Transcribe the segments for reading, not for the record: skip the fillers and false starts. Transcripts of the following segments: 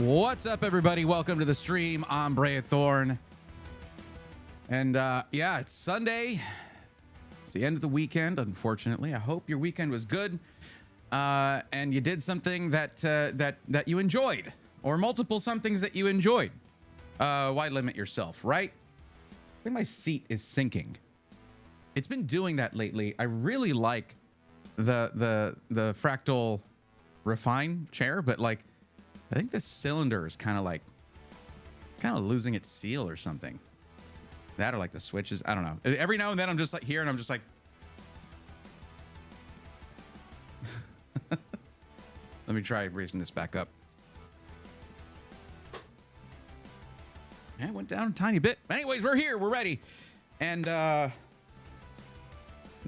What's up, everybody? Welcome to the stream. I'm Bray Thorn. And yeah, it's Sunday. It's the end of the weekend, unfortunately. I hope your weekend was good. And you did something that you enjoyed, or multiple somethings that you enjoyed. Why limit yourself, right? I think my seat is sinking. It's been doing that lately. I really like the fractal refine chair, but like I think this cylinder is kind of losing its seal or something. That or like the switches. I don't know. Every now and then I'm just like here and I'm just like, let me try raising this back up. Yeah, it went down a tiny bit. Anyways, we're here. We're ready. And the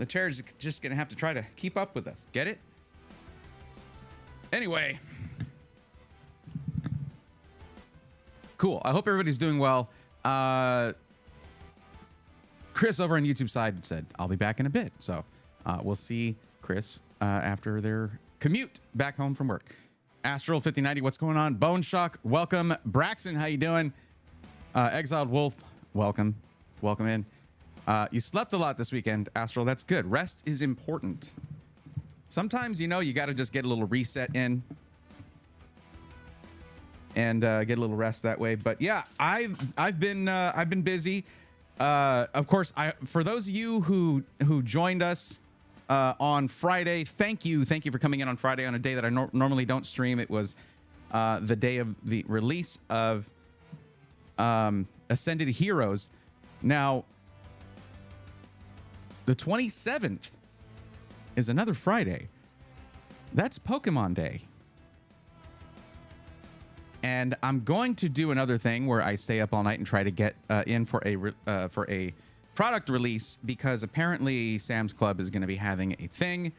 chair's just going to have to try to keep up with us. Get it? Anyway. Cool. I hope everybody's doing well. Chris over on YouTube side said, I'll be back in a bit. So we'll see Chris after their commute back home from work. Astral 5090, what's going on? Bone Shock, welcome. Braxton, how you doing? Exiled Wolf, welcome. Welcome in. You slept a lot this weekend, Astral. That's good. Rest is important. Sometimes, you know, you got to just get a little reset in and get a little rest that way. But yeah, I've been busy. Of course, for those of you who joined us on Friday, thank you for coming in on Friday on a day that I normally don't stream. It was the day of the release of Ascended Heroes. Now, the 27th is another Friday. That's Pokemon Day. And I'm going to do another thing where I stay up all night and try to get in for a product release, because apparently Sam's Club is going to be having a thing.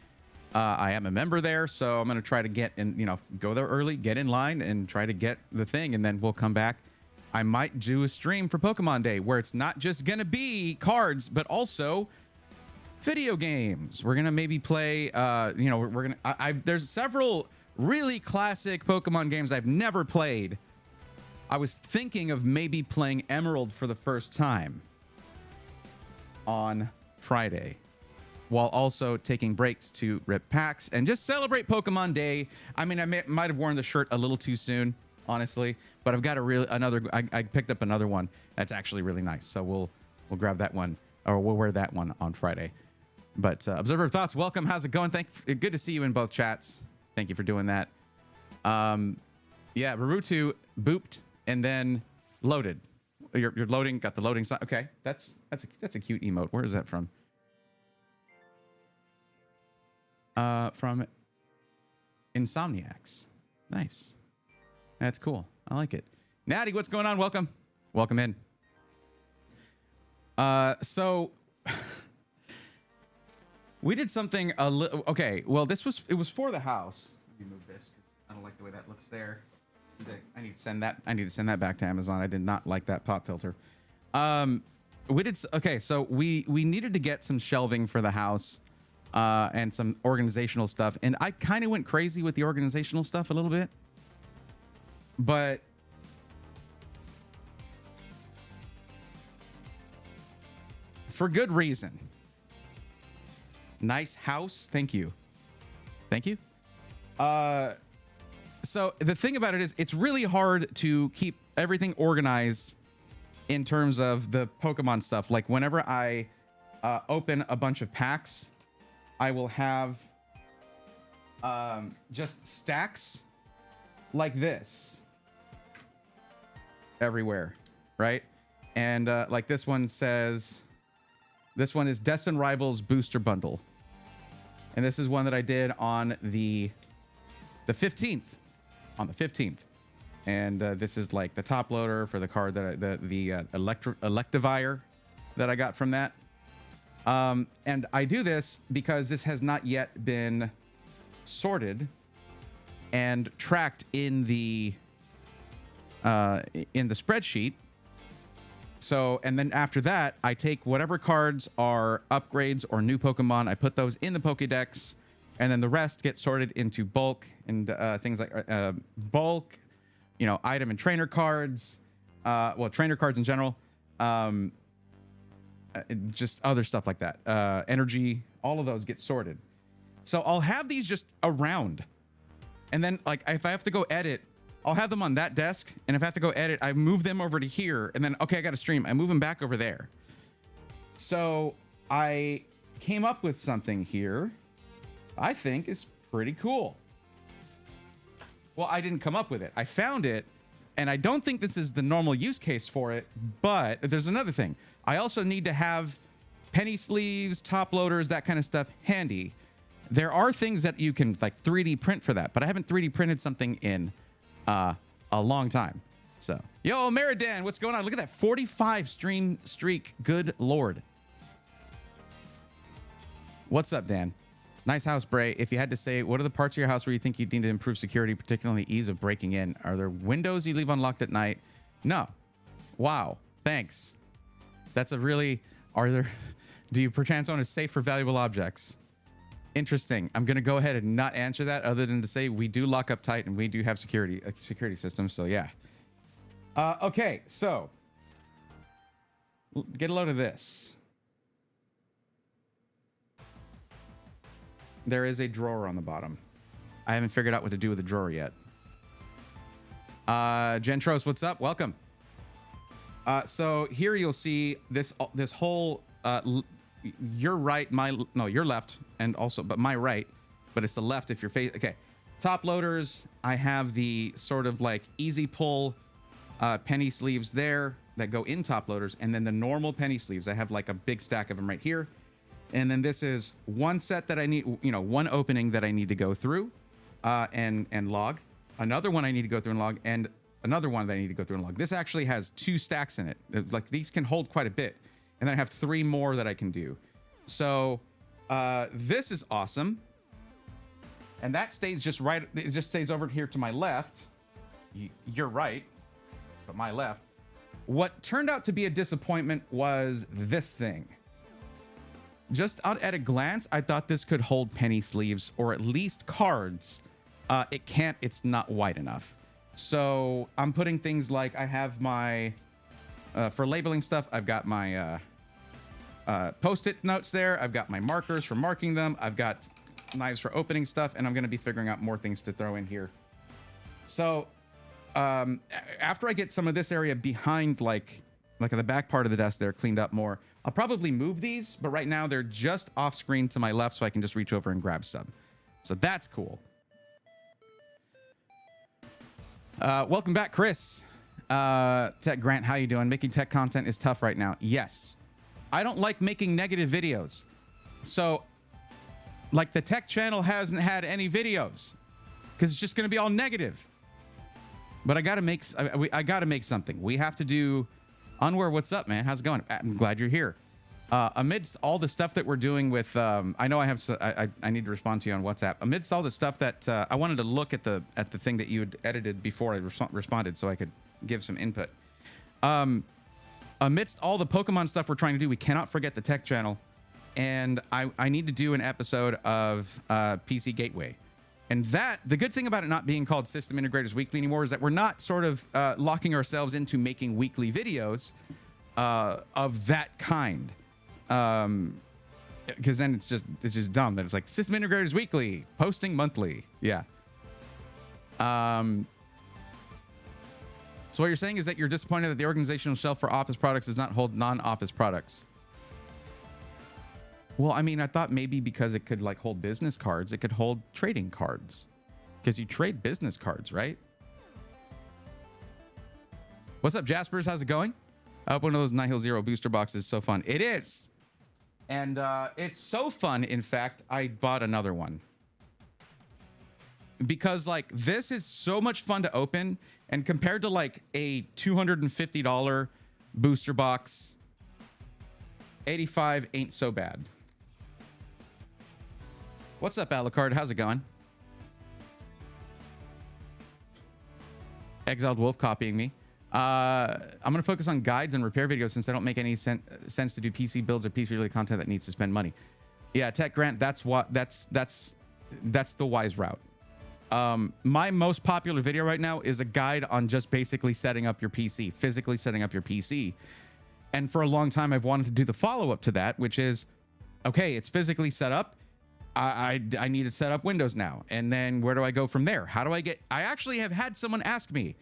I am a member there, so I'm going to try to get in, you know, go there early, get in line, and try to get the thing, and then we'll come back. I might do a stream for Pokemon Day where it's not just going to be cards, but also video games. We're going to maybe play, you know, we're going to, there's several really classic Pokemon games I've never played. I was thinking of maybe playing Emerald for the first time on Friday, while also taking breaks to rip packs and just celebrate Pokemon Day. I mean, I might have worn the shirt a little too soon, honestly, but I've got I picked up another one that's actually really nice. So we'll grab that one, or we'll wear that one on Friday. But Observer of Thoughts, welcome. How's it going? Good to see you in both chats. Thank you for doing that. Yeah, Barutu booped and then loaded. You're loading, got the loading sign. Okay, that's a cute emote. Where is that from? From Insomniacs. Nice. That's cool. I like it. Natty, what's going on? Welcome. Welcome in. So we did something a little. Okay, well, it was for the house. Let me move this because I don't like the way that looks there. I need to send that back to Amazon. I did not like that pop filter. Okay, so we needed to get some shelving for the house and some organizational stuff, and I kind of went crazy with the organizational stuff a little bit, but for good reason. Nice house. Thank you. Thank you. So the thing about it is it's really hard to keep everything organized in terms of the Pokemon stuff. Like whenever I open a bunch of packs, I will have just stacks like this everywhere, right? And like this one says, this one is Destined Rivals Booster Bundle. And this is one that I did on the 15th. On the 15th. And this is like the top loader for the card that the Electivire that I got from that. And I do this because this has not yet been sorted and tracked in the spreadsheet. So, and then after that, I take whatever cards are upgrades or new Pokemon, I put those in the Pokédex, and then the rest get sorted into bulk and things like bulk, you know, item and trainer cards, well, trainer cards in general, just other stuff like that, energy, all of those get sorted. So I'll have these just around, and then like if I have to go edit, I'll have them on that desk, and if I have to go edit, I move them over to here, and then okay, I got to stream, I move them back over there. So I came up with something here I think is pretty cool. Well, I didn't come up with it. I found it, and I don't think this is the normal use case for it, but there's another thing. I also need to have penny sleeves, top loaders, that kind of stuff handy. There are things that you can like 3D print for that, but I haven't 3D printed something in a long time. So, yo, Meridan, what's going on? Look at that 45 stream streak. Good Lord. What's up, Dan? Nice house, Bray. If you had to say, what are the parts of your house where you think you'd need to improve security, particularly ease of breaking in? Are there windows you leave unlocked at night? No. Wow. Thanks. That's a really, do you perchance own a safe for valuable objects? Interesting. I'm going to go ahead and not answer that other than to say we do lock up tight and we do have security systems. So yeah. Okay. So get a load of this. There is a drawer on the bottom. I haven't figured out what to do with the drawer yet. Gentros, what's up? Welcome. So here you'll see this whole your right, your left, and also but my right, but it's the left if you're face. Okay, top loaders. I have the sort of like easy pull penny sleeves there that go in top loaders, and then the normal penny sleeves. I have like a big stack of them right here. And then this is one set that I need, you know, one opening that I need to go through and log. Another one I need to go through and log, and another one that I need to go through and log. This actually has 2 stacks in it. Like these can hold quite a bit. And then I have 3 more that I can do. So this is awesome. And that stays just right. It just stays over here to my left. You're right, but my left. What turned out to be a disappointment was this thing. Just out at a glance, I thought this could hold penny sleeves or at least cards. It can't, it's not wide enough. So I'm putting things like I have my, for labeling stuff, I've got my Post-it notes there. I've got my markers for marking them. I've got knives for opening stuff, and I'm going to be figuring out more things to throw in here. So after I get some of this area behind, like at the back part of the desk there, cleaned up more, I'll probably move these, but right now they're just off screen to my left, so I can just reach over and grab some. So that's cool. Welcome back, Chris. Tech Grant, how you doing? Making tech content is tough right now. Yes. I don't like making negative videos. So, like, the tech channel hasn't had any videos because it's just going to be all negative. But I got to make, I got to make something. We have to do... Unware, what's up, man? How's it going? I'm glad you're here. Amidst all the stuff that we're doing with, I know I have, I need to respond to you on WhatsApp. Amidst all the stuff that I wanted to look at the thing that you had edited before I responded, so I could give some input. Amidst all the Pokemon stuff we're trying to do, we cannot forget the tech channel, and I need to do an episode of PC Gateway. And that, the good thing about it not being called System Integrators Weekly anymore is that we're not sort of locking ourselves into making weekly videos of that kind. Because then it's just dumb that it's like System Integrators Weekly, posting monthly. Yeah. So what you're saying is that you're disappointed that the organizational shelf for office products does not hold non-office products. Well, I mean, I thought maybe because it could like hold business cards, it could hold trading cards. Because you trade business cards, right? What's up, Jaspers? How's it going? I hope one of those Nihil Zero booster boxes is so fun. It is. And it's so fun, in fact, I bought another one. Because like this is so much fun to open. And compared to like a $250 booster box, 85 ain't so bad. What's up, Alucard? How's it going? Exiled Wolf copying me. I'm going to focus on guides and repair videos since I don't make any sense to do PC builds or PC related content that needs to spend money. Yeah, Tech Grant, that's what that's the wise route. My most popular video right now is a guide on just basically setting up your PC, physically setting up your PC. And for a long time, I've wanted to do the follow-up to that, which is, okay, it's physically set up. I need to set up Windows now. And then where do I go from there? How do I get... I actually have had someone ask me,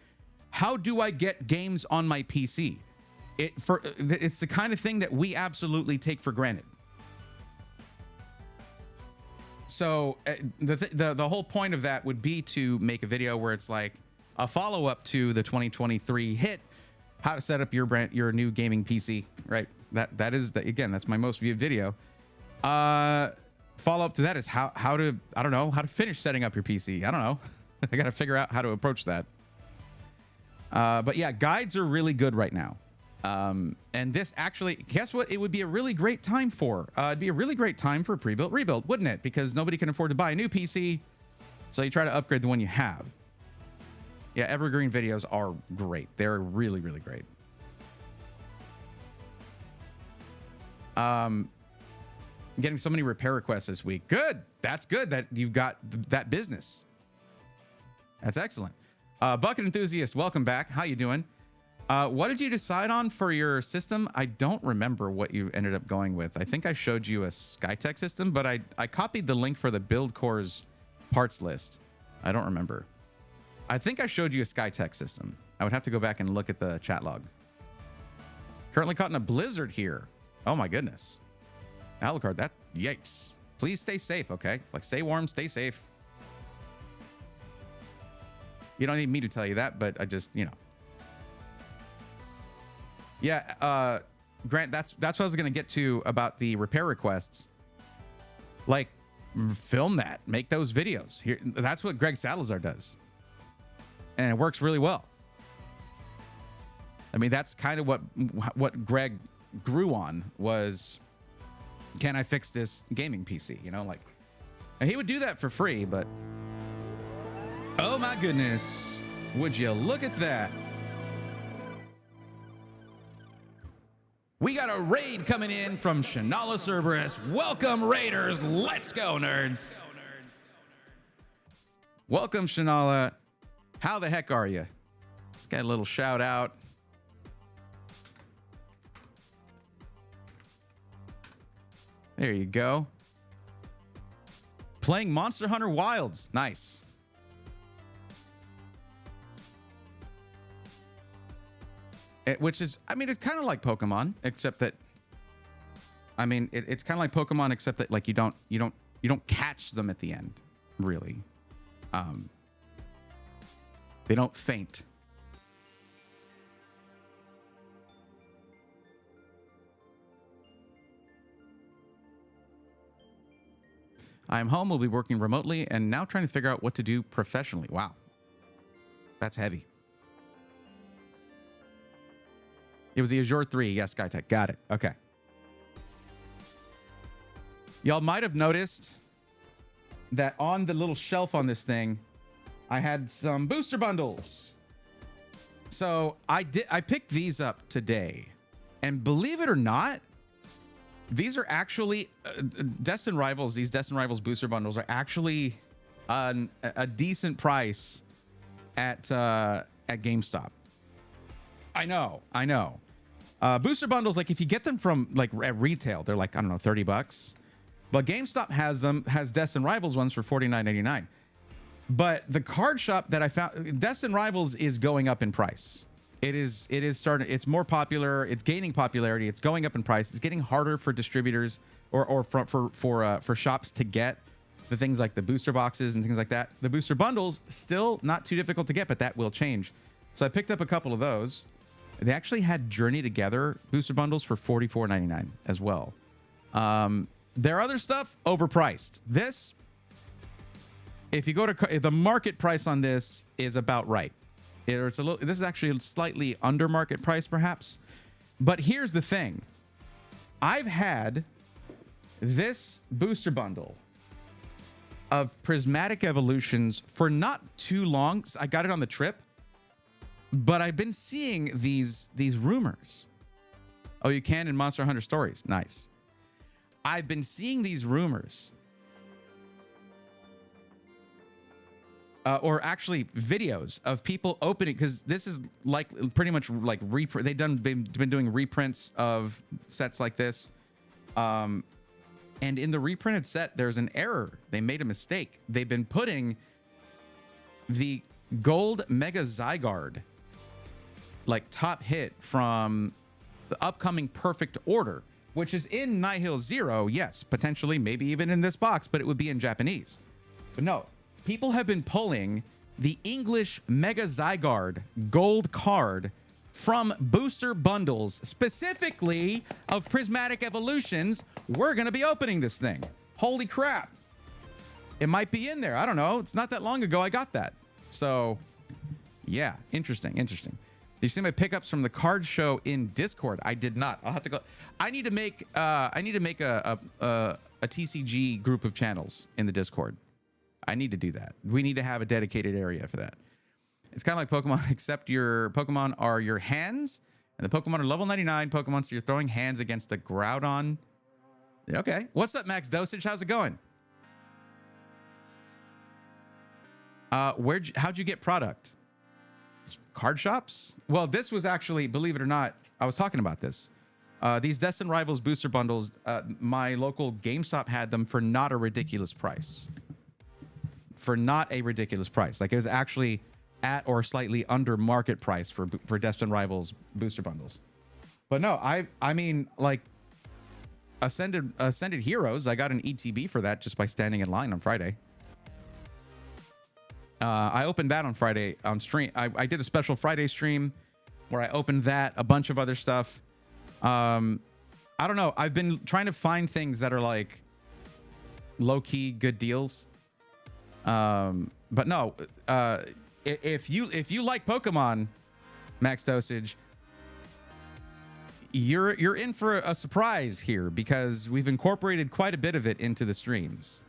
how do I get games on my PC? It's the kind of thing that we absolutely take for granted. So the whole point of that would be to make a video where it's like a follow-up to the 2023 hit, how to set up your new gaming PC, right? That is again, that's my most viewed video. Follow up to that is how to, I don't know, how to finish setting up your PC. I don't know. I got to figure out how to approach that. But yeah, guides are really good right now. And this actually, guess what? It would be a really great time for. It'd be a really great time for a pre-built rebuild, wouldn't it? Because nobody can afford to buy a new PC, so you try to upgrade the one you have. Yeah, evergreen videos are great. They're really, really great. Getting so many repair requests this week. Good. That's good that you've got that business. That's excellent. Bucket Enthusiast, welcome back. How you doing? What did you decide on for your system? I don't remember what you ended up going with. I think I showed you a Skytech system, but I copied the link for the build cores parts list. I don't remember. I think I showed you a Skytech system. I would have to go back and look at the chat log. Currently caught in a blizzard here. Oh my goodness. Alucard, that, yikes. Please stay safe, okay? Like, stay warm, stay safe. You don't need me to tell you that, but I just, you know. Yeah, Grant, that's what I was gonna get to about the repair requests. Like, film that, make those videos. Here, that's what Greg Salazar does, and it works really well. I mean, that's kind of what Greg grew on was, can I fix this gaming PC? You know, like, and he would do that for free, but oh my goodness, would you look at that? We got a raid coming in from Shanala Cerberus. Welcome, Raiders. Let's go, nerds. Welcome, Shanala. How the heck are you? Let's get a little shout out. There you go. Playing Monster Hunter Wilds. Nice. Which is, I mean, it's kind of like Pokemon, except that, I mean, it's kind of like Pokemon, except that, like, you don't catch them at the end, really. They don't faint. I'm home, will be working remotely, and now trying to figure out what to do professionally. Wow. That's heavy. It was the Azure 3. Yes, Skytech. Got it. Okay. Y'all might have noticed that on the little shelf on this thing, I had some booster bundles. So I picked these up today. And believe it or not, these are actually Destin Rivals. These Destin Rivals booster bundles are actually a decent price at GameStop. I know. Booster bundles, like, if you get them from, like, at retail, they're like, I don't know, 30 bucks. But GameStop has Destin Rivals ones for $49.99. But the card shop that I found, Destin Rivals is going up in price. It is starting, it's more popular, it's gaining popularity, it's going up in price. It's getting harder for distributors or for shops to get the things like the booster boxes and things like that. The booster bundles, still not too difficult to get, but that will change. So I picked up a couple of those. They actually had Journey Together booster bundles for $44.99 as well. Their other stuff, overpriced. This, if you go to the market price on this is about right. This is actually slightly under market price, perhaps. But here's the thing. I've had this booster bundle of Prismatic Evolutions for not too long. I got it on the trip. But I've been seeing these rumors. Oh, you can in Monster Hunter Stories. Nice. I've been seeing these rumors or actually videos of people opening, because this is like pretty much like they've been doing reprints of sets like this. And in the reprinted set, there's an error. They made a mistake. They've been putting the gold Mega Zygarde, like top hit from the upcoming Perfect Order, which is in Nihil Zero. Yes, potentially, maybe even in this box, but it would be in Japanese. But no, people have been pulling the English Mega Zygarde gold card from booster bundles, specifically of Prismatic Evolutions. We're going to be opening this thing. Holy crap. It might be in there. I don't know. It's not that long ago I got that. So, yeah, interesting. You see my pickups from the card show in Discord? I did not. I'll have to go. I need to make a TCG group of channels in the Discord. I need to do that. We need to have a dedicated area for that. It's kind of like Pokemon, except your Pokemon are your hands, and the Pokemon are level 99 Pokemon, so you're throwing hands against a Groudon. Okay. What's up, Max Dosage? How's it going? How'd you get product? Card shops? Well, this was actually, believe it or not, I was talking about this. These Destined Rivals booster bundles, my local GameStop had them for not a ridiculous price. Like, it was actually at or slightly under market price for Destined Rivals booster bundles. But no, I mean, like, Ascended Heroes, I got an ETB for that just by standing in line on Friday. I opened that on Friday on stream. I did a special Friday stream where I opened that, a bunch of other stuff. I don't know. I've been trying to find things that are like low-key good deals. But no, if you like Pokemon, Max Dosage, you're in for a surprise here, because we've incorporated quite a bit of it into the streams.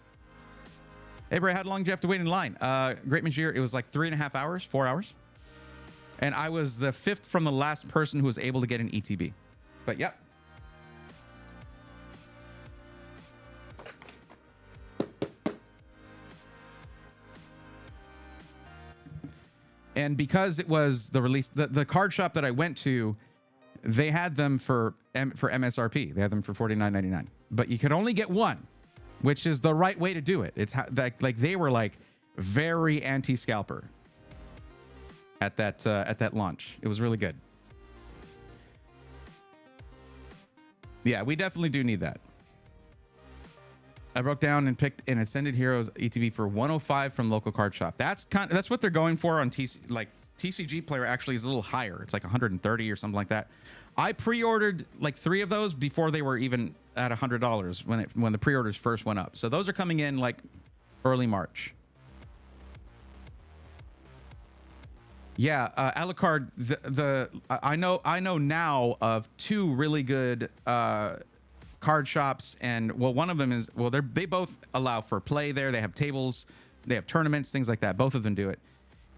Hey, Bray, how long did you have to wait in line? Great Majir, it was like 3.5 hours, 4 hours. And I was the 5th from the last person who was able to get an ETB. But yep. And because it was the release, the card shop that I went to, they had them for MSRP. They had them for $49.99. But you could only get one, which is the right way to do it. It's like they were like very anti-scalper at that launch. It was really good. Yeah, we definitely do need that. I broke down and picked an Ascended Heroes ETB for 105 from local card shop. That's what they're going for on TC. Like, TCG Player actually is a little higher. It's like 130 or something like that. I pre-ordered like 3 of those before they were even at $100 when the pre-orders first went up. So those are coming in like early March. Yeah, Alucard, I know now of 2 really good card shops, and well, one of them is, well, they both allow for play there. They have tables, they have tournaments, things like that. Both of them do it.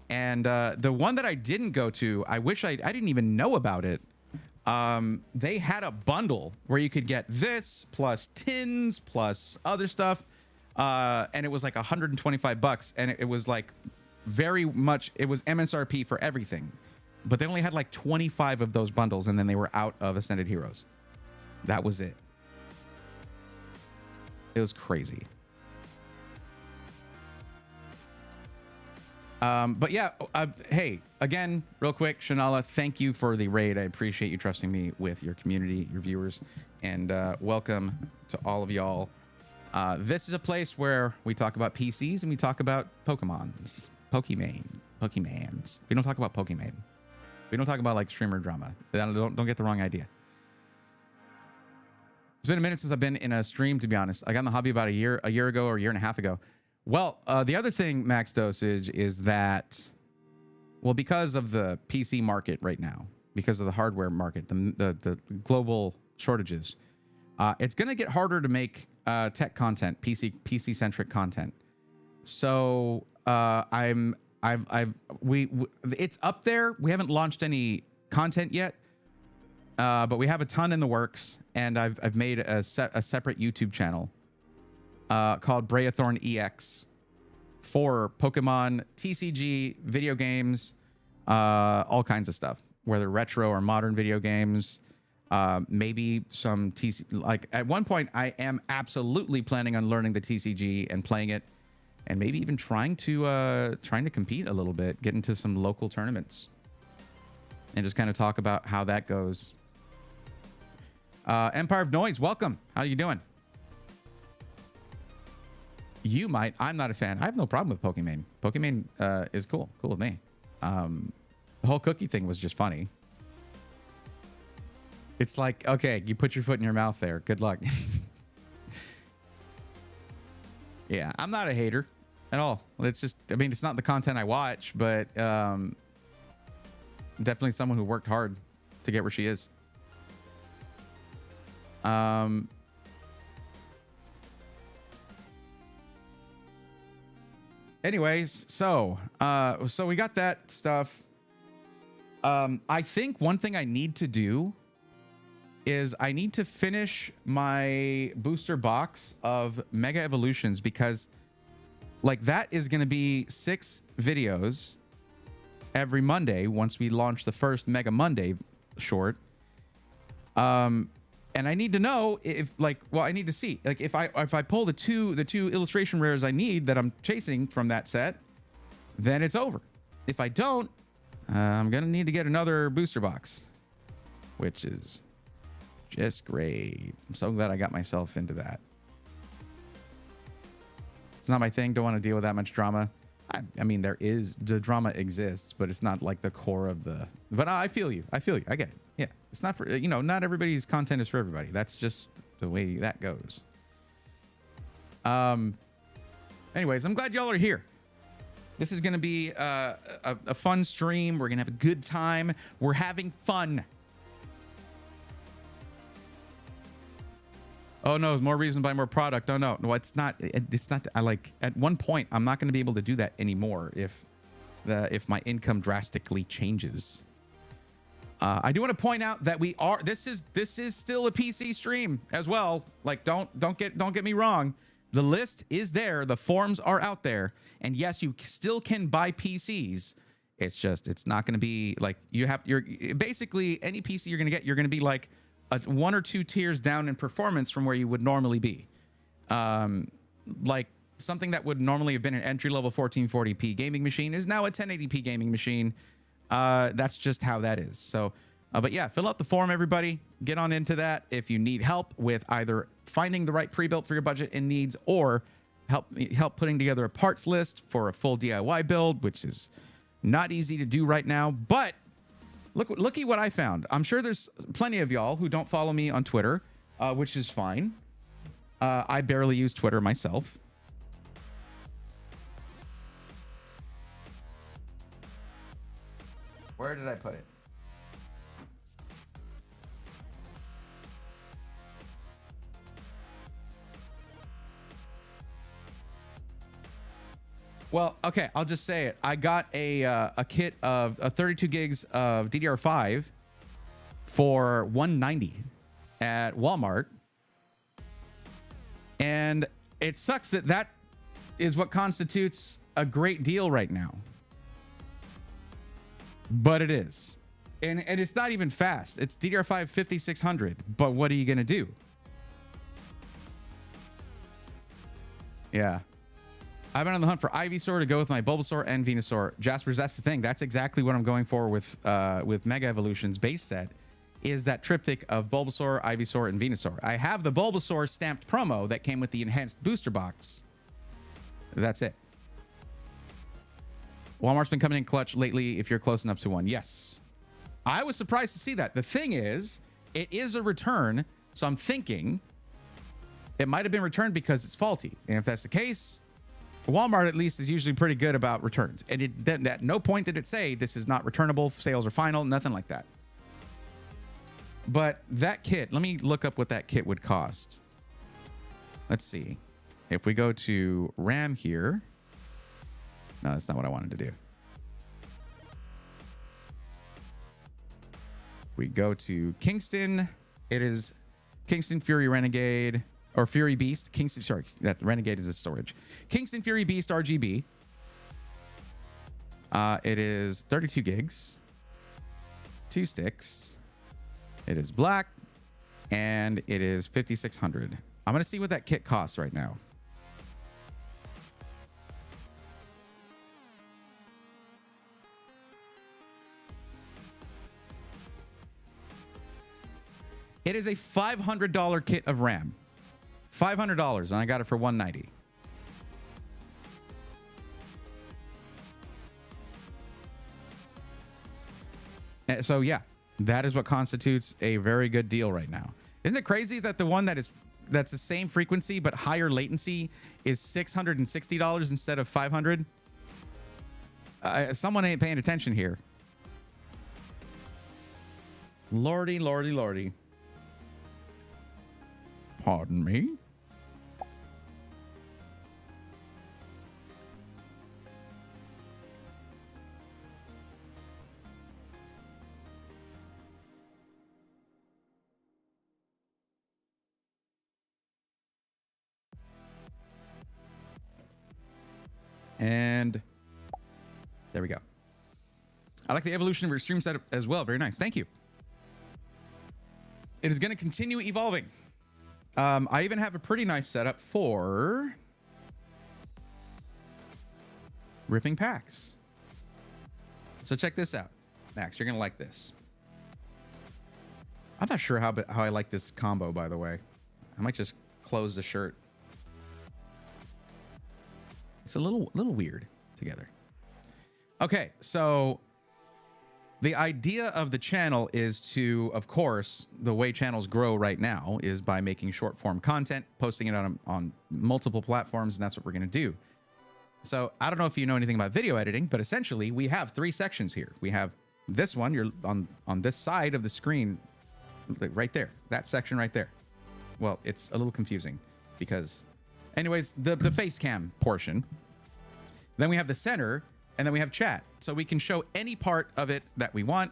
And the one that I didn't go to, I wish I didn't even know about it. They had a bundle where you could get this plus tins plus other stuff, and it was like $125, and it was like very much, it was MSRP for everything, but they only had like 25 of those bundles, and then they were out of Ascended Heroes. That was it. It was crazy. But yeah, hey, again, real quick, Shanala, thank you for the raid. I appreciate you trusting me with your community, your viewers, and welcome to all of y'all. This is a place where we talk about PCs and we talk about Pokemons. Pokemans. We don't talk about Pokemon. We don't talk about like streamer drama. Don't get the wrong idea. It's been a minute since I've been in a stream, to be honest. I got in the hobby about a year ago or a year and a half ago. Well, the other thing, Max Dosage, is that, well, because of the PC market right now, because of the hardware market, the global shortages, it's going to get harder to make tech content, PC centric content. So it's up there. We haven't launched any content yet, but we have a ton in the works, and I've made a separate YouTube channel called Brayathorn EX for Pokemon, TCG, video games, all kinds of stuff, whether retro or modern video games. Maybe some TCG. Like at one point, I am absolutely planning on learning the TCG and playing it, and maybe even trying to compete a little bit, get into some local tournaments, and just kind of talk about how that goes. Empire of Noise, welcome. How you doing? You might. I'm not a fan. I have no problem with Pokemon. Pokemon is cool. Cool with me. The whole cookie thing was just funny. It's like, okay, you put your foot in your mouth there. Good luck. Yeah, I'm not a hater at all. It's just, I mean, it's not the content I watch, but definitely someone who worked hard to get where she is. Anyways, so we got that stuff. I think one thing I need to do is I need to finish my booster box of Mega Evolutions, because like that is going to be 6 videos every Monday once we launch the first Mega Monday short. And I need to know if I need to see like if I pull the two illustration rares I need that I'm chasing from that set, then it's over. If I don't, I'm gonna need to get another booster box, which is just great. I'm so glad I got myself into that. It's not my thing. Don't want to deal with that much drama. I mean, the drama exists, but it's not like the core of the. But I feel you. I get it. Yeah, it's not for, not everybody's content is for everybody. That's just the way that goes. Anyways, I'm glad y'all are here. This is going to be a fun stream. We're going to have a good time. We're having fun. Oh no, more reason to buy more product. Oh no, it's not. It's not. I like at one point I'm not going to be able to do that anymore if my income drastically changes. I do want to point out that this is still a PC stream as well. Like don't get me wrong. The list is there. The forms are out there, and yes, you still can buy PCs. It's not going to be like you're basically any PC you're going to get. You're going to be like 1 or 2 tiers down in performance from where you would normally be. Like something that would normally have been an entry-level 1440p gaming machine is now a 1080p gaming machine. That's just how that is. So, but yeah, fill out the form, everybody. Get on into that. If you need help with either finding the right pre-built for your budget and needs, or help putting together a parts list for a full DIY build, which is not easy to do right now, but looky what I found. I'm sure there's plenty of y'all who don't follow me on Twitter, which is fine. I barely use Twitter myself. Where did I put it? Well, okay, I'll just say it. I got a kit of 32 gigs of DDR5 for $190 at Walmart. And it sucks that is what constitutes a great deal right now. But it is. And it's not even fast. It's DDR5 5600. But what are you going to do? Yeah. I've been on the hunt for Ivysaur to go with my Bulbasaur and Venusaur. Jaspers, that's the thing. That's exactly what I'm going for with Mega Evolution's base set, is that triptych of Bulbasaur, Ivysaur, and Venusaur. I have the Bulbasaur stamped promo that came with the enhanced booster box. That's it. Walmart's been coming in clutch lately if you're close enough to one. Yes. I was surprised to see that. The thing is, it is a return, so I'm thinking it might have been returned because it's faulty. And if that's the case, Walmart at least is usually pretty good about returns. And at no point did it say this is not returnable, sales are final, nothing like that. But that kit, let me look up what that kit would cost. Let's see. If we go to RAM here. No, that's not what I wanted to do. We go to Kingston. It is Kingston Fury Renegade. or Fury Beast. Kingston, sorry, that Renegade is a storage. Kingston Fury Beast RGB. It is 32 gigs, 2 sticks. It is black, and it is 5,600. I'm gonna see what that kit costs right now. It is a $500 kit of RAM. $500, and I got it for $190. So yeah, that is what constitutes a very good deal right now. Isn't it crazy that the one that's the same frequency but higher latency is $660 instead of $500? Someone ain't paying attention here. Lordy, lordy, lordy. Pardon me? And there we go. I like the evolution of your stream setup as well. Very nice. Thank you. It is going to continue evolving. I even have a pretty nice setup for ripping packs. So check this out. Max, you're going to like this. I'm not sure how I like this combo, by the way. I might just close the shirt. It's a little weird together. Okay, so the idea of the channel is to, of course, the way channels grow right now is by making short form content, posting it on multiple platforms, and that's what we're going to do. So I don't know if you know anything about video editing, but essentially we have 3 sections here. We have this one, you're on this side of the screen, like right there, that section right there. Well, it's a little confusing because anyways, the face cam portion. Then we have the center, and then we have chat. So we can show any part of it that we want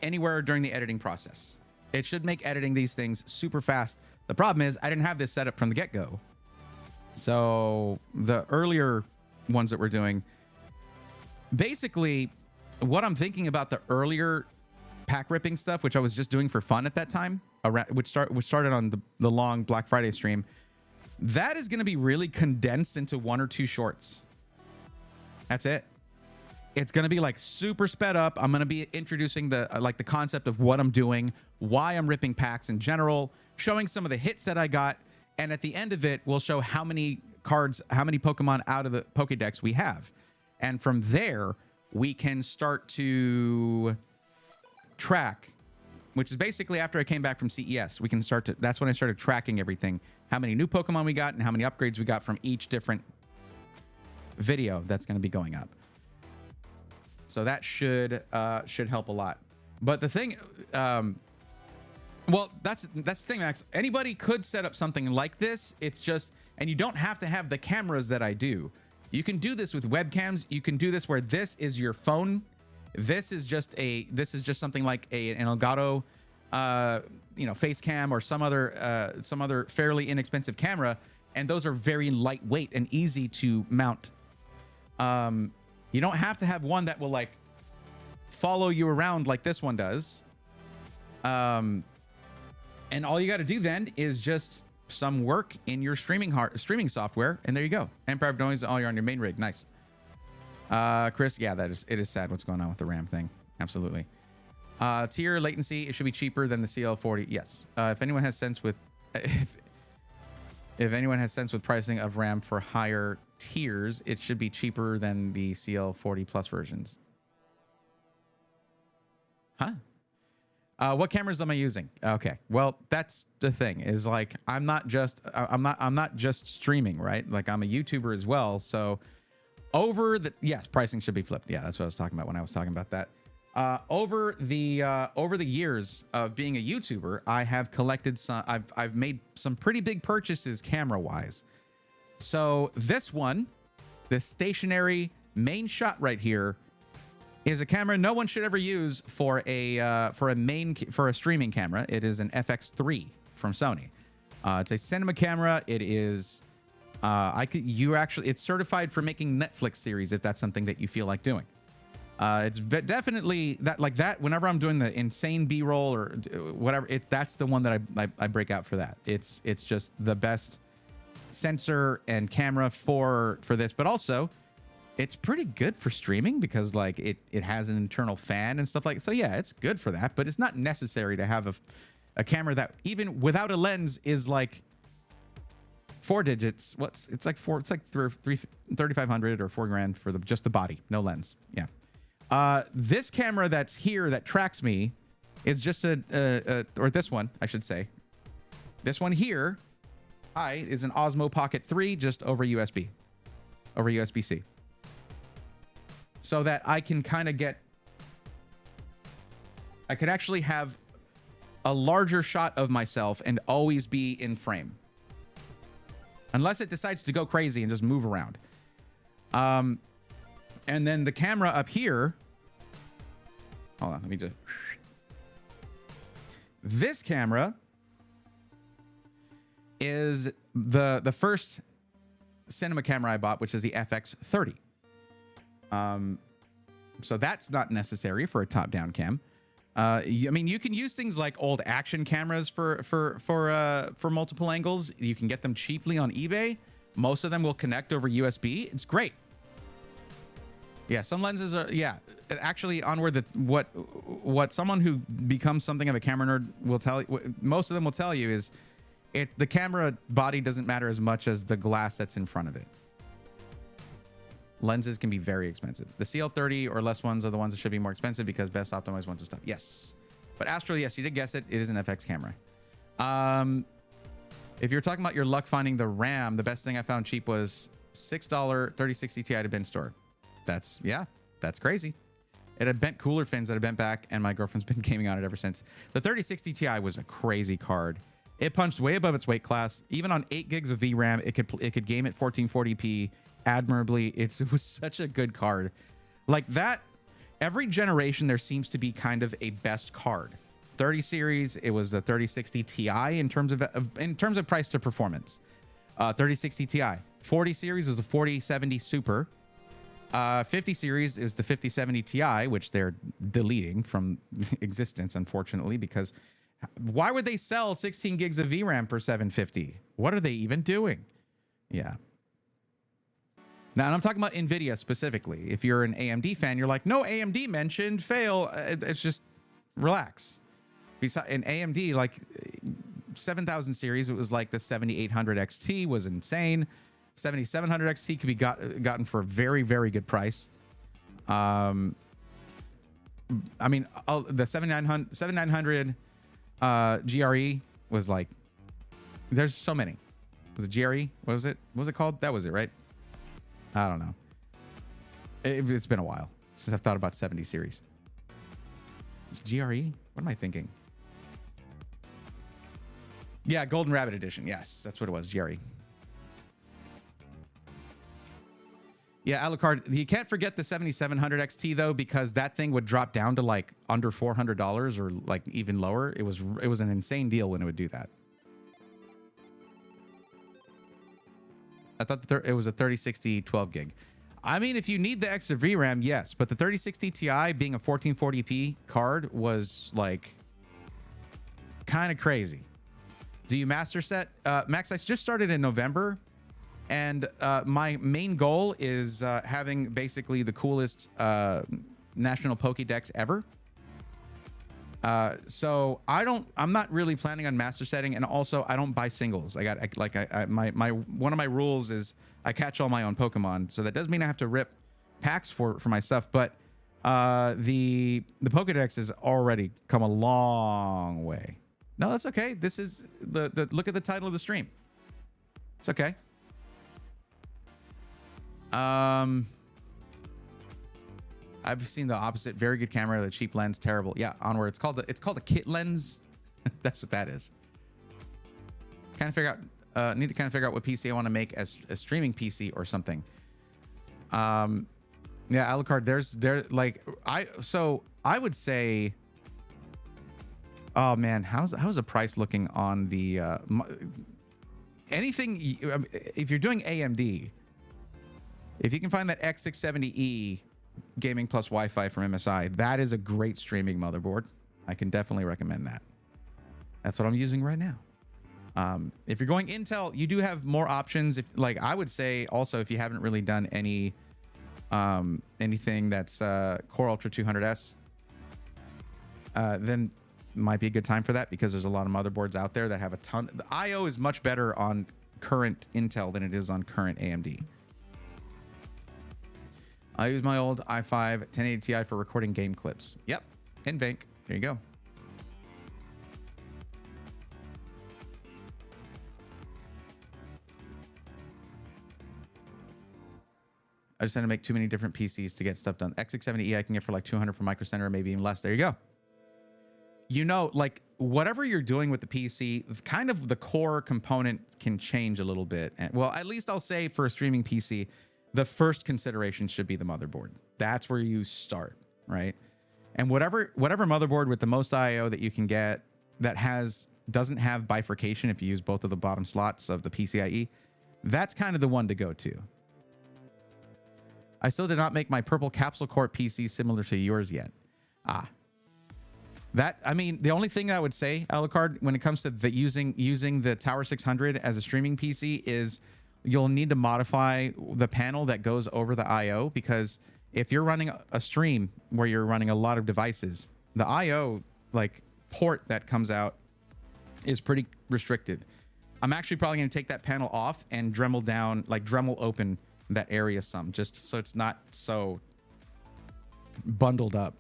anywhere during the editing process. It should make editing these things super fast. The problem is I didn't have this set up from the get-go. So the earlier ones that we're doing, basically what I'm thinking about the earlier pack ripping stuff, which I was just doing for fun at that time, which started on the long Black Friday stream, that is going to be really condensed into 1 or 2 shorts. That's it. It's going to be like super sped up. I'm going to be introducing the the concept of what I'm doing, why I'm ripping packs in general, showing some of the hits that I got, and at the end of it, we'll show how many cards, how many Pokemon out of the Pokédex we have. And from there, we can start to track, which is basically after I came back from CES, we can start to, that's when I started tracking everything, how many new Pokemon we got and how many upgrades we got from each different video that's going to be going up. So that should help a lot. But the thing, well, that's the thing, Max. Anybody could set up something like this. It's just, and you don't have to have the cameras that I do. You can do this with webcams. You can do this where this is your phone. This is just something like an Elgato, face cam or some other fairly inexpensive camera, and those are very lightweight and easy to mount. You don't have to have one that will like follow you around like this one does. And all you got to do then is just some work in your streaming software, and there you go. Empire of Noise, oh, you're on your main rig. Nice. Chris, yeah, it is sad what's going on with the RAM thing. Absolutely. Tier latency, it should be cheaper than the CL40. Yes. If anyone has sense with if anyone has sense with pricing of RAM for higher tiers, it should be cheaper than the CL40 Plus versions. Huh? What cameras am I using? Okay. Well, that's the thing, is like I'm not just streaming, right? Like I'm a YouTuber as well. So yes, pricing should be flipped. Yeah, that's what I was talking about when I was talking about that. Over the years of being a YouTuber, I have collected some. I've made some pretty big purchases camera wise. So this one, this stationary main shot right here, is a camera no one should ever use for a streaming camera. It is an FX3. from Sony. It's a cinema camera. It is it's certified for making Netflix series if that's something that you feel like doing. It's definitely that, like that. Whenever I'm doing the insane B-roll or whatever, that's the one that I break out for that. It's just the best sensor and camera for this, but also it's pretty good for streaming because like it has an internal fan and stuff like. So yeah, it's good for that, but it's not necessary to have a camera that even without a lens is like 4 digits. It's like 3,500 or $4,000 for just the body, no lens. Yeah. This camera that's here that tracks me is just or this one, I should say. This one here, is an Osmo Pocket 3 just over USB-C. So that I can kind of I could actually have a larger shot of myself and always be in frame. Unless it decides to go crazy and just move around. And then the camera up here. Hold on, let me just. This camera is the first cinema camera I bought, which is the FX30. So that's not necessary for a top-down cam. I mean, you can use things like old action cameras for multiple angles. You can get them cheaply on eBay. Most of them will connect over USB. It's great. Yeah, some lenses are. Yeah, actually, onward. What someone who becomes something of a camera nerd will tell you. Most of them will tell you is, the camera body doesn't matter as much as the glass that's in front of it. Lenses can be very expensive. The CL30 or less ones are the ones that should be more expensive because best optimized ones and stuff. Yes. But Astral, yes, you did guess it. It is an FX camera. If you're talking about your luck finding the RAM, the best thing I found cheap was $6 3060 Ti at a bin store. That's crazy. It had bent cooler fins that had bent back, and my girlfriend's been gaming on it ever since. The 3060 Ti was a crazy card. It punched way above its weight class. Even on 8 gigs of VRAM, it could game at 1440p admirably. It was such a good card. Like that, every generation there seems to be kind of a best card. 30 series, it was the 3060 Ti in terms of price to performance. 3060 Ti. 40 series was the 4070 Super. 50 series is the 5070 Ti, which they're deleting from existence, unfortunately, because why would they sell 16 gigs of VRAM for $750? What are they even doing? Yeah. Now, and I'm talking about NVIDIA specifically. If you're an AMD fan, you're like, no, AMD mentioned fail. It's just relax. In AMD, like 7000 series, it was like the 7800 XT was insane. 7700 XT could be gotten for a very, very good price. I mean, the 7900 GRE was like, there's so many. Was it GRE? What was it? What was it called? That was it, right? I don't know. It's been a while since I've thought about 70 series. It's GRE? What am I thinking? Yeah, Golden Rabbit Edition. Yes, that's what it was, GRE. Yeah, Alucard, you can't forget the 7700 XT though, because that thing would drop down to like under $400 or like even lower. It was an insane deal when it would do that. I thought it was a 3060 12 gig. I mean, if you need the extra VRAM, yes, but the 3060 Ti being a 1440p card was like kind of crazy. Do you master set? Max, I just started in November, and my main goal is having basically the coolest national Pokédex ever. So I'm not really planning on master setting, and also I don't buy singles. One of my rules is I catch all my own Pokemon, so that doesn't mean I have to rip packs for my stuff. But the Pokédex has already come a long way. No, that's okay. This is the look at the title of the stream. It's okay. I've seen the opposite. Very good camera, the cheap lens, terrible. Yeah, onward. It's called a kit lens. That's what that is. Need to figure out what PC I want to make as a streaming PC or something. Yeah, Alucard, I would say Oh man, how's the price looking on the anything? If you're doing AMD, if you can find that X670E gaming plus Wi-Fi from MSI, that is a great streaming motherboard. I can definitely recommend that. That's what I'm using right now. If you're going Intel, you do have more options. If, like, I would say also, if you haven't really done any anything that's Core Ultra 200S, then might be a good time for that, because there's a lot of motherboards out there that have a ton. The IO is much better on current Intel than it is on current AMD. I use my old i5 1080 Ti for recording game clips. Yep, NVENC. There you go. I just had to make too many different PCs to get stuff done. X670E I can get for like 200 from Micro Center, or maybe even less. There you go. You know, like, whatever you're doing with the PC, kind of the core component can change a little bit. And, well, at least I'll say for a streaming PC, the first consideration should be the motherboard. That's where you start, right? And whatever motherboard with the most IO that you can get that doesn't have bifurcation, if you use both of the bottom slots of the PCIe, that's kind of the one to go to. I still did not make my purple capsule core PC similar to yours yet. That, I mean, the only thing I would say, Alucard, when it comes to the using the Tower 600 as a streaming PC is you'll need to modify the panel that goes over the IO, because if you're running a stream where you're running a lot of devices, the IO like port that comes out is pretty restricted. I'm actually probably going to take that panel off and Dremel down, like Dremel open that area some, just so it's not so bundled up.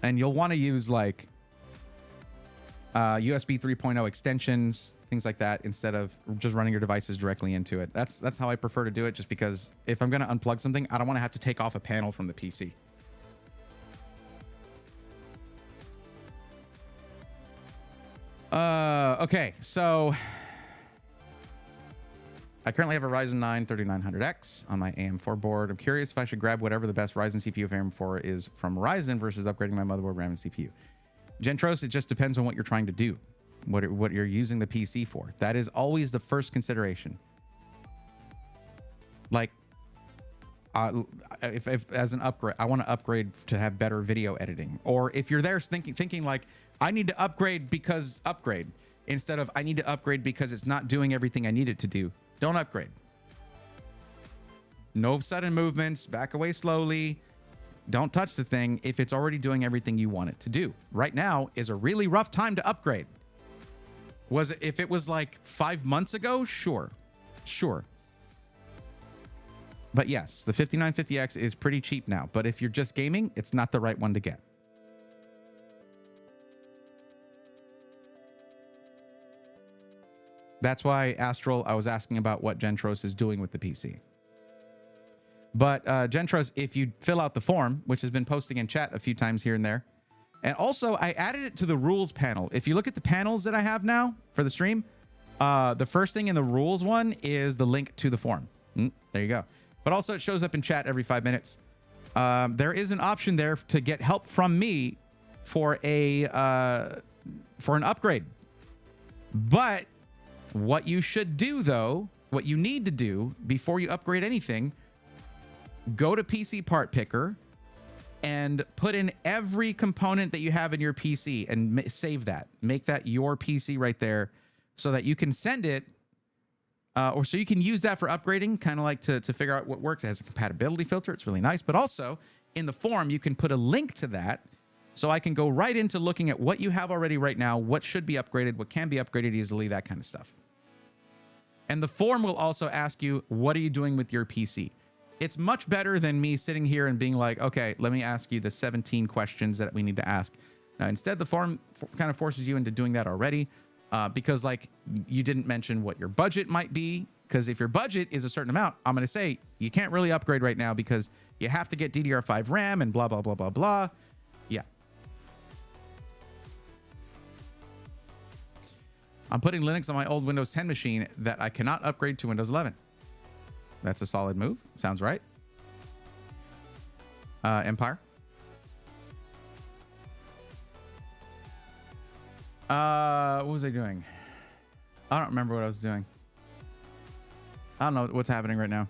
And you'll want to use like USB 3.0 extensions, things like that, instead of just running your devices directly into it. That's how I prefer to do it, just because if I'm going to unplug something, I don't want to have to take off a panel from the PC. Okay, so I currently have a Ryzen 9 3900X on my AM4 board. I'm curious if I should grab whatever the best Ryzen CPU for AM4 is from Ryzen versus upgrading my motherboard, RAM, and CPU. Gentros, it just depends on what you're trying to do, what you're using the PC for. That is always the first consideration. Like, if as an upgrade, I want to upgrade to have better video editing, or if you're there thinking like, I need to upgrade because upgrade, instead of I need to upgrade because it's not doing everything I need it to do. Don't upgrade. No sudden movements. Back away slowly. Don't touch the thing if it's already doing everything you want it to do. Right now is a really rough time to upgrade. Was it, if it was like 5 months ago? Sure. But yes, the 5950X is pretty cheap now. But if you're just gaming, it's not the right one to get. That's why, Astral, I was asking about what Gentros is doing with the PC. But Gentros, if you fill out the form, which has been posting in chat a few times here and there, and also I added it to the rules panel. If you look at the panels that I have now for the stream, the first thing in the rules one is the link to the form. There you go. But also it shows up in chat every 5 minutes. There is an option there to get help from me for an upgrade. But what you should do, though, what you need to do before you upgrade anything, go to PC Part Picker and put in every component that you have in your PC and save that. Make that your PC right there so that you can send it or so you can use that for upgrading, kind of like to figure out what works. It has a compatibility filter. It's really nice. But also in the form, you can put a link to that. So I can go right into looking at what you have already right now, what should be upgraded, what can be upgraded easily, that kind of stuff. And the form will also ask you, what are you doing with your PC? It's much better than me sitting here and being like, okay, let me ask you the 17 questions that we need to ask. Now, instead, the form kind of forces you into doing that already because, like, you didn't mention what your budget might be. Because if your budget is a certain amount, I'm going to say you can't really upgrade right now because you have to get DDR5 RAM and blah, blah, blah, blah, blah. Yeah. I'm putting Linux on my old Windows 10 machine that I cannot upgrade to Windows 11. That's a solid move. Sounds right. Empire. What was I doing? I don't remember what I was doing. I don't know what's happening right now.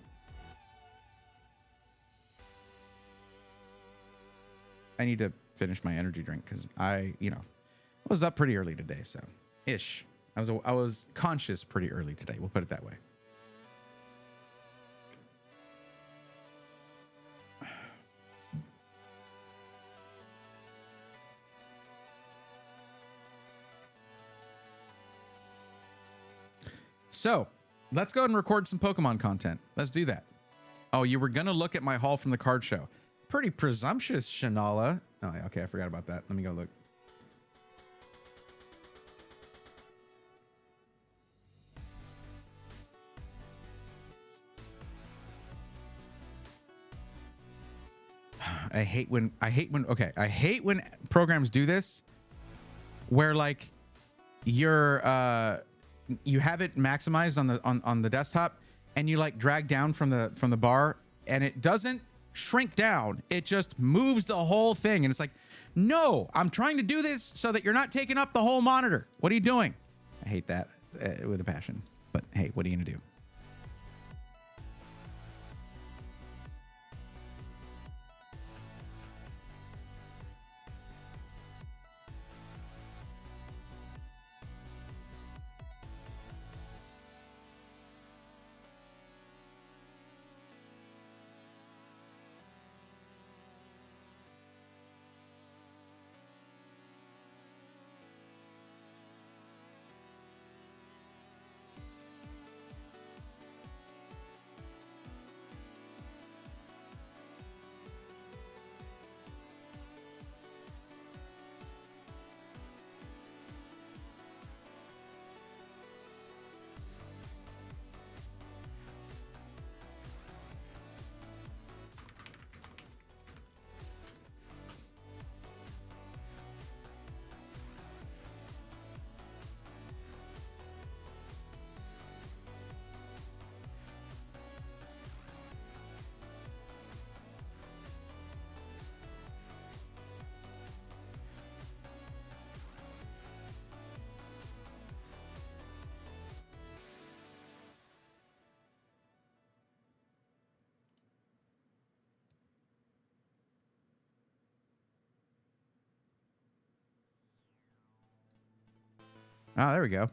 I need to finish my energy drink because I was up pretty early today, so ish. I was conscious pretty early today. We'll put it that way. So let's go ahead and record some Pokemon content. Let's do that. Oh, you were going to look at my haul from the card show. Pretty presumptuous, Shanala. Oh, yeah, okay. I forgot about that. Let me go look. I hate when programs do this where like you have it maximized on the desktop and you like drag down from the bar and it doesn't shrink down. It just moves the whole thing. And it's like, no, I'm trying to do this so that you're not taking up the whole monitor. What are you doing? I hate that with a passion, but hey, what are you going to do? Oh, there we go.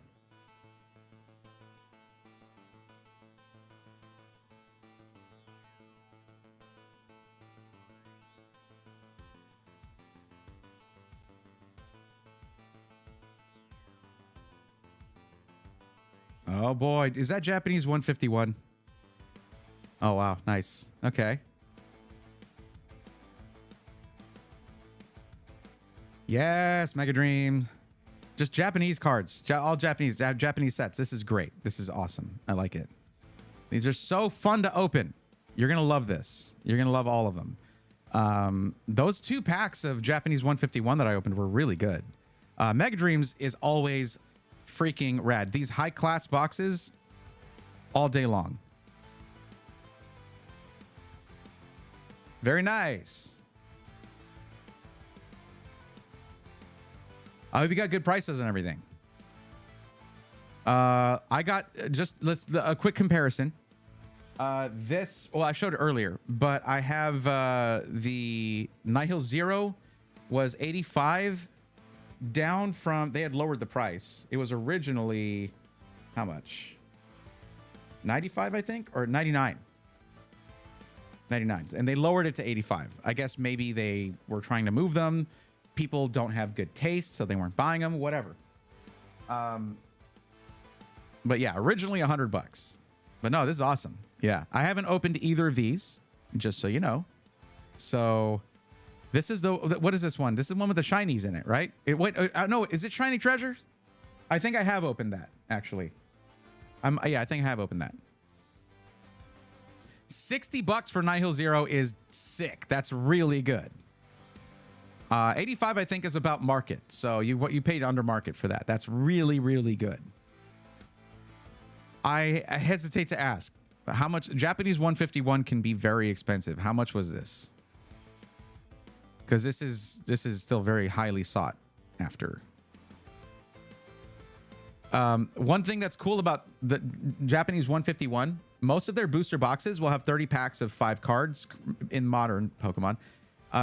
Oh boy, is that Japanese 151? Oh wow, nice. Okay. Yes, Mega Dream. Just Japanese cards, all Japanese sets. This is great. This is awesome. I like it. These are so fun to open. You're gonna love this. You're gonna love all of them. Those 2 packs of Japanese 151 that I opened were really good. Mega Dreams is always freaking rad. These high class boxes, all day long. Very nice. We got good prices and everything. I got a quick comparison. This, well, I showed it earlier, but I have the Nihil Zero was 85 down from, they had lowered the price. It was originally how much? 95, I think, or 99. 99, and they lowered it to 85. I guess maybe they were trying to move them. People don't have good taste, so they weren't buying them, whatever. But yeah, originally $100. But no, this is awesome. Yeah, I haven't opened either of these, just so you know. So this is what is this one? This is one with the shinies in it, right? No, is it Shiny Treasures? I think I have opened that, actually. Yeah, I think I have opened that. $60 for Nihil Zero is sick. That's really good. 85, I think, is about market. So what you paid under market for that. That's really, really good. I hesitate to ask how much. Japanese 151 can be very expensive. How much was this? Because this is still very highly sought after. One thing that's cool about the Japanese 151, most of their booster boxes will have 30 packs of 5 cards in modern Pokemon.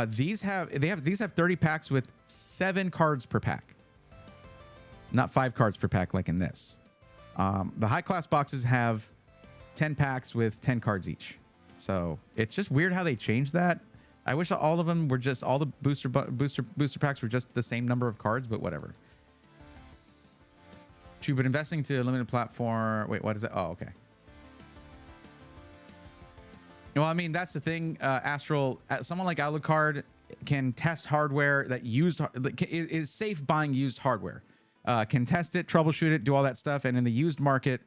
These have 30 packs with 7 cards per pack. Not 5 cards per pack like in this. The high class boxes have 10 packs with 10 cards each. So it's just weird how they changed that. I wish all of them were just, all the booster packs were just the same number of cards, but whatever. True, but investing to a limited platform. Wait, what is it? Oh, okay. Well, I mean, that's the thing. Astral, someone like Alucard can test hardware that is safe buying used hardware. Can test it, troubleshoot it, do all that stuff. And in the used market,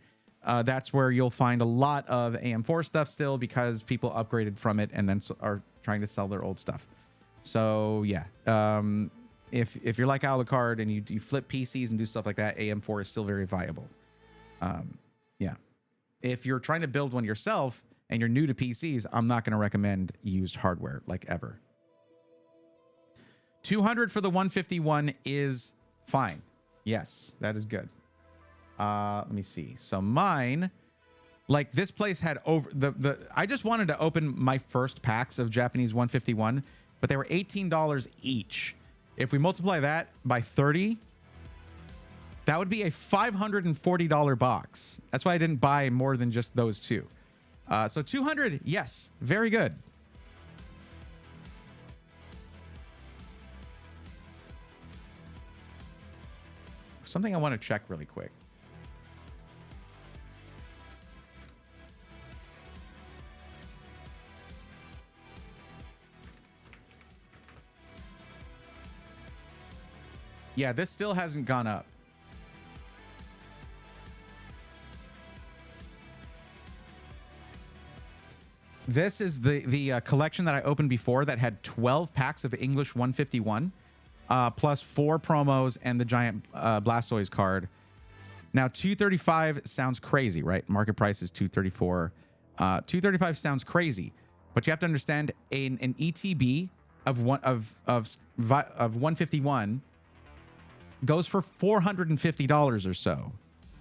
that's where you'll find a lot of AM4 stuff still, because people upgraded from it and then are trying to sell their old stuff. So yeah, if you're like Alucard and you flip PCs and do stuff like that, AM4 is still very viable. Yeah, if you're trying to build one yourself and you're new to PCs, I'm not going to recommend used hardware like ever. 200 for the 151 is fine. Yes, that is good. Let me see. So mine, like this place had over I just wanted to open my first packs of Japanese 151, but they were $18 each. If we multiply that by 30, that would be a $540 box. That's why I didn't buy more than just those two. So 200, yes, very good. Something I want to check really quick. Yeah, this still hasn't gone up. This is the collection that I opened before that had 12 packs of English 151, plus 4 promos and the giant Blastoise card. Now, 235 sounds crazy, right? Market price is 234. 235 sounds crazy, but you have to understand an ETB of 151 goes for $450 or so,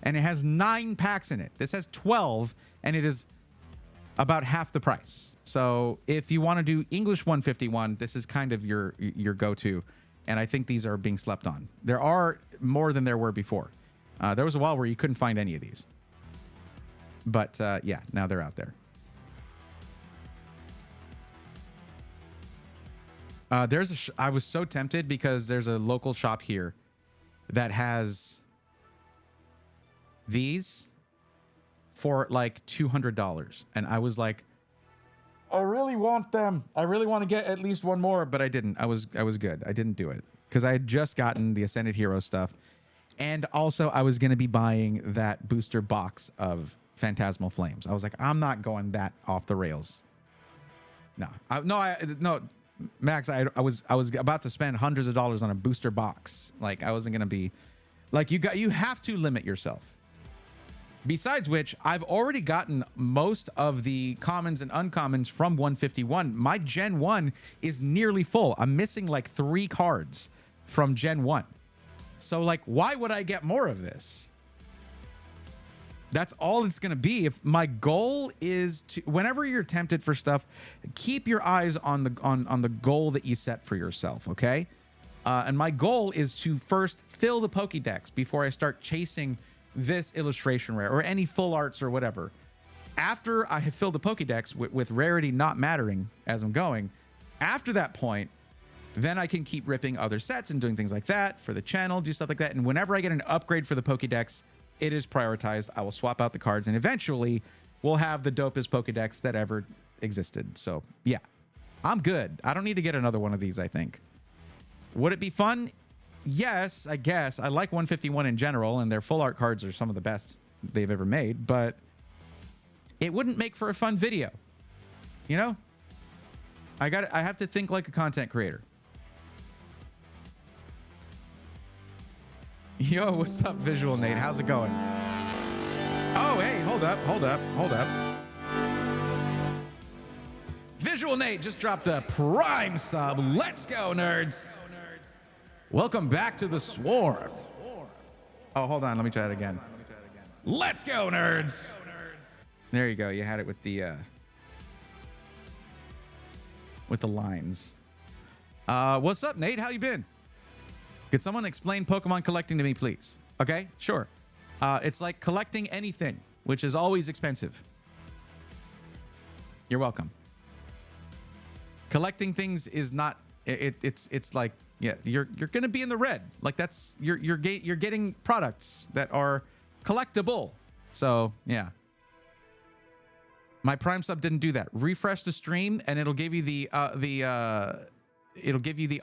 and it has 9 packs in it. This has 12, and it is about half the price. So if you want to do English 151, this is kind of your go-to, and I think these are being slept on. There are more than there were before. There was a while where you couldn't find any of these, but yeah, now they're out there. I was so tempted because there's a local shop here that has these for like $200, and I was like, I really want them. I really want to get at least one more, but I didn't. I was good. I didn't do it because I had just gotten the Ascended Hero stuff, and also I was going to be buying that booster box of Phantasmal Flames. I was like, I'm not going that off the rails. No, Max, I was about to spend hundreds of dollars on a booster box. Like, I wasn't gonna be like, you have to limit yourself. Besides which, I've already gotten most of the commons and uncommons from 151. My Gen 1 is nearly full. I'm missing like 3 cards from Gen 1. So like, why would I get more of this? That's all it's going to be. If my goal is to, whenever you're tempted for stuff, keep your eyes on the goal that you set for yourself, okay? And my goal is to first fill the Pokédex before I start chasing this illustration rare or any full arts or whatever. After I have filled the Pokédex with rarity not mattering as I'm going, after that point, then I can keep ripping other sets and doing things like that for the channel, do stuff like that. And whenever I get an upgrade for the Pokédex, it is prioritized. I will swap out the cards, and eventually we'll have the dopest Pokédex that ever existed. So yeah, I'm good. I don't need to get another one of these, I think. Would it be fun? Yes, I guess. I like 151 in general, and their full art cards are some of the best they've ever made, but it wouldn't make for a fun video. You know? I have to think like a content creator. Yo, what's up, Visual Nate? How's it going? Oh, hey, hold up. Visual Nate just dropped a Prime sub. Let's go, nerds. Welcome back to the Swarm. Oh, hold on. Let me try it again. Let's go, nerds. There you go. You had it with the lines. What's up, Nate? How you been? Could someone explain Pokemon collecting to me, please? Okay, sure. It's like collecting anything, which is always expensive. You're welcome. Collecting things is not. It's like, yeah, you're gonna be in the red. Like that's you're getting products that are collectible. So yeah. My Prime sub didn't do that. Refresh the stream and it'll give you the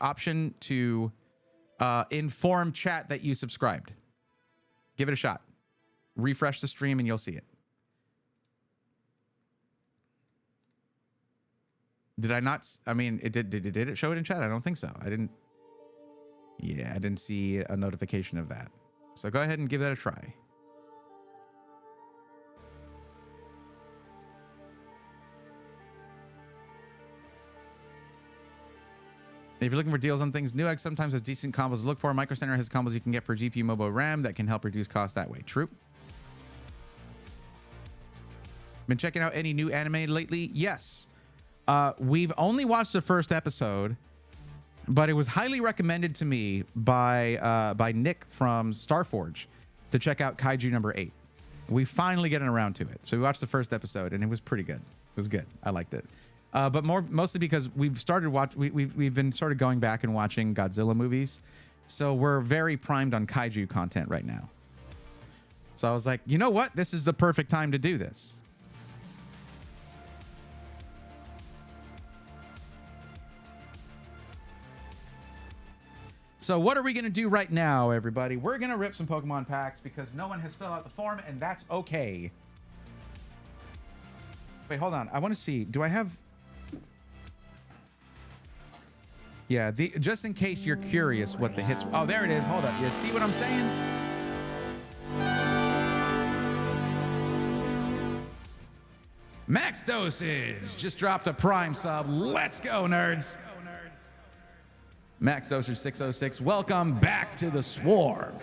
option to inform chat that you subscribed. Give it a shot. Refresh the stream and you'll see it. Did I not? I mean, did it show it in chat? I don't think so. I didn't. Yeah, I didn't see a notification of that. So go ahead and give that a try. If you're looking for deals on things, Newegg sometimes has decent combos to look for. Micro Center has combos you can get for GPU, mobile, RAM that can help reduce costs that way. True. Been checking out any new anime lately? Yes. We've only watched the first episode, but it was highly recommended to me by Nick from Starforge to check out Kaiju number 8. We finally getting around to it. So we watched the first episode and it was pretty good. It was good. I liked it. But mostly because we've been sort of going back and watching Godzilla movies. So we're very primed on Kaiju content right now. So I was like, you know what? This is the perfect time to do this. So what are we going to do right now, everybody? We're going to rip some Pokemon packs because no one has filled out the form, and that's okay. Wait, hold on. I want to see. Do I have... Yeah, just in case you're curious what the hits... Oh, there it is. Hold up. You see what I'm saying? Max Dosage just dropped a Prime sub. Let's go, nerds. Max Dosage 606, welcome back to the Swarm.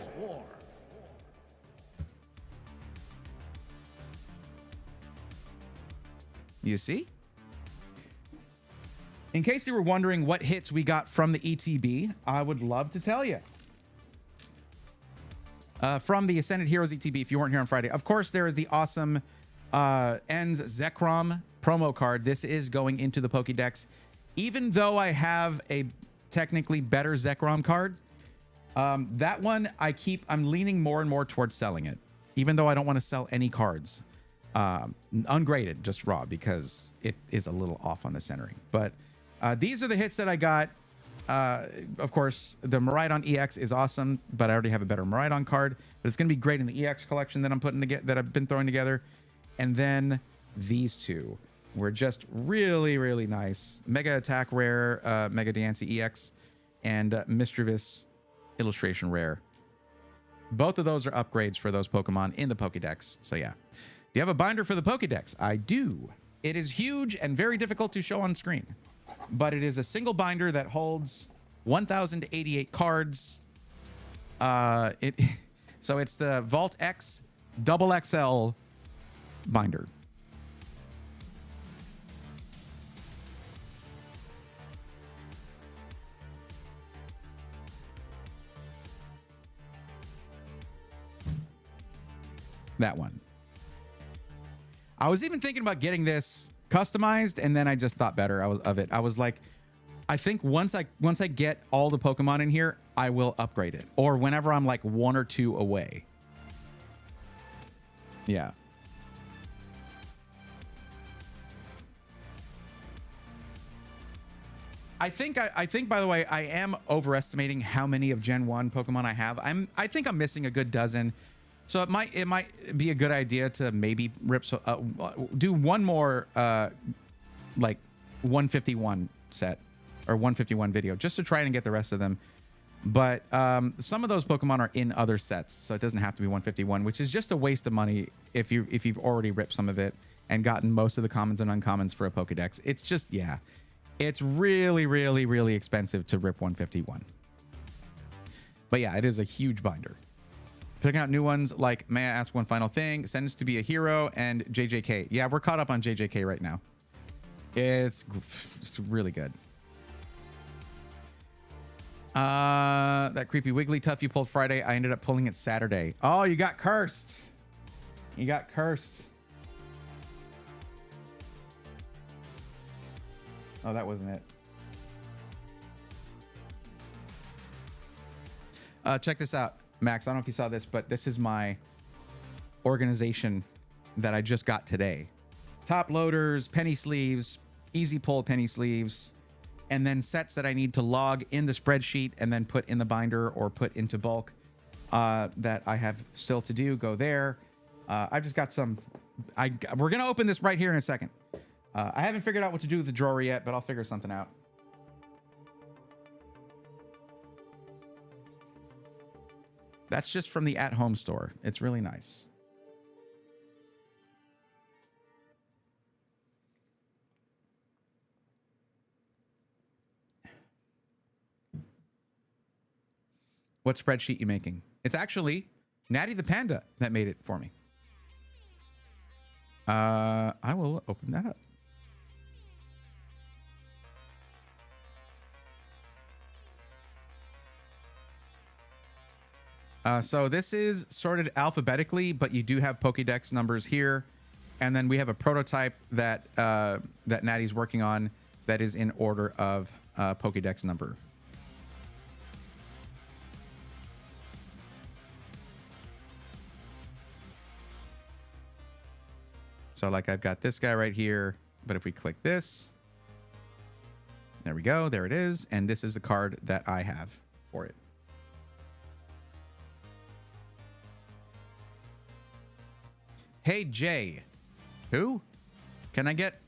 You see? In case you were wondering what hits we got from the ETB, I would love to tell you. From the Ascended Heroes ETB, if you weren't here on Friday, of course, there is the awesome Ends Zekrom promo card. This is going into the Pokédex. Even though I have a technically better Zekrom card, that one I'm leaning more and more towards selling it, even though I don't want to sell any cards ungraded, just raw, because it is a little off on the centering. But these are the hits that I got. Of course, the Miraidon EX is awesome, but I already have a better Miraidon card, but it's going to be great in the EX collection that I'm putting together, that I've been throwing together. And then these two were just really, really nice. Mega Attack Rare, Mega Diancie EX, and Mischievous Illustration Rare. Both of those are upgrades for those Pokemon in the Pokédex. So yeah. Do you have a binder for the Pokédex? I do. It is huge and very difficult to show on screen. But it is a single binder that holds 1,088 cards. So it's the Vault X Double XL binder. That one. I was even thinking about getting this customized, and then I just thought better of it. I was like, I think once I get all the Pokemon in here, I will upgrade it. Or whenever I'm like 1 or 2 away. Yeah. I think by the way, I am overestimating how many of Gen 1 Pokemon I have. I think I'm missing a good dozen. So it might be a good idea to maybe do one more like 151 set or 151 video just to try and get the rest of them. But some of those Pokemon are in other sets, so it doesn't have to be 151, which is just a waste of money if you've already ripped some of it and gotten most of the commons and uncommons for a Pokédex. It's just, yeah, it's really, really, really expensive to rip 151. But yeah, it is a huge binder. Picking out new ones like May I Ask One Final Thing, Sentence to Be a Hero, and JJK. Yeah, we're caught up on JJK right now. It's really good. That creepy wiggly tuff you pulled Friday, I ended up pulling it Saturday. Oh, you got cursed. You got cursed. Oh, that wasn't it. Check this out, Max. I don't know if you saw this, but this is my organization that I just got today. Top loaders, penny sleeves, easy pull penny sleeves, and then sets that I need to log in the spreadsheet and then put in the binder or put into bulk that I have still to do. Go there. I've just got some. We're going to open this right here in a second. I haven't figured out what to do with the drawer yet, but I'll figure something out. That's just from the at-home store. It's really nice. What spreadsheet you making? It's actually Natty the Panda that made it for me. I will open that up. So this is sorted alphabetically, but you do have Pokédex numbers here. And then we have a prototype that that Natty's working on that is in order of Pokédex number. So like I've got this guy right here, but if we click this, there we go, there it is. And this is the card that I have for it. Hey, Jay. Who? Can I get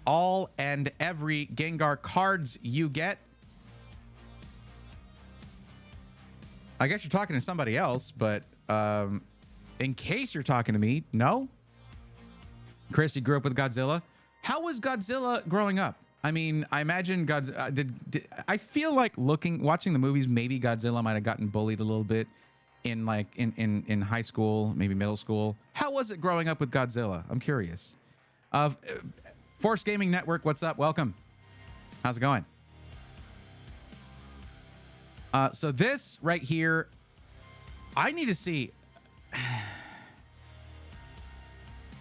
all and every Gengar cards you get? I guess you're talking to somebody else, but in case you're talking to me, no? Chris, you grew up with Godzilla. How was Godzilla growing up? I mean, I imagine Godzilla I feel like watching the movies, maybe Godzilla might have gotten bullied a little bit in like in high school, maybe middle school. How was it growing up with Godzilla? I'm curious. Force Gaming Network, what's up? Welcome. How's it going? So this right here, I need to see.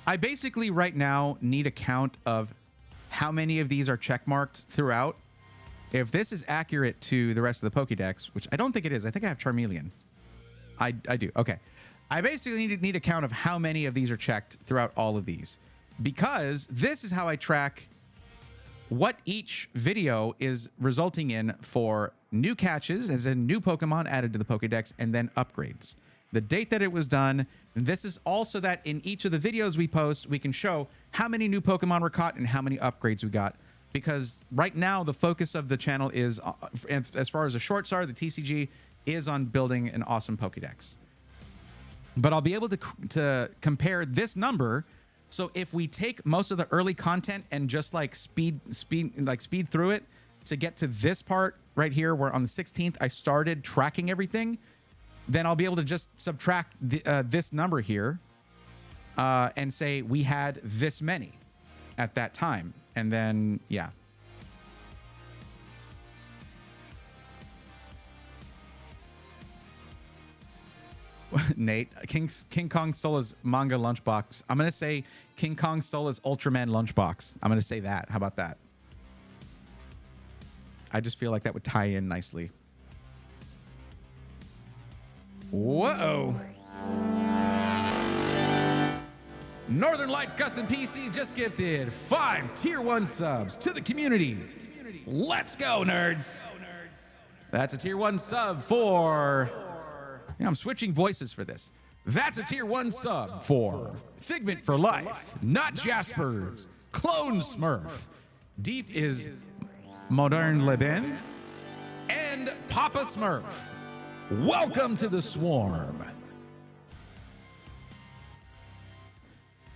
I basically right now need a count of how many of these are checkmarked throughout. If this is accurate to the rest of the Pokédex, which I don't think it is. I think I have Charmeleon. I do. Okay. I basically need a count of how many of these are checked throughout all of these, because this is how I track what each video is resulting in for new catches, as in new Pokemon added to the Pokédex, and then upgrades. The date that it was done. This is also that in each of the videos we post, we can show how many new Pokemon were caught and how many upgrades we got. Because right now, the focus of the channel is, as far as the shorts are, the TCG is on building an awesome Pokédex. But I'll be able to compare this number. So if we take most of the early content and just like speed through it to get to this part right here, where on the 16th I started tracking everything, then I'll be able to just subtract this number here and say we had this many at that time. And then, yeah. Nate, King Kong stole his manga lunchbox. I'm going to say King Kong stole his Ultraman lunchbox. I'm going to say that. How about that? I just feel like that would tie in nicely. Whoa. Northern Lights Custom PC just gifted 5 tier 1 subs to the community. Let's go, nerds. That's a tier 1 sub for... I'm switching voices for this. That's a tier 1 sub for Figment for Life, Not Jaspers, Clone Smurf, Deep is Modern Leben, and Papa Smurf. Welcome to the swarm.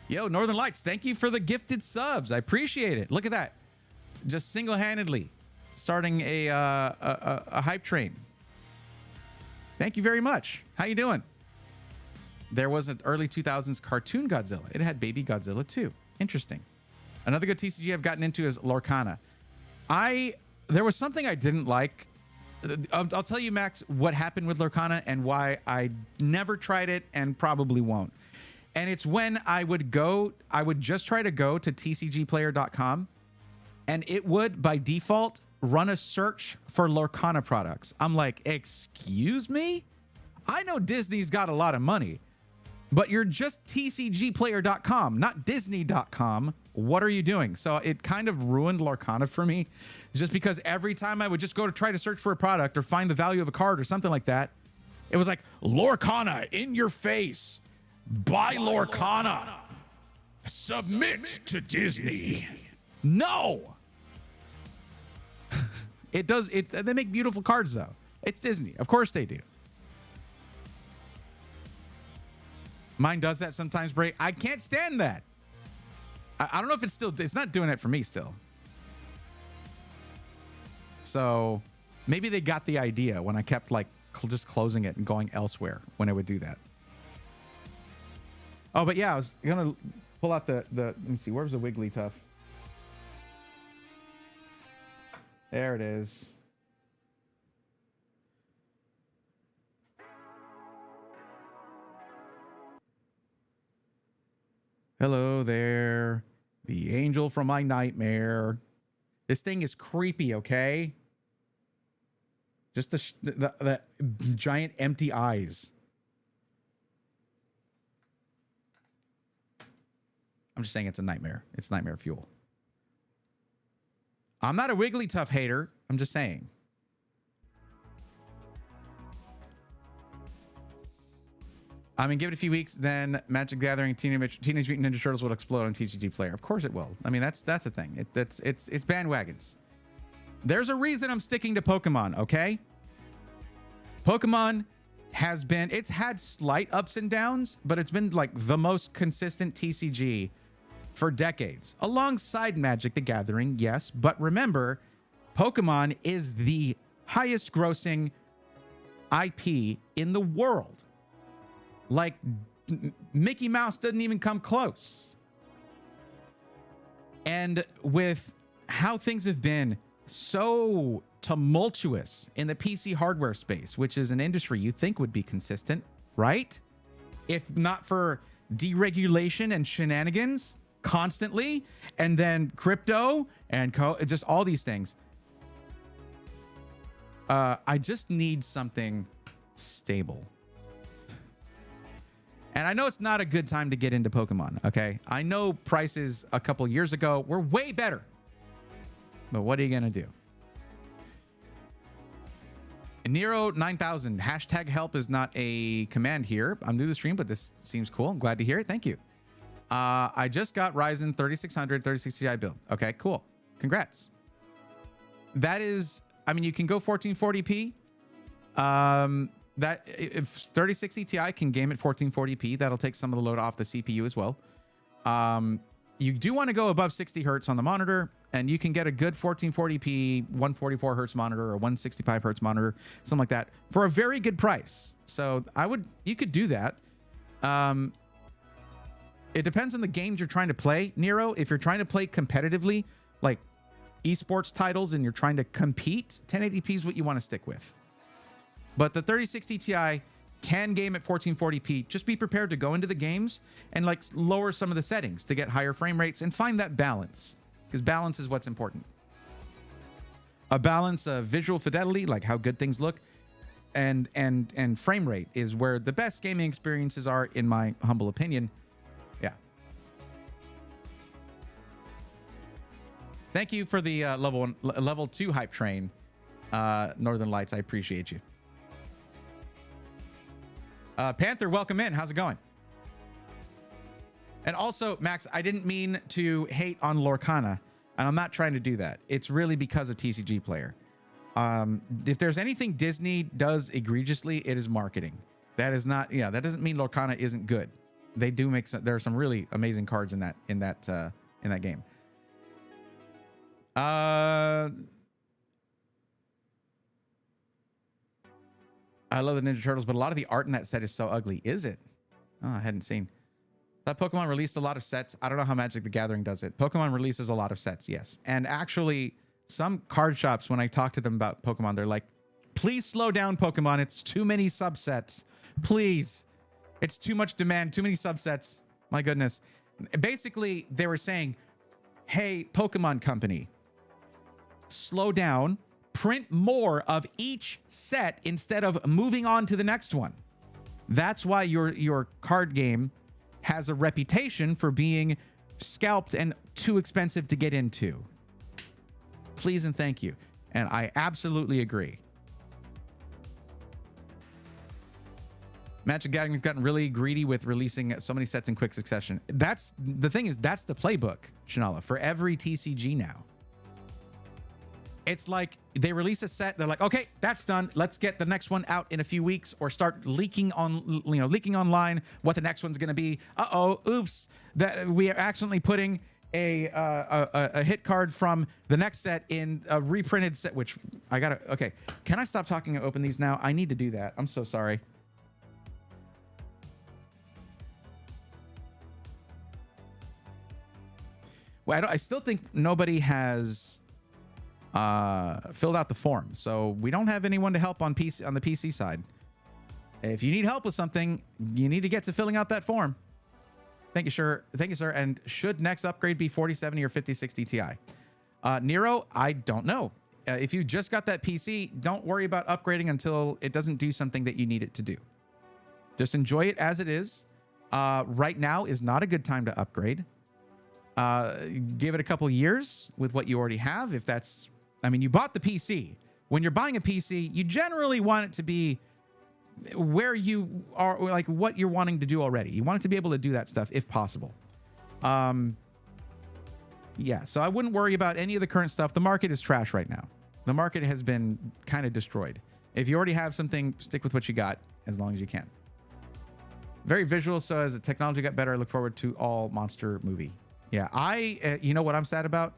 Yo, Northern Lights, thank you for the gifted subs. I appreciate it. Look at that. Just single-handedly starting a hype train. Thank you very much. How you doing? there was an early 2000s cartoon Godzilla. It had baby Godzilla too. Interesting. Another good TCG I've gotten into is Lorcana. There was something I didn't like. I'll tell you, Max, what happened with Lorcana and why I never tried it and probably won't. And it's when I would just try to go to tcgplayer.com and it would, by default, run a search for Lorcana products. I'm like, excuse me? I know Disney's got a lot of money, but you're just tcgplayer.com, not disney.com. What are you doing? So it kind of ruined Lorcana for me, just because every time I would just go to try to search for a product or find the value of a card or something like that, it was like, Lorcana in your face. Buy Lorcana. Submit to Disney. No. It does. They make beautiful cards, though. It's Disney. Of course they do. Mine does that sometimes, Bray. I can't stand that. I don't know if it's not doing it for me still. So maybe they got the idea when I kept like just closing it and going elsewhere when I would do that. Oh, but yeah, I was gonna pull out the let me see, where's the Wigglytuff? There it is. Hello there, the angel from my nightmare. This thing is creepy, okay? Just the giant empty eyes. I'm just saying it's a nightmare. It's nightmare fuel. I'm not a Wigglytuff hater. I'm just saying. I mean, give it a few weeks, then Magic the Gathering, Teenage Mutant Ninja Turtles will explode on TCG Player. Of course it will. I mean, that's the thing. It's bandwagons. There's a reason I'm sticking to Pokemon, okay? Pokemon has been, it's had slight ups and downs, but it's been like the most consistent TCG for decades. Alongside Magic the Gathering, yes. But remember, Pokemon is the highest grossing IP in the world. Like, Mickey Mouse doesn't even come close. And with how things have been so tumultuous in the PC hardware space, which is an industry you think would be consistent, right? If not for deregulation and shenanigans constantly, and then crypto and just all these things. I just need something stable. And I know it's not a good time to get into Pokemon, okay? I know prices a couple years ago were way better. But what are you going to do? Nero 9000, hashtag help is not a command here. I'm new to the stream, but this seems cool. I'm glad to hear it. Thank you. I just got Ryzen 3600, 36 Ti build. Okay, cool. Congrats. That is, I mean, you can go 1440p. That if 3060 Ti can game at 1440p, that'll take some of the load off the CPU as well. You do want to go above 60 hertz on the monitor, and you can get a good 1440p 144 hertz monitor or 165 hertz monitor, something like that, for a very good price. So you could do that. It depends on the games you're trying to play, Nero. If you're trying to play competitively, like esports titles, and you're trying to compete, 1080p is what you want to stick with. But the 3060 Ti can game at 1440p. Just be prepared to go into the games and like lower some of the settings to get higher frame rates and find that balance, because balance is what's important. A balance of visual fidelity, like how good things look, and frame rate is where the best gaming experiences are, in my humble opinion. Yeah. Thank you for the level 2 hype train, Northern Lights. I appreciate you. Panther, welcome in. How's it going? And also, Max, I didn't mean to hate on Lorcana, and I'm not trying to do that. It's really because of TCG Player. If there's anything Disney does egregiously, it is marketing. That is not, yeah, that doesn't mean Lorcana isn't good. They do make some, there are some really amazing cards in that game. I love the Ninja Turtles, but a lot of the art in that set is so ugly. Is it? Oh, I hadn't seen. That Pokemon released a lot of sets. I don't know how Magic the Gathering does it. Pokemon releases a lot of sets, yes. And actually, some card shops, when I talk to them about Pokemon, they're like, please slow down, Pokemon. It's too many subsets. Please. It's too much demand, too many subsets. My goodness. Basically, they were saying, hey, Pokemon Company, slow down, print more of each set instead of moving on to the next one. That's why your card game has a reputation for being scalped and too expensive to get into. Please and thank you. And I absolutely agree. Magic Gathering has gotten really greedy with releasing so many sets in quick succession. That's the thing, is that's the playbook, Shanala, for every TCG now. It's like they release a set, they're like, okay, that's done. Let's get the next one out in a few weeks, or start leaking online what the next one's going to be. Oops, that we are accidentally putting a hit card from the next set in a reprinted set, which I gotta. Okay, can I stop talking and open these now? I need to do that. I'm so sorry. Well, I still think nobody has filled out the form, so we don't have anyone to help on the PC side. If you need help with something, you need to get to filling out that form. Thank you, sir. Thank you, sir. And should next upgrade be 4070 or 5060 Ti? Nero, I don't know. If you just got that PC, don't worry about upgrading until it doesn't do something that you need it to do. Just enjoy it as it is. Right now is not a good time to upgrade. Give it a couple years with what you already have. If that's, I mean, you bought the PC. When you're buying a PC, you generally want it to be where you are, like what you're wanting to do already. You want it to be able to do that stuff if possible. Yeah, so I wouldn't worry about any of the current stuff. The market is trash right now. The market has been kind of destroyed. If you already have something, stick with what you got as long as you can. Very visual, so as the technology got better, I look forward to all monster movie. Yeah, you know what I'm sad about?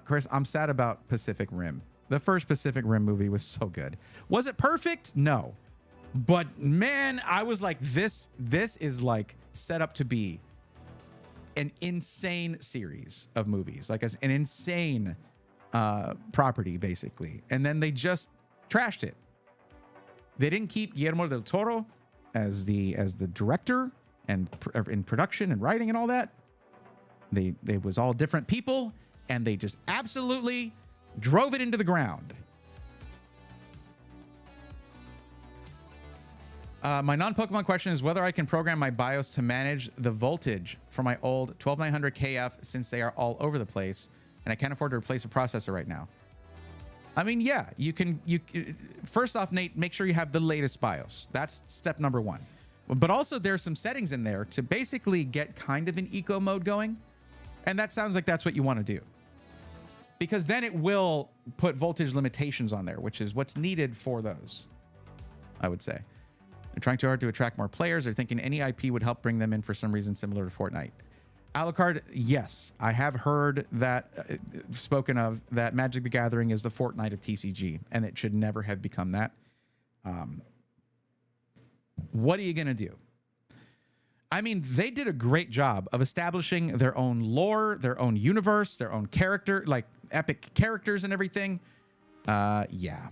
Chris, I'm sad about Pacific Rim. The first Pacific Rim movie was so good. Was it perfect? No. But man, I was like, this is like set up to be an insane series of movies, like an insane property, basically. And then they just trashed it. They didn't keep Guillermo del Toro as the director and in production and writing and all that. They was all different people, and they just absolutely drove it into the ground. My non-Pokemon question is whether I can program my BIOS to manage the voltage for my old 12900 KF, since they are all over the place, and I can't afford to replace a processor right now. I mean, yeah, you can. First off, Nate, make sure you have the latest BIOS. That's step number one. But also, there's some settings in there to basically get kind of an eco mode going. And that sounds like that's what you want to do, because then it will put voltage limitations on there, which is what's needed for those, I would say. They're trying too hard to attract more players. They're thinking any IP would help bring them in for some reason similar to Fortnite. Alucard, yes, I have heard that spoken of, that Magic the Gathering is the Fortnite of TCG, and it should never have become that. What are you going to do? I mean, they did a great job of establishing their own lore, their own universe, their own character, like epic characters and everything. Yeah.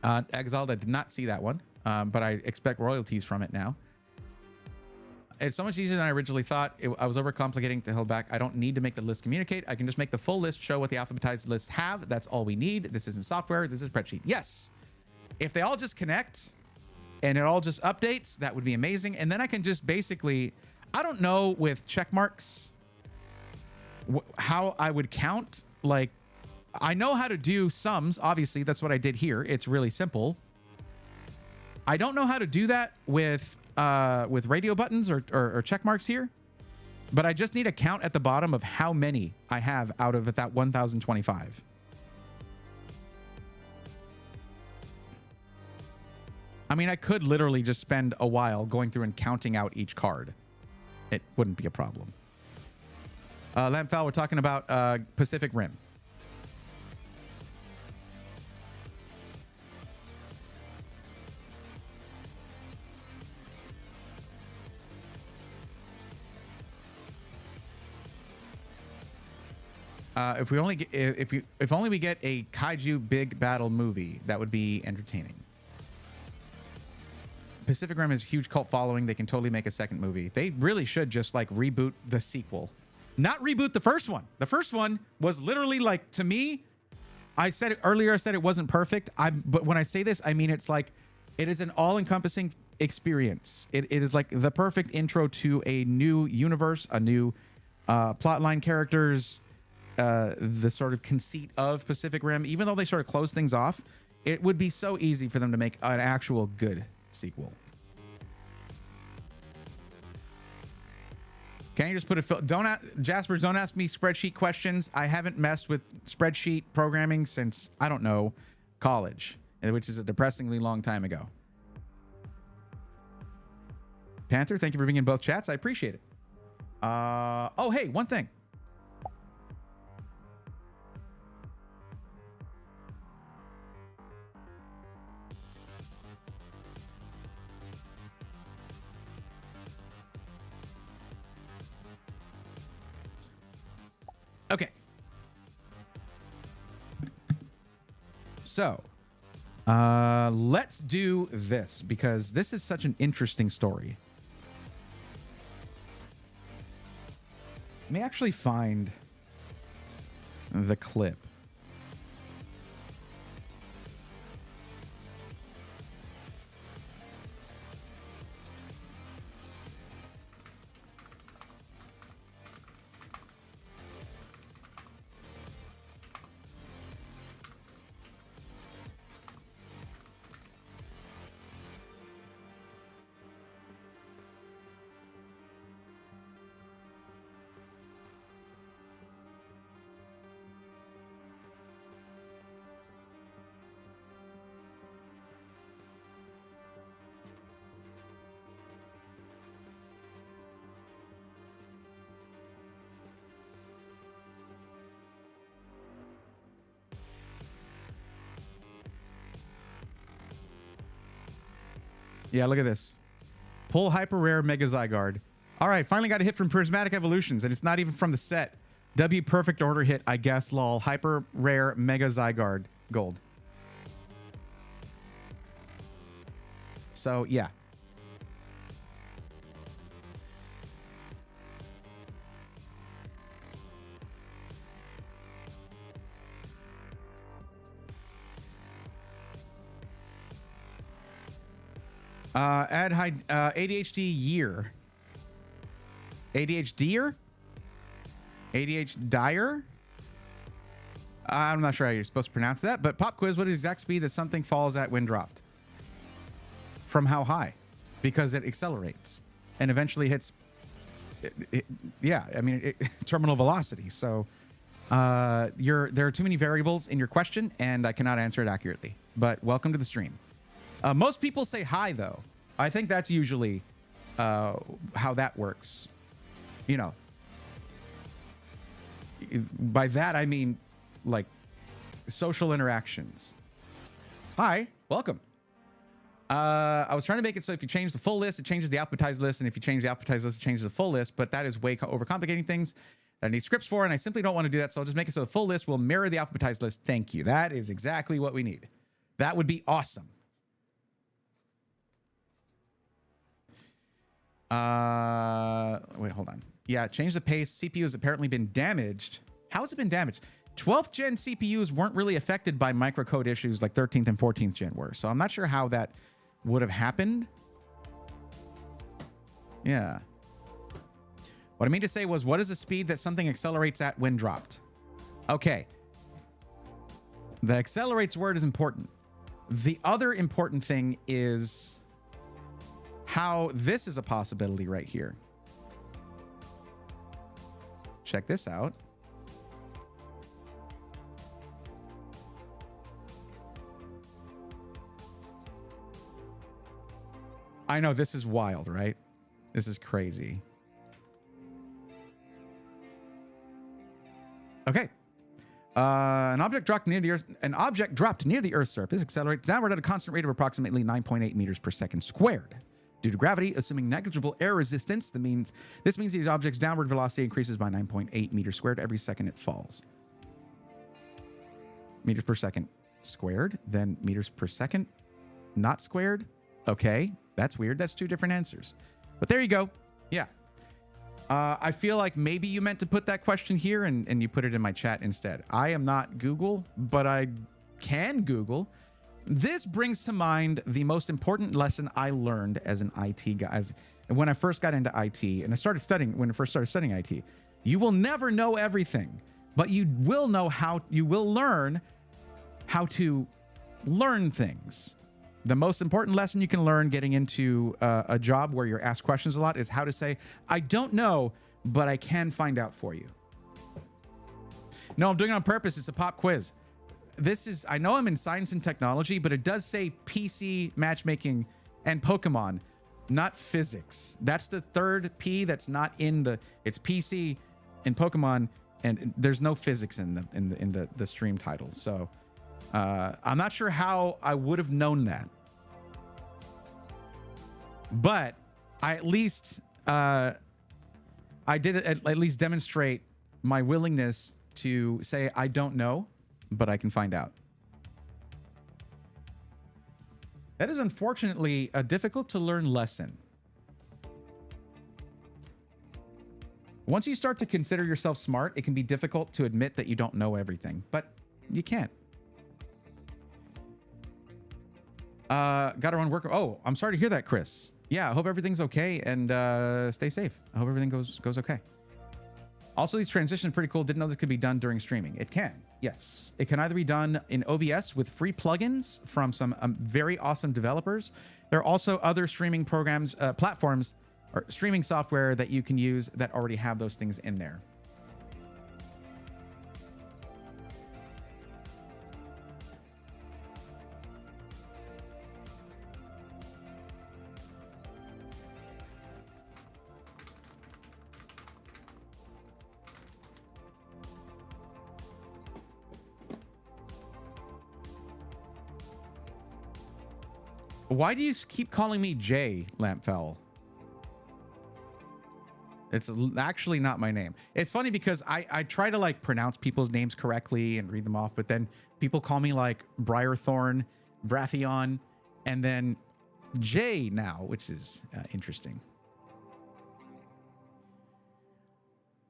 Exiled, I did not see that one, but I expect royalties from it now. It's so much easier than I originally thought. I was overcomplicating to hold back. I don't need to make the list communicate. I can just make the full list show what the alphabetized lists have. That's all we need. This isn't software. This is a spreadsheet. Yes. If they all just connect and it all just updates, that would be amazing. And then I can just basically, I don't know with check marks how I would count. Like, I know how to do sums. Obviously, that's what I did here. It's really simple. I don't know how to do that with radio buttons or check marks here, but I just need a count at the bottom of how many I have out of that 1025. I mean, I could literally just spend a while going through and counting out each card. It wouldn't be a problem. Lampfowl, we're talking about Pacific Rim. If only we get a kaiju big battle movie, that would be entertaining. Pacific Rim has a huge cult following. They can totally make a second movie. They really should just like reboot the sequel, not reboot the first one. The first one was literally like, to me, I said it earlier. I said it wasn't perfect. But when I say this, I mean it's like it is an all-encompassing experience. It is like the perfect intro to a new universe, a new plotline, characters, the sort of conceit of Pacific Rim. Even though they sort of close things off, it would be so easy for them to make an actual good sequel. Can you just put a Jasper, don't ask me spreadsheet questions. I haven't messed with spreadsheet programming since, I don't know, college, which is a depressingly long time ago. Panther, thank you for being in both chats. I appreciate it. Oh, hey, one thing. Okay. So, let's do this because this is such an interesting story. Let me actually find the clip. Yeah, look at this. Pull hyper rare Mega Zygarde. All right, finally got a hit from Prismatic Evolutions, and it's not even from the set. W perfect order hit, I guess, lol. Hyper rare Mega Zygarde gold. So, yeah. Add high ADHD year. ADHD-er? ADHD-dyer? I'm not sure how you're supposed to pronounce that, but pop quiz, what is the exact speed that something falls at when dropped? From how high? Because it accelerates and eventually hits, yeah, I mean, terminal velocity. So there are too many variables in your question, and I cannot answer it accurately. But welcome to the stream. Most people say hi, though. I think that's usually how that works. You know, by that, I mean, like, social interactions. Hi, welcome. I was trying to make it so if you change the full list, it changes the alphabetized list. And if you change the alphabetized list, it changes the full list. But that is way overcomplicating things that I need scripts for. And I simply don't want to do that. So I'll just make it so the full list will mirror the alphabetized list. Thank you. That is exactly what we need. That would be awesome. Wait, hold on. Yeah, change the pace. CPU has apparently been damaged. How has it been damaged? 12th gen CPUs weren't really affected by microcode issues like 13th and 14th gen were. So I'm not sure how that would have happened. Yeah. What I mean to say was, what is the speed that something accelerates at when dropped? Okay. The accelerates word is important. The other important thing is how this is a possibility right here. Check this out. I know this is wild, right? This is crazy. Okay. An object dropped near the Earth's surface accelerates downward at a constant rate of approximately 9.8 meters per second squared. Due to gravity, assuming negligible air resistance, this means the object's downward velocity increases by 9.8 meters squared every second it falls. meters per second squared, then meters per second not squared. Okay, that's weird. That's two different answers. But there you go. Yeah. I feel like maybe you meant to put that question here and you put it in my chat instead. I am not Google, but I can Google. This brings to mind the most important lesson I learned as an IT guy. When I first got into IT and when I first started studying IT, you will never know everything, but you will learn how to learn things. The most important lesson you can learn getting into a job where you're asked questions a lot is how to say, I don't know, but I can find out for you. No, I'm doing it on purpose. It's a pop quiz. I know I'm in science and technology, but it does say PC matchmaking and Pokemon, not physics. That's the third P that's not it's PC and Pokemon, and there's no physics in the stream title. So I'm not sure how I would have known that, but I at least I did at least demonstrate my willingness to say I don't know, but I can find out. That is unfortunately a difficult to learn lesson. Once you start to consider yourself smart, it can be difficult to admit that you don't know everything, but you can't. Got our own work. Oh, I'm sorry to hear that, Chris. Yeah, I hope everything's okay and stay safe. I hope everything goes okay. Also, these transitions are pretty cool. Didn't know this could be done during streaming. It can. Yes, it can either be done in OBS with free plugins from some very awesome developers. There are also other streaming programs, platforms, or streaming software that you can use that already have those things in there. Why do you keep calling me Jay, Lampfell? It's actually not my name. It's funny because I try to like pronounce people's names correctly and read them off, but then people call me like Briarthorn, Brathion, and then Jay now, which is interesting.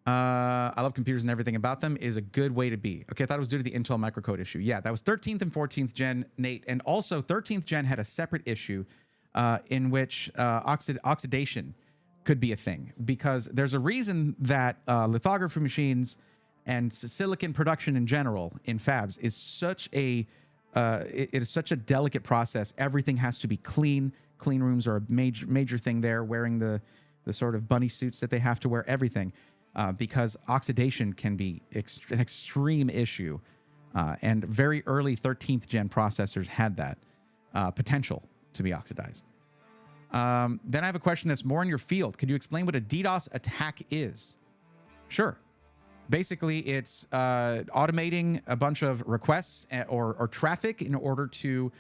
I love computers and everything about them is a good way to be. Okay, I thought it was due to the Intel microcode issue. Yeah, that was 13th and 14th gen, Nate. And also 13th gen had a separate issue in which oxidation could be a thing, because there's a reason that lithography machines and silicon production in general in fabs is such a it is such a delicate process. Everything has to be clean. Clean rooms are a major thing there, wearing the sort of bunny suits that they have to wear, everything. Because oxidation can be an extreme issue. And very early 13th gen processors had that potential to be oxidized. Then I have a question that's more in your field. Could you explain what a DDoS attack is? Sure. Basically, it's automating a bunch of requests or traffic in order to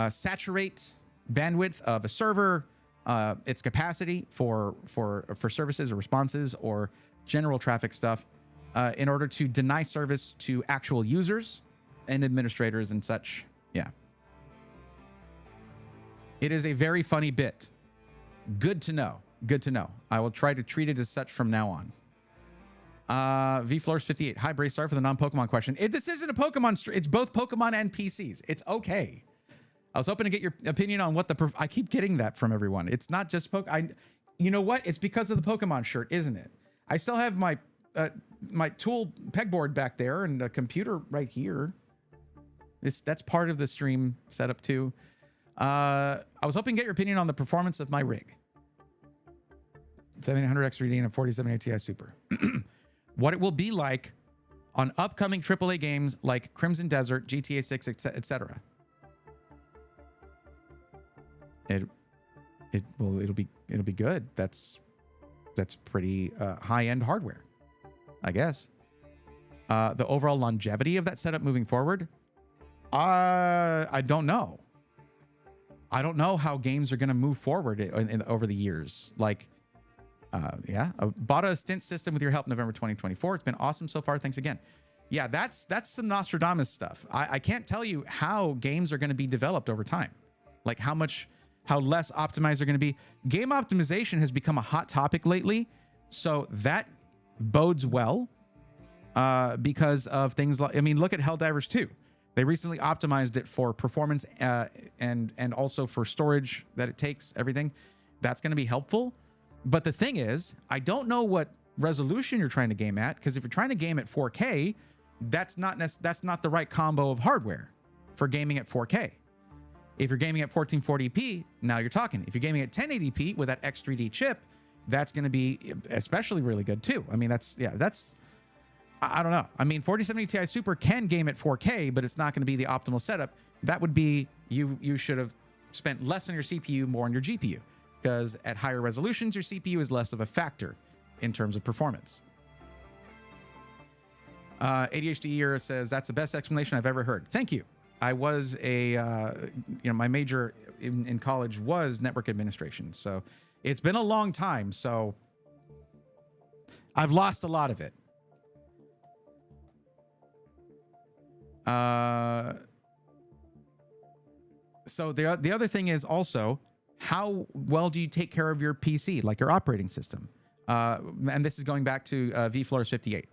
saturate bandwidth of a server, its capacity for services or responses or general traffic stuff, in order to deny service to actual users and administrators and such. Yeah. It is a very funny bit. Good to know. Good to know. I will try to treat it as such from now on. VFlores58. Hi, Bray. Sorry for the non-Pokemon question. This isn't a Pokemon stream. It's both Pokemon and PCs. It's okay. I was hoping to get your opinion on what I keep getting that from everyone. It's not just you know what? It's because of the Pokemon shirt, isn't it? I still have my my tool pegboard back there and a computer right here. That's part of the stream setup too. I was hoping to get your opinion on the performance of my rig. 7800 X3D and a 4070 Ti Super. What it will be like on upcoming AAA games like Crimson Desert, GTA 6, etc. It'll be good. That's pretty high-end hardware, I guess. The overall longevity of that setup moving forward, I don't know. I don't know how games are going to move forward over the years. Like, yeah, I bought a stint system with your help November 2024. It's been awesome so far. Thanks again. Yeah, that's some Nostradamus stuff. I can't tell you how games are going to be developed over time, like how less optimized they're going to be. Game optimization has become a hot topic lately, so that bodes well because of things like, I mean, look at Helldivers 2. They recently optimized it for performance and also for storage that it takes, everything. That's going to be helpful. But the thing is, I don't know what resolution you're trying to game at, because if you're trying to game at 4K, that's not the right combo of hardware for gaming at 4K. If you're gaming at 1440p, now you're talking. If you're gaming at 1080p with that X3D chip, that's going to be especially really good too. I mean, I don't know. I mean, 4070 Ti Super can game at 4K, but it's not going to be the optimal setup. That would be, you should have spent less on your CPU, more on your GPU, because at higher resolutions, your CPU is less of a factor in terms of performance. ADHD Era says, that's the best explanation I've ever heard. Thank you. I was my major in college was network administration. So it's been a long time. So I've lost a lot of it. So the other thing is also, how well do you take care of your PC, like your operating system? And this is going back to vFlores 58.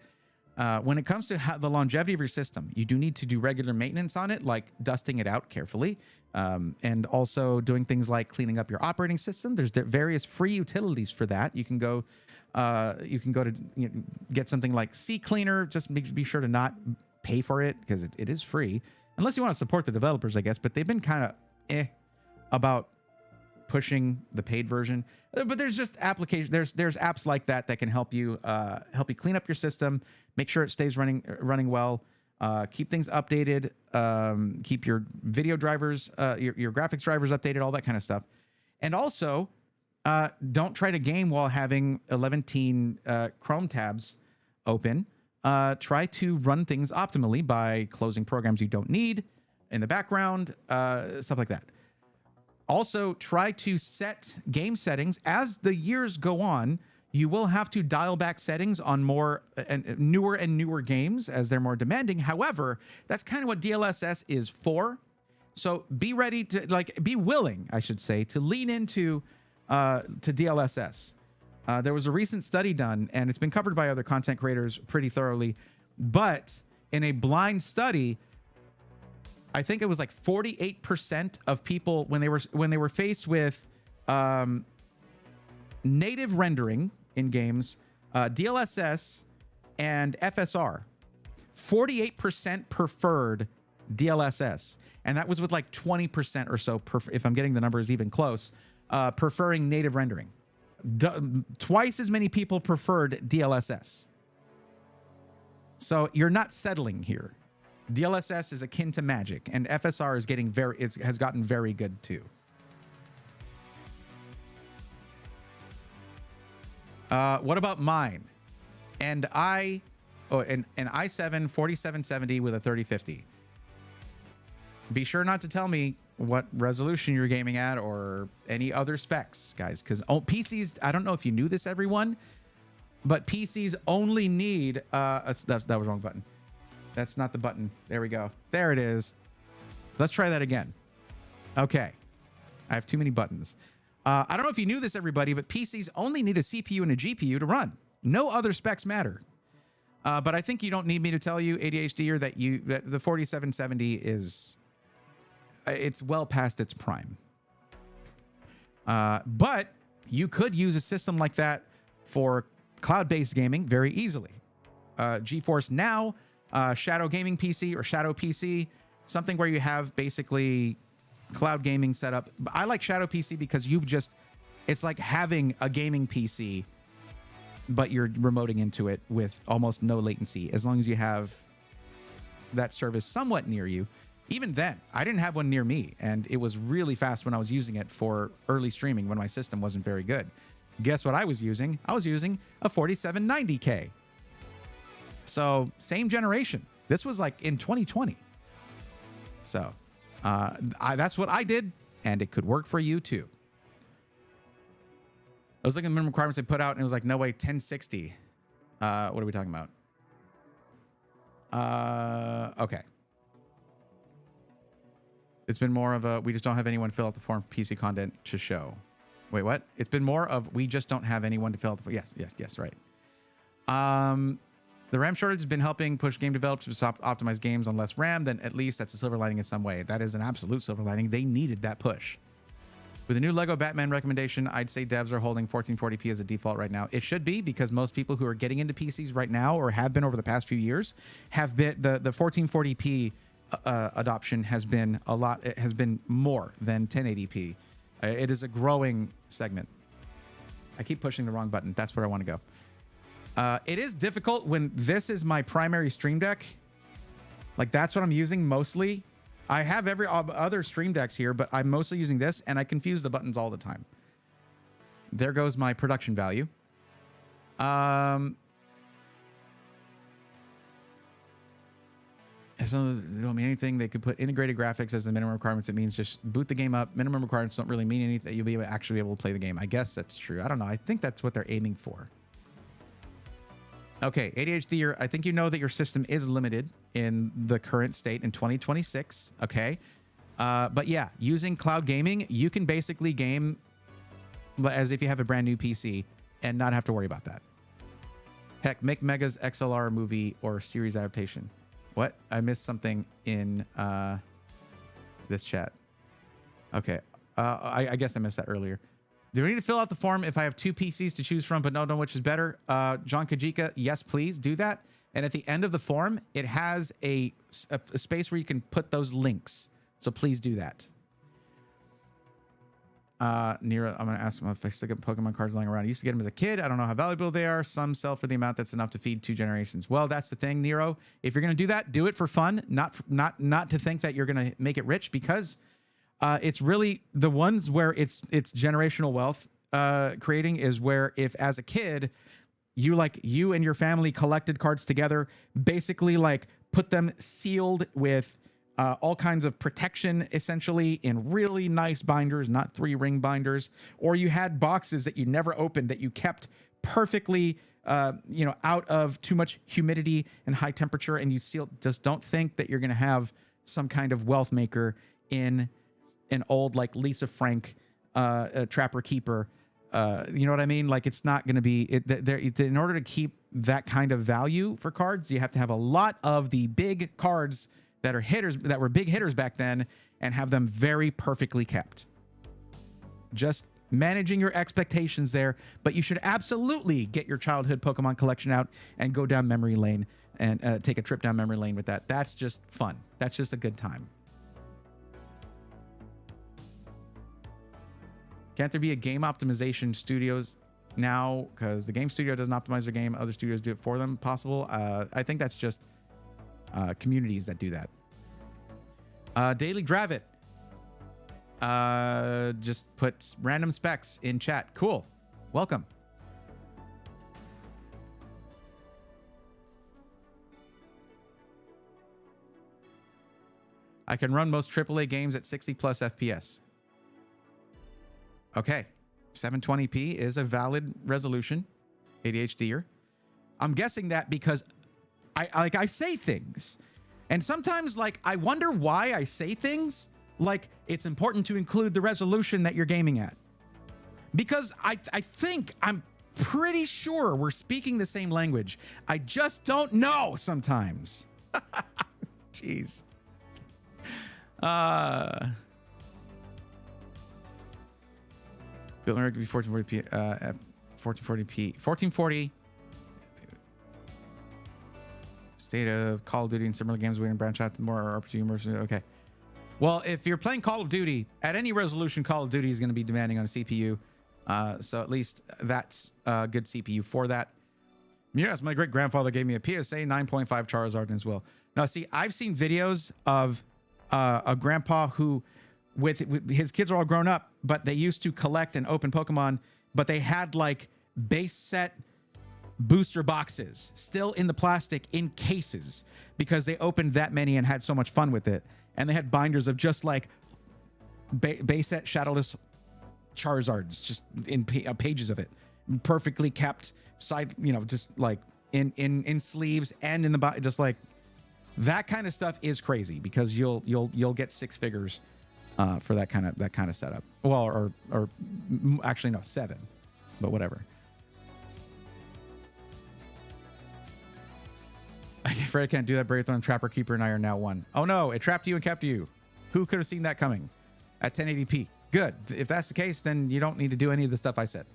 When it comes to the longevity of your system, you do need to do regular maintenance on it, like dusting it out carefully, and also doing things like cleaning up your operating system. There's various free utilities for that. You can go to get something like CCleaner. Just be sure to not pay for it, because it is free, unless you want to support the developers, I guess. But they've been kind of about pushing the paid version. But there's just applications. There's apps like that can help you clean up your system, make sure it stays running well, keep things updated, keep your video drivers, your graphics drivers updated, all that kind of stuff. And also, don't try to game while having 11 Chrome tabs open. Try to run things optimally by closing programs you don't need in the background, stuff like that. Also, try to set game settings. As the years go on, you will have to dial back settings on more and newer games as they're more demanding. However, that's kind of what DLSS is for. So be ready to, be willing, I should say, to lean into to DLSS. There was a recent study done, and it's been covered by other content creators pretty thoroughly. But in a blind study, I think it was like 48% of people, when they were faced with native rendering in games, DLSS and FSR, 48% preferred DLSS, and that was with like 20% or so, if I'm getting the numbers even close, preferring native rendering. Twice as many people preferred DLSS. So you're not settling here. DLSS is akin to Magic, and FSR is has gotten very good too. What about mine? And an i7 4770 with a 3050. Be sure not to tell me what resolution you're gaming at or any other specs, guys, because PCs, I don't know if you knew this, everyone, but PCs only need that was the wrong button. That's not the button. There we go. There it is. Let's try that again. Okay. I have too many buttons. I don't know if you knew this, everybody, but PCs only need a CPU and a GPU to run. No other specs matter. But I think you don't need me to tell you, ADHDer, that the 4770 it's well past its prime. But you could use a system like that for cloud-based gaming very easily. GeForce Now, Shadow Gaming PC or Shadow PC, something where you have basically cloud gaming set up. I like Shadow PC because it's like having a gaming PC, but you're remoting into it with almost no latency, as long as you have that service somewhat near you. Even then, I didn't have one near me, and it was really fast when I was using it for early streaming when my system wasn't very good. Guess what I was using? I was using a 4790K. So same generation. This was like in 2020. So that's what I did, and it could work for you too. I was looking at the minimum requirements they put out, and it was like, no way, 1060. What are we talking about? Okay. It's been more of a, we just don't have anyone fill out the form for PC content to show. Wait, what? It's been more of, we just don't have anyone to fill out the form. Yes, right. The RAM shortage has been helping push game developers to stop optimize games on less RAM. Then at least that's a silver lining in some way. That is an absolute silver lining. They needed that push. With the new Lego Batman recommendation, I'd say devs are holding 1440p as a default right now. It should be, because most people who are getting into PCs right now, or have been over the past few years, have been the 1440p adoption has been a lot. It has been more than 1080p. It is a growing segment. I keep pushing the wrong button. That's where I want to go. It is difficult when this is my primary Stream Deck. Like, that's what I'm using mostly. I have every other Stream Decks here, but I'm mostly using this, and I confuse the buttons all the time. There goes my production value. So they don't mean anything. They could put integrated graphics as the minimum requirements. It means just boot the game up. Minimum requirements don't really mean anything. You'll be able to actually be able to play the game. I guess that's true. I don't know. I think that's what they're aiming for. Okay, ADHD, I think you know that your system is limited in the current state in 2026, okay? But yeah, using cloud gaming, you can basically game as if you have a brand new PC and not have to worry about that. Heck, make Mega's XLR movie or series adaptation. What? I missed something in this chat. Okay, I guess I missed that earlier. Do we need to fill out the form if I have two PCs to choose from but don't know which is better? John Kajika, yes, please do that. And at the end of the form, it has a space where you can put those links. So please do that. Nero, I'm going to ask him if I still get Pokemon cards lying around. I used to get them as a kid. I don't know how valuable they are. Some sell for the amount that's enough to feed 2 generations. Well, that's the thing, Nero. If you're going to do that, do it for fun, not to think that you're going to make it rich, because it's really the ones where it's generational wealth creating is where, if as a kid you and your family collected cards together, basically like put them sealed with all kinds of protection, essentially in really nice binders, not 3-ring binders, or you had boxes that you never opened that you kept perfectly out of too much humidity and high temperature, and you sealed. Just don't think that you're going to have some kind of wealth maker in an old like Lisa Frank Trapper Keeper. You know what I mean? Like, it's not going to be in order to keep that kind of value for cards, you have to have a lot of the big cards that are hitters, that were big hitters back then, and have them very perfectly kept. Just managing your expectations there, but you should absolutely get your childhood Pokemon collection out and go down memory lane and take a trip down memory lane with that. That's just fun. That's just a good time. Can't there be a game optimization studios now? Because the game studio doesn't optimize their game. Other studios do it for them. Possible. I think that's just communities that do that. Daily Dravit just put random specs in chat. Cool. Welcome. I can run most AAA games at 60 plus FPS. Okay, 720p is a valid resolution, ADHDer. I'm guessing that because I say things, and sometimes like I wonder why I say things like it's important to include the resolution that you're gaming at, because I think I'm pretty sure we're speaking the same language. I just don't know sometimes. Jeez. Built to be 1440p, 1440. State of Call of Duty and similar games, we can branch out to more RPG immersive. Okay. Well, if you're playing Call of Duty at any resolution, Call of Duty is going to be demanding on a CPU. So at least that's a good CPU for that. Yes, my great grandfather gave me a PSA 9.5 Charizard as well. Now, see, I've seen videos of a grandpa who, with his kids are all grown up, but they used to collect and open Pokemon, but they had like base set booster boxes still in the plastic in cases because they opened that many and had so much fun with it. And they had binders of just like base set Shadowless Charizards, just in pages of it, perfectly kept side, just like in sleeves and in the body, just like That kind of stuff is crazy because you'll get six figures for that kind of setup. Well, or actually no, 7, but whatever. I'm afraid I can't do that. Braithorn, Trapper Keeper, and I are now one. Oh no, it trapped you and kept you. Who could have seen that coming at 1080p? Good. If that's the case, then you don't need to do any of the stuff I said.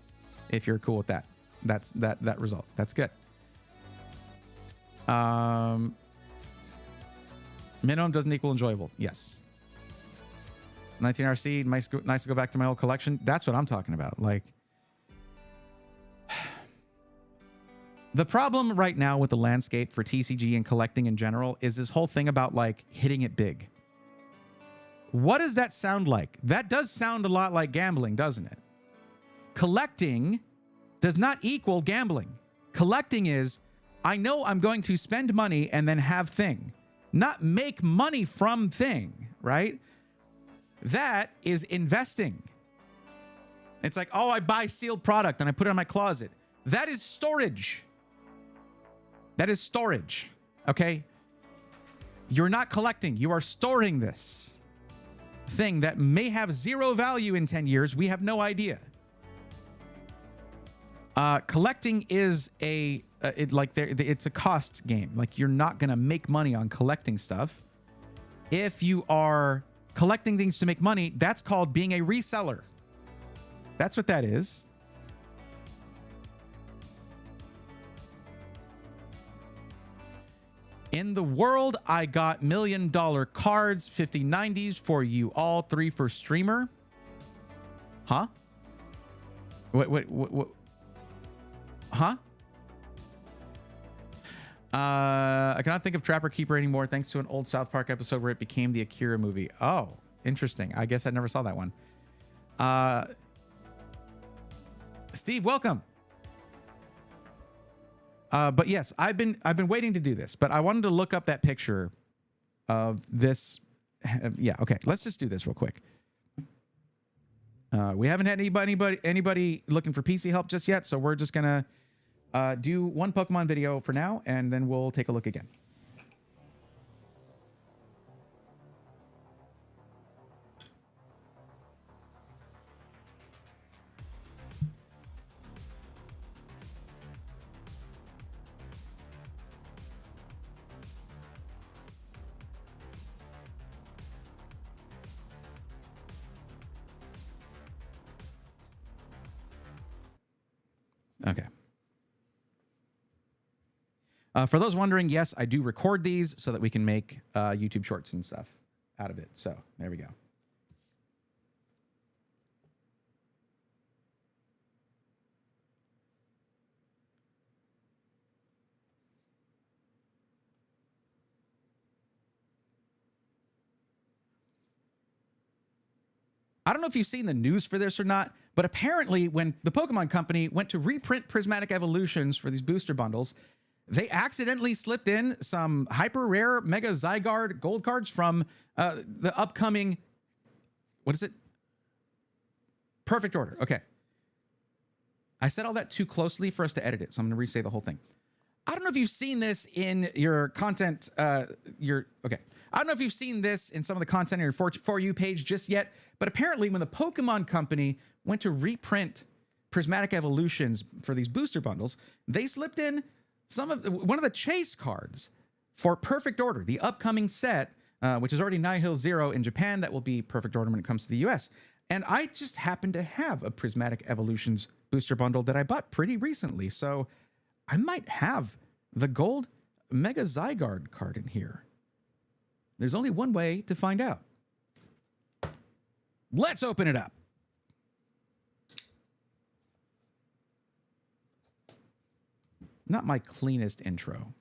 If you're cool with that, that's that result. That's good. Minimum doesn't equal enjoyable. Yes. 19RC, nice to go back to my old collection. That's what I'm talking about. Like, the problem right now with the landscape for TCG and collecting in general is this whole thing about like hitting it big. What does that sound like? That does sound a lot like gambling, doesn't it? Collecting does not equal gambling. Collecting is, I know I'm going to spend money and then have thing, not make money from thing, right? That is investing. It's like, oh, I buy sealed product and I put it in my closet. That is storage. That is storage, okay? You're not collecting. You are storing this thing that may have 0 value in 10 years. We have no idea. Collecting is it's a cost game. Like, you're not going to make money on collecting stuff. If you are collecting things to make money, that's called being a reseller. That's what that is. In the world, I got $1 million cards, 5090s for you all 3 for streamer. Huh? What? Huh? I cannot think of Trapper Keeper anymore thanks to an old South Park episode where it became the Akira movie. Oh, interesting. I guess I never saw that one. Steve, welcome. But yes, I've been waiting to do this, but I wanted to look up that picture of this. Yeah, okay. Let's just do this real quick. We haven't had anybody looking for PC help just yet, so we're just gonna do one Pokemon video for now, and then we'll take a look again. Okay. For those wondering, yes, I do record these so that we can make YouTube shorts and stuff out of it. So there we go. I don't know if you've seen the news for this or not, but apparently when the Pokemon Company went to reprint Prismatic Evolutions for these booster bundles, they accidentally slipped in some hyper rare Mega Zygarde gold cards from the upcoming, what is it? Perfect Order. Okay. I said all that too closely for us to edit it, so I'm going to re-say the whole thing. I don't know if you've seen this in your content, okay. I don't know if you've seen this in some of the content on your For You page just yet, but apparently when the Pokemon Company went to reprint Prismatic Evolutions for these booster bundles, they slipped in one of the chase cards for Perfect Order, the upcoming set, which is already Nihil Zero in Japan. That will be Perfect Order when it comes to the US. And I just happen to have a Prismatic Evolutions booster bundle that I bought pretty recently. So I might have the gold Mega Zygarde card in here. There's only one way to find out. Let's open it up. Not my cleanest intro.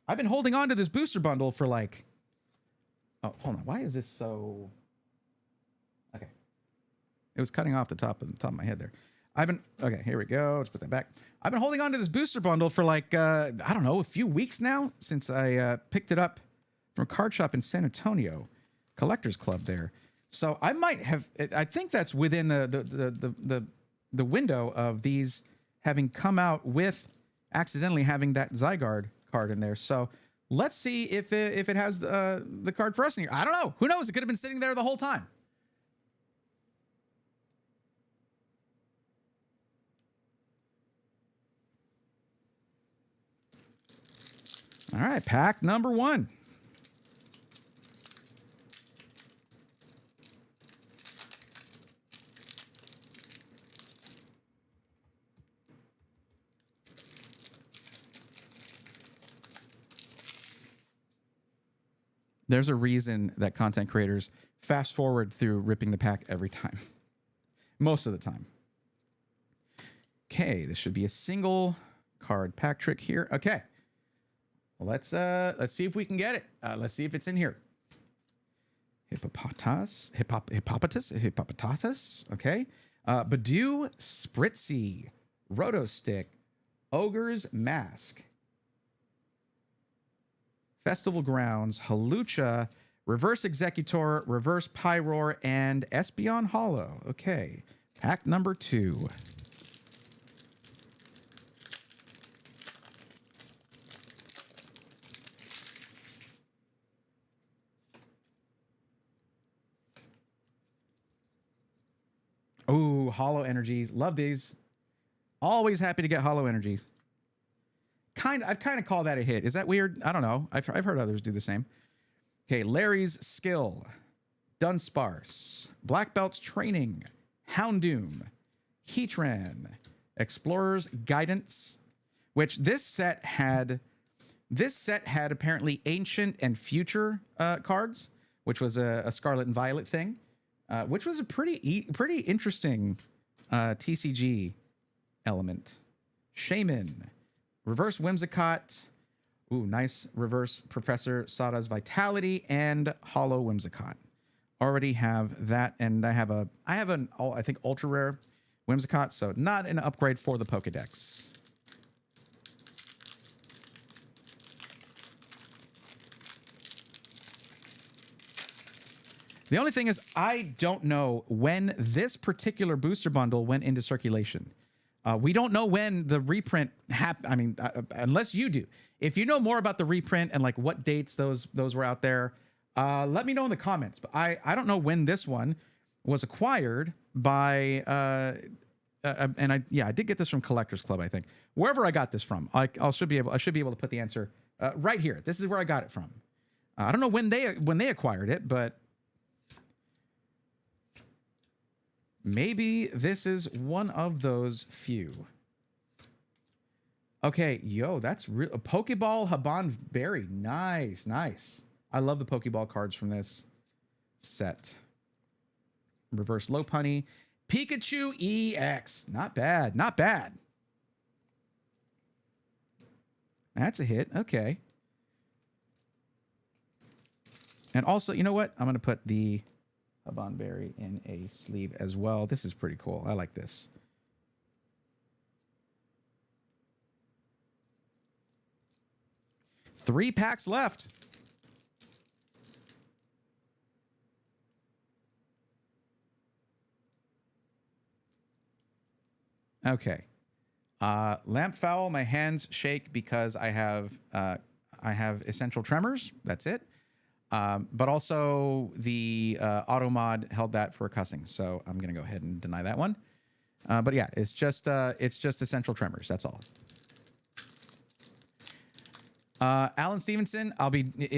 I've been holding on to this booster bundle for like... Oh, hold on. Why is this so... Okay. It was cutting off the top of my head there. Okay, here we go. Let's put that back. I've been holding on to this booster bundle for like, I don't know, a few weeks now since I picked it up from a card shop in San Antonio, Collectors Club there. So I might have, I think that's within the the window of these having come out with accidentally having that Zygarde card in there. So let's see if it has the card for us in here. I don't know. Who knows? It could have been sitting there the whole time. All right, pack number 1. There's a reason that content creators fast forward through ripping the pack every time. Most of the time. Okay, this should be a single card pack trick here. Okay. Well, let's see if we can get it. Let's see if it's in here. Hippopotamus. Okay. Badoo, Spritzy, Rotostick, Ogre's Mask, Festival Grounds, Halucha, Reverse Executor, Reverse Pyroar, and Espeon Hollow. Okay. Pack number 2. Ooh, Hollow Energies. Love these. Always happy to get Hollow Energies. I've kind of called that a hit. Is that weird? I don't know. I've heard others do the same. Okay, Larry's Skill, Dunsparce, Black Belt's Training, Houndoom, Heatran, Explorer's Guidance, which this set had apparently Ancient and Future cards, which was a Scarlet and Violet thing. Which was a pretty interesting TCG element. Shaman, Reverse Whimsicott. Ooh, nice reverse Professor Sada's Vitality and Hollow Whimsicott. Already have that, and I have an I think ultra rare Whimsicott, so not an upgrade for the Pokedex. The only thing is, I don't know when this particular booster bundle went into circulation. We don't know when the reprint happened. I mean, unless you do. If you know more about the reprint and like what dates those were out there, let me know in the comments. But I don't know when this one was acquired by. And I did get this from Collectors Club, I think. Wherever I got this from, I should be able to put the answer right here. This is where I got it from. I don't know when they acquired it, but. Maybe this is one of those few. Okay, yo, that's real. A Pokeball Haban Berry. Nice, nice. I love the Pokeball cards from this set. Reverse Lopunny. Pikachu EX. Not bad, not bad. That's a hit. Okay. And also, you know what? I'm going to put the Habanberry in a sleeve as well. This is pretty cool. I like this. Three packs left. Okay. Lamp Fowl, my hands shake because I have essential tremors. That's it. But also the auto mod held that for cussing, so I'm gonna go ahead and deny that one. But yeah, it's just essential tremors. That's all. Alan Stevenson,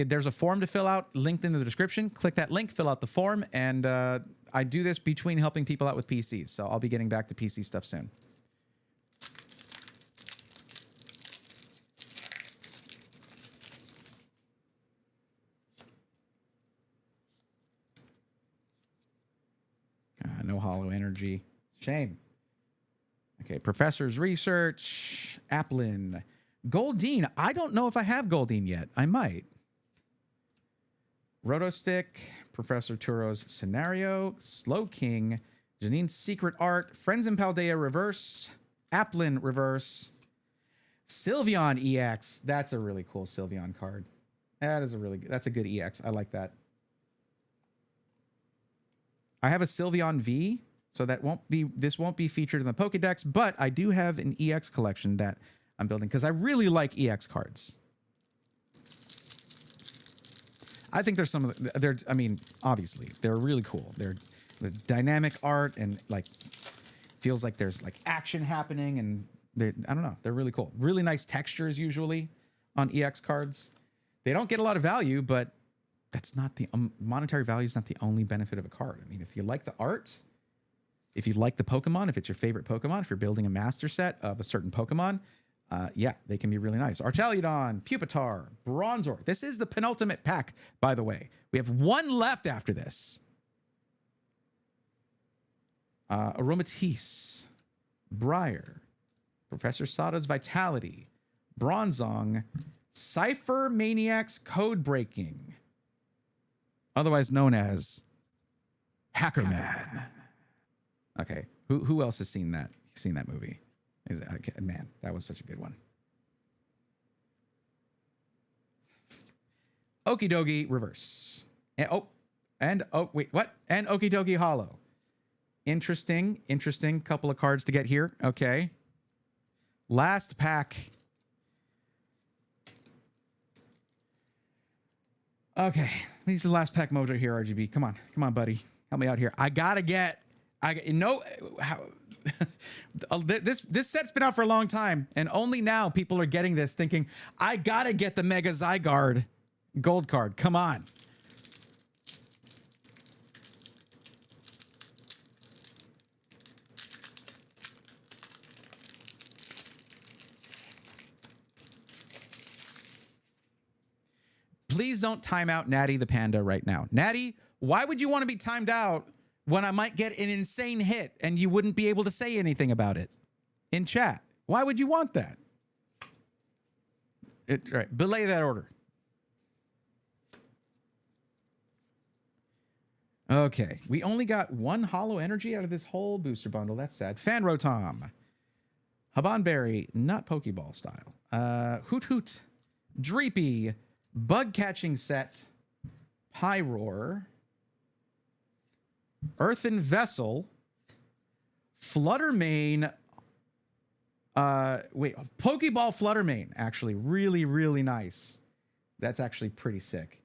there's a form to fill out linked in the description. Click that link, fill out the form, and I do this between helping people out with PCs, so I'll be getting back to PC stuff soon. No Hollow Energy. Shame. Okay, Professor's Research. Applin. Goldeen. I don't know if I have Goldeen yet. I might. Rotostick. Professor Turo's Scenario. Slow King. Janine's Secret Art. Friends in Paldea Reverse. Applin Reverse. Sylveon EX. That's a really cool Sylveon card. That's a good EX. I like that. I have a Sylveon V, So this won't be featured in the Pokédex, but I do have an EX collection that I'm building because I really like EX cards. I think there's some of the, I mean, obviously they're really cool. They're dynamic art and like feels like there's like action happening, and I don't know, they're really cool. Really nice textures usually on EX cards. They don't get a lot of value, but that's not the monetary value is not the only benefit of a card. I mean, if you like the art, if you like the Pokemon, if it's your favorite Pokemon, if you're building a master set of a certain Pokemon, yeah, they can be really nice. Archaliodon, Pupitar, Bronzor. This is the penultimate pack, by the way. We have one left after this. Aromatisse, Briar, Professor Sada's Vitality, Bronzong, Cypher Maniac's Code Breaking, otherwise known as Hacker Man. Okay, who else has seen that? Seen that movie? Man, that was such a good one. Okidogi Reverse. And wait, what? And Okidogi Hollow. Interesting couple of cards to get here. Okay. Last pack. Okay, this is the last pack mojo here, RGB. Come on, buddy. Help me out here. This set's been out for a long time, and only now people are getting this, thinking, I gotta get the Mega Zygarde gold card. Come on. Please don't time out Natty the Panda right now. Natty, why would you want to be timed out when I might get an insane hit and you wouldn't be able to say anything about it in chat? Why would you want that? Right, belay that order. Okay, we only got one Hollow Energy out of this whole booster bundle. That's sad. Fanrotom, Habanberry, not Pokeball style. Hoot Hoot, Dreepy, Bug Catching Set, Pyroar, Earthen Vessel, Fluttermane. Pokeball Fluttermane, actually. Really, really nice. That's actually pretty sick.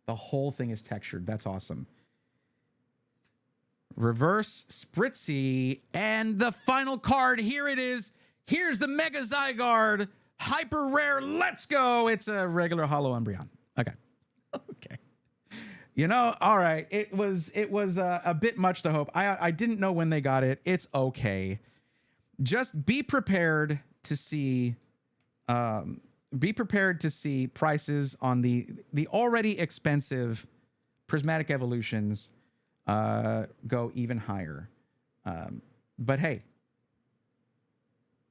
The whole thing is textured. That's awesome. Reverse Spritzy. And the final card, here it is. Here's the Mega Zygarde. Hyper rare. Let's go. It's a regular Hollow Umbreon. Okay. Okay. You know, all right. It was a bit much to hope. I didn't know when they got it. It's okay. Just be prepared to see prices on the already expensive Prismatic Evolutions go even higher. But hey,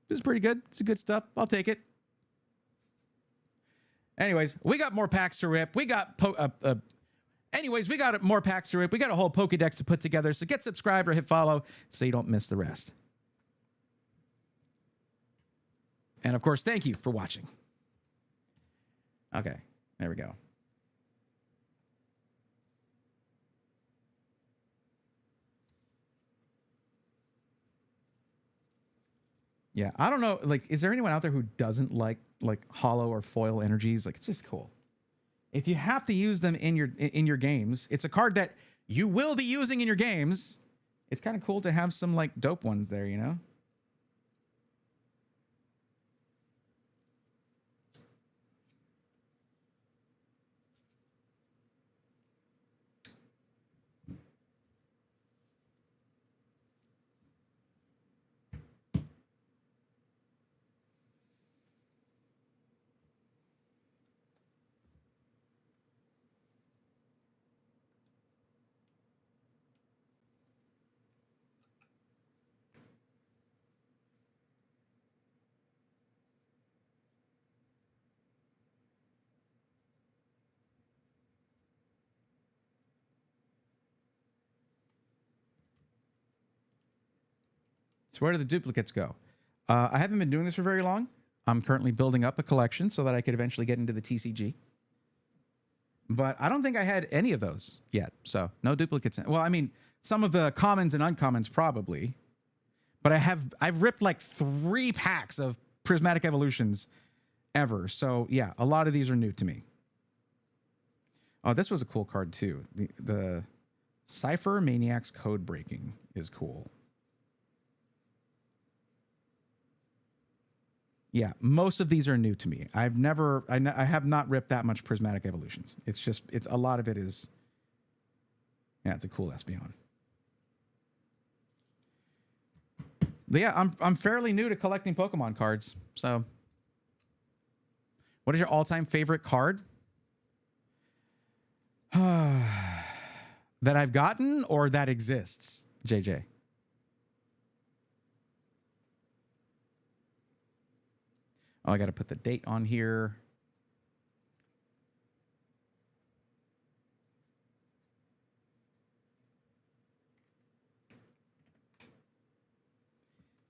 this is pretty good. It's good stuff. I'll take it. Anyways, we got more packs to rip. We got more packs to rip. We got a whole Pokédex to put together. So get subscribed or hit follow so you don't miss the rest. And of course, thank you for watching. Okay, there we go. Yeah, I don't know. Like, is there anyone out there who doesn't like hollow or foil energies? Like, it's just cool. If you have to use them in your games, it's a card that you will be using in your games. It's kind of cool to have some like dope ones there, you know? So where do the duplicates go? I haven't been doing this for very long. I'm currently building up a collection so that I could eventually get into the TCG. But I don't think I had any of those yet. So no duplicates. Well, I mean, Some of the commons and uncommons probably, but I've ripped like 3 packs of prismatic evolutions ever. So yeah, a lot of these are new to me. Oh, this was a cool card too. The Cypher Maniac's Code Breaking is cool. Yeah, most of these are new to me. I have not ripped that much prismatic evolutions. It's a lot of it is, yeah, it's a cool Espeon. But yeah, I'm fairly new to collecting Pokemon cards. So, what is your all-time favorite card? That I've gotten or that exists, JJ? Oh, I got to put the date on here.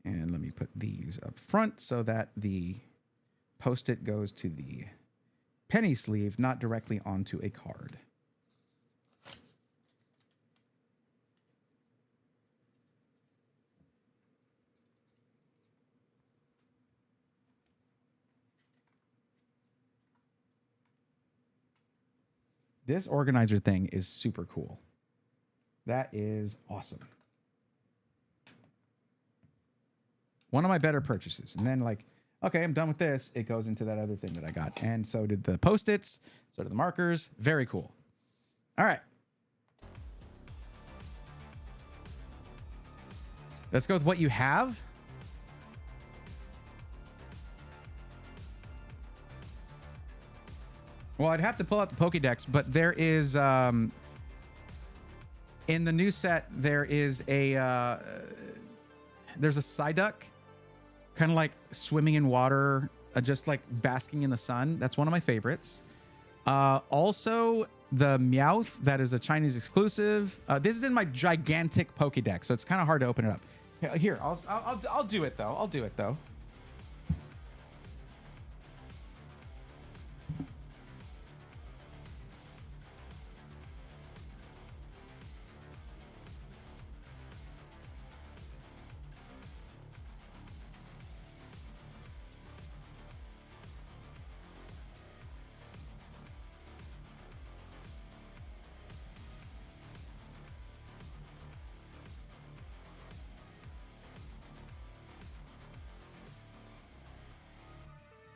And let me put these up front so that the Post-it goes to the penny sleeve, not directly onto a card. This organizer thing is super cool. That is awesome. One of my better purchases. And then like, okay, I'm done with this. It goes into that other thing that I got. And so did the Post-its. So did the markers. Very cool. All right. Let's go with what you have. Well, I'd have to pull out the Pokédex, but there is, in the new set, there is a, there's a Psyduck, kind of like swimming in water, just like basking in the sun. That's one of my favorites. Also, the Meowth, that is a Chinese exclusive. This is in my gigantic Pokédex, so it's kind of hard to open it up. Here, I'll do it though. I'll do it though.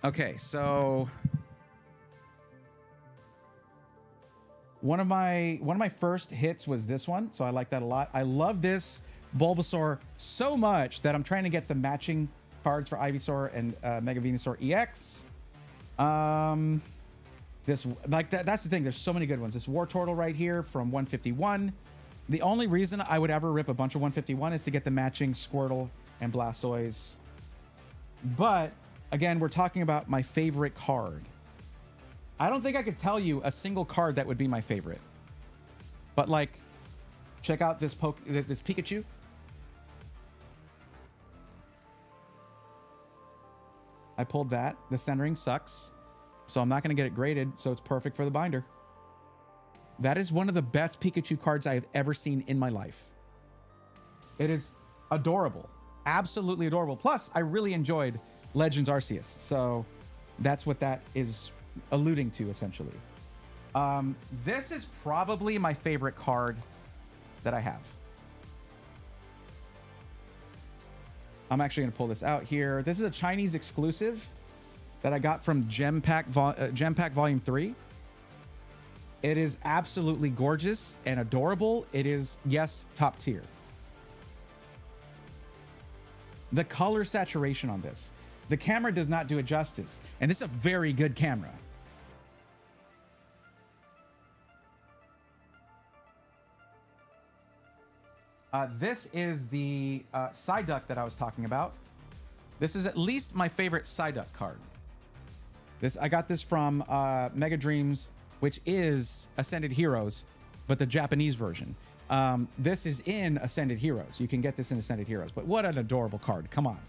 Okay, so one of my first hits was this one, so I like that a lot. I love this Bulbasaur so much that I'm trying to get the matching cards for Ivysaur and Mega Venusaur EX. This like that's the thing. There's so many good ones. This Wartortle right here from 151. The only reason I would ever rip a bunch of 151 is to get the matching Squirtle and Blastoise. But again, we're talking about my favorite card. I don't think I could tell you a single card that would be my favorite. But like, check out this Pikachu. I pulled that. The centering sucks, so I'm not going to get it graded, so it's perfect for the binder. That is one of the best Pikachu cards I have ever seen in my life. It is adorable. Absolutely adorable. Plus, I really enjoyed Legends Arceus, so that's what that is alluding to, essentially. This is probably my favorite card that I have. I'm actually going to pull this out here. This is a Chinese exclusive that I got from Gem Pack Volume 3. It is absolutely gorgeous and adorable. It is, yes, top tier. The color saturation on this. The camera does not do it justice. And this is a very good camera. This is the Psyduck that I was talking about. This is at least my favorite Psyduck card. I got this from Mega Dreams, which is Ascended Heroes, but the Japanese version. This is in Ascended Heroes. You can get this in Ascended Heroes, but what an adorable card. Come on.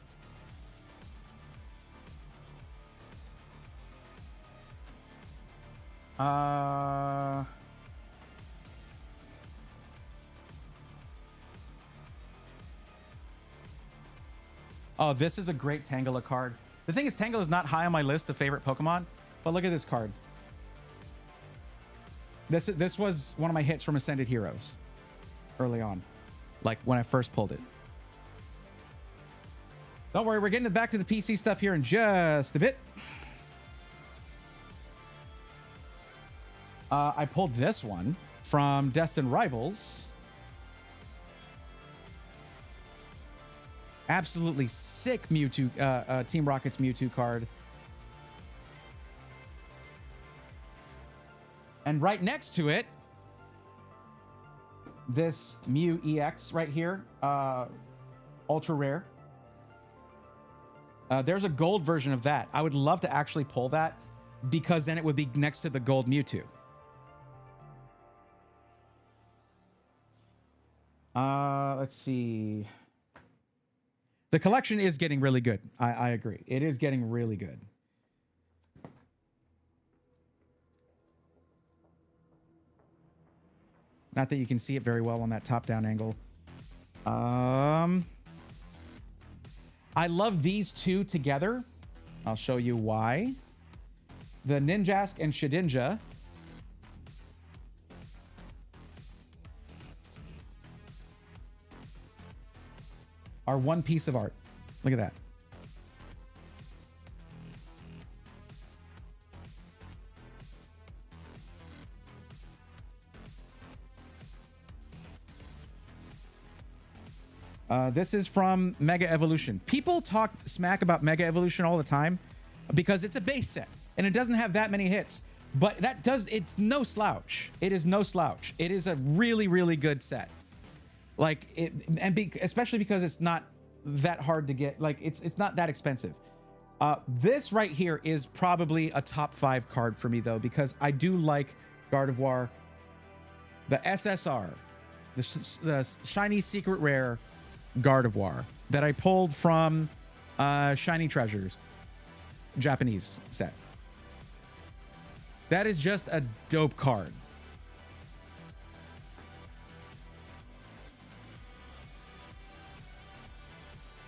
Oh, this is a great Tangela card. The thing is, Tangela is not high on my list of favorite Pokemon, but look at this card. This was one of my hits from Ascended Heroes early on, like when I first pulled it. Don't worry, we're getting back to the PC stuff here in just a bit. I pulled this one from Destined Rivals. Absolutely sick Mewtwo, Team Rocket's Mewtwo card. And right next to it, this Mew EX right here, ultra rare. There's a gold version of that. I would love to actually pull that because then it would be next to the gold Mewtwo. Let's see. The collection is getting really good. I agree. It is getting really good. Not that you can see it very well on that top-down angle. I love these two together. I'll show you why. The Ninjask and Shedinja are one piece of art. Look at that. This is from Mega Evolution. People talk smack about Mega Evolution all the time because it's a base set and it doesn't have that many hits. But it's no slouch. It is no slouch. It is a really, really good set. Like it, especially because it's not that hard to get. Like it's not that expensive. This right here is probably a top 5 card for me though, because I do like Gardevoir, the SSR, the shiny secret rare Gardevoir that I pulled from Shiny Treasures, Japanese set. That is just a dope card.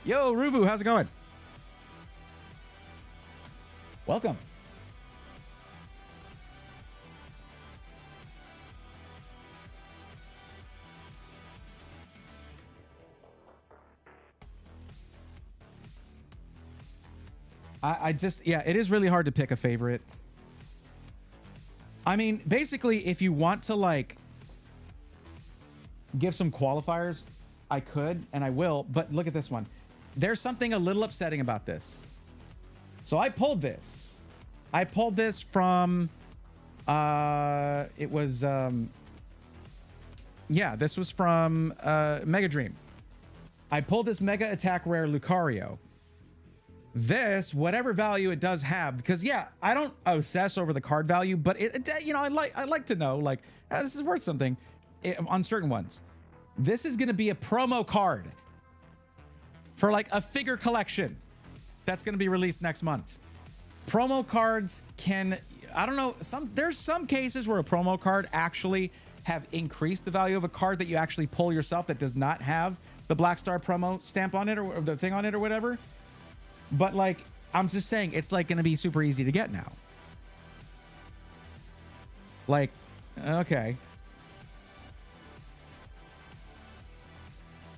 Yo, Rubu, how's it going? Welcome. I just, yeah, it is really hard to pick a favorite. I mean, basically, if you want to like give some qualifiers, I could and I will, but look at this one. There's something a little upsetting about this. So I pulled this. I pulled this from, it was, yeah, this was from Mega Dream. I pulled this Mega Attack Rare Lucario. This, whatever value it does have, because yeah, I don't obsess over the card value, but it you know, I like to know like this is worth something on certain ones. This is going to be a promo card for like a figure collection that's going to be released next month. Promo cards can, I don't know, there's some cases where a promo card actually have increased the value of a card that you actually pull yourself that does not have the Black Star promo stamp on it or the thing on it or whatever. But like, I'm just saying, it's like going to be super easy to get now. Like, okay.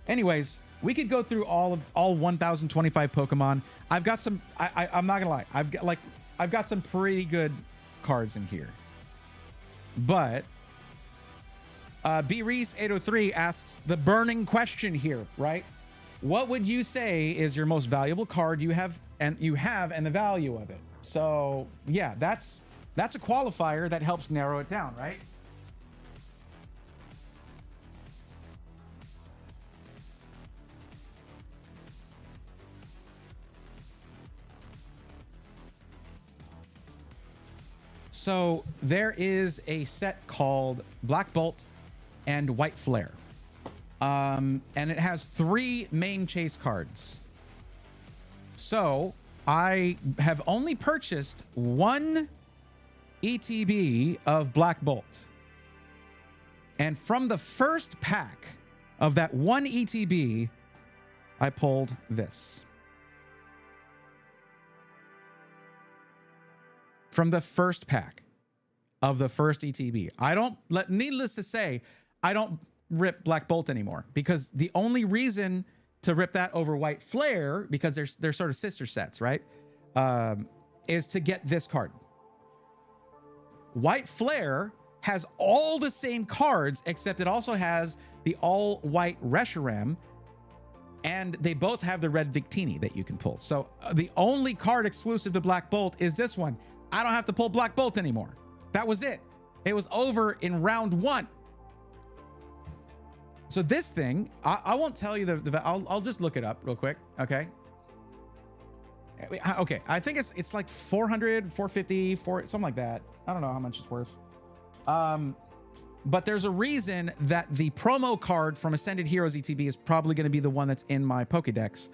Anyways, we could go through all 1,025 Pokemon. I've got some, I'm not gonna lie. I've got some pretty good cards in here. But B Reese 803 asks the burning question here, right? What would you say is your most valuable card you have and the value of it? So yeah, that's a qualifier that helps narrow it down, right? So there is a set called Black Bolt and White Flare. And it has 3 main chase cards. So I have only purchased 1 ETB of Black Bolt. And from the first pack of that 1 ETB, I pulled this. from the first pack of the first ETB. Needless to say, I don't rip Black Bolt anymore, because the only reason to rip that over White Flare, because they're sort of sister sets, right? Is to get this card. White Flare has all the same cards, except it also has the all-white Reshiram, and they both have the red Victini that you can pull. So the only card exclusive to Black Bolt is this one. I don't have to pull Black Bolt anymore. That was it. It was over in round 1. So this thing, I won't tell you I'll just look it up real quick. Okay. Okay. I think it's like 400, 450, something like that. I don't know how much it's worth. But there's a reason that the promo card from Ascended Heroes ETB is probably going to be the one that's in my Pokédex.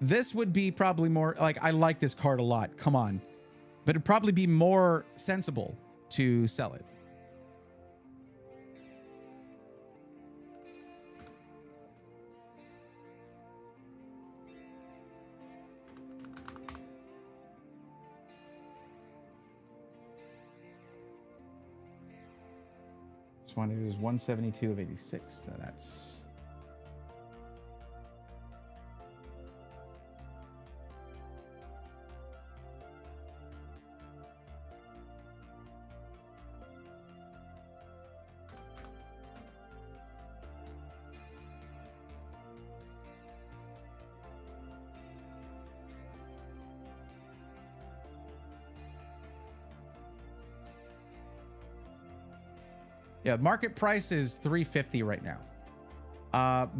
This would be probably more like, I like this card a lot. Come on. But it'd probably be more sensible to sell it. This one is 172 of 86, so that's... Yeah, market price is $350 right now.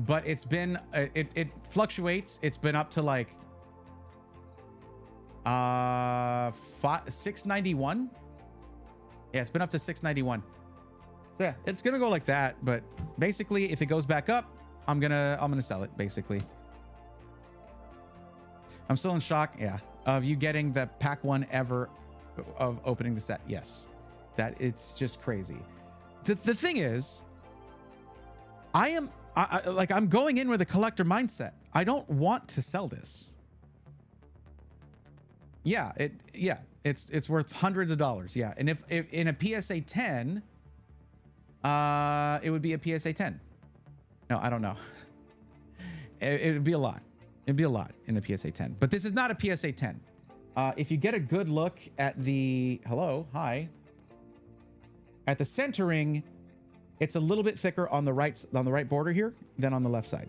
But it's been it fluctuates. It's been up to like $691. Yeah, it's been up to $691. So yeah, it's gonna go like that. But basically, if it goes back up, I'm gonna sell it. Basically, I'm still in shock. Yeah, of you getting the pack 1 ever of opening the set. Yes, that it's just crazy. The thing is, I'm going in with a collector mindset. I don't want to sell this. Yeah, it's worth hundreds of dollars. Yeah, and if in a PSA 10, it would be a PSA 10. No, I don't know. It would be a lot. It'd be a lot in a PSA 10. But this is not a PSA 10. If you get a good look at the at the centering, it's a little bit thicker on the right border here than on the left side.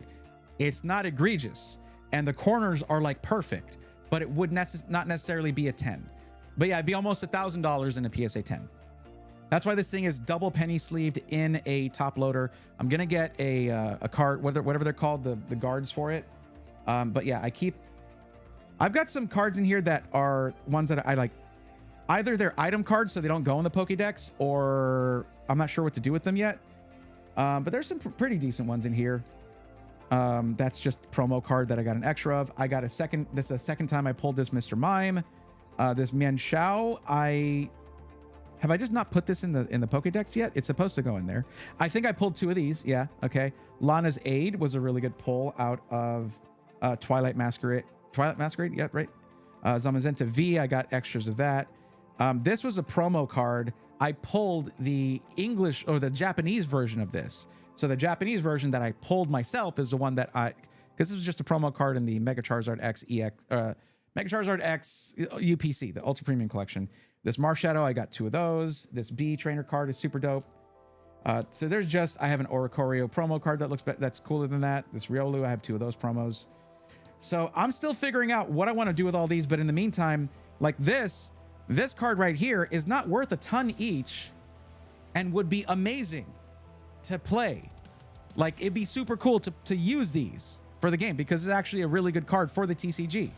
It's not egregious, and the corners are like perfect, but it would not necessarily be a 10. But yeah, it'd be almost $1,000 in a PSA 10. That's why this thing is double penny sleeved in a top loader. I'm gonna get a card, whatever they're called, the guards for it. But yeah, I've got some cards in here that are ones that I like. Either they're item cards, so they don't go in the Pokédex, or I'm not sure what to do with them yet. But there's some pretty decent ones in here. That's just promo card that I got an extra of. I got this is a second time I pulled this Mr. Mime. This Mian Shao, have I just not put this in the Pokédex yet? It's supposed to go in there. I think I pulled 2 of these. Yeah, okay. Lana's Aid was a really good pull out of Twilight Masquerade. Yeah, right. Zamazenta V, I got extras of that. This was a promo card. I pulled the English or the Japanese version of this. So the Japanese version that I pulled myself is the one that because this was just a promo card in the Mega Charizard X EX, Mega Charizard X UPC, the Ultra Premium Collection. This Marshadow, I got 2 of those. This B trainer card is super dope. So there's I have an Oricorio promo card that's cooler than that. This Riolu, I have 2 of those promos. So I'm still figuring out what I want to do with all these, but in the meantime, like this card right here is not worth a ton each and would be amazing to play. Like, it'd be super cool to use these for the game because it's actually a really good card for the TCG.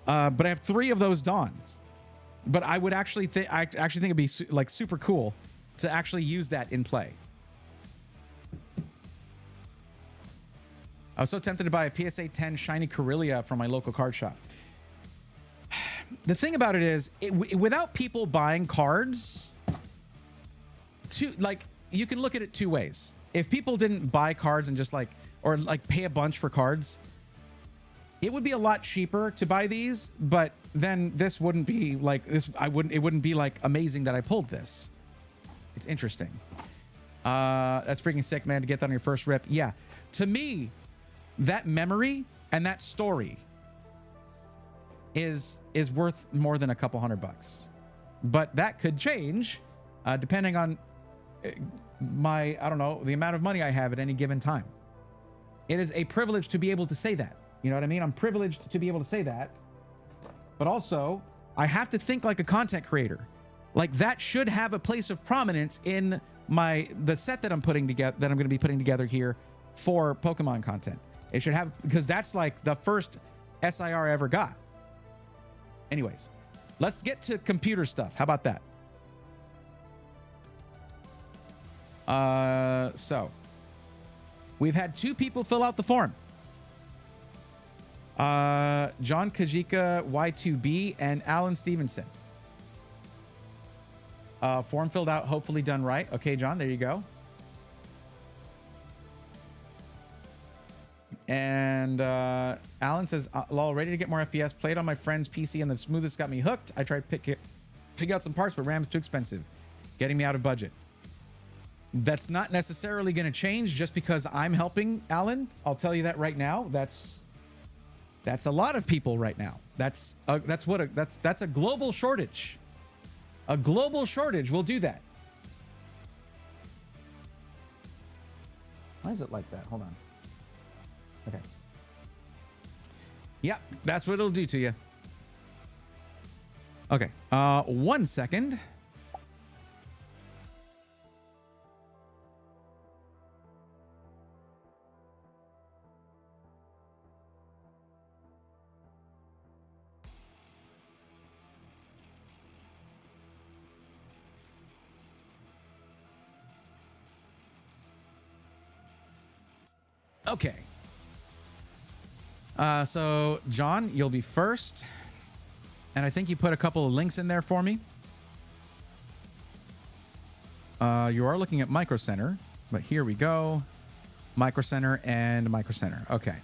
But I have 3 of those Dawns. But I would actually think it'd be like super cool to actually use that in play. I was so tempted to buy a PSA 10 Shiny Corellia from my local card shop. The thing about it is, without people buying cards, you can look at it 2 ways. If people didn't buy cards and just or pay a bunch for cards, It would be a lot cheaper to buy these, but then this wouldn't be like this. It wouldn't be like amazing that I pulled this. It's interesting. That's freaking sick, man, to get that on your first rip. Yeah. To me, that memory and that story is worth more than a couple $100. But that could change depending on my, I don't know, the amount of money I have at any given time. It is a privilege to be able to say that. You know what I mean? I'm privileged to be able to say that. But also, I have to think like a content creator. Like that should have a place of prominence in the set that I'm putting together, that I'm going to be putting together here for Pokemon content. It should have, because that's like the first SIR I ever got. Anyways, let's get to computer stuff. How about that? So we've had 2 people fill out the form. John Kajika Y2B and Alan Stevenson. Form filled out, hopefully done right. Okay, John, there you go. And Alan says, lol, ready to get more FPS. Played on my friend's PC and the smoothest got me hooked. I tried pick out some parts, but RAM's too expensive, getting me out of budget. That's not necessarily going to change just because I'm helping Alan. I'll tell you that right now. That's a lot of people right now. That's a global shortage. A global shortage will do that. Why is it like that? Hold on. Okay. Yep, that's what it'll do to you. Okay. 1 second. Okay. So John, you'll be first. And I think you put a couple of links in there for me. You are looking at Micro Center, but here we go. Micro Center and Micro Center. Okay.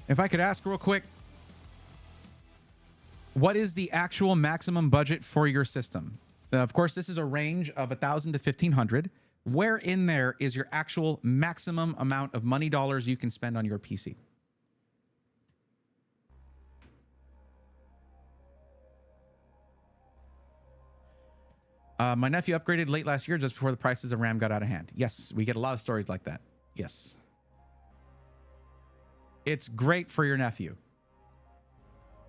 If I could ask real quick, what is the actual maximum budget for your system? Of course, this is a range of 1,000 to 1,500. Where in there is your actual maximum amount of money dollars you can spend on your PC? My nephew upgraded late last year just before the prices of RAM got out of hand. Yes, we get a lot of stories like that. Yes. It's great for your nephew.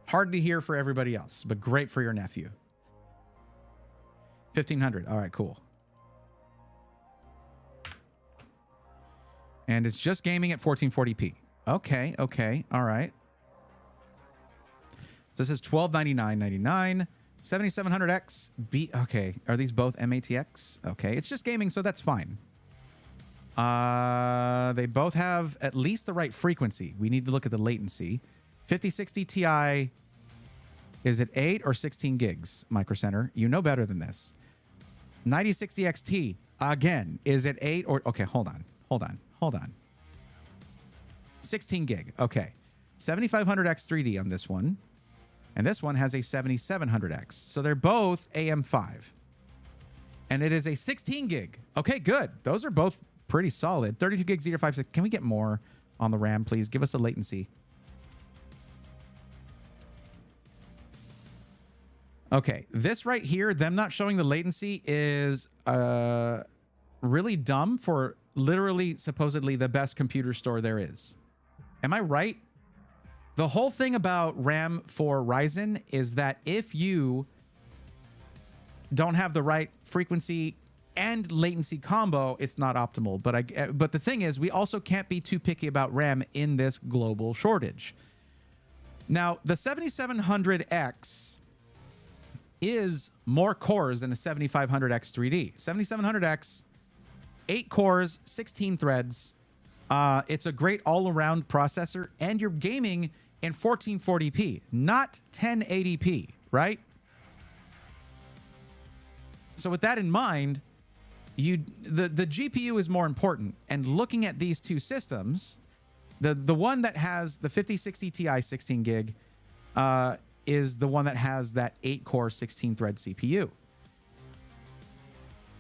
Hard to hear for everybody else, but great for your nephew. 1,500. All right, cool. And it's just gaming at 1440p. Okay, okay, all right. So this is $1299.99. 7700X. Okay, are these both MATX? Okay, it's just gaming, so that's fine. They both have at least the right frequency. We need to look at the latency. 5060 Ti, is it 8 or 16 gigs, Micro Center? You know better than this. 9060 XT, again, is it 8 or... Okay, hold on. 16 gig, okay. 7500X 3D on this one. And this one has a 7700X. So they're both AM5. And it is a 16 gig. Okay, good. Those are both pretty solid. 32 gigs, 056. Can we get more on the RAM, please? Give us a latency. Okay, this right here, them not showing the latency is really dumb for literally, supposedly, the best computer store there is. Am I right? The whole thing about RAM for Ryzen is that if you don't have the right frequency and latency combo, it's not optimal. But the thing is, we also can't be too picky about RAM in this global shortage. Now, the 7700X is more cores than a 7500X 3D. 7700X, 8 cores, 16 threads. It's a great all-around processor, and your gaming in 1440p, not 1080p, right? So with that in mind, the GPU is more important. And looking at these two systems, the one that has the 5060 Ti 16 gig is the one that has that 8-core 16-thread CPU.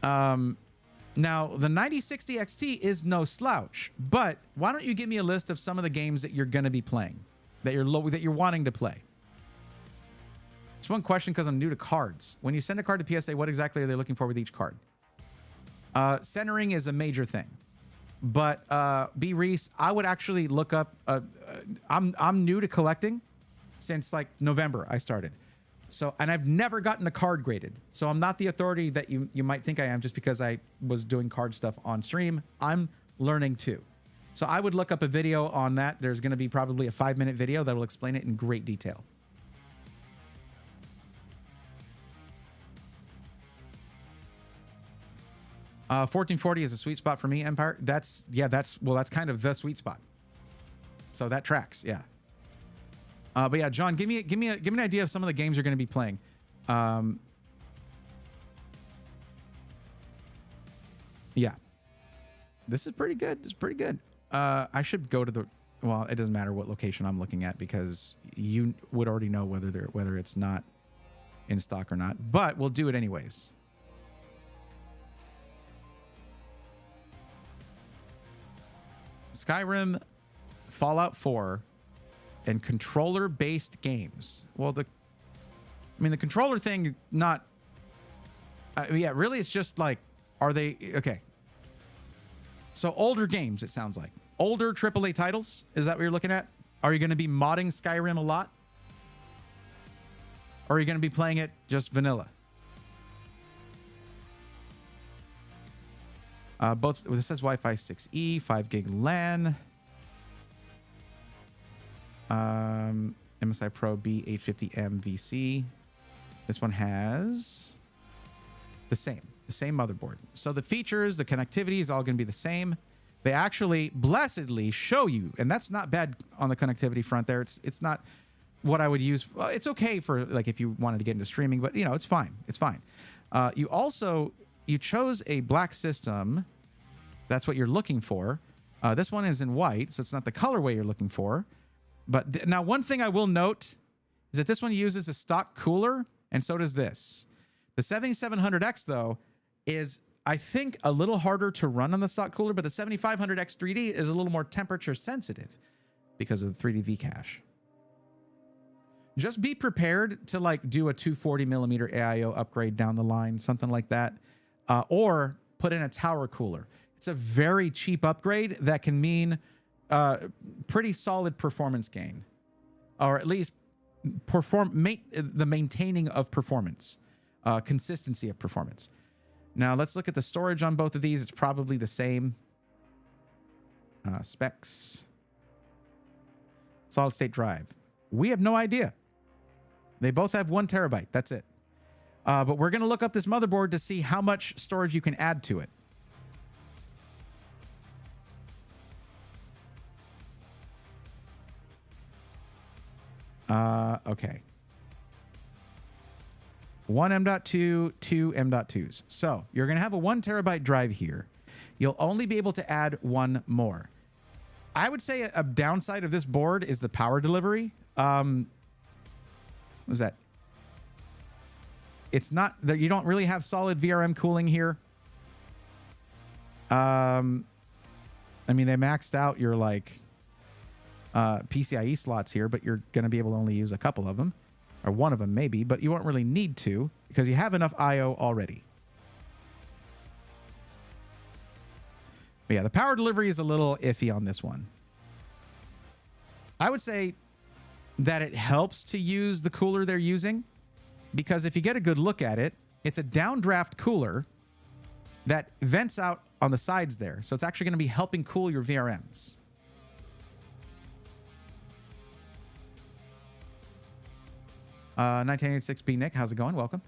Now, the 9060 XT is no slouch, but why don't you give me a list of some of the games that you're going to be playing, that you're wanting to play? Just one question, because I'm new to cards. When you send a card to PSA, what exactly are they looking for with each card? Centering is a major thing. But B. Reese, I would actually look up. I'm new to collecting since like November. I started, and I've never gotten a card graded. So I'm not the authority that you might think I am just because I was doing card stuff on stream. I'm learning too. So I would look up a video on that. There's going to be probably a 5-minute video that will explain it in great detail. 1440 is a sweet spot for me, Empire. That's kind of the sweet spot. So that tracks, yeah. But yeah, John, give me an idea of some of the games you're going to be playing. Yeah, this is pretty good. This is pretty good. I should go to well, it doesn't matter what location I'm looking at because you would already know whether it's not in stock or not. But we'll do it anyways. Skyrim, Fallout 4, and controller-based games. Well, the controller thing, not... yeah, really, it's just like, are they... Okay. So older games, it sounds like. Older AAA titles? Is that what you're looking at? Are you going to be modding Skyrim a lot? Or are you going to be playing it just vanilla? Both. This says Wi-Fi 6E, 5 gig LAN. MSI Pro B850M VC. This one has the same motherboard. So the features, the connectivity is all going to be the same. They actually blessedly show you, and that's not bad on the connectivity front there. It's not what I would use. Well, it's okay for like if you wanted to get into streaming, but you know, it's fine. It's fine. You chose a black system. That's what you're looking for. This one is in white, so it's not the colorway you're looking for. But now one thing I will note is that this one uses a stock cooler, and so does this. The 7700X, though, is, I think, a little harder to run on the stock cooler, but the 7500X 3D is a little more temperature sensitive because of the 3D V-cache. Just be prepared to like do a 240 millimeter AIO upgrade down the line, something like that, or put in a tower cooler. It's a very cheap upgrade that can mean pretty solid performance gain, or at least the maintaining of performance, consistency of performance. Now let's look at the storage on both of these. It's probably the same. Specs. Solid state drive. We have no idea. They both have 1 terabyte. That's it. But we're going to look up this motherboard to see how much storage you can add to it. Okay. 1 M.2, 2 M.2s. So you're going to have a 1 terabyte drive here. You'll only be able to add 1 more. I would say a downside of this board is the power delivery. What was that? It's not that you don't really have solid VRM cooling here. I mean, they maxed out your like PCIe slots here, but you're going to be able to only use a couple of them, or one of them maybe, but you won't really need to because you have enough IO already. But yeah, the power delivery is a little iffy on this one. I would say that it helps to use the cooler they're using, because if you get a good look at it, it's a downdraft cooler that vents out on the sides there. So it's actually going to be helping cool your VRMs. Uh, 1986B Nick, how's it going? Welcome.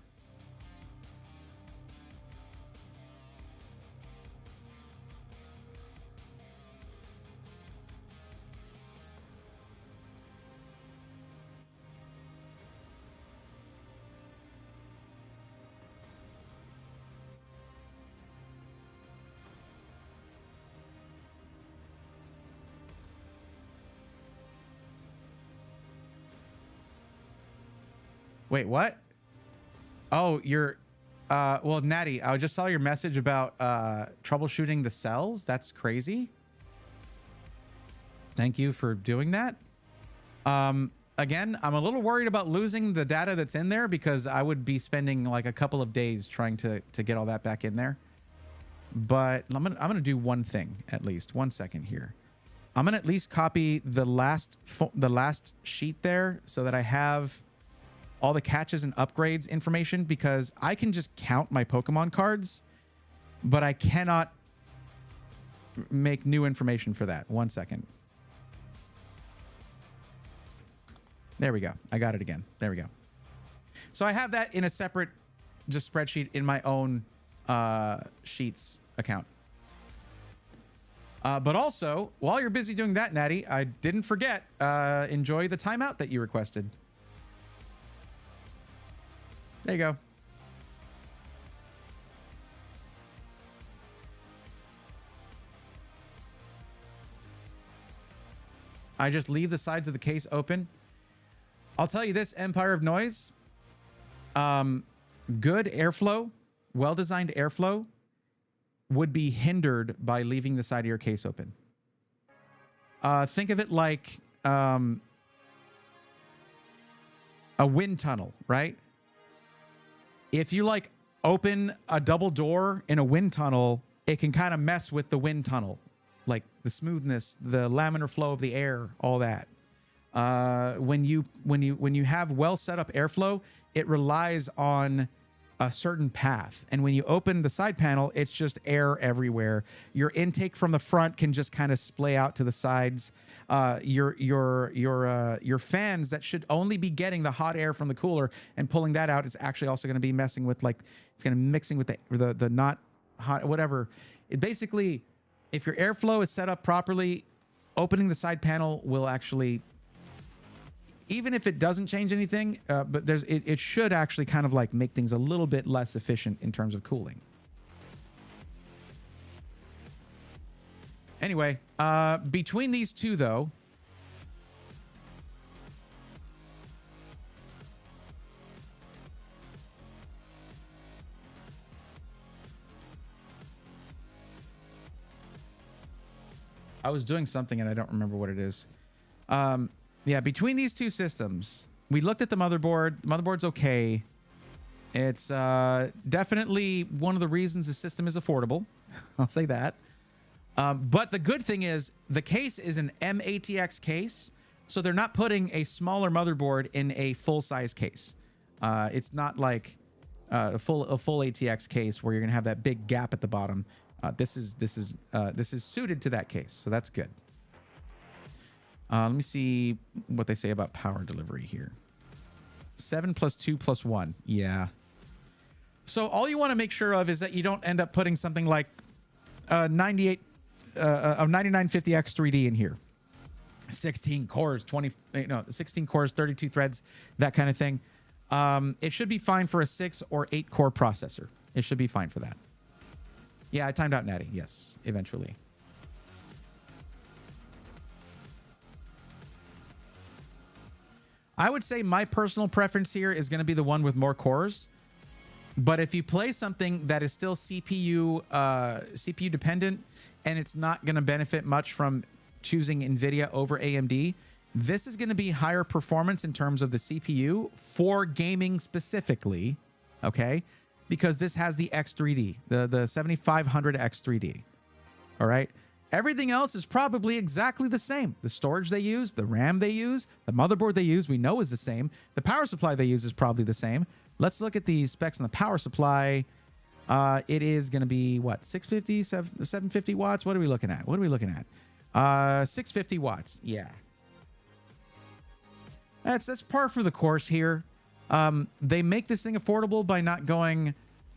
Wait, what? Oh, you're well, Natty, I just saw your message about troubleshooting the cells. That's crazy. Thank you for doing that. Again, I'm a little worried about losing the data that's in there because I would be spending like a couple of days trying to get all that back in there. But I'm gonna do one thing at least. 1 second here. I'm gonna at least copy the last sheet there so that I have all the catches and upgrades information, because I can just count my Pokemon cards, but I cannot make new information for that. 1 second. There we go. I got it again. There we go. So I have that in a separate just spreadsheet in my own Sheets account. But also, while you're busy doing that, Natty, I didn't forget, enjoy the timeout that you requested. There you go. I just leave the sides of the case open. I'll tell you this, Empire of Noise, good airflow, well-designed airflow would be hindered by leaving the side of your case open. Think of it like a wind tunnel, right? If you like open a double door in a wind tunnel, it can kind of mess with the wind tunnel, like the smoothness, the laminar flow of the air, all that. When you have well set up airflow, it relies on a certain path, and when you open the side panel, it's just air everywhere. Your intake from the front can just kind of splay out to the sides. Your fans that should only be getting the hot air from the cooler and pulling that out is actually also going to be messing with, like, it's going to be mixing with the not hot, whatever. It basically, if your airflow is set up properly, opening the side panel will actually, even if it doesn't change anything, but it should actually kind of like make things a little bit less efficient in terms of cooling. Anyway, between these two though, I was doing something and I don't remember what it is. Yeah, between these two systems, we looked at the motherboard. The motherboard's okay. It's definitely one of the reasons the system is affordable. I'll say that. But the good thing is the case is an MATX case, so they're not putting a smaller motherboard in a full-size case. It's not like a full ATX case where you're gonna have that big gap at the bottom. This is suited to that case, so that's good. Let me see what they say about power delivery here. 7 + 2 + 1. Yeah. So all you want to make sure of is that you don't end up putting something like 9950X3D in here. 16 cores, 16 cores, 32 threads, that kind of thing. It should be fine for a 6 or 8 core processor. It should be fine for that. Yeah, I timed out Natty. Yes, eventually. I would say my personal preference here is going to be the one with more cores. But if you play something that is still CPU dependent and it's not going to benefit much from choosing NVIDIA over AMD, this is going to be higher performance in terms of the CPU for gaming specifically, okay? Because this has the X3D, the 7500 X3D, all right? Everything else is probably exactly the same. The storage they use, the RAM they use, the motherboard they use, we know is the same. The power supply they use is probably the same. Let's look at the specs on the power supply. It is going to be, what, 650, 750 watts? What are we looking at? 650 watts. Yeah. That's par for the course here. They make this thing affordable by not going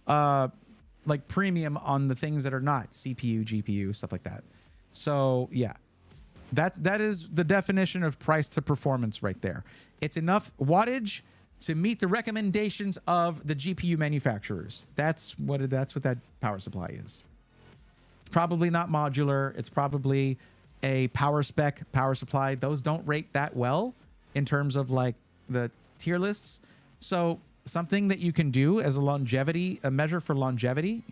like premium on the things that are not CPU, GPU, stuff like that. So yeah, that is the definition of price to performance right there. It's enough wattage to meet the recommendations of the GPU manufacturers. That's what that power supply is. It's probably not modular. It's probably a power spec power supply. Those don't rate that well in terms of like the tier lists. So something that you can do as a measure for longevity,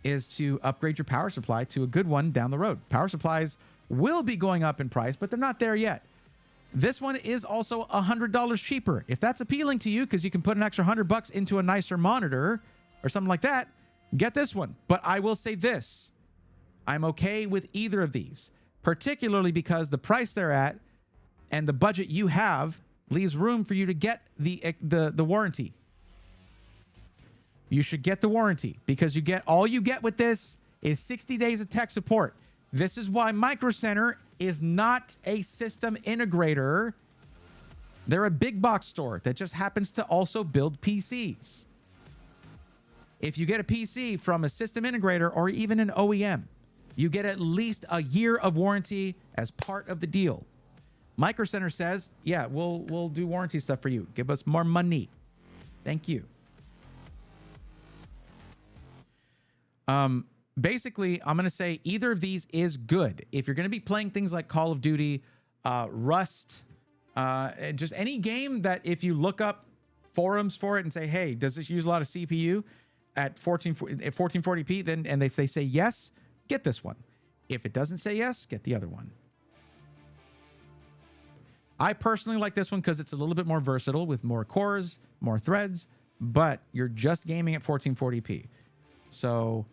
is to upgrade your power supply to a good one down the road. Power supplies will be going up in price, but they're not there yet. This one is also $100 cheaper. If that's appealing to you because you can put an extra $100 into a nicer monitor or something like that, get this one. But I will say this, I'm okay with either of these, particularly because the price they're at and the budget you have leaves room for you to get the warranty. You should get the warranty because all you get with this is 60 days of tech support. This is why Micro Center is not a system integrator. They're a big box store that just happens to also build PCs. If you get a PC from a system integrator or even an OEM, you get at least a year of warranty as part of the deal. Micro Center says, yeah, we'll do warranty stuff for you. Give us more money. Thank you. Basically, I'm going to say either of these is good. If you're going to be playing things like Call of Duty, Rust, just any game that if you look up forums for it and say, hey, does this use a lot of CPU at 1440p? Then, and if they say yes, get this one. If it doesn't say yes, get the other one. I personally like this one because it's a little bit more versatile with more cores, more threads, but you're just gaming at 1440p. So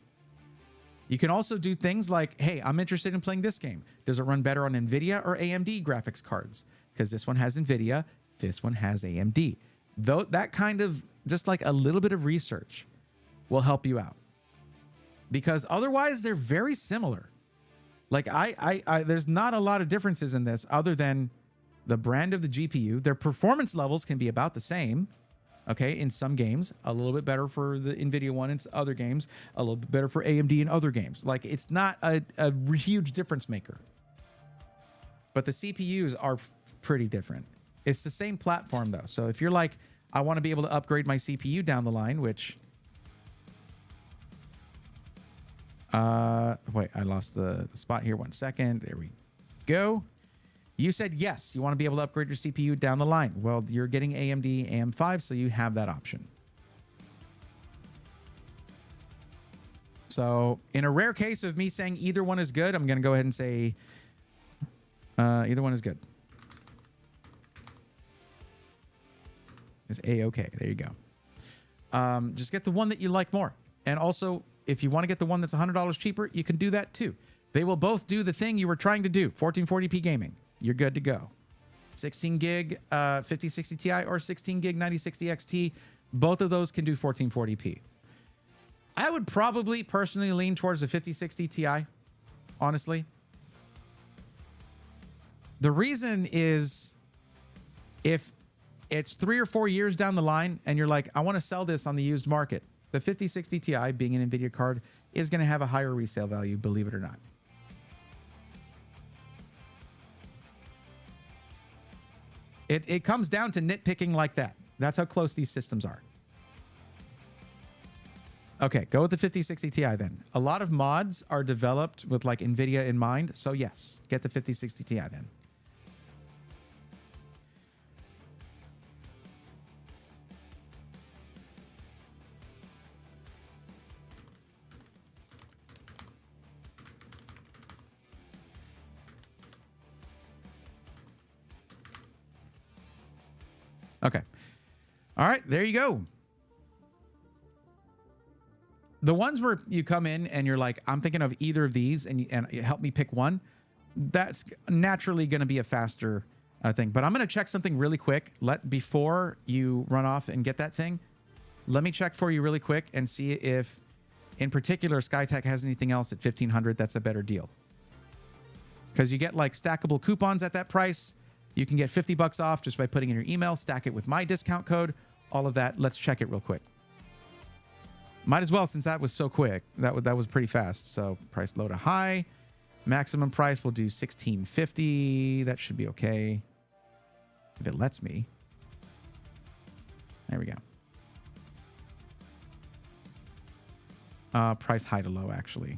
you can also do things like, hey, I'm interested in playing this game. Does it run better on NVIDIA or AMD graphics cards? Because this one has NVIDIA, this one has AMD. Though that kind of just like a little bit of research will help you out. Because otherwise they're very similar. Like there's not a lot of differences in this other than the brand of the GPU. Their performance levels can be about the same. Okay, in some games, a little bit better for the NVIDIA one in other games, a little bit better for AMD in other games. Like, it's not a huge difference maker. But the CPUs are pretty different. It's the same platform, though. So if you're like, I want to be able to upgrade my CPU down the line, which... wait, I lost the spot here. 1 second. There we go. You said yes, you want to be able to upgrade your CPU down the line. Well, you're getting AMD AM5, so you have that option. So in a rare case of me saying either one is good, I'm going to go ahead and say either one is good. It's A-okay. There you go. Just get the one that you like more. And also, if you want to get the one that's $100 cheaper, you can do that too. They will both do the thing you were trying to do, 1440p gaming. You're good to go. 16 gig 5060 Ti or 16 gig 9060 XT. Both of those can do 1440p. I would probably personally lean towards the 5060 Ti, honestly. The reason is if it's 3 or 4 years down the line and you're like, I want to sell this on the used market, the 5060 Ti, being an NVIDIA card, is going to have a higher resale value, believe it or not. It comes down to nitpicking like that. That's how close these systems are. Okay, go with the 5060 Ti then. A lot of mods are developed with like NVIDIA in mind. So yes, get the 5060 Ti then. Okay. All right, there you go. The ones where you come in and you're like, I'm thinking of either of these and you help me pick one, that's naturally going to be a faster thing. But I'm going to check something really quick. Before you run off and get that thing, let me check for you really quick and see if, in particular, SkyTech has anything else at $1,500 that's a better deal. Because you get like stackable coupons at that price. You can get $50 off just by putting in your email, stack it with my discount code, all of that. Let's check it real quick. Might as well, since that was so quick. That was pretty fast. So price low to high. Maximum price, we'll do $1,650. That should be okay. If it lets me. There we go. Price high to low, actually.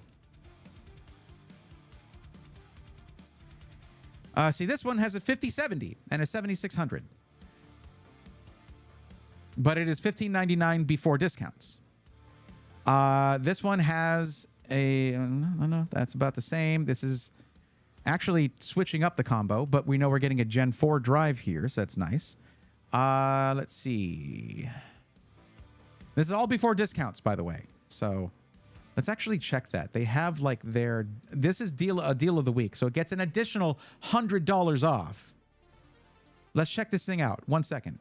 See, this one has a 5070 and a 7600. but it is $15.99 before discounts. This one has a, no, that's about the same. This is actually switching up the combo, but we know we're getting a Gen 4 drive here, so that's nice. Let's see. This is all before discounts, by the way. So let's actually check that. They have like their, this is a deal of the week. So it gets an additional $100 off. Let's check this thing out. 1 second.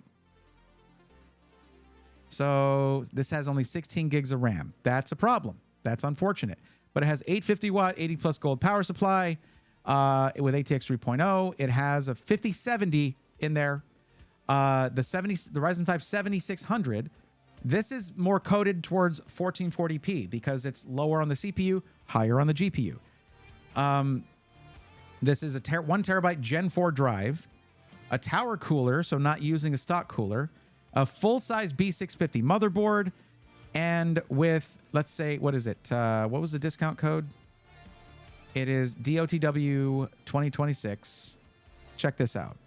So this has only 16 gigs of RAM. That's a problem. That's unfortunate. But it has 850 watt, 80 plus gold power supply with ATX 3.0. It has a 5070 in there. The Ryzen 5 7600. This is more coded towards 1440p because it's lower on the CPU, higher on the GPU. This is a 1 terabyte Gen 4 drive, a tower cooler, so not using a stock cooler, a full-size B650 motherboard, and with, let's say, what is it? What was the discount code? It is DOTW 2026. Check this out.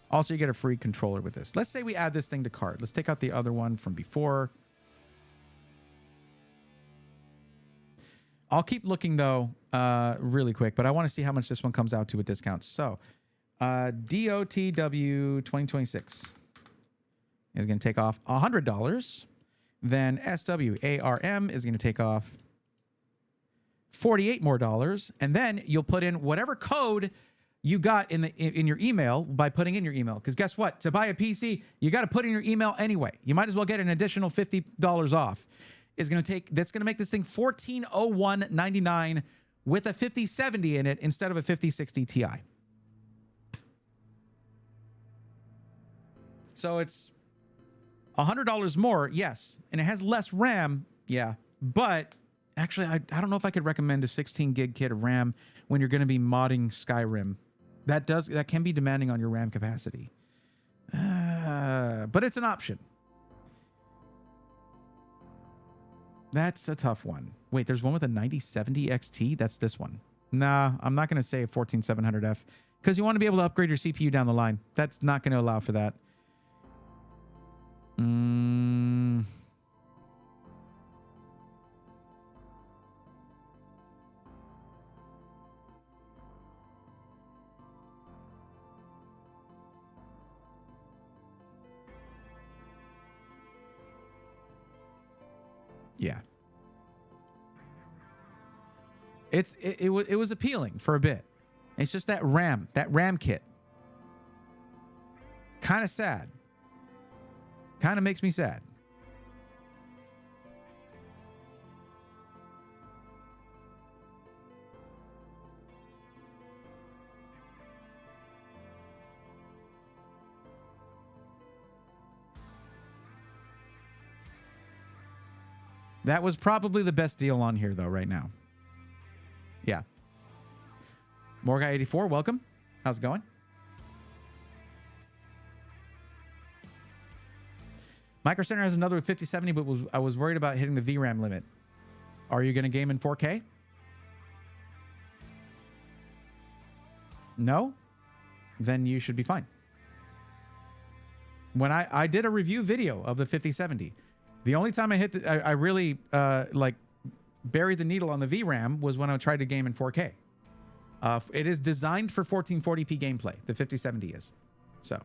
Also, you get a free controller with this. Let's say we add this thing to cart. Let's take out the other one from before. I'll keep looking, though, really quick, but I want to see how much this one comes out to with discounts. So, DOTW 2026 is going to take off $100. Then SWARM is going to take off $48 more. And then you'll put in whatever code you got in your email by putting in your email. Because guess what? To buy a PC, you got to put in your email anyway. You might as well get an additional $50 off. That's going to make this thing $1401.99 with a 5070 in it instead of a 5060 Ti. So it's $100 more, yes. And it has less RAM, yeah. But actually, I don't know if I could recommend a 16 gig kit of RAM when you're going to be modding Skyrim. That can be demanding on your RAM capacity. But it's an option. That's a tough one. Wait, there's one with a 9070 XT? That's this one. Nah, I'm not going to say a 14700F because you want to be able to upgrade your CPU down the line. That's not going to allow for that. Yeah. It was appealing for a bit. It's just that RAM kit. Kind of sad. Kind of makes me sad. That was probably the best deal on here, though, right now. Yeah. Morguy84, welcome. How's it going? Micro Center has another with 5070, but I was worried about hitting the VRAM limit. Are you going to game in 4K? No? Then you should be fine. When I did a review video of the 5070, the only time I really like buried the needle on the VRAM was when I tried to game in 4K. It is designed for 1440p gameplay. The 5070 is. So.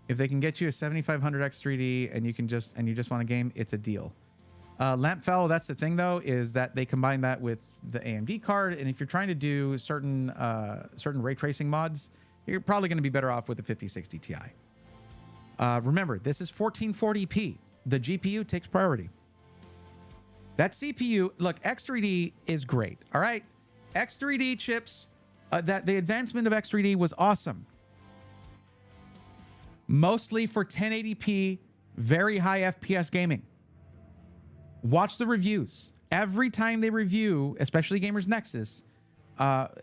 If they can get you a 7500 X3D and you just want to game, it's a deal. Lampfowl, that's the thing though, is that they combine that with the AMD card, and if you're trying to do certain ray tracing mods, you're probably going to be better off with the 5060 Ti. Remember, this is 1440p. The GPU takes priority. That CPU, look, X3D is great. All right, X3D chips. The advancement of X3D was awesome. Mostly for 1080p, very high FPS gaming. Watch the reviews. Every time they review, especially Gamers Nexus,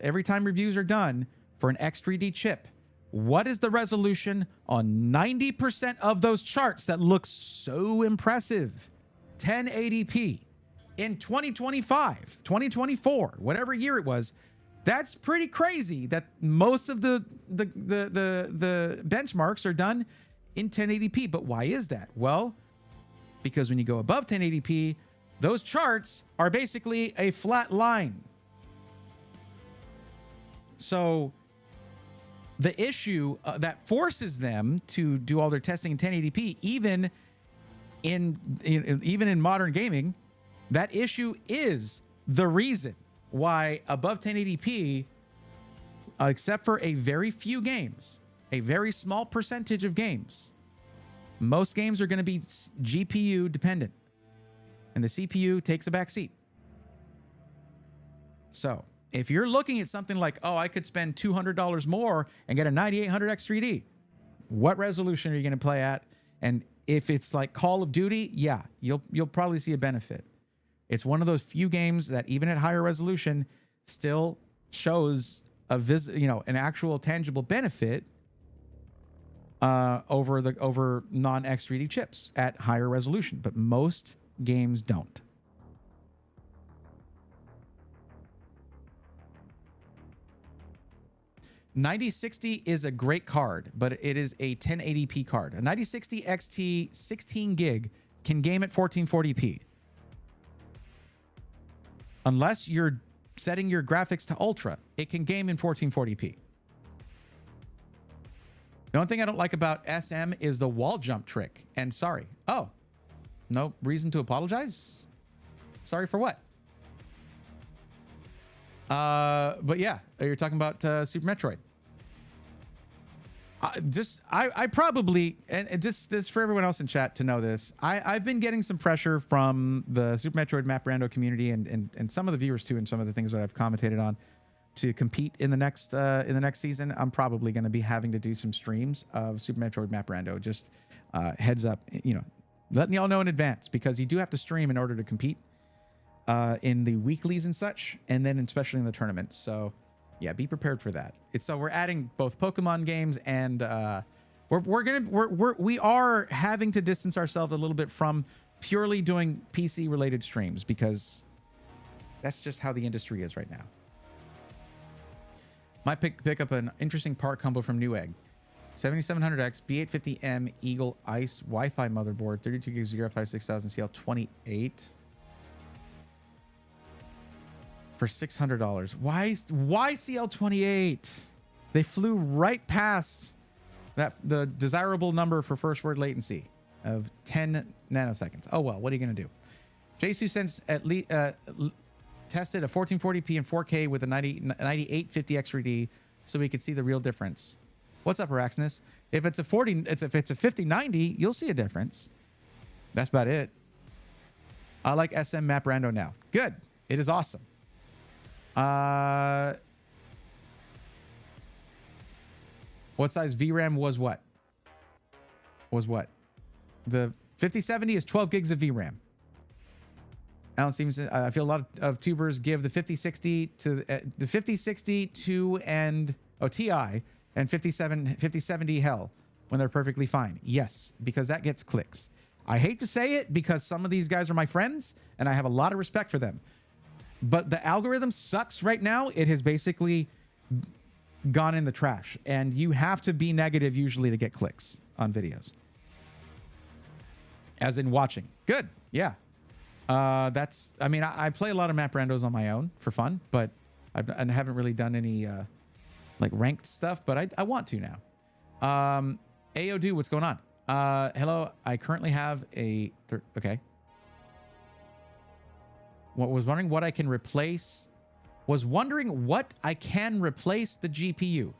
every time reviews are done for an X3D chip, What is the resolution on 90% of those charts that looks so impressive? 1080p in 2025, 2024, whatever year it was. That's pretty crazy that most of the benchmarks are done in 1080p. But why is that? Well, because when you go above 1080p, those charts are basically a flat line. So the issue that forces them to do all their testing in 1080p, even in modern gaming, that issue is the reason why above 1080p, except for a very few games, a very small percentage of games, most games are going to be GPU dependent, and the CPU takes a back seat. So if you're looking at something like, oh, I could spend $200 more and get a 9800X 3D, what resolution are you going to play at? And if it's like Call of Duty, yeah, you'll probably see a benefit. It's one of those few games that even at higher resolution still shows an actual tangible benefit over non-X3D chips at higher resolution, but most games don't. $9060 is a great card, but it is a 1080p card. A 9060 XT 16 gig can game at 1440p. Unless you're setting your graphics to ultra, it can game in 1440p. The only thing I don't like about SM is the wall jump trick. And sorry. Oh, no reason to apologize? Sorry for what? But yeah, you're talking about Super Metroid. I probably, and just for everyone else in chat to know this, I've been getting some pressure from the Super Metroid Map Rando community and some of the viewers too, and some of the things that I've commentated on to compete in the next season. I'm probably going to be having to do some streams of Super Metroid Map Rando. Just heads up, letting y'all know in advance, because you do have to stream in order to compete in the weeklies and such, and then especially in the tournaments. So yeah, be prepared for that. So we're adding both Pokemon games, and we are having to distance ourselves a little bit from purely doing PC related streams, because that's just how the industry is right now. Might pick up an interesting part combo from Newegg. 7700X B850M Eagle Ice Wi-Fi motherboard, 32 gigs UFI 6000 CL28 for $600. Why CL28? They flew right past the desirable number for first word latency of 10 nanoseconds. Oh well, what are you gonna do? Jsu Sense at least tested a 1440p and 4K with a 9850X 3D, so we could see the real difference. What's up, Araxnus? If it's a 5090, you'll see a difference. That's about it. I like SM Map Rando now. Good. It is awesome. What size VRAM was what? The 5070 is 12 gigs of VRAM. Alan Stevenson, I feel a lot of tubers give the 5060 to the 5060 to TI and 5070 hell when they're perfectly fine. Yes, because that gets clicks. I hate to say it because some of these guys are my friends and I have a lot of respect for them. But the algorithm sucks right now. It has basically gone in the trash, and you have to be negative usually to get clicks on videos. As in watching. Good. Yeah. I mean, I play a lot of map randos on my own for fun, but I haven't really done any like ranked stuff, but I want to now. AOD, what's going on? Hello, I currently have a okay. Was wondering what I can replace. Was wondering what I can replace the GPU.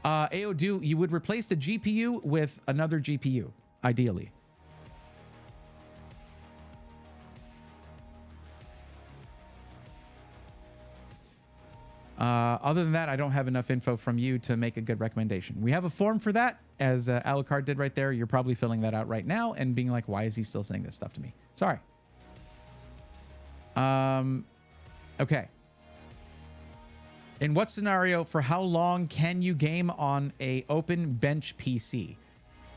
AOD, you would replace the GPU with another GPU, ideally. Other than that, I don't have enough info from you to make a good recommendation. We have a form for that, as Alucard did right there. You're probably filling that out right now and being like, why is he still saying this stuff to me? Sorry. Okay. In what scenario, for how long can you game on a open bench PC?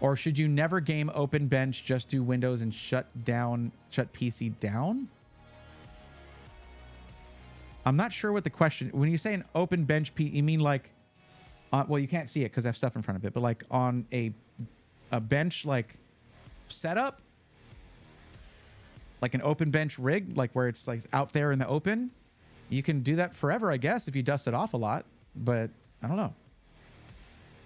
Or should you never game open bench, just do Windows and shut PC down? I'm not sure what the question, when you say an open bench PC, you mean like, well, you can't see it because I have stuff in front of it, but like on a bench, like setup, like an open bench rig, like where it's like out there in the open, you can do that forever, I guess, if you dust it off a lot, but I don't know.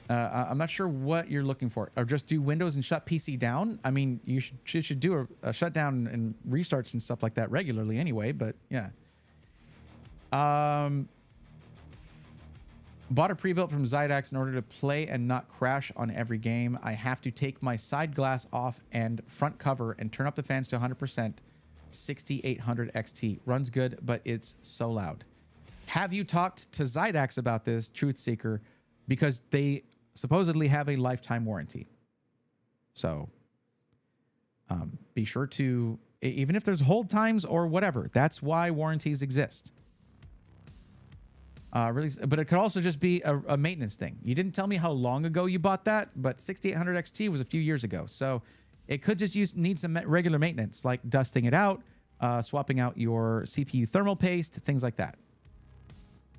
I'm not sure what you're looking for. Or just do Windows and shut PC down. I mean, you should do a shutdown and restarts and stuff like that regularly anyway, but yeah. Bought a pre-built from Zydax in order to play and not crash on every game. I have to take my side glass off and front cover and turn up the fans to 100%. 6800 XT. Runs good, but it's so loud. Have you talked to Zydax about this, Truth Seeker? Because they supposedly have a lifetime warranty. So be sure to, even if there's hold times or whatever, that's why warranties exist. Really, but it could also just be a maintenance thing. You didn't tell me how long ago you bought that, but 6800 XT was a few years ago. So it could just need some regular maintenance, like dusting it out, swapping out your CPU thermal paste, things like that.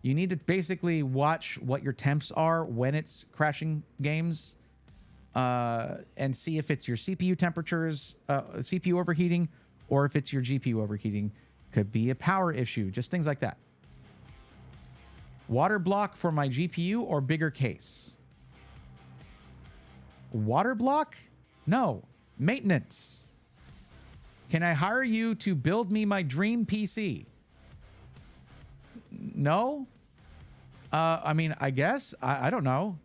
You need to basically watch what your temps are when it's crashing games, and see if it's your CPU temperatures, CPU overheating, or if it's your GPU overheating. Could be a power issue, just things like that. Water block for my GPU or bigger case? Water block? No. Maintenance. Can I hire you to build me my dream PC? No. I mean, I guess. I don't know.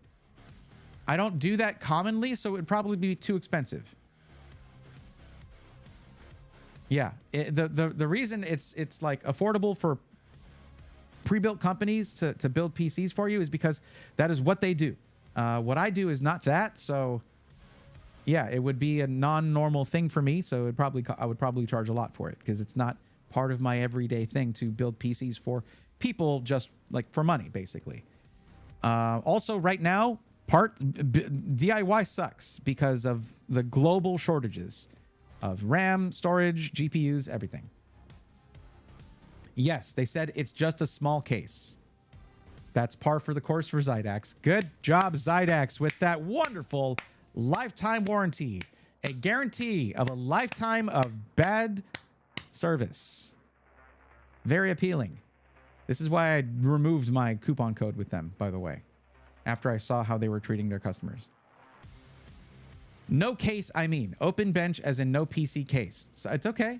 I don't do that commonly, so it would probably be too expensive. Yeah. The reason it's like affordable for pre-built companies to build PCs for you is because that is what they do. What I do is not that. So yeah, it would be a non-normal thing for me. So I would probably charge a lot for it because it's not part of my everyday thing to build PCs for people, just like for money, basically. Also right now, DIY sucks because of the global shortages of RAM, storage, GPUs, everything. Yes, they said it's just a small case. That's par for the course for Zydax. Good job, Zydax, with that wonderful lifetime warranty. A guarantee of a lifetime of bad service. Very appealing. This is why I removed my coupon code with them, by the way, after I saw how they were treating their customers. No case, I mean. Open bench as in no PC case. So it's okay.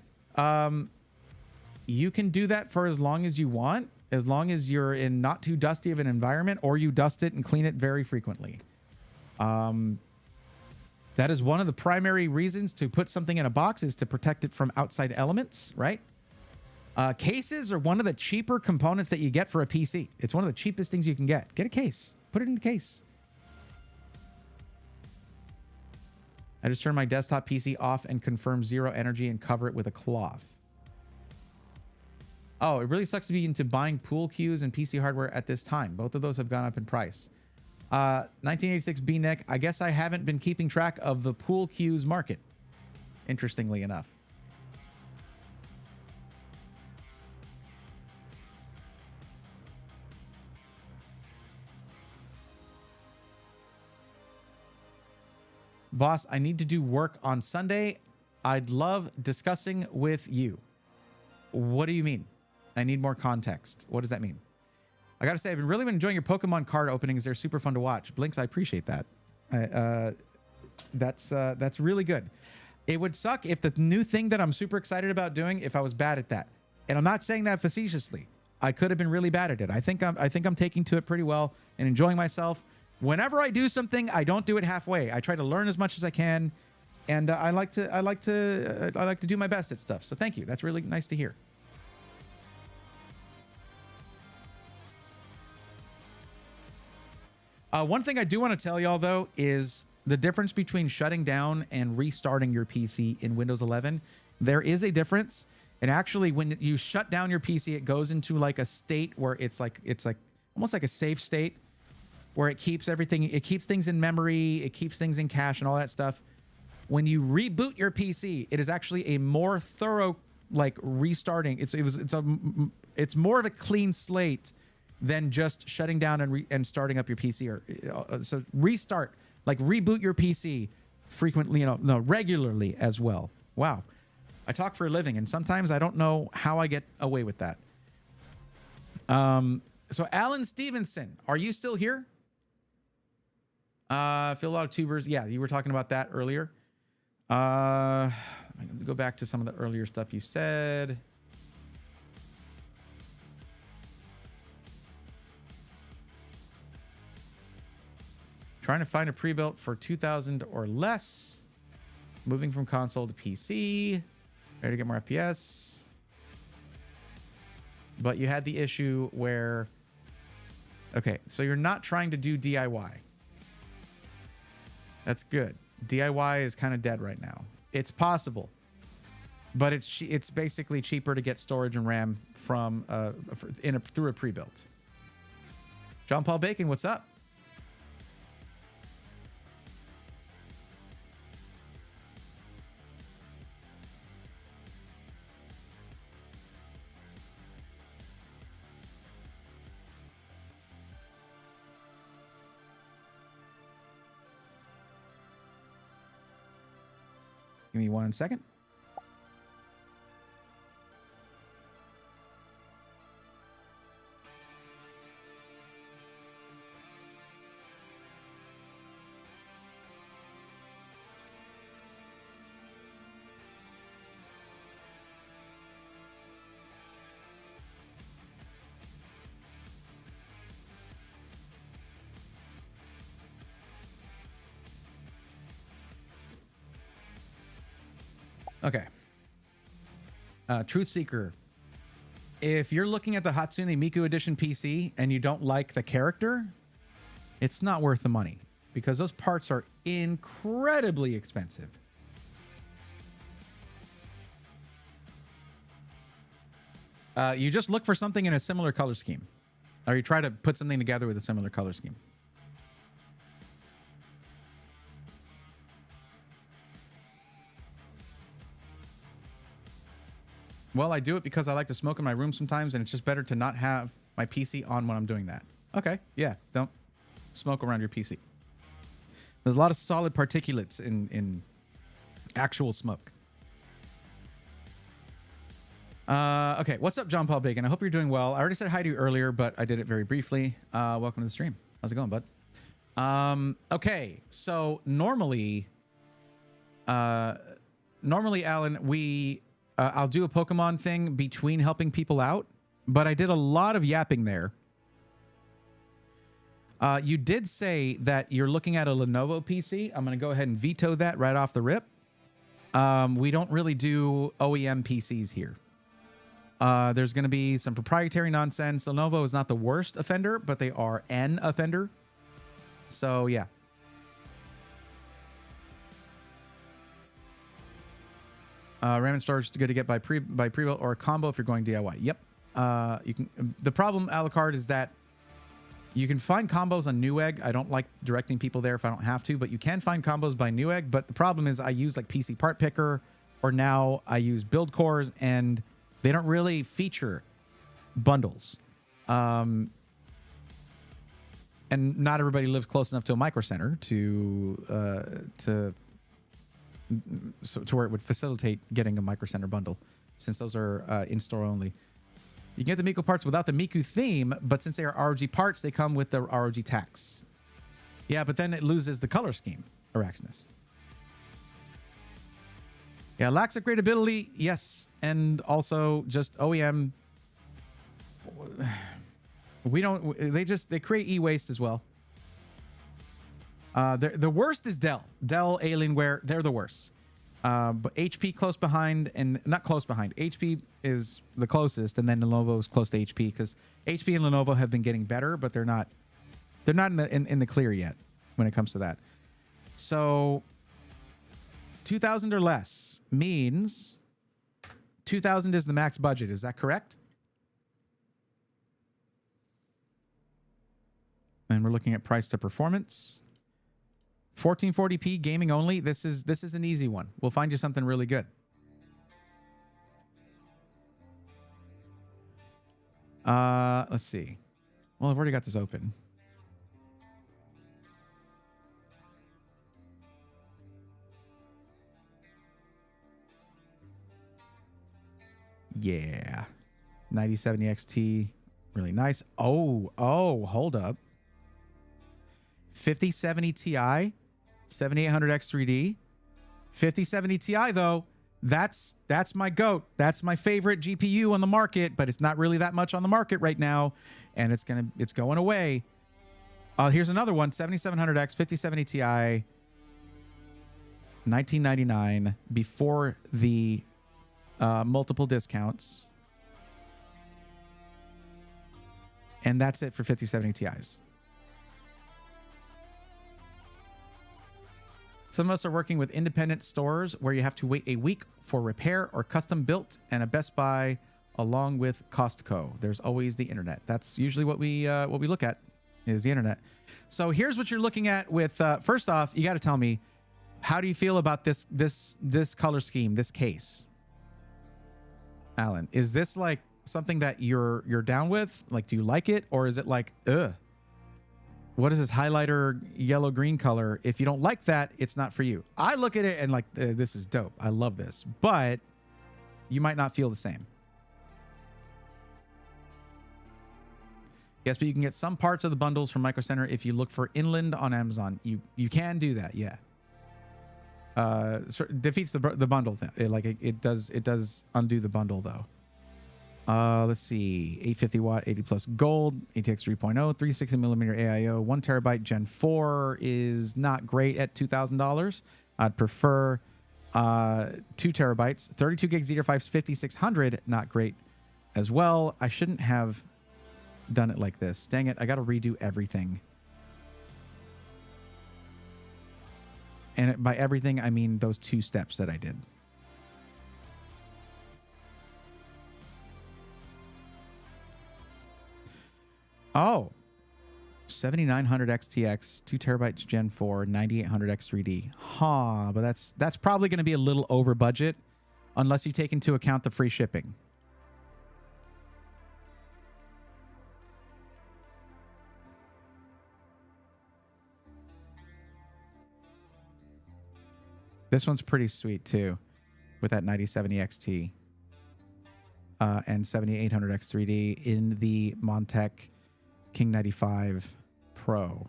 You can do that for as long as you want, as long as you're in not too dusty of an environment, or you dust it and clean it very frequently. That is one of the primary reasons to put something in a box, is to protect it from outside elements, right? Cases are one of the cheaper components that you get for a PC. It's one of the cheapest things you can get. Get a case. Put it in the case. I just turned my desktop PC off and confirm 0 energy and cover it with a cloth. Oh, it really sucks to be into buying pool cues and PC hardware at this time. Both of those have gone up in price. 1986 B-Neck. I guess I haven't been keeping track of the pool cues market, interestingly enough. Boss, I need to do work on Sunday. I'd love discussing with you. What do you mean? I need more context. What does that mean? I got to say, I've really been enjoying your Pokemon card openings. They're super fun to watch. Blinks, I appreciate that. That's really good. It would suck if the new thing that I'm super excited about doing, if I was bad at that. And I'm not saying that facetiously. I could have been really bad at it. I think I'm taking to it pretty well and enjoying myself. Whenever I do something, I don't do it halfway. I try to learn as much as I can, and I like to do my best at stuff. So thank you. That's really nice to hear. One thing I do want to tell y'all, though, is the difference between shutting down and restarting your PC in Windows 11. There is a difference. And actually, when you shut down your PC, it goes into like a state where it's like almost like a safe state where it keeps everything, it keeps things in memory, it keeps things in cache and all that stuff. When you reboot your PC, it is actually a more thorough, like, restarting. It's more of a clean slate than just shutting down and starting up your PC. Or so restart, like reboot your PC frequently, regularly as well. Wow. I talk for a living, and sometimes I don't know how I get away with that. So Alan Stevenson, are you still here? I feel a lot of tubers. Yeah, you were talking about that earlier. I'm going to go back to some of the earlier stuff you said. Trying to find a pre-built for 2,000 or less. Moving from console to PC. Ready to get more FPS. But you had the issue where... Okay, so you're not trying to do DIY. That's good. DIY is kind of dead right now. It's possible. But it's basically cheaper to get storage and RAM from through a pre-built. John Paul Bacon, what's up? Give me 1 second. Okay. Truth Seeker. If you're looking at the Hatsune Miku Edition PC and you don't like the character, it's not worth the money because those parts are incredibly expensive. You just look for something in a similar color scheme, or you try to put something together with a similar color scheme. Well, I do it because I like to smoke in my room sometimes, and it's just better to not have my PC on when I'm doing that. Okay, yeah, don't smoke around your PC. There's a lot of solid particulates in actual smoke. Okay, what's up, John Paul Bacon? I hope you're doing well. I already said hi to you earlier, but I did it very briefly. Welcome to the stream. How's it going, bud? Okay, so normally, Alan, I'll do a Pokemon thing between helping people out, but I did a lot of yapping there. You did say that you're looking at a Lenovo PC. I'm going to go ahead and veto that right off the rip. We don't really do OEM PCs here. There's going to be some proprietary nonsense. Lenovo is not the worst offender, but they are an offender. So, yeah. RAM and storage is good to get by pre-built or a combo if you're going DIY. Yep. You can. The problem, Alucard, is that you can find combos on Newegg. I don't like directing people there if I don't have to, but you can find combos by Newegg. But the problem is I use like PC Part Picker, or now I use Build Cores, and they don't really feature bundles. And not everybody lives close enough to a Micro Center to where it would facilitate getting a Micro Center bundle, since those are in-store only. You can get the Miku parts without the Miku theme, but since they are ROG parts, they come with the ROG tax. Yeah, but then it loses the color scheme, Araxinus. Yeah, lacks upgradability, yes, and also just OEM. We don't. They create e-waste as well. The worst is Dell. Dell, Alienware, they're the worst. But HP close behind, and not close behind. HP is the closest, and then Lenovo is close to HP, because HP and Lenovo have been getting better, but they're not in the clear yet when it comes to that. So 2,000 or less means 2,000 is the max budget. Is that correct? And we're looking at price to performance. 1440p gaming only. This is an easy one. We'll find you something really good. Let's see. Well, I've already got this open. Yeah. 9070 XT. Really nice. Oh, hold up. 5070 Ti, 7800X3D. 5070 Ti though, that's my goat. That's my favorite GPU on the market, but it's not really that much on the market right now, and it's going away. Here's another one, 7700X, 5070 Ti, 1999 before the multiple discounts. And that's it for 5070 Ti's. Some of us are working with independent stores where you have to wait a week for repair or custom built, and a Best Buy along with Costco. There's always the internet. That's usually what we look at is the internet. So here's what you're looking at with first off, you got to tell me, how do you feel about this color scheme, this case? Alan, is this like something that you're down with? Like, do you like it, or is it like, ugh? What is this highlighter yellow green color? If you don't like that, it's not for you. I look at it and like, this is dope. I love this, but you might not feel the same. Yes, but you can get some parts of the bundles from Micro Center if you look for Inland on Amazon. You can do that, yeah. Defeats the bundle thing. It does undo the bundle though. Let's see, 850 watt, 80 plus gold, ATX 3.0, 360 millimeter AIO, 1 terabyte Gen 4 is not great at $2,000. I'd prefer 2 terabytes, 32 gigs DDR5 5600, not great as well. I shouldn't have done it like this. Dang it, I got to redo everything. And by everything, I mean those 2 steps that I did. Oh, 7900 XTX, 2 terabytes Gen 4, 9800 X3D. Huh, but that's probably going to be a little over budget unless you take into account the free shipping. This one's pretty sweet too, with that 9070 XT and 7800 X3D in the Montec King 95 Pro.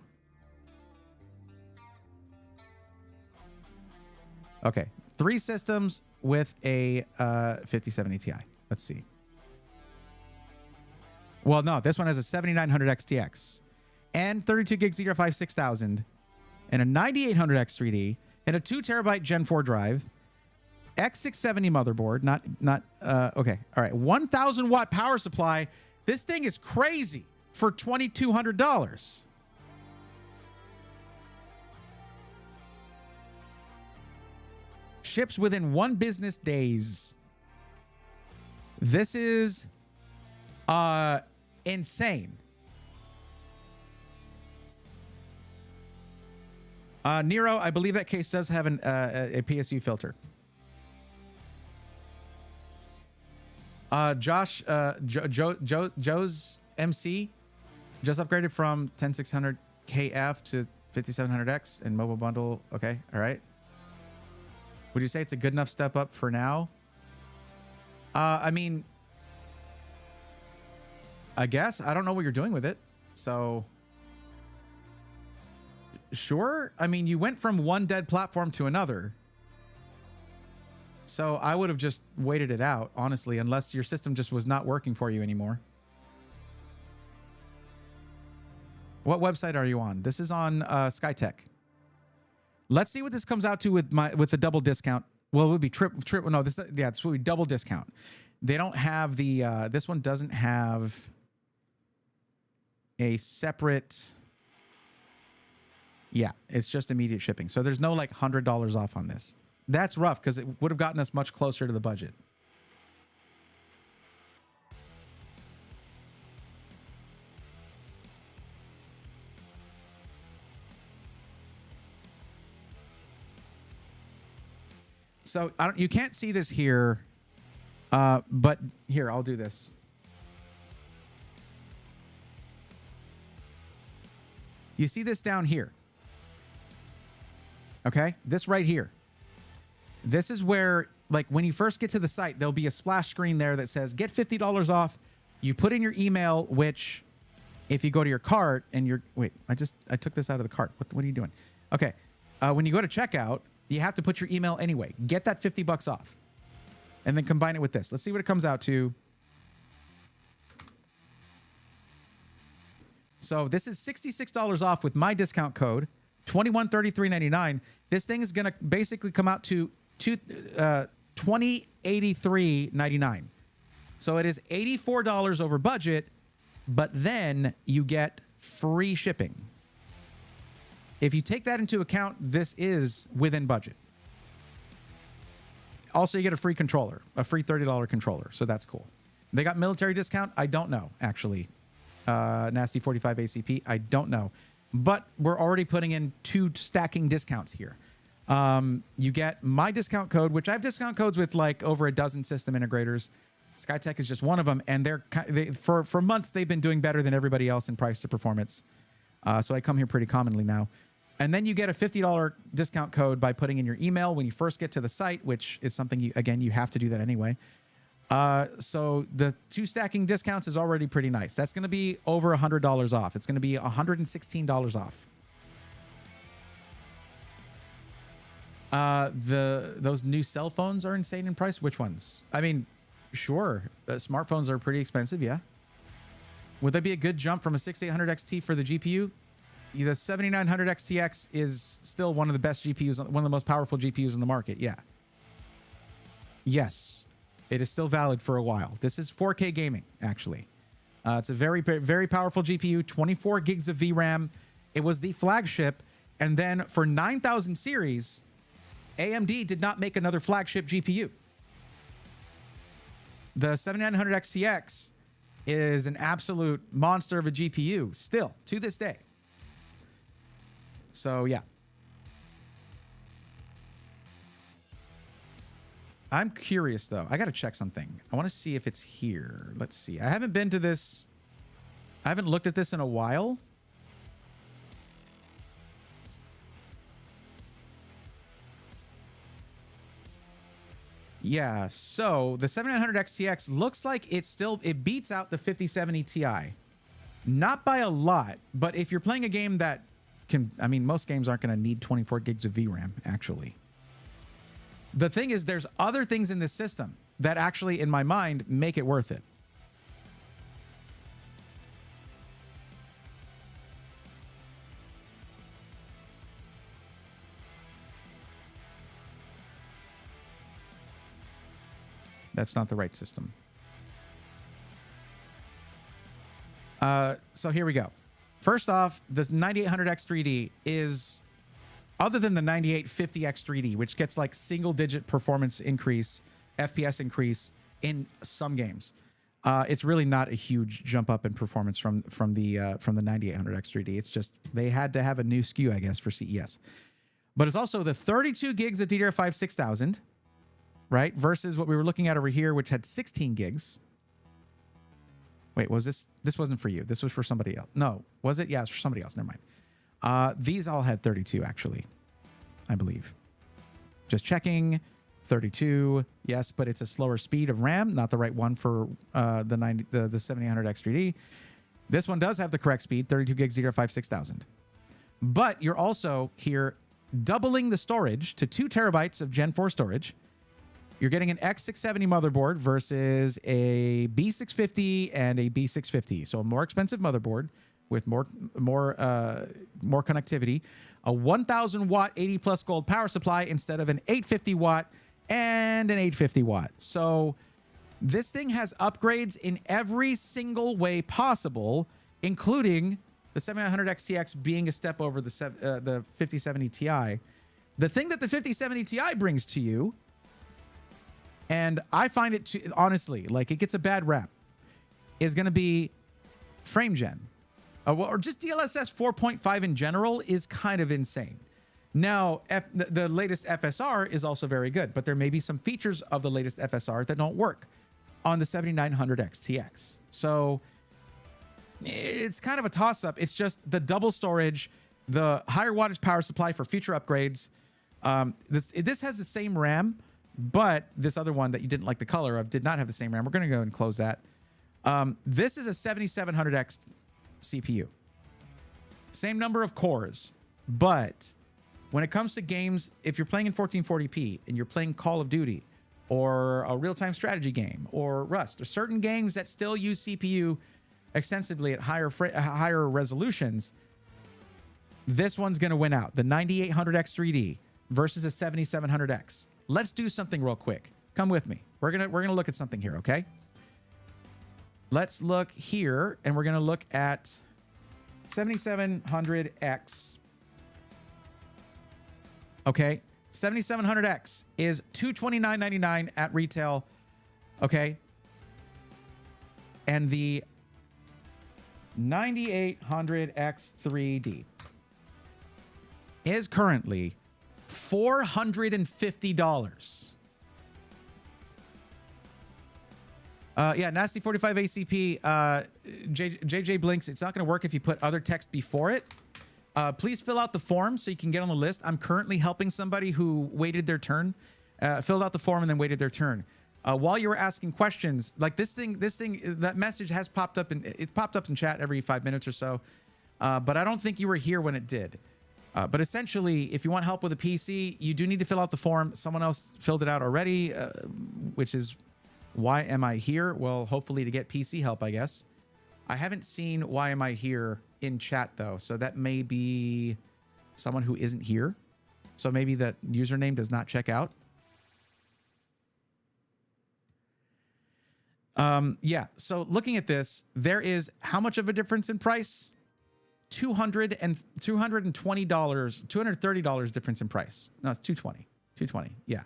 Okay, 3 systems with a 5070 Ti. Let's see. Well, no, this one has a 7900 XTX and 32 gigs DDR5 6000 and a 9800 X3D and a 2 terabyte Gen 4 drive, X670 motherboard, okay, all right, 1000 watt power supply. This thing is crazy for $2,200. Ships within 1 business days. This is insane. Nero, I believe that case does have a PSU filter. Josh, Joe's MC just upgraded from 10600 KF to 5700X in mobile bundle. Okay, all right. Would you say it's a good enough step up for now? I mean, I guess. I don't know what you're doing with it. So, sure. I mean, you went from one dead platform to another. So I would have just waited it out, honestly, unless your system just was not working for you anymore. What website are you on? This is on SkyTech. Let's see what this comes out to with the double discount. Well, it would be triple. No, this would be double discount. They don't have the this one doesn't have a separate. Yeah, it's just immediate shipping. So there's no like $100 off on this. That's rough because it would have gotten us much closer to the budget. So you can't see this here, but here, I'll do this. You see this down here. Okay, this right here. This is where, like, when you first get to the site, there'll be a splash screen there that says, get $50 off. You put in your email, which if you go to your cart and you're, wait, I took this out of the cart. What are you doing? Okay. When you go to checkout, you have to put your email anyway. Get that $50 off and then combine it with this. Let's see what it comes out to. So this is $66 off with my discount code, $2133.99. This thing is going to basically come out to $2083.99. So it is $84 over budget, but then you get free shipping. If you take that into account, this is within budget. Also, you get a free controller, a free $30 controller. So that's cool. They got military discount. I don't know, actually. Nasty 45 ACP. I don't know. But we're already putting in 2 stacking discounts here. You get my discount code, which I have discount codes with like over a dozen system integrators. Skytech is just one of them. And for months, they've been doing better than everybody else in price to performance. So I come here pretty commonly now. And then you get a $50 discount code by putting in your email when you first get to the site, which is something you have to do that anyway. So the 2 stacking discounts is already pretty nice. That's going to be over $100 off. It's going to be $116 off. Those new cell phones are insane in price. Which ones? I mean, sure. Smartphones are pretty expensive. Yeah. Would that be a good jump from a 6800 XT for the GPU? The 7900 XTX is still one of the best GPUs, one of the most powerful GPUs in the market. Yeah. Yes. It is still valid for a while. This is 4K gaming, actually. It's a very, very powerful GPU, 24 gigs of VRAM. It was the flagship. And then for 9000 series, AMD did not make another flagship GPU. The 7900 XTX is an absolute monster of a GPU still to this day. So, yeah. I'm curious, though. I got to check something. I want to see if it's here. Let's see. I haven't been to this. I haven't looked at this in a while. Yeah, so the 7900 XTX looks like it beats out the 5070 Ti. Not by a lot, but if you're playing a game that most games aren't going to need 24 gigs of VRAM, actually. The thing is, there's other things in this system that actually, in my mind, make it worth it. That's not the right system. So here we go. First off, the 9800X3D is, other than the 9850X3D, which gets like single-digit performance increase, FPS increase in some games, it's really not a huge jump up in performance from the 9800X3D. It's just they had to have a new SKU, I guess, for CES. But it's also the 32 gigs of DDR5 6000, right? Versus what we were looking at over here, which had 16 gigs. Wait, was this wasn't for you? This was for somebody else. No, was it? Yeah, it's for somebody else. Never mind. These all had 32, actually, I believe. Just checking. 32, yes, but it's a slower speed of RAM, not the right one for the 7800X3D. This one does have the correct speed, 32 gigs DDR5 6000. But you're also here doubling the storage to 2 terabytes of Gen 4 storage. You're getting an X670 motherboard versus a B650 and a B650. So a more expensive motherboard with more connectivity. A 1,000 watt 80 plus gold power supply instead of an 850 watt and an 850 watt. So this thing has upgrades in every single way possible, including the 7900 XTX being a step over the 5070 Ti. The thing that the 5070 Ti brings to you, and I find it, honestly, like it gets a bad rap, is going to be frame gen. Or just DLSS 4.5 in general is kind of insane. Now, the latest FSR is also very good, but there may be some features of the latest FSR that don't work on the 7900 XTX. So it's kind of a toss-up. It's just the double storage, the higher wattage power supply for future upgrades. This has the same RAM, but this other one that you didn't like the color of did not have the same RAM. We're going to go and close that. This is a 7700X CPU. Same number of cores, but when it comes to games, if you're playing in 1440p and you're playing Call of Duty or a real-time strategy game or Rust or certain games that still use CPU extensively at higher resolutions, this one's going to win out. The 9800X 3D versus a 7700X. Let's do something real quick. Come with me. We're going to look at something here, okay? Let's look here, and we're going to look at 7700X. Okay, 7700X is $229.99 at retail. Okay, and the 9800X 3D is currently $450. Yeah, Nasty 45 ACP. JJ Blinks. It's not going to work if you put other text before it. Please fill out the form so you can get on the list. I'm currently helping somebody who waited their turn, filled out the form and then waited their turn. While you were asking questions, like this thing, that message has popped up and it popped up in chat every 5 minutes or so. But I don't think you were here when it did. But essentially, if you want help with a PC, you do need to fill out the form. Someone else filled it out already, which is why am I here? Well, hopefully to get PC help, I guess. I haven't seen why am I here in chat though, so that may be someone who isn't here. So maybe that username does not check out. Yeah, so looking at this, there is how much of a difference in price? $220, $230 difference in price. No, it's $220, yeah.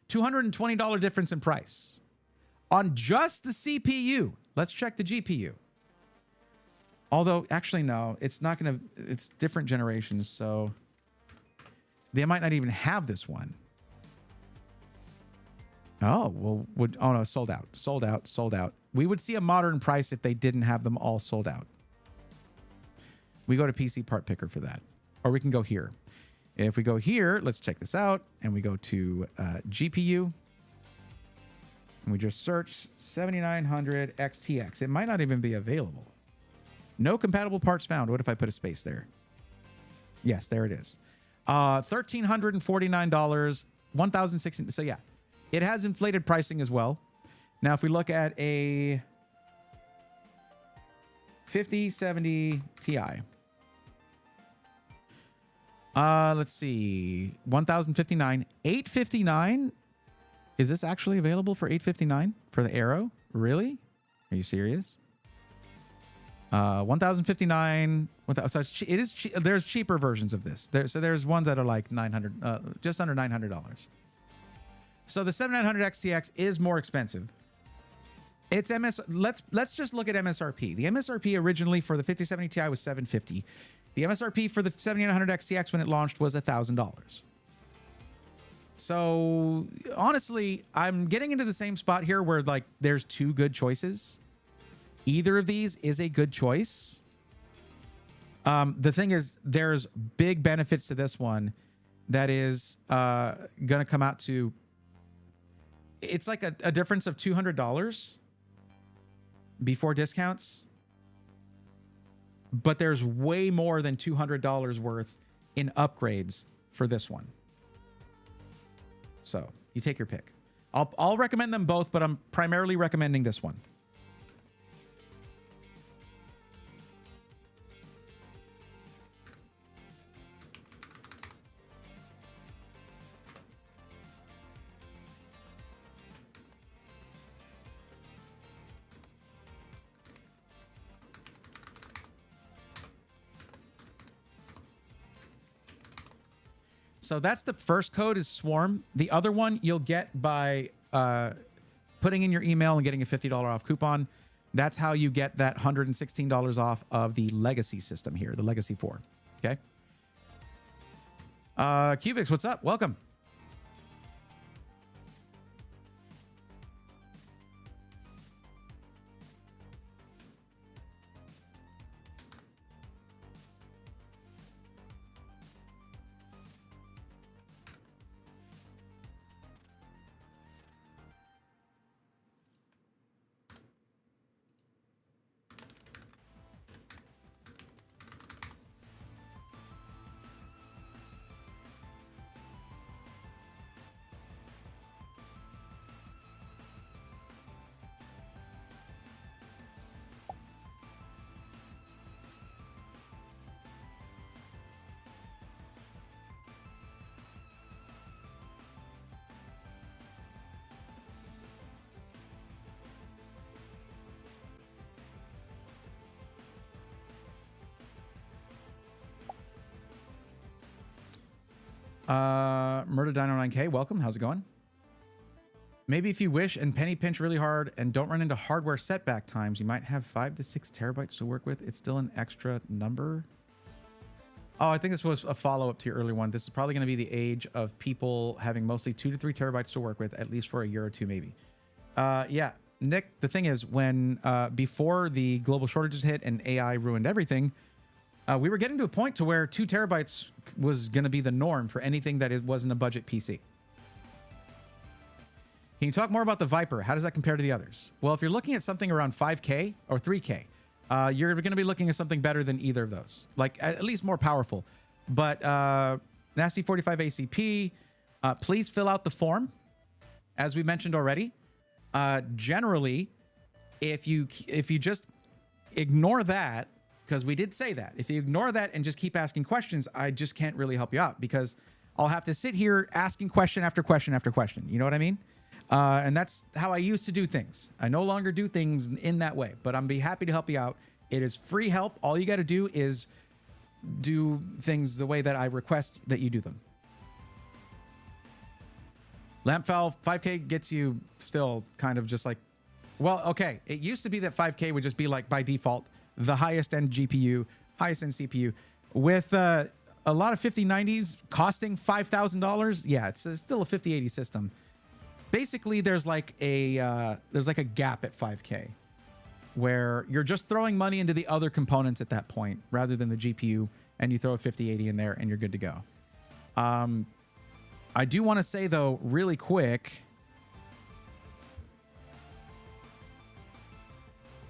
$220 difference in price on just the CPU. Let's check the GPU. Although, actually, no, it's not going to, it's different generations, so they might not even have this one. Oh, well, oh no, sold out, sold out, sold out. We would see a modern price if they didn't have them all sold out. We go to PC Part Picker for that. Or we can go here. If we go here, let's check this out, and we go to GPU. And we just search 7900 XTX. It might not even be available. No compatible parts found. What if I put a space there? Yes, there it is. $1,349, $1,016. So yeah, it has inflated pricing as well. Now, if we look at a 5070 Ti, let's see, 1,059, 859. Is this actually available for 859 for the Aero? Really? Are you serious? 1,059. So it is. There's cheaper versions of this. So there's ones that are like 900, just under $900. So the 7900 XTX is more expensive. It's Let's just look at MSRP. The MSRP originally for the 5070 Ti was $750. The MSRP for the 7900 XTX when it launched was $1,000. So honestly, I'm getting into the same spot here where like there's two good choices. Either of these is a good choice. The thing is, there's big benefits to this one that is going to come out to, it's like a difference of $200 before discounts. But there's way more than $200 worth in upgrades for this one. So you take your pick. I'll recommend them both, but I'm primarily recommending this one. So that's the first code is Swarm. The other one you'll get by putting in your email and getting a $50 off coupon. That's how you get that $116 off of the Legacy system here, the Legacy 4. Okay. Cubics, what's up? Welcome. Murder Dino 9K, welcome. How's it going? Maybe if you wish and penny pinch really hard and don't run into hardware setback times, you might have 5 to 6 terabytes to work with. It's still an extra number. Oh, I think this was a follow-up to your earlier one. This is probably going to be the age of people having mostly 2 to 3 terabytes to work with, at least for a year or two, maybe. Yeah, Nick, the thing is, when before the global shortages hit and AI ruined everything, we were getting to a point to where 2 terabytes was going to be the norm for anything that it wasn't a budget PC. Can you talk more about the Viper? How does that compare to the others? Well, if you're looking at something around 5K or 3K, you're going to be looking at something better than either of those, like at least more powerful. But Nasty 45 ACP, please fill out the form, as we mentioned already. Generally, if you just ignore that, because we did say that, if you ignore that and just keep asking questions, I just can't really help you out, because I'll have to sit here asking question after question after question. You know what I mean? And that's how I used to do things. I no longer do things in that way, but I'm be happy to help you out. It is free help. All you got to do is do things the way that I request that you do them. Lampfowl 5K gets you still kind of just like, well, okay. It used to be that 5K would just be like by default the highest end GPU, highest end CPU. With a lot of 5090s costing $5,000, yeah, it's still a 5080 system. Basically, there's like a gap at 5K where you're just throwing money into the other components at that point rather than the GPU, and you throw a 5080 in there and you're good to go. I do want to say though, really quick,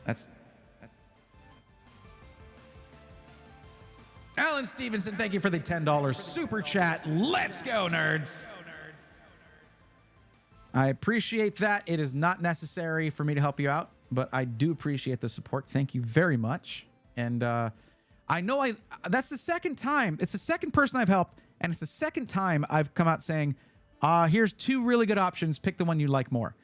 that's Alan Stevenson, thank you for the $10 super chat. Let's go, nerds. I appreciate that. It is not necessary for me to help you out, but I do appreciate the support. Thank you very much. And I know that's the second time. It's the second person I've helped, and it's the second time I've come out saying, here's 2 really good options. Pick the one you like more.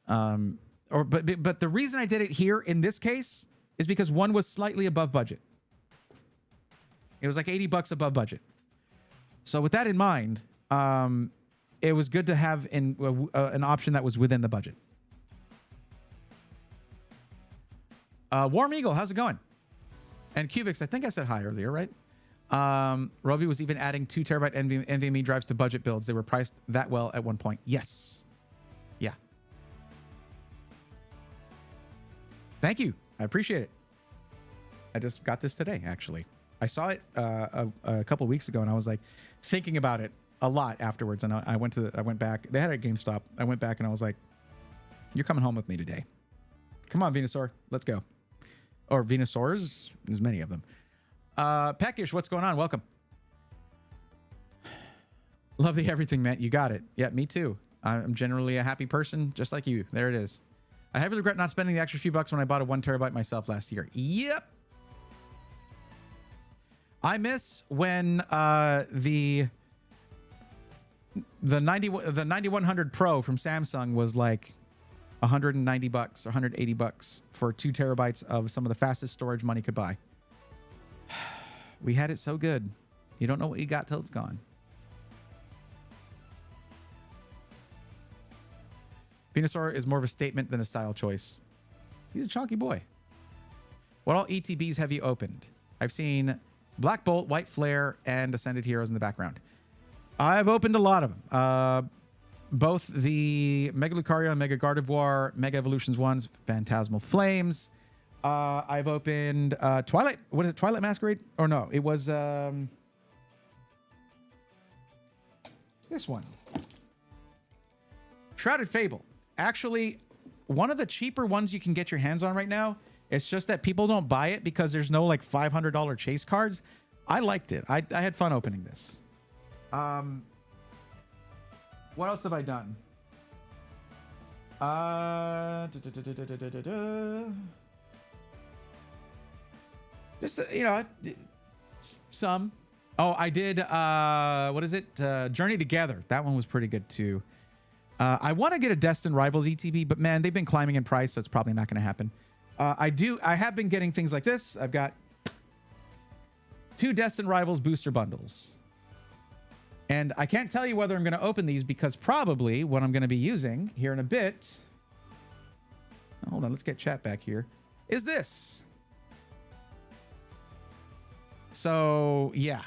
But the reason I did it here in this case is because one was slightly above budget. It was like $80 above budget. So with that in mind, it was good to have an option that was within the budget. Warm Eagle, how's it going? And Cubics, I think I said hi earlier, right? Roby was even adding 2 terabyte NVMe drives to budget builds. They were priced that well at one point. Yes. Yeah. Thank you. I appreciate it. I just got this today, actually. I saw it a couple weeks ago, and I was like thinking about it a lot afterwards. And I went back. They had it at GameStop. I went back and I was like, "You're coming home with me today. Come on, Venusaur, let's go." Or Venusaurs, there's many of them. Peckish, what's going on? Welcome. Love the everything, man. You got it. Yeah, me too. I'm generally a happy person, just like you. There it is. I heavily regret not spending the extra few bucks when I bought a 1 terabyte myself last year. Yep. I miss when the 9100 Pro from Samsung was like $190 or $180 for 2 terabytes of some of the fastest storage money could buy. We had it so good. You don't know what you got till it's gone. Venusaur is more of a statement than a style choice. He's a chalky boy. What all ETBs have you opened? I've seen Black Bolt, White Flare, and Ascended Heroes in the background. I've opened a lot of them. Both the Mega Lucario, Mega Gardevoir, Mega Evolutions ones, Phantasmal Flames. I've opened Twilight. What is it? Twilight Masquerade? Or no, it was this one. Shrouded Fable. Actually, one of the cheaper ones you can get your hands on right now. It's just that people don't buy it because there's no like $500 chase cards. I liked it. I had fun opening this. What else have I done? Just you know, some. Oh, I did. What is it? Journey Together. That one was pretty good too. I want to get a Destined Rivals ETB, but man, they've been climbing in price, so it's probably not going to happen. I have been getting things like this. I've got 2 Destined Rivals booster bundles. And I can't tell you whether I'm going to open these because probably what I'm going to be using here in a bit. Hold on, let's get chat back here. Is this. So, yeah.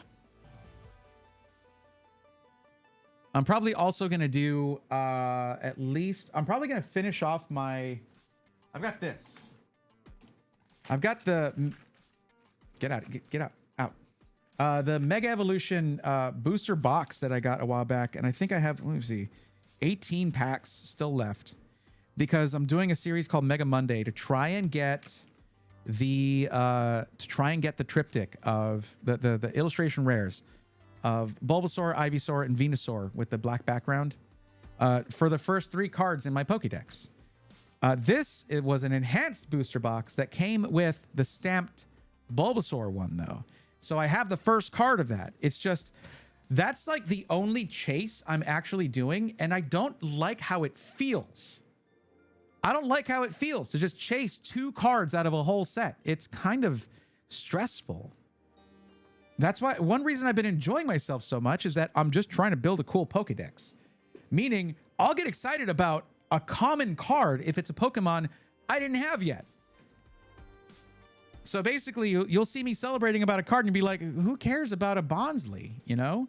I'm probably also going to do at least. I'm probably going to finish off my. I've got this. I've got the. Get out. Get out. The Mega Evolution booster box that I got a while back. And I think I have, let me see, 18 packs still left. Because I'm doing a series called Mega Monday to try and get the triptych of the illustration rares of Bulbasaur, Ivysaur, and Venusaur with the black background for the first 3 cards in my Pokédex. It was an enhanced booster box that came with the stamped Bulbasaur one though. So I have the first card of that. It's just, that's like the only chase I'm actually doing. And I don't like how it feels. I don't like how it feels to just chase 2 cards out of a whole set. It's kind of stressful. That's why one reason I've been enjoying myself so much is that I'm just trying to build a cool Pokédex. Meaning I'll get excited about a common card if it's a Pokemon I didn't have yet. So basically, you'll see me celebrating about a card and be like, who cares about a Bonsly, you know?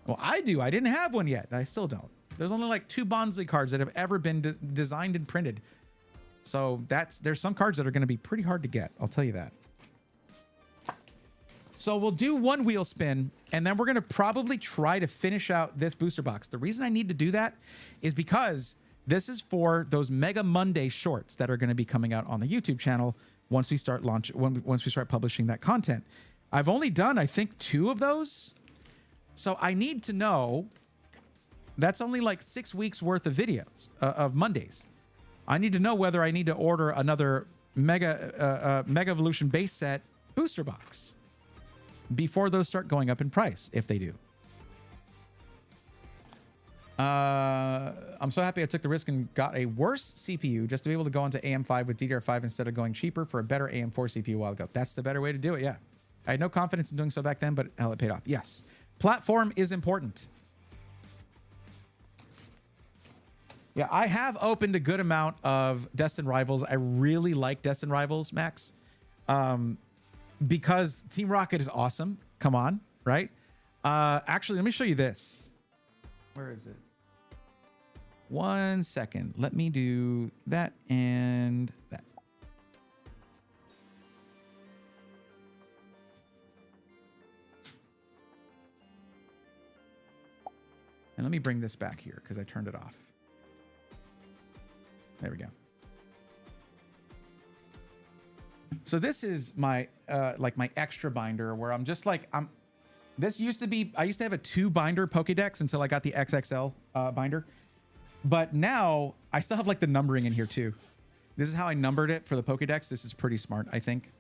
Well, I do. I didn't have one yet. I still don't. There's only like 2 Bonsly cards that have ever been designed and printed. So there's some cards that are going to be pretty hard to get. I'll tell you that. So we'll do 1 wheel spin, and then we're going to probably try to finish out this booster box. The reason I need to do that is because this is for those Mega Monday shorts that are going to be coming out on the YouTube channel once we start publishing that content. I've only done, I think, 2 of those. So I need to know, that's only like 6 weeks worth of videos of Mondays. I need to know whether I need to order another Mega Evolution base set booster box before those start going up in price, if they do. I'm so happy I took the risk and got a worse CPU just to be able to go into AM5 with DDR5 instead of going cheaper for a better AM4 CPU a while ago. That's the better way to do it, yeah. I had no confidence in doing so back then, but hell, it paid off. Yes. Platform is important. Yeah, I have opened a good amount of Destined Rivals. I really like Destined Rivals, Max. Because Team Rocket is awesome. Come on, right? Actually, let me show you this. Where is it? 1 second. Let me do that and that. And let me bring this back here because I turned it off. There we go. So this is my like my extra binder where I'm just like this used to be, I used to have a 2 binder Pokédex until I got the XXL binder. But now I still have like the numbering in here too. This is how I numbered it for the Pokédex. This is pretty smart, I think.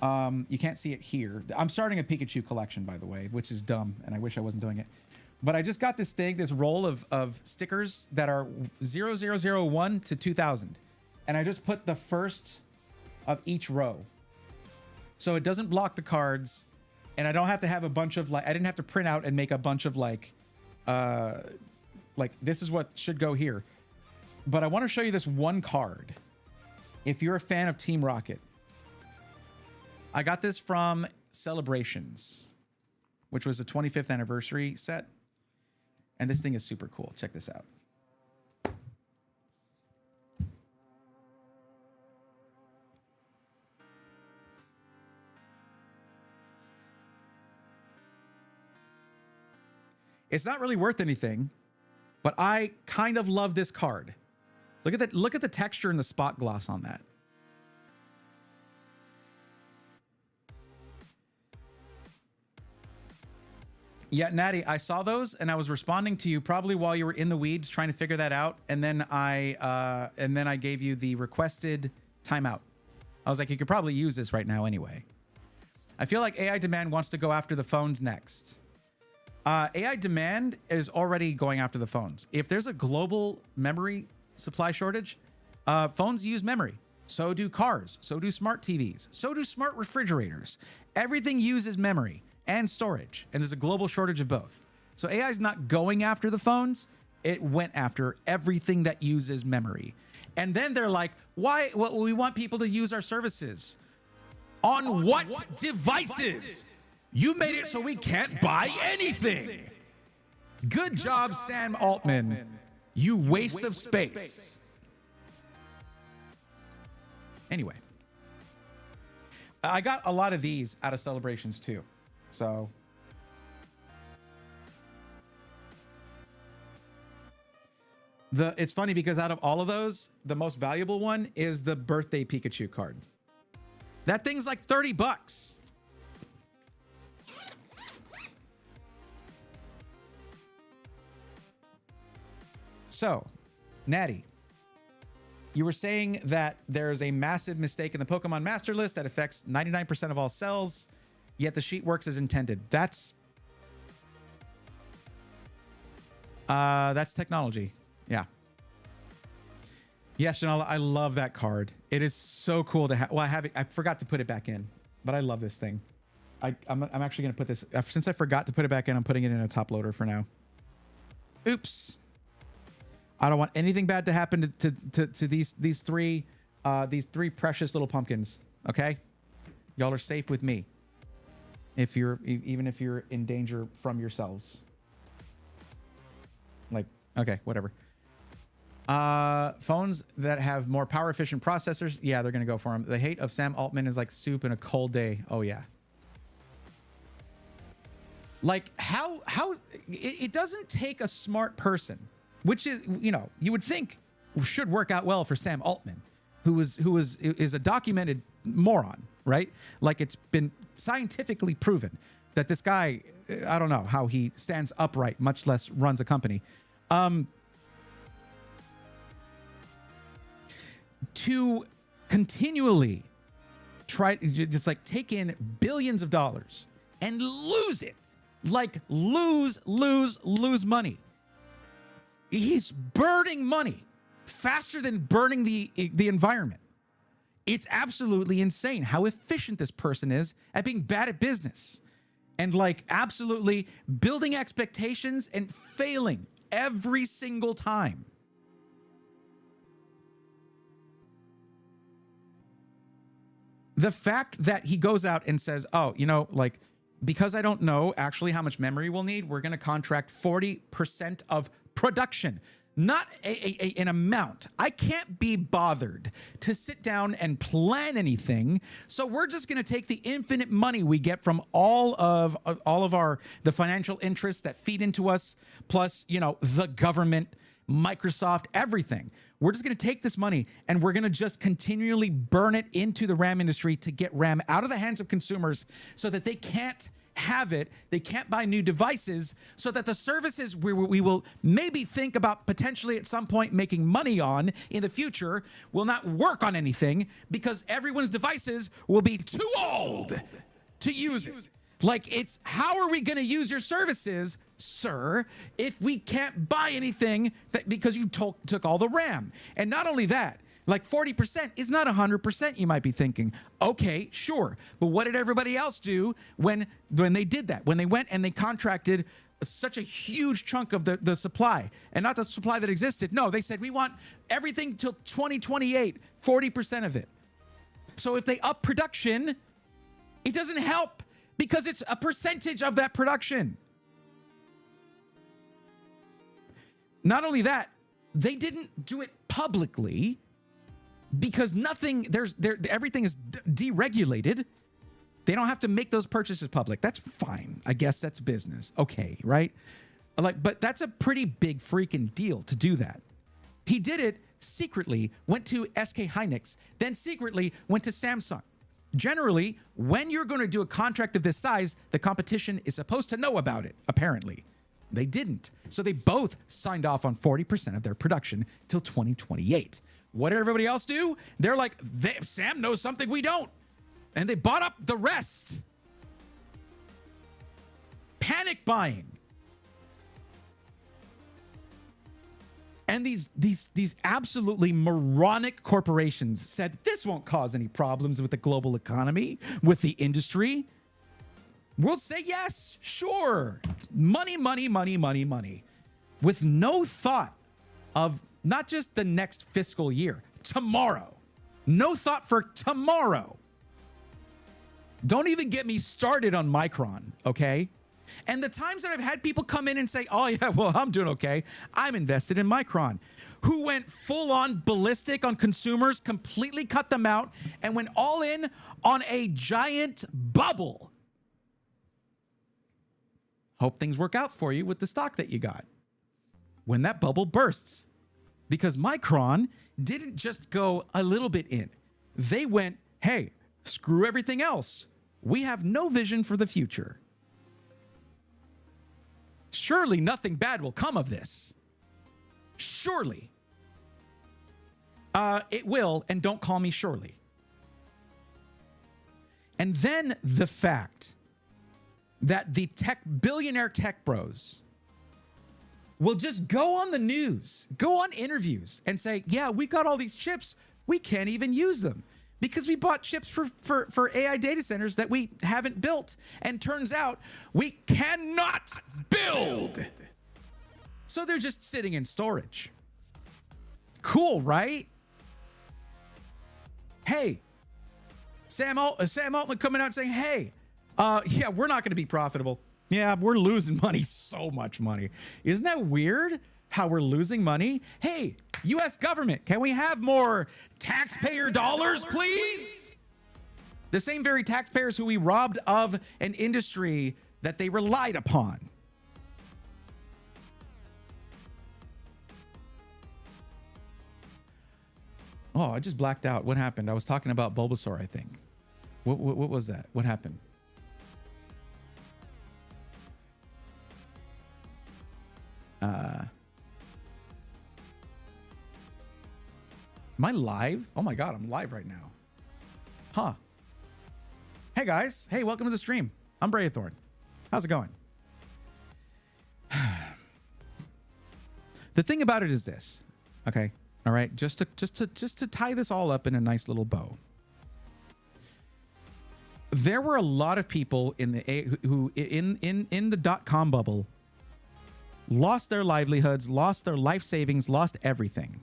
You can't see it here. I'm starting a Pikachu collection, by the way, which is dumb, and I wish I wasn't doing it. But I just got this thing, this roll of stickers that are 0001 to 2000. And I just put the first of each row. So it doesn't block the cards. And I don't have to have a bunch of like, I didn't have to print out and make a bunch of like this is what should go here. But I want to show you this one card. If you're a fan of Team Rocket. I got this from Celebrations, which was the 25th anniversary set. And this thing is super cool. Check this out. It's not really worth anything, but I kind of love this card. Look at that. Look at the texture and the spot gloss on that. Yeah, Natty, I saw those and I was responding to you probably while you were in the weeds trying to figure that out. And then I gave you the requested timeout. I was like, you could probably use this right now anyway. I feel like AI demand wants to go after the phones next. AI demand is already going after the phones. If there's a global memory supply shortage, phones use memory. So do cars. So do smart TVs. So do smart refrigerators. Everything uses memory and storage. And there's a global shortage of both. So AI is not going after the phones. It went after everything that uses memory. And then they're like, why? Well, we want people to use our services. On what devices? You made it so we can't buy anything. Good job, Sam Altman. You waste of space. Anyway, I got a lot of these out of celebrations too. So it's funny because out of all of those, the most valuable one is the birthday Pikachu card. That thing's like 30 bucks. So, Natty, you were saying that there's a massive mistake in the Pokemon Master List that affects 99% of all cells, yet the sheet works as intended. That's technology. Yeah. Yes, Janelle, I love that card. It is so cool to have. Well, I have it. I forgot to put it back in, but I love this thing. I'm actually going to put this, since I forgot to put it back in, I'm putting it in a top loader for now. Oops. I don't want anything bad to happen to these three precious little pumpkins. Okay, y'all are safe with me. Even if you're in danger from yourselves. Like, okay, whatever. Phones that have more power efficient processors, yeah, they're gonna go for them. The hate of Sam Altman is like soup in a cold day. Oh yeah. Like how it doesn't take a smart person. Which is, you know, you would think should work out well for Sam Altman, who is a documented moron, right? Like it's been scientifically proven that this guy, I don't know how he stands upright, much less runs a company. To continually try just like take in billions of dollars and lose it, like lose money. He's burning money faster than burning the environment. It's absolutely insane how efficient this person is at being bad at business and like absolutely building expectations and failing every single time. The fact that he goes out and says, oh, you know, like, because I don't know actually how much memory we'll need, we're going to contract 40% of production, not an amount. I can't be bothered to sit down and plan anything. So we're just going to take the infinite money we get from all of the financial interests that feed into us, plus, you know, the government, Microsoft, everything. We're just going to take this money and we're going to just continually burn it into the RAM industry to get RAM out of the hands of consumers so that they can't have it, they can't buy new devices, so that the services we will maybe think about potentially at some point making money on in the future will not work on anything because everyone's devices will be too old to use it. Like, it's how are we going to use your services, sir, if we can't buy anything that because you took all the RAM? And not only that, like 40% is not 100%, you might be thinking. Okay, sure. But what did everybody else do when they did that? When they went and they contracted such a huge chunk of the supply, and not the supply that existed. No, they said, we want everything till 2028, 40% of it. So if they up production, it doesn't help because it's a percentage of that production. Not only that, they didn't do it publicly because everything is deregulated. They don't have to make those purchases public. That's fine. I guess that's business. Okay, right? But that's a pretty big freaking deal to do that. He did it secretly, went to SK Hynix, then secretly went to Samsung. Generally, when you're going to do a contract of this size, the competition is supposed to know about it, apparently. They didn't. So they both signed off on 40% of their production till 2028. What did everybody else do? They're like, Sam knows something we don't. And they bought up the rest. Panic buying. And these absolutely moronic corporations said, this won't cause any problems with the global economy, with the industry. We'll say yes, sure. Money, money, money, money, money. With no thought of not just the next fiscal year, tomorrow. No thought for tomorrow. Don't even get me started on Micron, okay? And the times that I've had people come in and say, oh yeah, well, I'm doing okay. I'm invested in Micron. Who went full on ballistic on consumers, completely cut them out, and went all in on a giant bubble. Hope things work out for you with the stock that you got when that bubble bursts. Because Micron didn't just go a little bit in. They went, hey, screw everything else. We have no vision for the future. Surely nothing bad will come of this. Surely. It will, and don't call me surely. And then the fact that the billionaire tech bros will just go on the news, go on interviews and say, yeah, we got all these chips. We can't even use them because we bought chips for AI data centers that we haven't built. And turns out we cannot build. So they're just sitting in storage. Cool, right? Hey, Sam Altman coming out and saying, hey, yeah, we're not going to be profitable. Yeah, we're losing money, so much money. Isn't that weird how we're losing money? Hey, U.S. government, can we have more taxpayer dollars, please? The same very taxpayers who we robbed of an industry that they relied upon. Oh, I just blacked out. What happened? I was talking about Bulbasaur, I think. What was that? What happened? Am I live? Oh my God, I'm live right now. Huh. Hey guys. Hey, welcome to the stream. I'm Brayathorn. How's it going? The thing about it is this. Okay. All right. Just to tie this all up in a nice little bow. There were a lot of people in the .com bubble lost their livelihoods, lost their life savings, lost everything.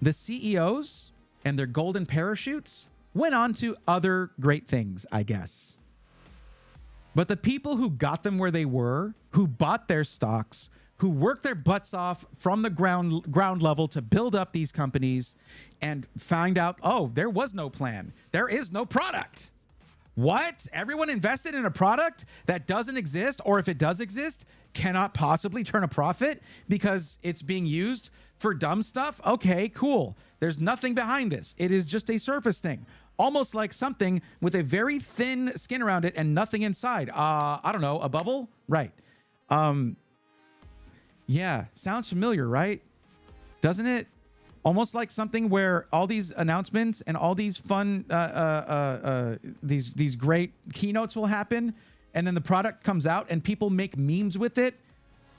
The CEOs and their golden parachutes went on to other great things, I guess. But the people who got them where they were, who bought their stocks, who worked their butts off from the ground level to build up these companies and find out, oh, there was no plan. There is no product. What? Everyone invested in a product that doesn't exist, or if it does exist, cannot possibly turn a profit because it's being used for dumb stuff? Okay, cool. There's nothing behind this. It is just a surface thing. Almost like something with a very thin skin around it and nothing inside. I don't know, a bubble? Right. Yeah, sounds familiar, right? Doesn't it? Almost like something where all these announcements and all these fun, these great keynotes will happen, and then the product comes out and people make memes with it,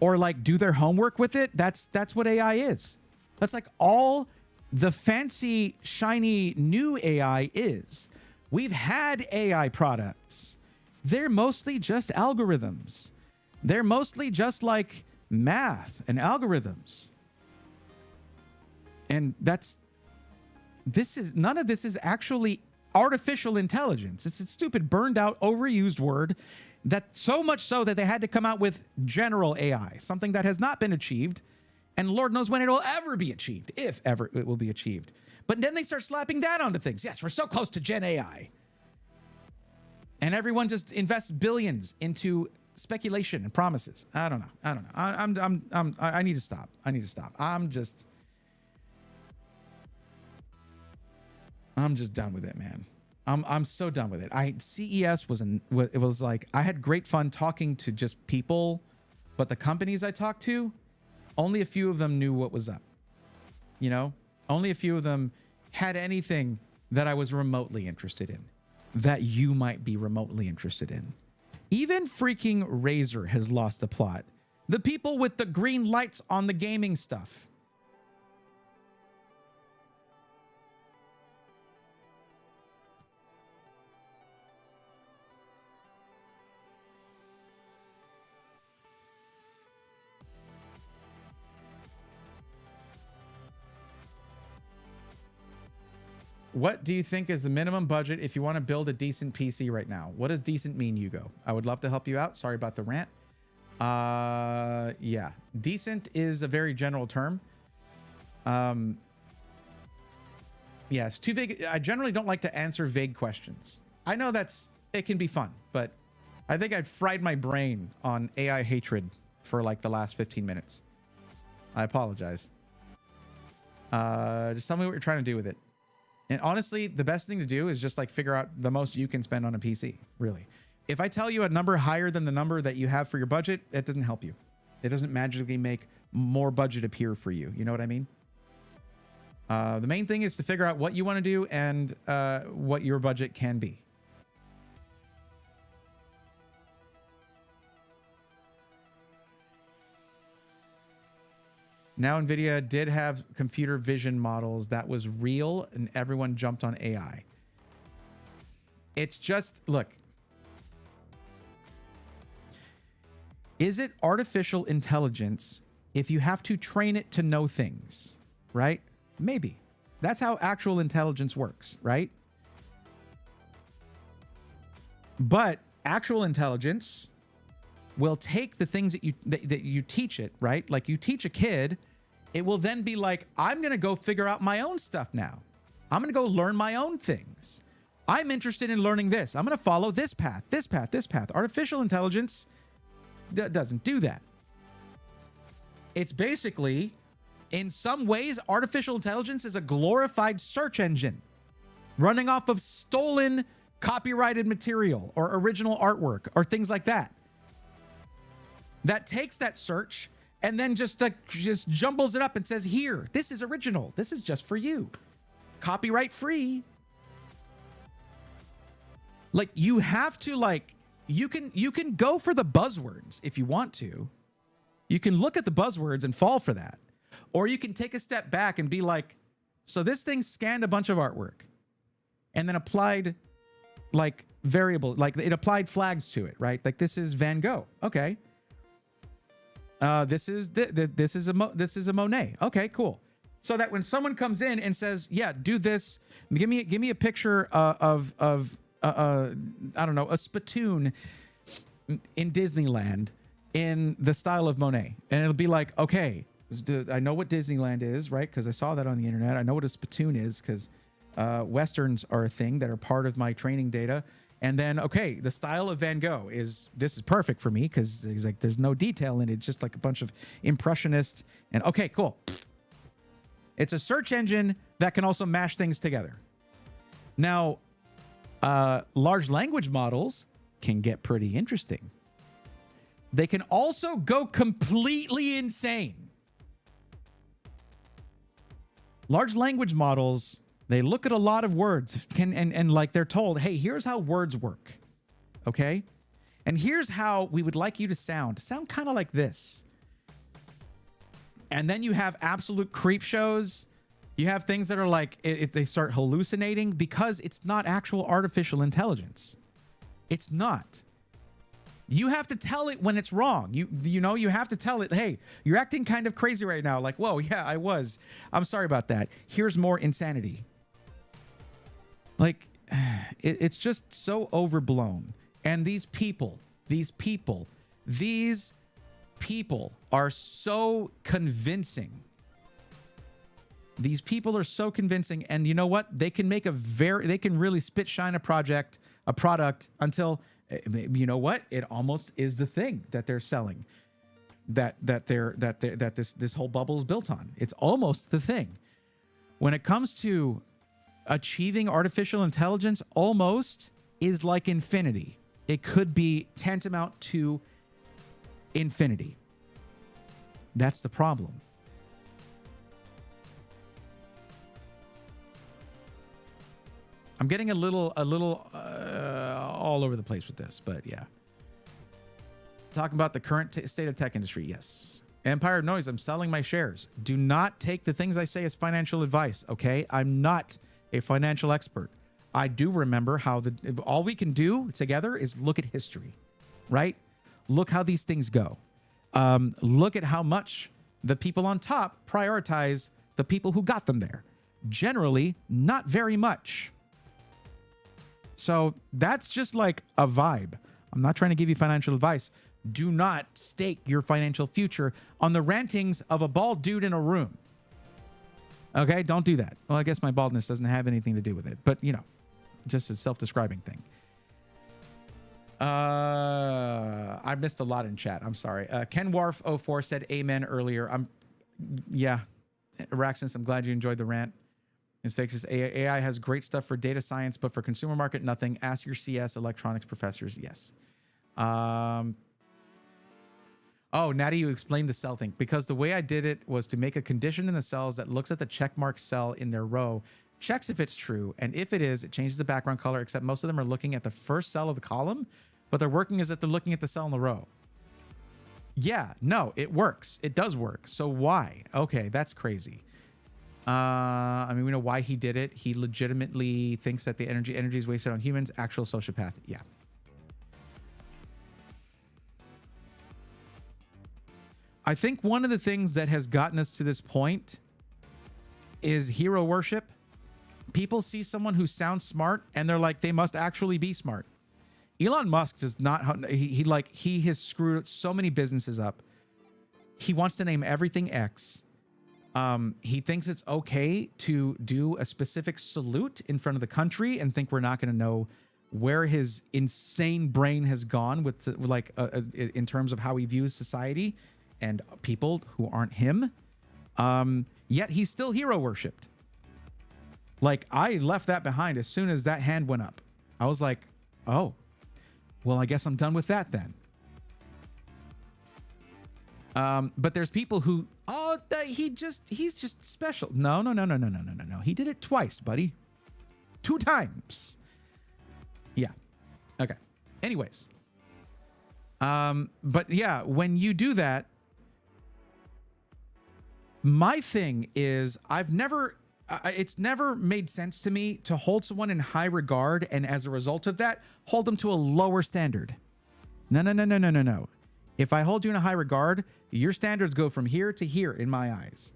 or like do their homework with it. That's what AI is. That's like all the fancy, shiny new AI is. We've had AI products. They're mostly just algorithms. They're mostly just like math and algorithms. And none of this is actually artificial intelligence. It's a stupid, burned out, overused word That so much so that they had to come out with general AI, something that has not been achieved. And Lord knows when it will ever be achieved, if ever it will be achieved. But then they start slapping that onto things. Yes, we're so close to Gen AI. And everyone just invests billions into speculation and promises. I don't know. I need to stop. I'm just done with it, man. I'm so done with it. CES it was like, I had great fun talking to just people, but the companies I talked to, only a few of them knew what was up. You know, only a few of them had anything that I was remotely interested in, that you might be remotely interested in. Even freaking Razer has lost the plot. The people with the green lights on the gaming stuff. What do you think is the minimum budget if you want to build a decent PC right now? What does decent mean, Hugo? I would love to help you out. Sorry about the rant. Yeah, decent is a very general term. Yeah, it's too vague. I generally don't like to answer vague questions. I know it can be fun, but I think I've fried my brain on AI hatred for like the last 15 minutes. I apologize. Just tell me what you're trying to do with it. And honestly, the best thing to do is just like figure out the most you can spend on a PC, really. If I tell you a number higher than the number that you have for your budget, it doesn't help you. It doesn't magically make more budget appear for you. You know what I mean? The main thing is to figure out what you want to do and what your budget can be. Now, NVIDIA did have computer vision models that was real and everyone jumped on AI. It's just, look, is it artificial intelligence if you have to train it to know things, right? Maybe. That's how actual intelligence works, right? But actual intelligence will take the things that you teach it, right? Like you teach a kid, it will then be like, I'm going to go figure out my own stuff now. I'm going to go learn my own things. I'm interested in learning this. I'm going to follow this path, this path, this path. Artificial intelligence doesn't do that. It's basically, in some ways, artificial intelligence is a glorified search engine running off of stolen copyrighted material or original artwork or things like that. That takes that search and then just jumbles it up and says, here, this is original. This is just for you. Copyright free. Like you have to you can go for the buzzwords if you want to. You can look at the buzzwords and fall for that. Or you can take a step back and be like, so this thing scanned a bunch of artwork and then applied like variable, like it applied flags to it, right? Like this is Van Gogh. Okay. This is a Monet. Okay, cool. So that when someone comes in and says, "Yeah, do this. Give me a picture of I don't know, a spittoon in Disneyland in the style of Monet," and it'll be like, "Okay, I know what Disneyland is, right? Because I saw that on the internet. I know what a spittoon is because Westerns are a thing that are part of my training data." And then, okay, the style of Van Gogh is perfect for me because he's like, there's no detail in it. It's just like a bunch of impressionist. And okay, cool. It's a search engine that can also mash things together. Now, large language models can get pretty interesting. They can also go completely insane. Large language models, they look at a lot of words and like they're told, hey, here's how words work. Okay? And here's how we would like you to sound. Sound kind of like this. And then you have absolute creep shows. You have things that are like, they start hallucinating because it's not actual artificial intelligence. It's not. You have to tell it when it's wrong. You know, you have to tell it, hey, you're acting kind of crazy right now. Like, whoa, yeah, I was. I'm sorry about that. Here's more insanity. Like, it's just so overblown. And these people These people are so convincing. These people are so convincing, and you know what? They can make they can really spit shine a product until, you know what? It almost is the thing that they're selling, that this whole bubble is built on. It's almost the thing. When it comes to achieving artificial intelligence, almost is like infinity. It could be tantamount to infinity. That's the problem. I'm getting a little all over the place with this, but yeah. Talking about the current state of tech industry, yes. Empire of Noise, I'm selling my shares. Do not take the things I say as financial advice, okay? I'm not a financial expert. I do remember how all we can do together is look at history, right? Look how these things go. Look at how much the people on top prioritize the people who got them there. Generally, not very much. So that's just like a vibe. I'm not trying to give you financial advice. Do not stake your financial future on the rantings of a bald dude in a room. Okay, don't do that. Well, I guess my baldness doesn't have anything to do with it, but you know, just a self-describing thing. I missed a lot in chat. I'm sorry. Ken Warf 04 said amen earlier. Yeah, Araxis, I'm glad you enjoyed the rant. His fake says AI has great stuff for data science, but for consumer market, nothing. Ask your CS electronics professors. Yes. Oh, Natty, you explained the cell thing. Because the way I did it was to make a condition in the cells that looks at the checkmark cell in their row, checks if it's true, and if it is, it changes the background color, except most of them are looking at the first cell of the column, but they're working as if they're looking at the cell in the row. Yeah, no, it works. It does work. So why? Okay, that's crazy. I mean, we know why he did it. He legitimately thinks that the energy is wasted on humans. Actual sociopath. Yeah. I think one of the things that has gotten us to this point is hero worship. People see someone who sounds smart and they're like, they must actually be smart. Elon Musk does not, he has screwed so many businesses up. He wants to name everything X. He thinks it's okay to do a specific salute in front of the country and think we're not going to know where his insane brain has gone with in terms of how he views society and people who aren't him. Yet he's still hero worshipped. Like, I left that behind as soon as that hand went up. I was like, oh, well, I guess I'm done with that then. But there's people who, he's just special. No. He did it twice, buddy. 2 times. Yeah. Okay. Anyways. But yeah, when you do that, my thing is it's never made sense to me to hold someone in high regard and as a result of that, hold them to a lower standard. No. If I hold you in a high regard, your standards go from here to here in my eyes.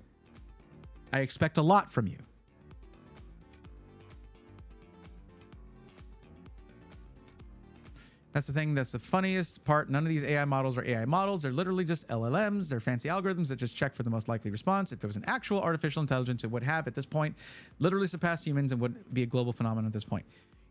I expect a lot from you. That's the thing. That's the funniest part. None of these AI models are AI models. They're literally just LLMs. They're fancy algorithms that just check for the most likely response. If there was an actual artificial intelligence, it would have, at this point, literally surpassed humans and would be a global phenomenon at this point.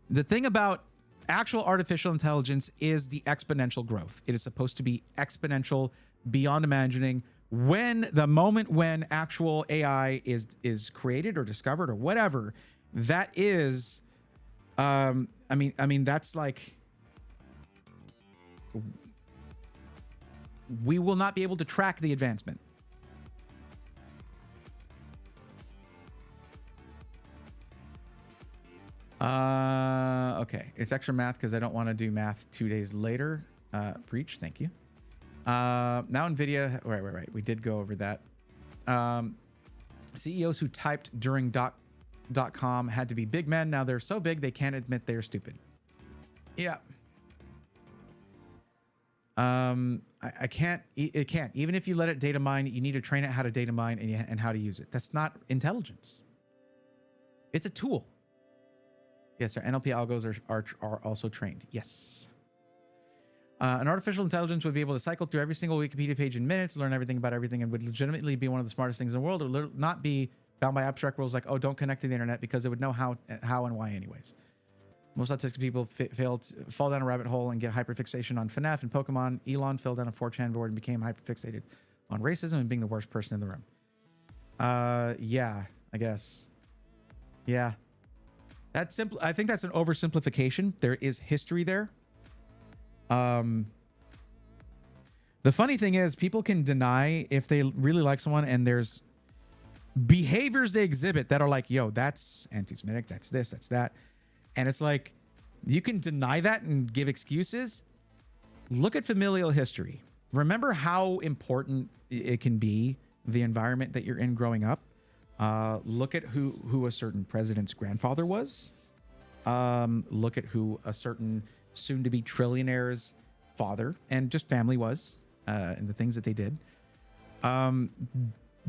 The thing about actual artificial intelligence is the exponential growth. It is supposed to be exponential, beyond imagining. The moment when actual AI is created or discovered or whatever, that is, I mean, that's like, we will not be able to track the advancement. Okay, it's extra math because I don't want to do math 2 days later. Preach, thank you. Now NVIDIA, right. We did go over that. CEOs who typed during .com had to be big men. Now they're so big they can't admit they're stupid. Yeah. It can't. Even if you let it data mine, you need to train it how to data mine and how to use it. That's not intelligence. It's a tool. Yes, sir. NLP algos are also trained. Yes. An artificial intelligence would be able to cycle through every single Wikipedia page in minutes, learn everything about everything, and would legitimately be one of the smartest things in the world. It would not be bound by abstract rules like, oh, don't connect to the internet, because it would know how and why anyways. Most autistic people fall down a rabbit hole and get hyperfixation on FNAF and Pokemon. Elon fell down a 4chan board and became hyperfixated on racism and being the worst person in the room. Yeah, I guess. Yeah. That's simple. I think that's an oversimplification. There is history there. The funny thing is, people can deny if they really like someone, and there's behaviors they exhibit that are like, yo, that's anti-Semitic, that's this, that's that. And it's like, you can deny that and give excuses. Look at familial history. Remember how important it can be, the environment that you're in growing up. Look at who a certain president's grandfather was. Look at who a certain soon-to-be trillionaire's father and just family was, and the things that they did.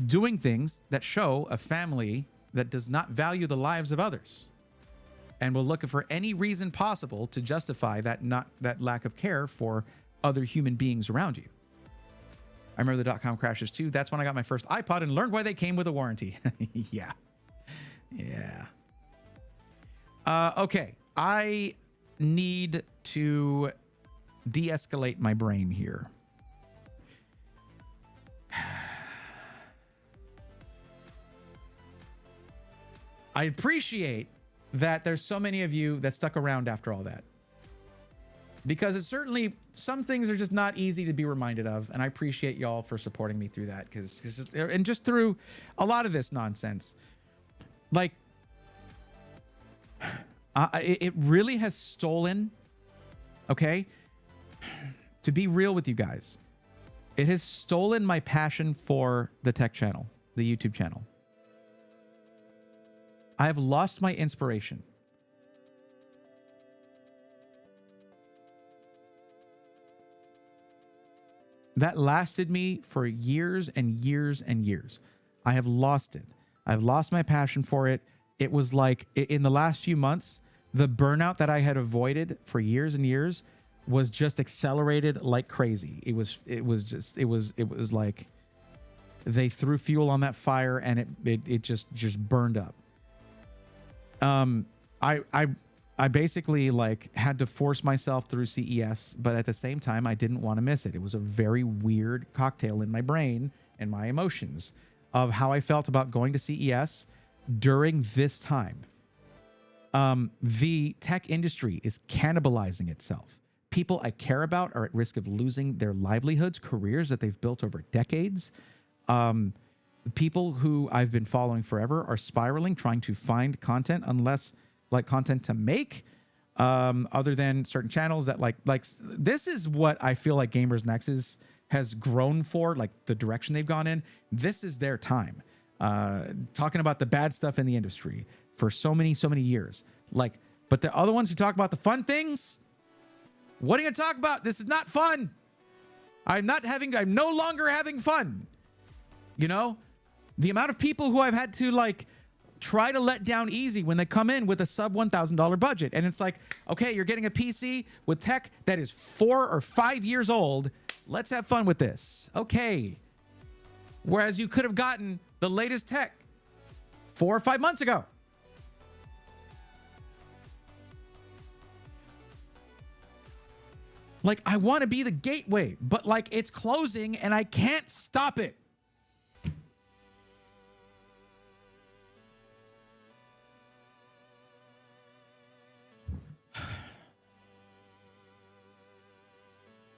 Doing things that show a family that does not value the lives of others, and will look for any reason possible to justify that lack of care for other human beings around you. I remember the .com crashes too. That's when I got my first iPod and learned why they came with a warranty. Yeah. Okay. I need to de-escalate my brain here. I appreciate that there's so many of you that stuck around after all that, because it's certainly, some things are just not easy to be reminded of, and I appreciate y'all for supporting me through that, and just through a lot of this nonsense. Like, it really has stolen, okay, to be real with you guys, it has stolen my passion for the tech channel, the YouTube channel. I have lost my inspiration. That lasted me for years and years and years. I have lost it. I've lost my passion for it. It was like, in the last few months, the burnout that I had avoided for years and years was just accelerated like crazy. It was like they threw fuel on that fire, and it just burned up. I basically like had to force myself through CES, but at the same time, I didn't want to miss it. It was a very weird cocktail in my brain and my emotions of how I felt about going to CES during this time. The tech industry is cannibalizing itself. People I care about are at risk of losing their livelihoods, careers that they've built over decades. People who I've been following forever are spiraling, trying to find content, unless like content to make, other than certain channels that like this is what I feel like Gamers Nexus has grown for, like the direction they've gone in. This is their time. Talking about the bad stuff in the industry for so many years. Like, but the other ones who talk about the fun things, what are you gonna talk about? This is not fun. I'm no longer having fun. You know? The amount of people who I've had to like try to let down easy when they come in with a sub $1,000 budget. And it's like, okay, you're getting a PC with tech that is 4 or 5 years old. Let's have fun with this. Okay. Whereas you could have gotten the latest tech 4 or 5 months ago. Like, I want to be the gateway, but like it's closing and I can't stop it.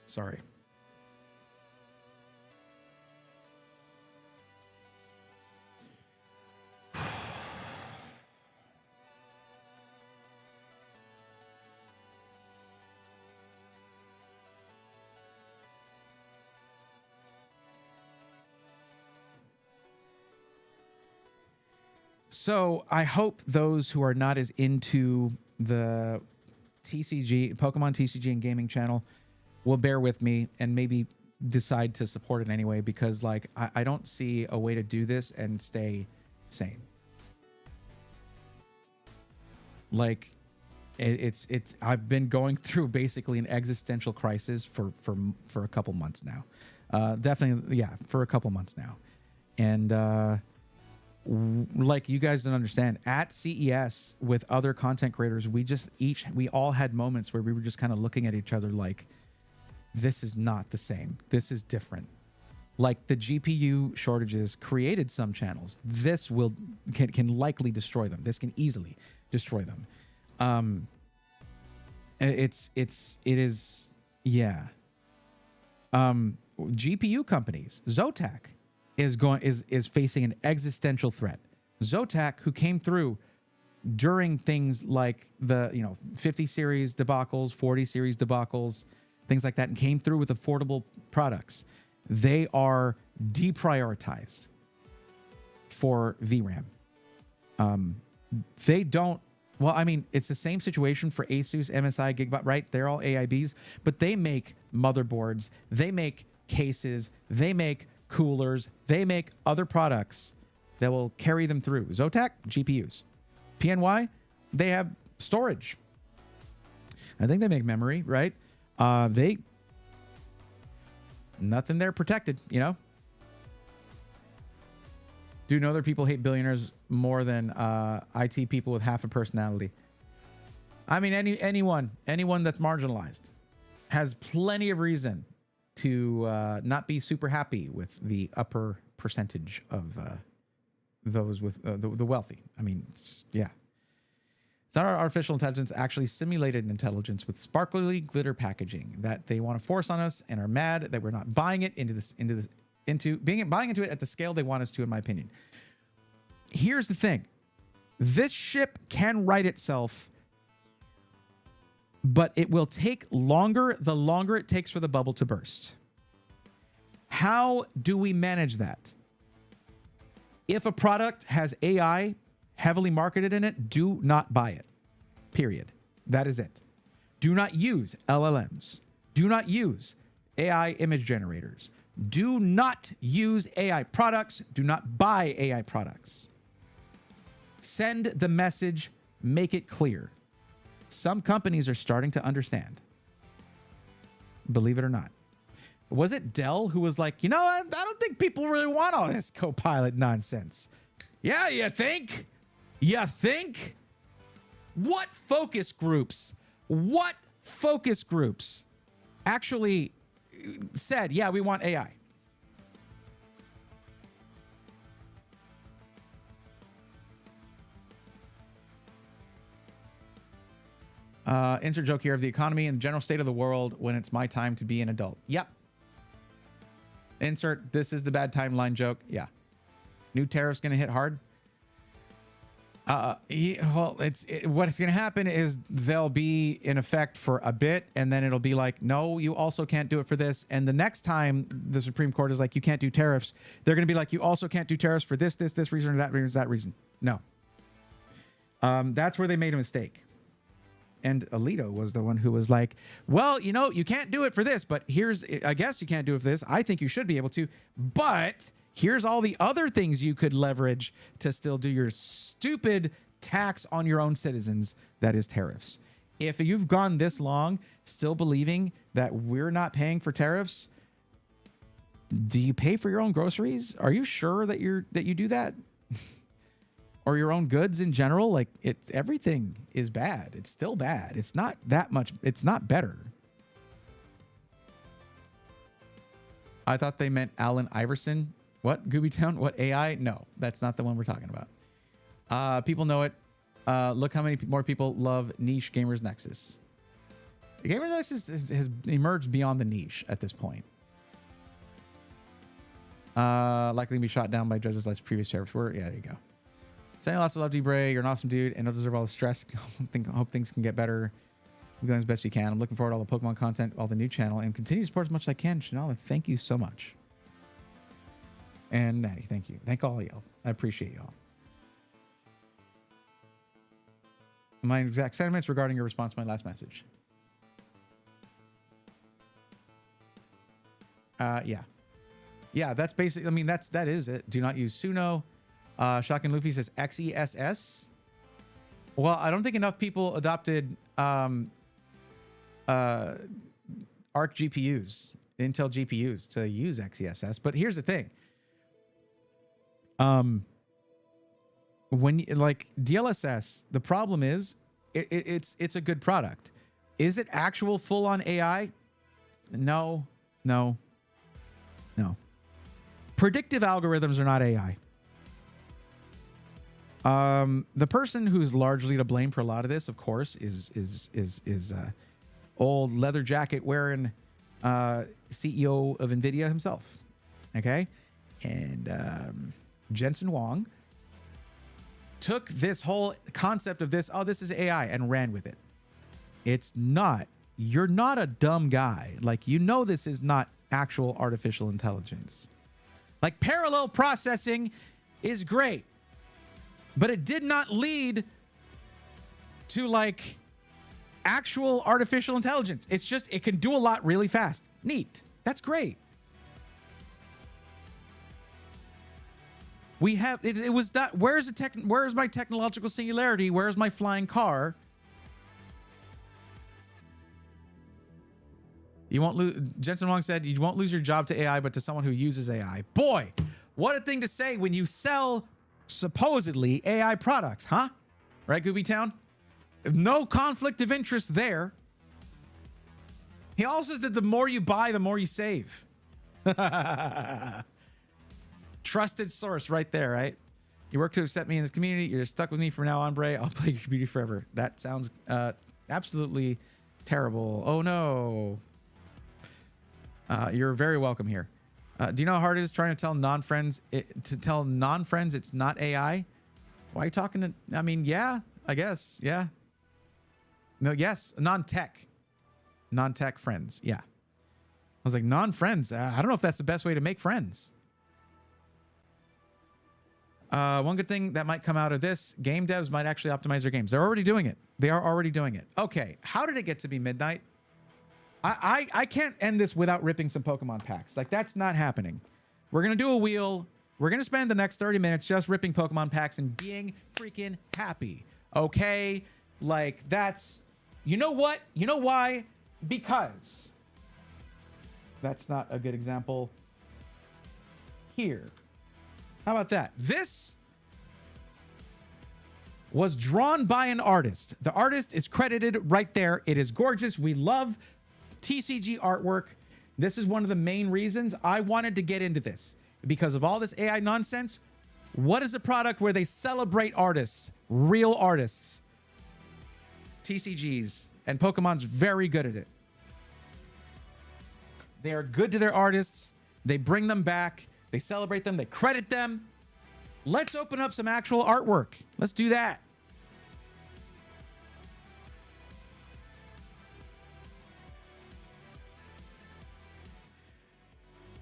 Sorry. So I hope those who are not as into the Pokemon TCG and gaming channel will bear with me and maybe decide to support it anyway, because like I don't see a way to do this and stay sane. Like, It's I've been going through basically an existential crisis for a couple months now. Definitely, yeah, for a couple months now. And like, you guys don't understand, at CES with other content creators, we all had moments where we were just kind of looking at each other like, this is not the same. This is different. Like, the GPU shortages created some channels. This can likely destroy them. This can easily destroy them. It is, yeah. GPU companies, Zotac is facing an existential threat. Zotac, who came through during things like the 50 series debacles, 40 series debacles, things like that, and came through with affordable products, they are deprioritized for VRAM. They don't. Well, I mean, it's the same situation for Asus, MSI, Gigabyte, right? They're all AIBs, but they make motherboards, they make cases, they make coolers, they make other products that will carry them through. Zotac, GPUs. PNY, they have storage. I think they make memory, right? Nothing there protected, Do know other people hate billionaires more than IT people with half a personality. I mean, anyone that's marginalized has plenty of reason to not be super happy with the upper percentage of those with the wealthy. I mean, yeah. It's not our artificial intelligence, actually simulated intelligence with sparkly glitter packaging that they want to force on us and are mad that we're not buying it buying into it at the scale they want us to, in my opinion. Here's the thing. This ship can right itself, but it will take longer the longer it takes for the bubble to burst. How do we manage that? If a product has AI heavily marketed in it, do not buy it. Period. That is it. Do not use LLMs. Do not use AI image generators. Do not use AI products. Do not buy AI products. Send the message. Make it clear. Some companies are starting to understand. Believe it or not. Was it Dell who was like, I don't think people really want all this Copilot nonsense. Yeah, you think? You think? What focus groups actually said, yeah, we want AI? Insert joke here of the economy and the general state of the world when it's my time to be an adult. Yep. Insert, this is the bad timeline joke. Yeah. New tariff's going to hit hard. What's going to happen is they'll be in effect for a bit, and then it'll be like, no, you also can't do it for this. And the next time the Supreme Court is like, you can't do tariffs, they're going to be like, you also can't do tariffs for this reason, or that reason. No. That's where they made a mistake. And Alito was the one who was like, well, you can't do it for this, but I guess you can't do it for this. I think you should be able to, but here's all the other things you could leverage to still do your stupid tax on your own citizens. That is tariffs. If you've gone this long still believing that we're not paying for tariffs, do you pay for your own groceries? Are you sure that you do that? Or your own goods in general? Like, everything is bad. It's still bad. It's not that much. It's not better. I thought they meant Allen Iverson. What? Goobytown? What? AI? No, that's not the one we're talking about. People know it. Look how many more people love niche Gamers Nexus. Gamers Nexus has emerged beyond the niche at this point. Likely to be shot down by judges like previous tariffs were. Yeah, there you go. Sending lots of love to you, Bray. You're an awesome dude and don't deserve all the stress. Hope things can get better. You're doing as best you can. I'm looking forward to all the Pokemon content, all the new channel, and continue to support as much as I can. Chanel, thank you so much. And Natty, thank you. Thank all y'all. I appreciate y'all. My exact sentiments regarding your response to my last message. Yeah. Yeah, that's basically, I mean, that is it. Do not use Suno. Shocking Luffy says XESS. Well, I don't think enough people adopted Arc GPUs, Intel GPUs to use XeSS. But here's the thing. When like DLSS, the problem is it's a good product. Is it actual full-on AI? No. Predictive algorithms are not AI. The person who's largely to blame for a lot of this, of course, is old leather jacket wearing CEO of NVIDIA himself. Okay, and Jensen Huang took this whole concept of this, oh, this is AI, and ran with it. It's not. You're not a dumb guy. Like, you know, this is not actual artificial intelligence. Like, parallel processing is great, but it did not lead to like actual artificial intelligence. It's just, it can do a lot really fast. Neat. That's great. We have, it was that, where's my technological singularity? Where's my flying car? You won't lose, Jensen Huang said, you won't lose your job to AI, but to someone who uses AI. Boy, what a thing to say when you sell supposedly AI products, huh? Right, Gooby Town? No conflict of interest there. He also said the more you buy, the more you save. Trusted source right there, right? You work to accept me in this community. You're stuck with me from now on, Bray. I'll play your community forever. That sounds absolutely terrible. Oh, no. You're very welcome here. Do you know how hard it is trying to tell non-friends it's not AI? Why are you talking to, I mean, yeah, I guess. Yeah. No, yes. Non-tech friends. Yeah. I was like, non-friends. I don't know if that's the best way to make friends. One good thing that might come out of this, game devs might actually optimize their games. They're already doing it. They are already doing it. Okay. How did it get to be midnight? I can't end this without ripping some Pokemon packs. Like, that's not happening. We're going to do a wheel. We're going to spend the next 30 minutes just ripping Pokemon packs and being freaking happy. Okay? Like, that's, you know what? You know why? Because that's not a good example here. How about that? This was drawn by an artist. The artist is credited right there. It is gorgeous. We love TCG artwork. This is one of the main reasons I wanted to get into this, because of all this AI nonsense. What is a product where they celebrate artists, real artists? TCGs, and Pokemon's very good at it. They are good to their artists. They bring them back. They celebrate them. They credit them. Let's open up some actual artwork. Let's do that.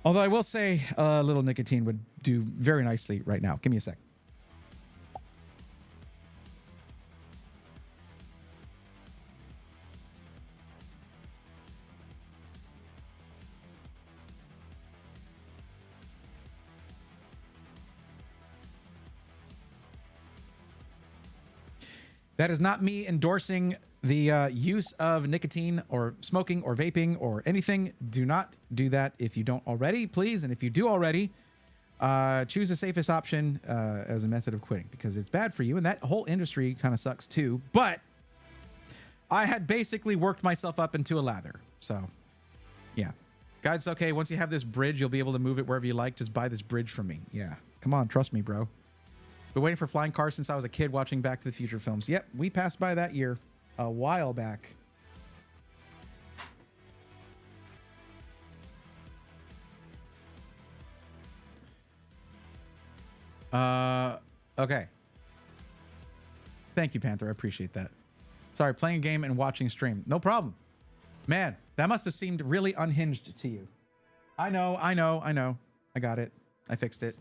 Although I will say a little nicotine would do very nicely right now. Give me a sec. That is not me endorsing the use of nicotine or smoking or vaping or anything. Do not do that if you don't already, please. And if you do already, choose the safest option as a method of quitting, because it's bad for you. And that whole industry kind of sucks too. But I had basically worked myself up into a lather. So yeah, guys, okay. Once you have this bridge, you'll be able to move it wherever you like. Just buy this bridge from me. Yeah. Come on. Trust me, bro. Been waiting for flying cars since I was a kid watching Back to the Future films. Yep, we passed by that year a while back. Okay. Thank you, Panther. I appreciate that. Sorry, playing a game and watching stream. No problem. Man, that must have seemed really unhinged to you. I know. I got it. I fixed it.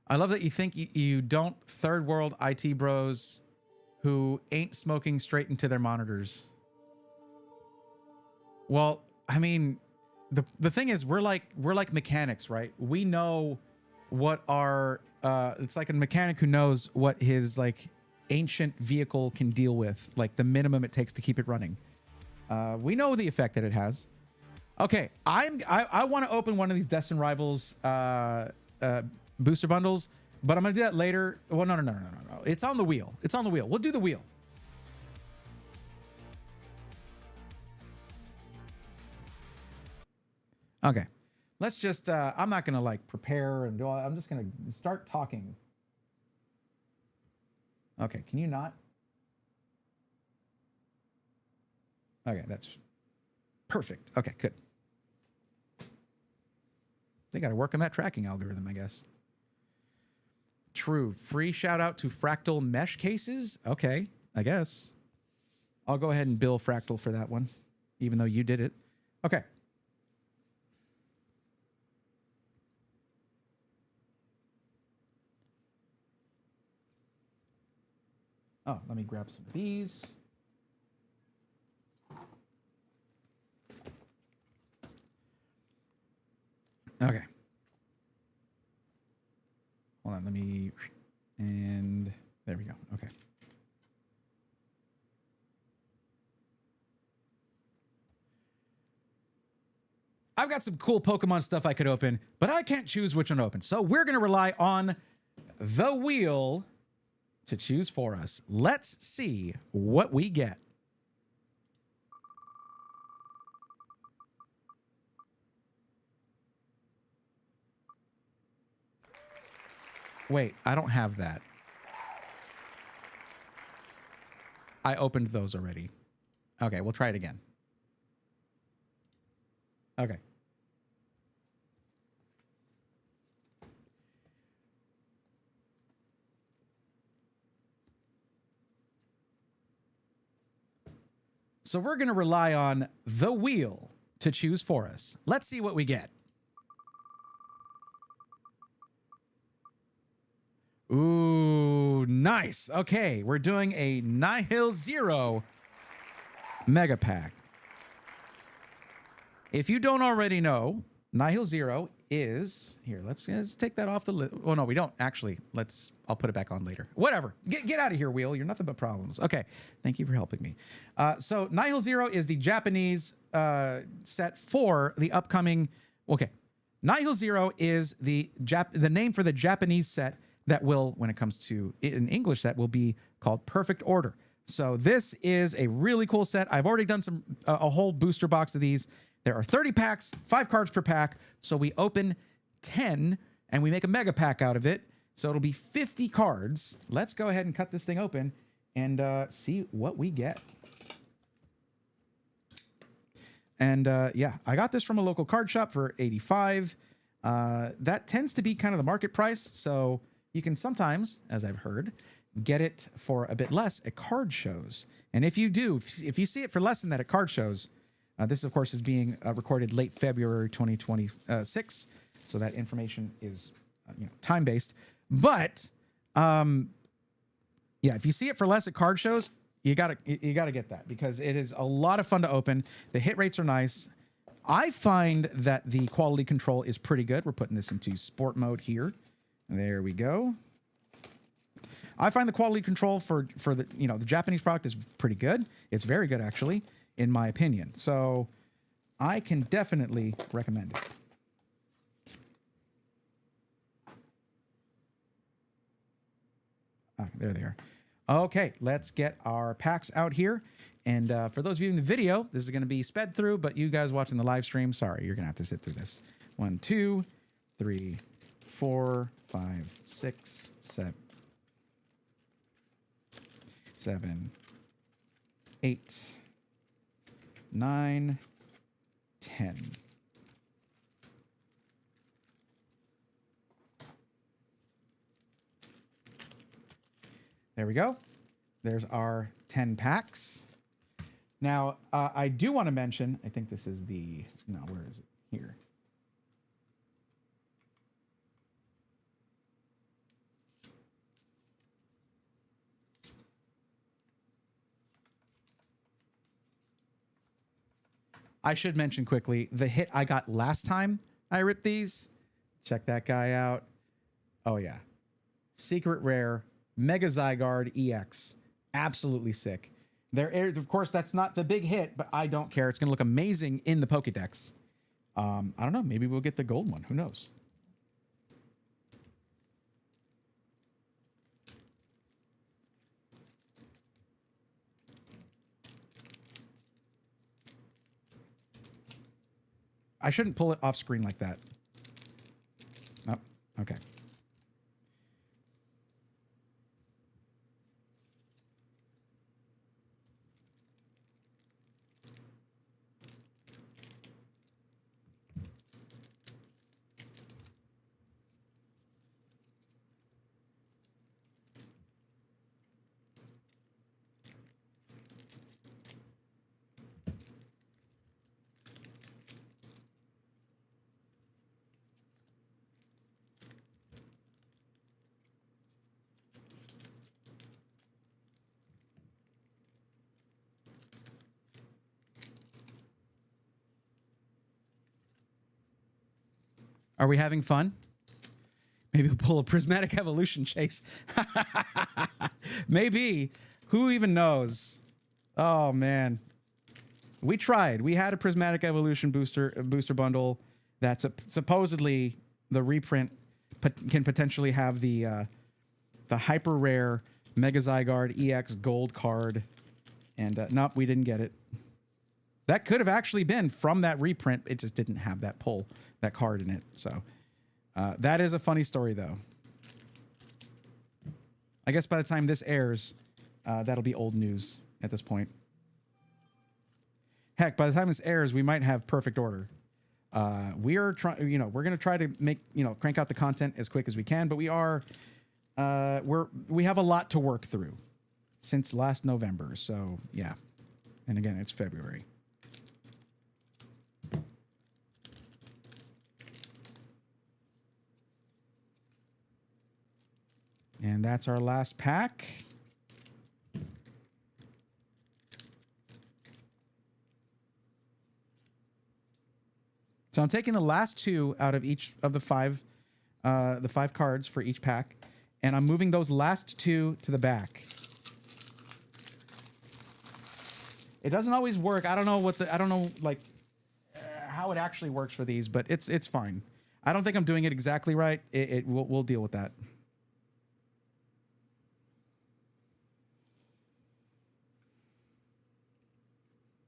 I love that you think you don't third world IT bros who ain't smoking straight into their monitors. Well, I mean, the thing is, we're like mechanics, right? We know what our it's like a mechanic who knows what his like ancient vehicle can deal with, like the minimum it takes to keep it running. We know the effect that it has. Okay, I want to open one of these Destin Rivals booster bundles, but I'm gonna do that later. Well, no. It's on the wheel. It's on the wheel. We'll do the wheel. Okay, let's just. I'm not gonna like prepare and do all. I'm just gonna start talking. Okay, can you not? Okay, that's perfect. Okay, good. They got to work on that tracking algorithm, I guess. True. Free shout out to Fractal mesh cases. Okay, I guess. I'll go ahead and bill Fractal for that one, even though you did it. Okay. Oh, let me grab some of these. Okay. Hold on, let me, and there we go. Okay. I've got some cool Pokemon stuff I could open, but I can't choose which one to open. So we're going to rely on the wheel to choose for us. Let's see what we get. Wait, I don't have that. I opened those already. Okay, we'll try it again. Okay. So we're going to rely on the wheel to choose for us. Let's see what we get. Ooh, nice. Okay, we're doing a Nihil Zero Mega Pack. If you don't already know, Nihil Zero is here. Let's take that off the list. Oh no, we don't actually. I'll put it back on later. Whatever. Get out of here, wheel. You're nothing but problems. Okay, thank you for helping me. So Nihil Zero is the Japanese set for the upcoming. Okay, Nihil Zero is the name for the Japanese set that will, when it comes to an English set, will be called Perfect Order. So this is a really cool set. I've already done a whole booster box of these. There are 30 packs, 5 cards per pack. So we open 10 and we make a mega pack out of it. So it'll be 50 cards. Let's go ahead and cut this thing open and see what we get. And yeah, I got this from a local card shop for $85. That tends to be kind of the market price. So you can sometimes, as I've heard, get it for a bit less at card shows. And if you do, if you see it for less than that at card shows, this, of course, is being recorded late February 2026, so that information is time-based. But yeah, if you see it for less at card shows, you gotta get that because it is a lot of fun to open. The hit rates are nice. I find that the quality control is pretty good. We're putting this into sport mode here. There we go. I find the quality control for the the Japanese product is pretty good. It's very good actually, in my opinion. So I can definitely recommend it. Ah, there they are. Okay, let's get our packs out here. And for those of you in the video, this is going to be sped through, but you guys watching the live stream, sorry, you're going to have to sit through this. 1, 2, 3, 4, 5, 6, 7, 8, 9, 10. There we go. There's our 10 packs. Now, I do want to mention, I think this is the, no, where is it? Here. I should mention quickly the hit I got last time I ripped these. Check that guy out. Oh yeah. Secret rare Mega Zygarde EX. Absolutely sick. Of course, that's not the big hit, but I don't care. It's going to look amazing in the Pokédex. I don't know. Maybe we'll get the gold one. Who knows? I shouldn't pull it off screen like that. Oh, okay. Are we having fun? Maybe we'll pull a prismatic evolution chase. Maybe. Who even knows? Oh man. We tried. We had a prismatic evolution booster bundle that's supposedly the reprint can potentially have the hyper rare Mega Zygarde EX gold card. And nope, we didn't get it. That could have actually been from that reprint. It just didn't have that card in it. So that is a funny story, though. I guess by the time this airs, that'll be old news at this point. Heck, by the time this airs, we might have perfect order. We are trying, we're going to try to make, crank out the content as quick as we can, but we have a lot to work through since last November. So yeah. And again, it's February. And that's our last pack. So I'm taking the last two out of each of the five cards for each pack, and I'm moving those last two to the back. It doesn't always work. I don't know how it actually works for these, but it's fine. I don't think I'm doing it exactly right. We'll deal with that.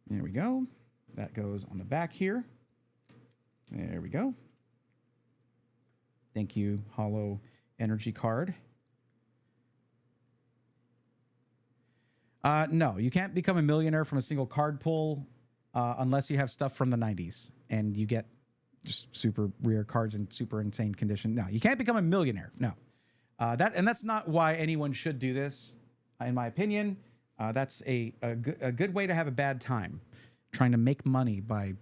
There we go. That goes on the back here. There we go. Thank you, Hollow Energy card. No, you can't become a millionaire from a single card pull unless you have stuff from the 90s and you get just super rare cards in super insane condition. No, you can't become a millionaire. No. That's not why anyone should do this, in my opinion. That's a good way to have a bad time, trying to make money by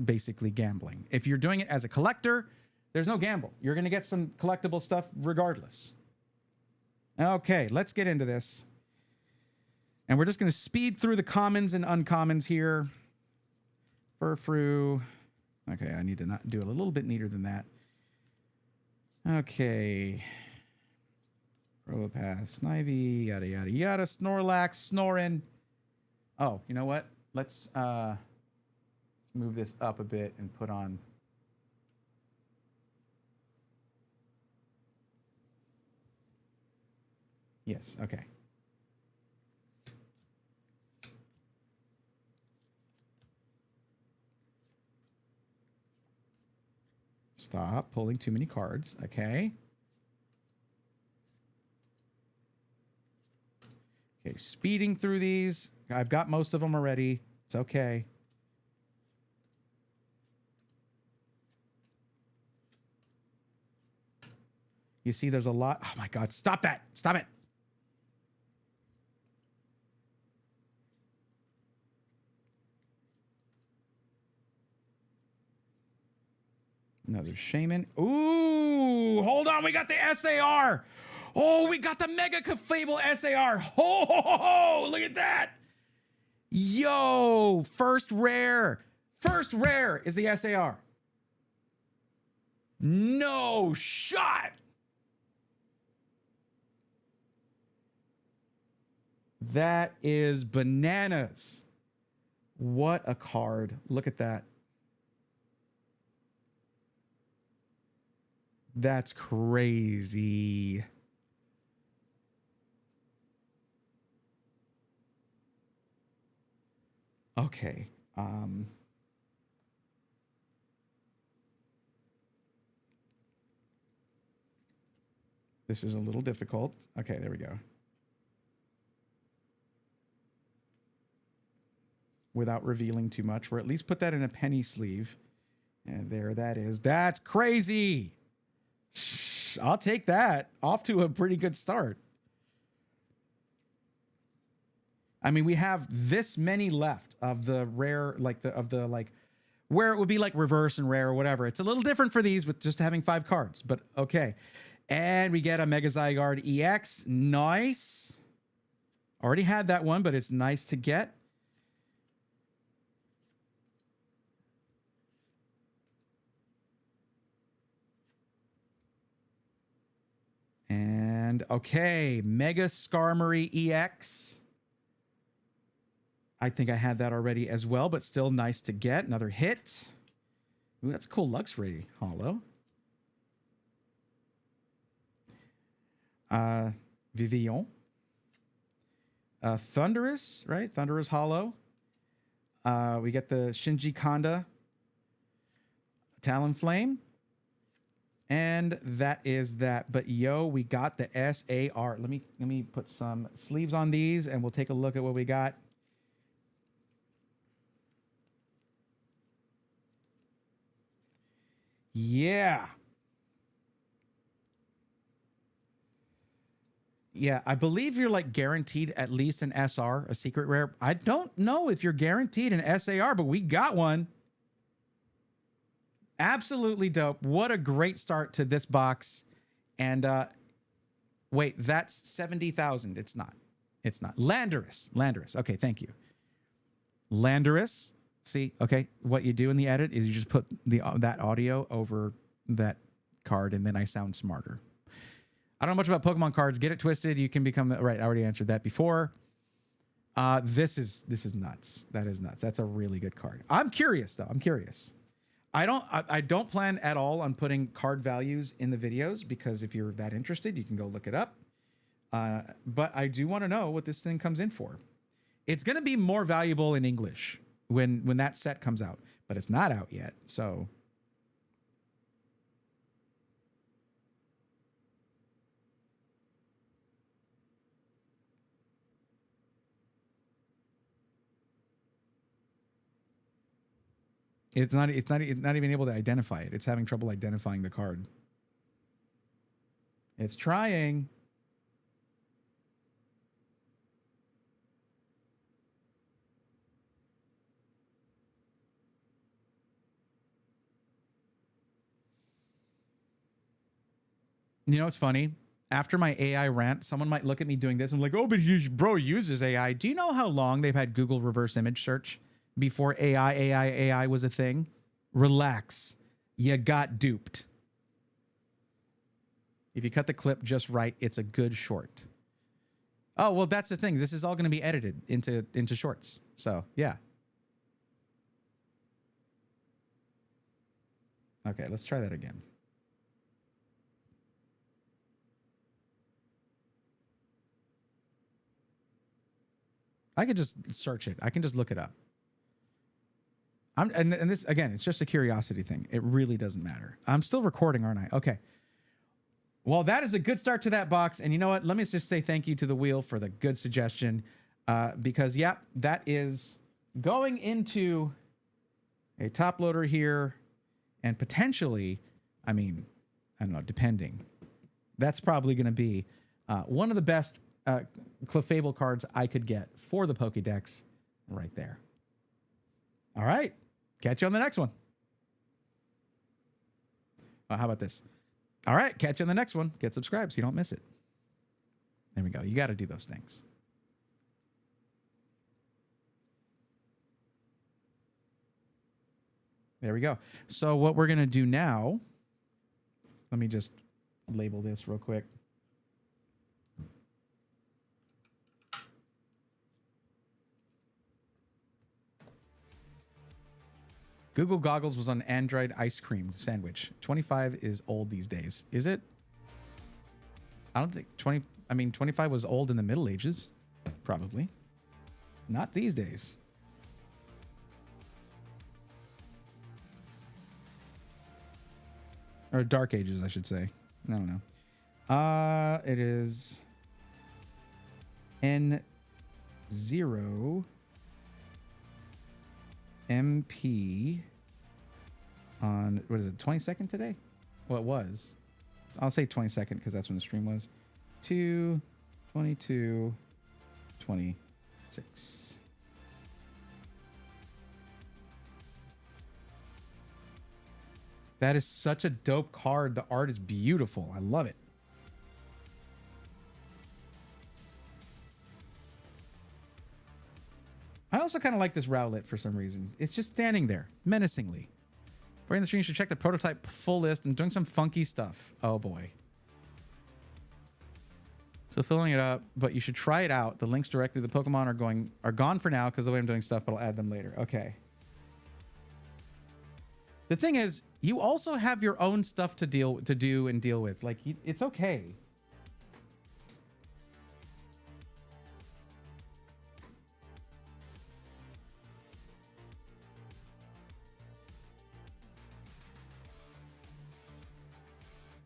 basically gambling. If you're doing it as a collector, there's no gamble. You're going to get some collectible stuff regardless. Okay, let's get into this. And we're just going to speed through the commons and uncommons here. Furfrou. Okay, I need to not do it a little bit neater than that. Okay. Probopass, Snivy, yada, yada, yada. Snorlax, Snorin. Oh, you know what? Let's move this up a bit and put on... Yes, okay. Stop pulling too many cards. Okay. Okay, speeding through these. I've got most of them already. It's okay. You see there's a lot. Oh my God, stop that. Stop it. Another Shaman. Ooh, hold on. We got the SAR. Oh, we got the Mega Cafable SAR. Ho, ho, ho, ho. Look at that. Yo, first rare. First rare is the SAR. No shot. That is bananas. What a card. Look at that. That's crazy. Okay. This is a little difficult. Okay, there we go. Without revealing too much, or at least put that in a penny sleeve. And there that is. That's crazy. I'll take that. Off to a pretty good start. I mean, we have this many left of the rare, like where it would be like reverse and rare or whatever. It's a little different for these with just having 5 cards, but okay. And we get a Mega Zygarde EX. Nice. Already had that one, but it's nice to get. And okay, Mega Skarmory EX. I think I had that already as well, but still nice to get. Another hit. Ooh, that's a cool Luxray holo. Vivillon. Thundurus, right? Thundurus holo. We get the Shinji Kanda Talonflame. And that is that. But yo, we got the SAR. Let me put some sleeves on these and we'll take a look at what we got. Yeah. Yeah, I believe you're like guaranteed at least an SR, a secret rare. I don't know if you're guaranteed an SAR, but we got one. Absolutely dope. What a great start to this box. And wait, that's 70,000. It's not. It's not. Landorus. Okay, thank you. Landorus. See, okay, what you do in the edit is you just put that audio over that card and then I sound smarter. I don't know much about Pokemon cards. Get it twisted. You can become right. I already answered that before. This is nuts. That is nuts. That's a really good card. I'm curious though. I'm curious. I don't plan at all on putting card values in the videos because if you're that interested, you can go look it up. But I do want to know what this thing comes in for. It's going to be more valuable in English when that set comes out, but it's not out yet. So it's not even able to identify it. It's having trouble identifying the card. It's trying. You know, it's funny. After my AI rant, someone might look at me doing this and like, oh, but bro uses AI. Do you know how long they've had Google reverse image search before AI was a thing? Relax. You got duped. If you cut the clip just right, it's a good short. Oh, well, that's the thing. This is all going to be edited into shorts. So, yeah. Okay, let's try that again. I could just search it. I can just look it up. And this, again, it's just a curiosity thing. It really doesn't matter. I'm still recording, aren't I? Okay. Well, that is a good start to that box. And you know what? Let me just say thank you to the wheel for the good suggestion. Because, yeah, that is going into a top loader here. And potentially, I mean, I don't know, depending. That's probably going to be one of the best Clefable cards I could get for the Pokédex right there. All right. Catch you on the next one. How about this? All right. Catch you on the next one. Get subscribed so you don't miss it. There we go. You got to do those things. There we go. So what we're going to do now, let me just label this real quick. Google Goggles was on Android ice cream sandwich. 25 is old these days. Is it? I don't think 25 was old in the Middle Ages. Probably. Not these days. Or Dark Ages, I should say. I don't know. It is N0 MP on, what is it, 22nd today? Well, it was. I'll say 22nd because that's when the stream was. 2/22/26. That is such a dope card. The art is beautiful. I love it. I also kind of like this Rowlet for some reason. It's just standing there menacingly. We're in the stream. You should check the prototype full list and doing some funky stuff. Oh boy. So filling it up, but you should try it out. The links directly to the Pokemon are gone for now because the way I'm doing stuff, but I'll add them later. Okay. The thing is, you also have your own stuff to do and deal with. Like, it's okay.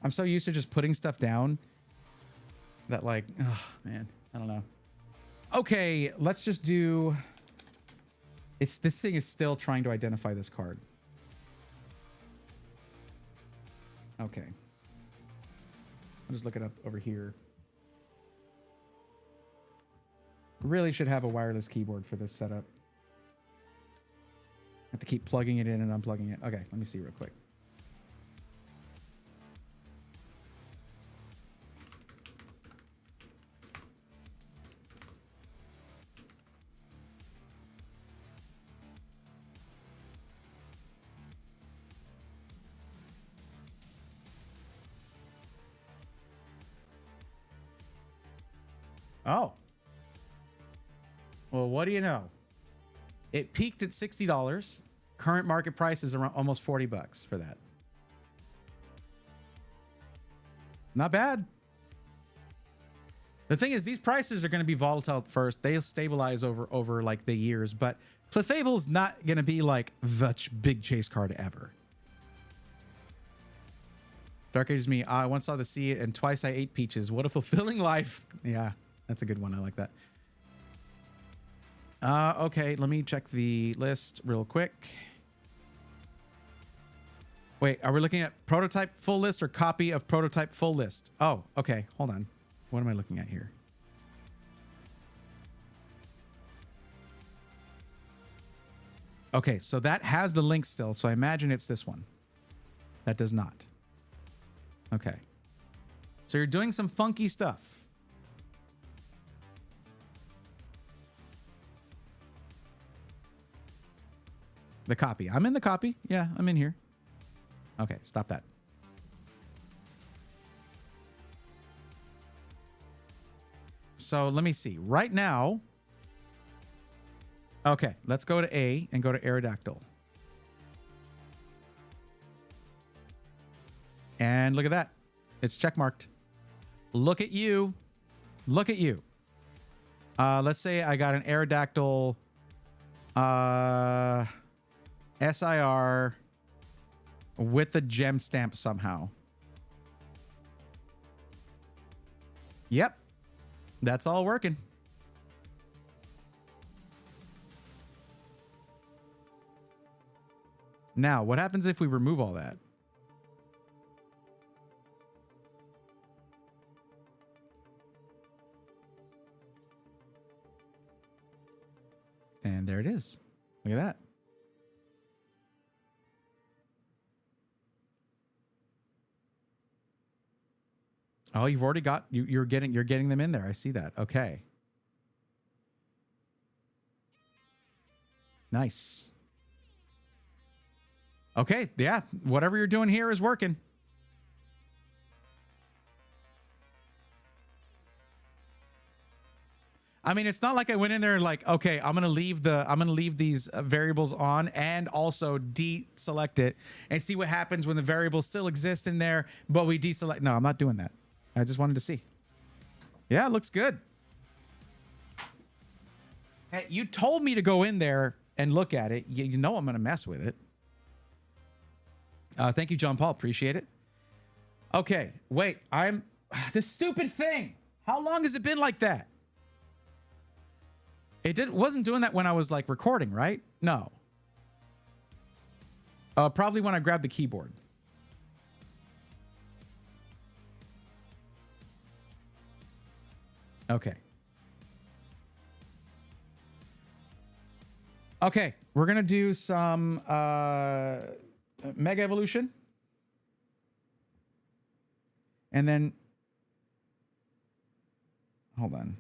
I'm so used to just putting stuff down that, like, oh man, I don't know. Okay, let's just do. This thing is still trying to identify this card. Okay. I'll just look it up over here. Really should have a wireless keyboard for this setup. Have to keep plugging it in and unplugging it. Okay, let me see real quick. Oh. Well, what do you know? It peaked at $60. Current market price is around almost $40 for that. Not bad. The thing is, these prices are going to be volatile at first. They'll stabilize over like the years, but Clefable is not going to be like the big chase card ever. Dark Ages me. I once saw the sea and twice I ate peaches. What a fulfilling life. Yeah. That's a good one. I like that. Okay, let me check the list real quick. Wait, are we looking at prototype full list or copy of prototype full list? Oh, okay. Hold on. What am I looking at here? Okay, so that has the link still. So I imagine it's this one. That does not. Okay. So you're doing some funky stuff. The copy. I'm in the copy. Yeah, I'm in here. Okay, stop that. So let me see. Right now. Okay, let's go to A and go to Aerodactyl. And look at that. It's checkmarked. Look at you. Look at you. Let's say I got an Aerodactyl. SIR with the gem stamp somehow. Yep. That's all working. Now, what happens if we remove all that? And there it is. Look at that. Oh, you've already got you're getting them in there. I see that. Okay. Nice. Okay, yeah, whatever you're doing here is working. I mean, it's not like I went in there like, okay, I'm gonna leave these variables on and also deselect it and see what happens when the variables still exist in there, but we deselect. No, I'm not doing that. I just wanted to see. Yeah, it looks good. Hey, you told me to go in there and look at it. You know I'm gonna mess with it. Thank you, John Paul. Appreciate it. Okay, wait. This stupid thing. How long has it been like that? Wasn't doing that when I was like recording, right? No. Probably when I grabbed the keyboard. Okay. Okay, we're gonna do some Mega Evolution. And then hold on.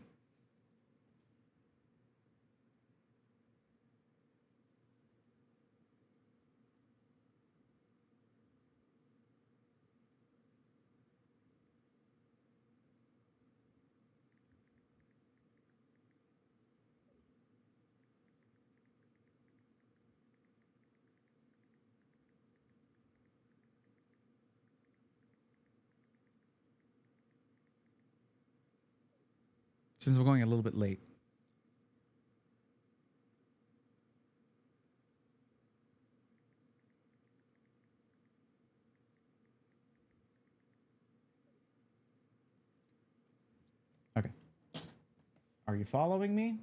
Since we're going a little bit late. Okay. Are you following me?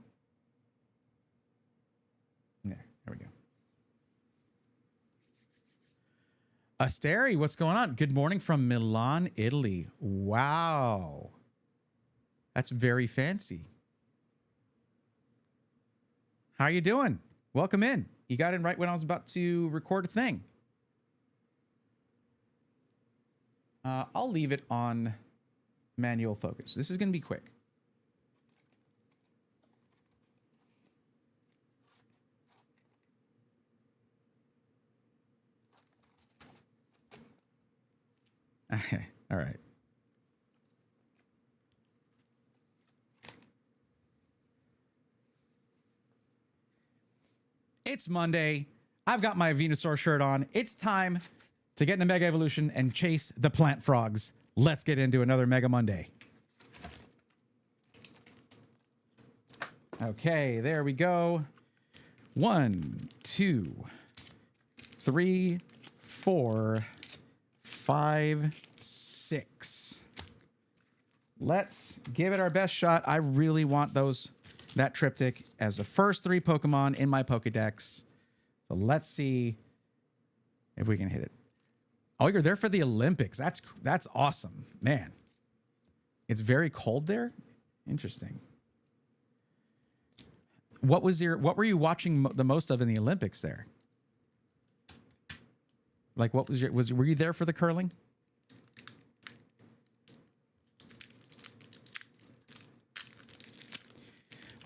Yeah, there we go. Asteri, what's going on? Good morning from Milan, Italy. Wow. That's very fancy. How are you doing? Welcome in. You got in right when I was about to record a thing. I'll leave it on manual focus. This is going to be quick. Okay. All right. It's Monday. I've got my Venusaur shirt on. It's time to get into Mega Evolution and chase the plant frogs. Let's get into another Mega Monday. Okay, there we go. 1, 2, 3, 4, 5, 6. Let's give it our best shot. I really want that triptych as the first 3 Pokemon in my Pokedex. So let's see if we can hit it. Oh, you're there for the Olympics. That's awesome, man. It's very cold there. Interesting. What were you watching the most of in the Olympics there? Like, what was were you there for the curling?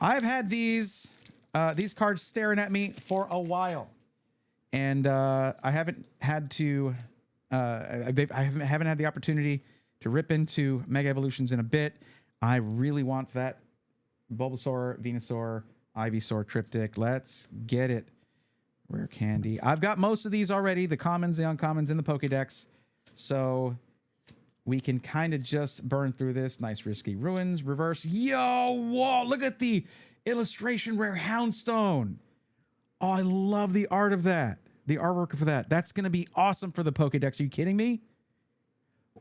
I've had these cards staring at me for a while, and I haven't had to. I haven't had the opportunity to rip into Mega Evolutions in a bit. I really want that Bulbasaur, Venusaur, Ivysaur triptych. Let's get it. Rare candy. I've got most of these already, the commons, the uncommons, in the Pokedex. So we can kind of just burn through this. Nice Risky Ruins, reverse. Yo, whoa, look at the illustration rare Houndstone. Oh, I love the art of that. The artwork for that. That's going to be awesome for the Pokedex. Are you kidding me?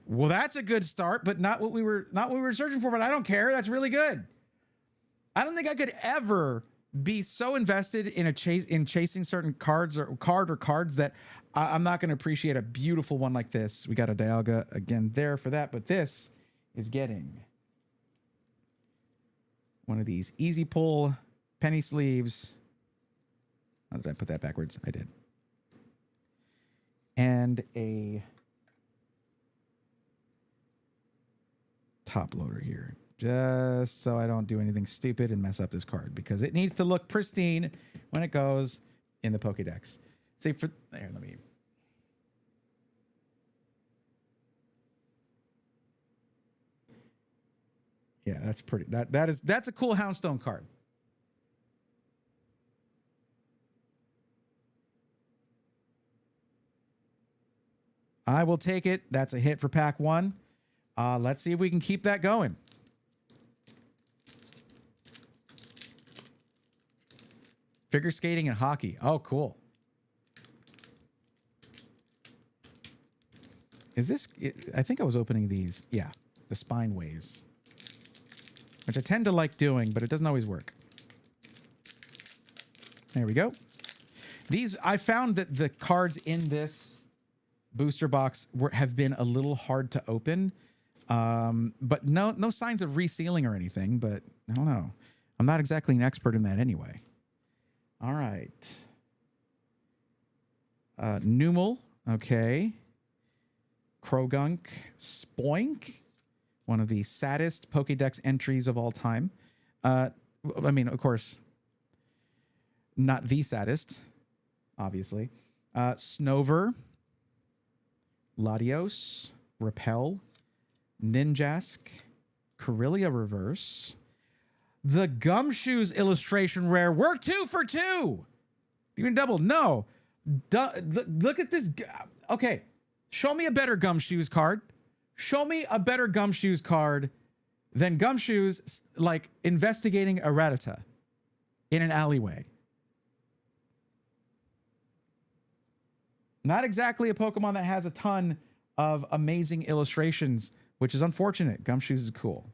Well, that's a good start, but not what we were searching for, but I don't care. That's really good. I don't think I could ever be so invested in chasing certain cards or cards that I'm not going to appreciate a beautiful one like this. We got a Dialga again there for that, but this is getting one of these easy pull penny sleeves. How did I put that backwards? I did. And a top loader here, just so I don't do anything stupid and mess up this card, because it needs to look pristine when it goes in the Pokedex. Say for there, let me Yeah, that's pretty. That's a cool Houndstone card. I will take it. That's a hit for pack 1. Let's see if we can keep that going. Figure skating and hockey. Oh, cool. Is this... I think I was opening these. Yeah, the Spineways. Which I tend to like doing, but it doesn't always work. There we go. These... I found that the cards in this booster box have been a little hard to open. But no signs of resealing or anything, but I don't know. I'm not exactly an expert in that anyway. All right. Numel, okay. Krogunk, Spoink, one of the saddest Pokédex entries of all time. I mean, of course, not the saddest, obviously. Snover, Latios, Repel, Ninjask, Corellia Reverse, the Gumshoes illustration rare. We're 2 for 2. Even double. No. Look at this. Okay. Show me a better Gumshoes card. Show me a better Gumshoes card than Gumshoes like investigating a Rattata in an alleyway. Not exactly a Pokemon that has a ton of amazing illustrations, which is unfortunate. Gumshoes is cool.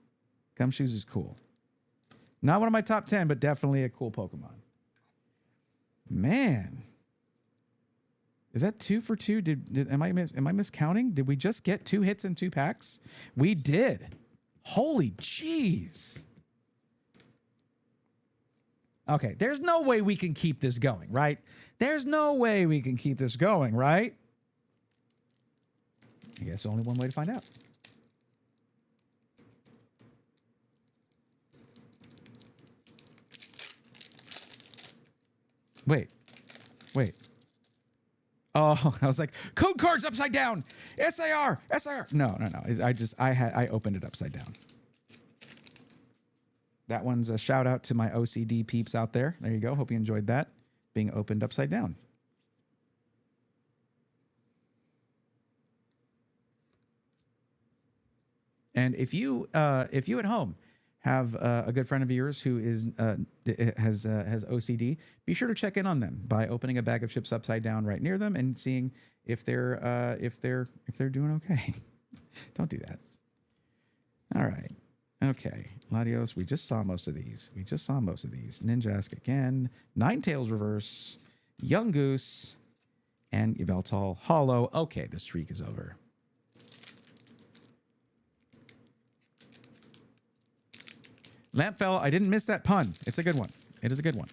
Gumshoes is cool. Not one of my top 10, but definitely a cool Pokemon. Man. Is that 2 for 2? Am I miscounting? Did we just get 2 hits in 2 packs? We did. Holy jeez. Okay, there's no way we can keep this going, right? There's no way we can keep this going, right? I guess only one way to find out. Wait. Oh, I was like, code cards upside down. SIR. No. I opened it upside down. That one's a shout out to my OCD peeps out there. There you go. Hope you enjoyed that. Being opened upside down. And if you at home have a good friend of yours who has OCD, be sure to check in on them by opening a bag of chips upside down right near them and seeing if they're doing okay. Don't do that. All right. Okay. Latios, we just saw most of these. Ninjask again. Ninetales reverse. Young Goose. And Yveltal hollow. Okay, the streak is over. Lampfell, I didn't miss that pun. It's a good one. It is a good one.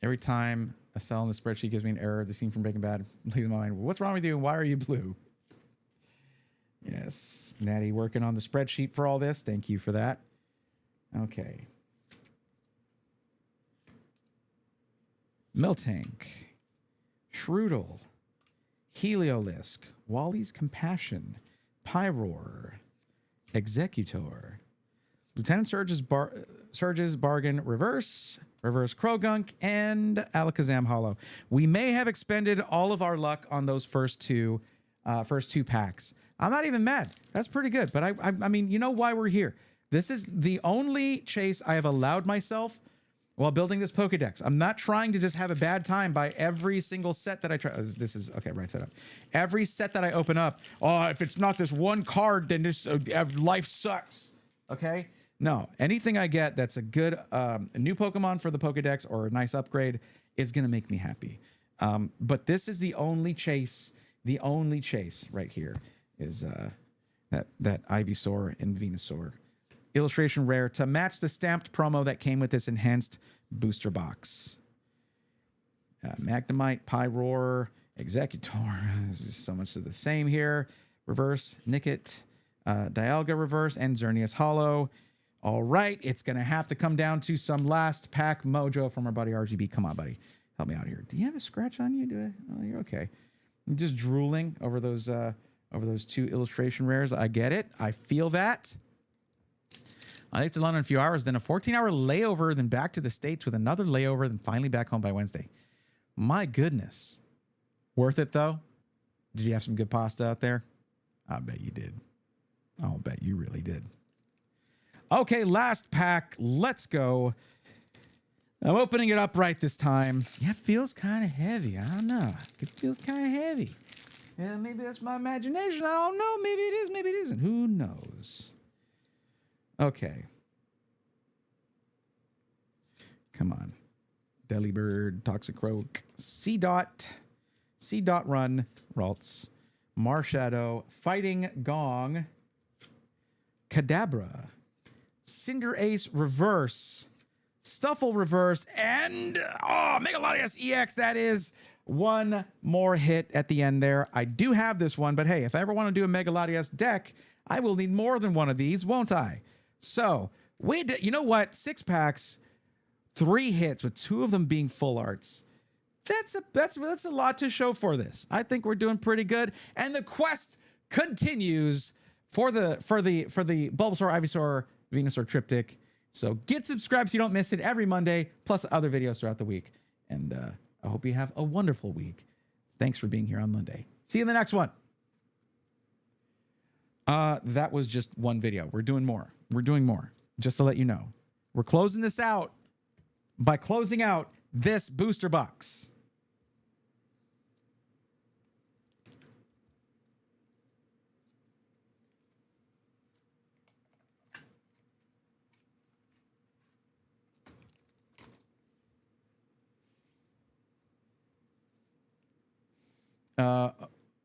Every time a cell in the spreadsheet gives me an error, the scene from Breaking Bad leaves my mind. What's wrong with you and why are you blue? Yes, Natty working on the spreadsheet for all this. Thank you for that. Okay. Miltank. Shroodle. Heliolisk. Wally's Compassion. Pyroar. Executor. Lieutenant Surge's Bargain Reverse. Reverse Krogunk. And Alakazam Hollow. We may have expended all of our luck on those first two packs. I'm not even mad. That's pretty good. But I mean, you know why we're here. This is the only chase I have allowed myself while building this Pokedex. I'm not trying to just have a bad time by every single set that I try. This is, okay, right side up. Every set that I open up, oh, if it's not this one card, then this life sucks, okay? No, anything I get that's a good a new Pokemon for the Pokedex or a nice upgrade is going to make me happy. But this is the only chase right here is that Ivysaur and Venusaur. Illustration rare to match the stamped promo that came with this enhanced booster box. Magnemite, Pyroar, Executor. This is so much of the same here. Reverse, Nickit, Dialga Reverse, and Xerneas Hollow. All right, it's going to have to come down to some last pack mojo from our buddy RGB. Come on, buddy. Help me out here. Do you have a scratch on you? Oh, you're okay. I'm just drooling over those two illustration rares. I get it. I feel that. I left to London in a few hours, then a 14-hour layover, then back to the States with another layover, then finally back home by Wednesday. My goodness. Worth it, though? Did you have some good pasta out there? I bet you did. I'll bet you really did. Okay, last pack. Let's go. I'm opening it up right this time. Yeah, it feels kind of heavy. I don't know. It feels kind of heavy. Yeah, maybe that's my imagination. I don't know. Maybe it is. Maybe it isn't. Who knows? Okay. Come on. Delibird, Toxicroak, C. Run, Ralts, Marshadow, Fighting Gong, Kadabra, Cinder Ace Reverse, Stuffle Reverse, and Megalodius EX. That is one more hit at the end there. I do have this one, but hey, if I ever want to do a Megalodius deck, I will need more than one of these, won't I? So, you know what? 6 packs, 3 hits, with 2 of them being full arts. That's a lot to show for this. I think we're doing pretty good, and the quest continues for the Bulbasaur, Ivysaur, Venusaur triptych. So get subscribed so you don't miss it every Monday, plus other videos throughout the week. And I hope you have a wonderful week. Thanks for being here on Monday. See you in the next one. That was just one video. We're doing more. We're doing more. Just to let you know. We're closing this out by closing out this booster box.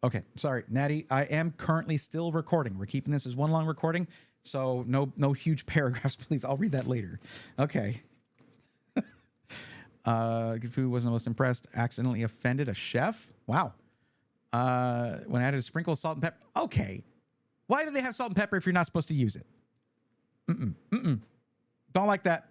Okay, sorry, Natty. I am currently still recording. We're keeping this as one long recording, so no huge paragraphs, please. I'll read that later. Okay. Gifu wasn't most impressed. Accidentally offended a chef. Wow. When I added a sprinkle of salt and pepper. Okay. Why do they have salt and pepper if you're not supposed to use it? Don't like that.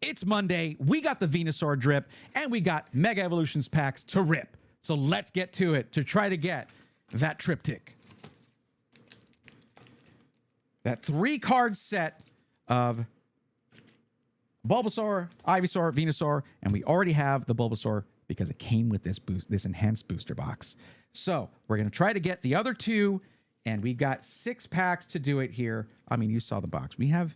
It's Monday. We got the Venusaur drip, and we got Mega Evolutions packs to rip. So let's get to it to try to get that triptych. That 3-card set of Bulbasaur, Ivysaur, Venusaur, and we already have the Bulbasaur because it came with this enhanced booster box. So we're going to try to get the other 2, and we got 6 packs to do it here. I mean, you saw the box. We have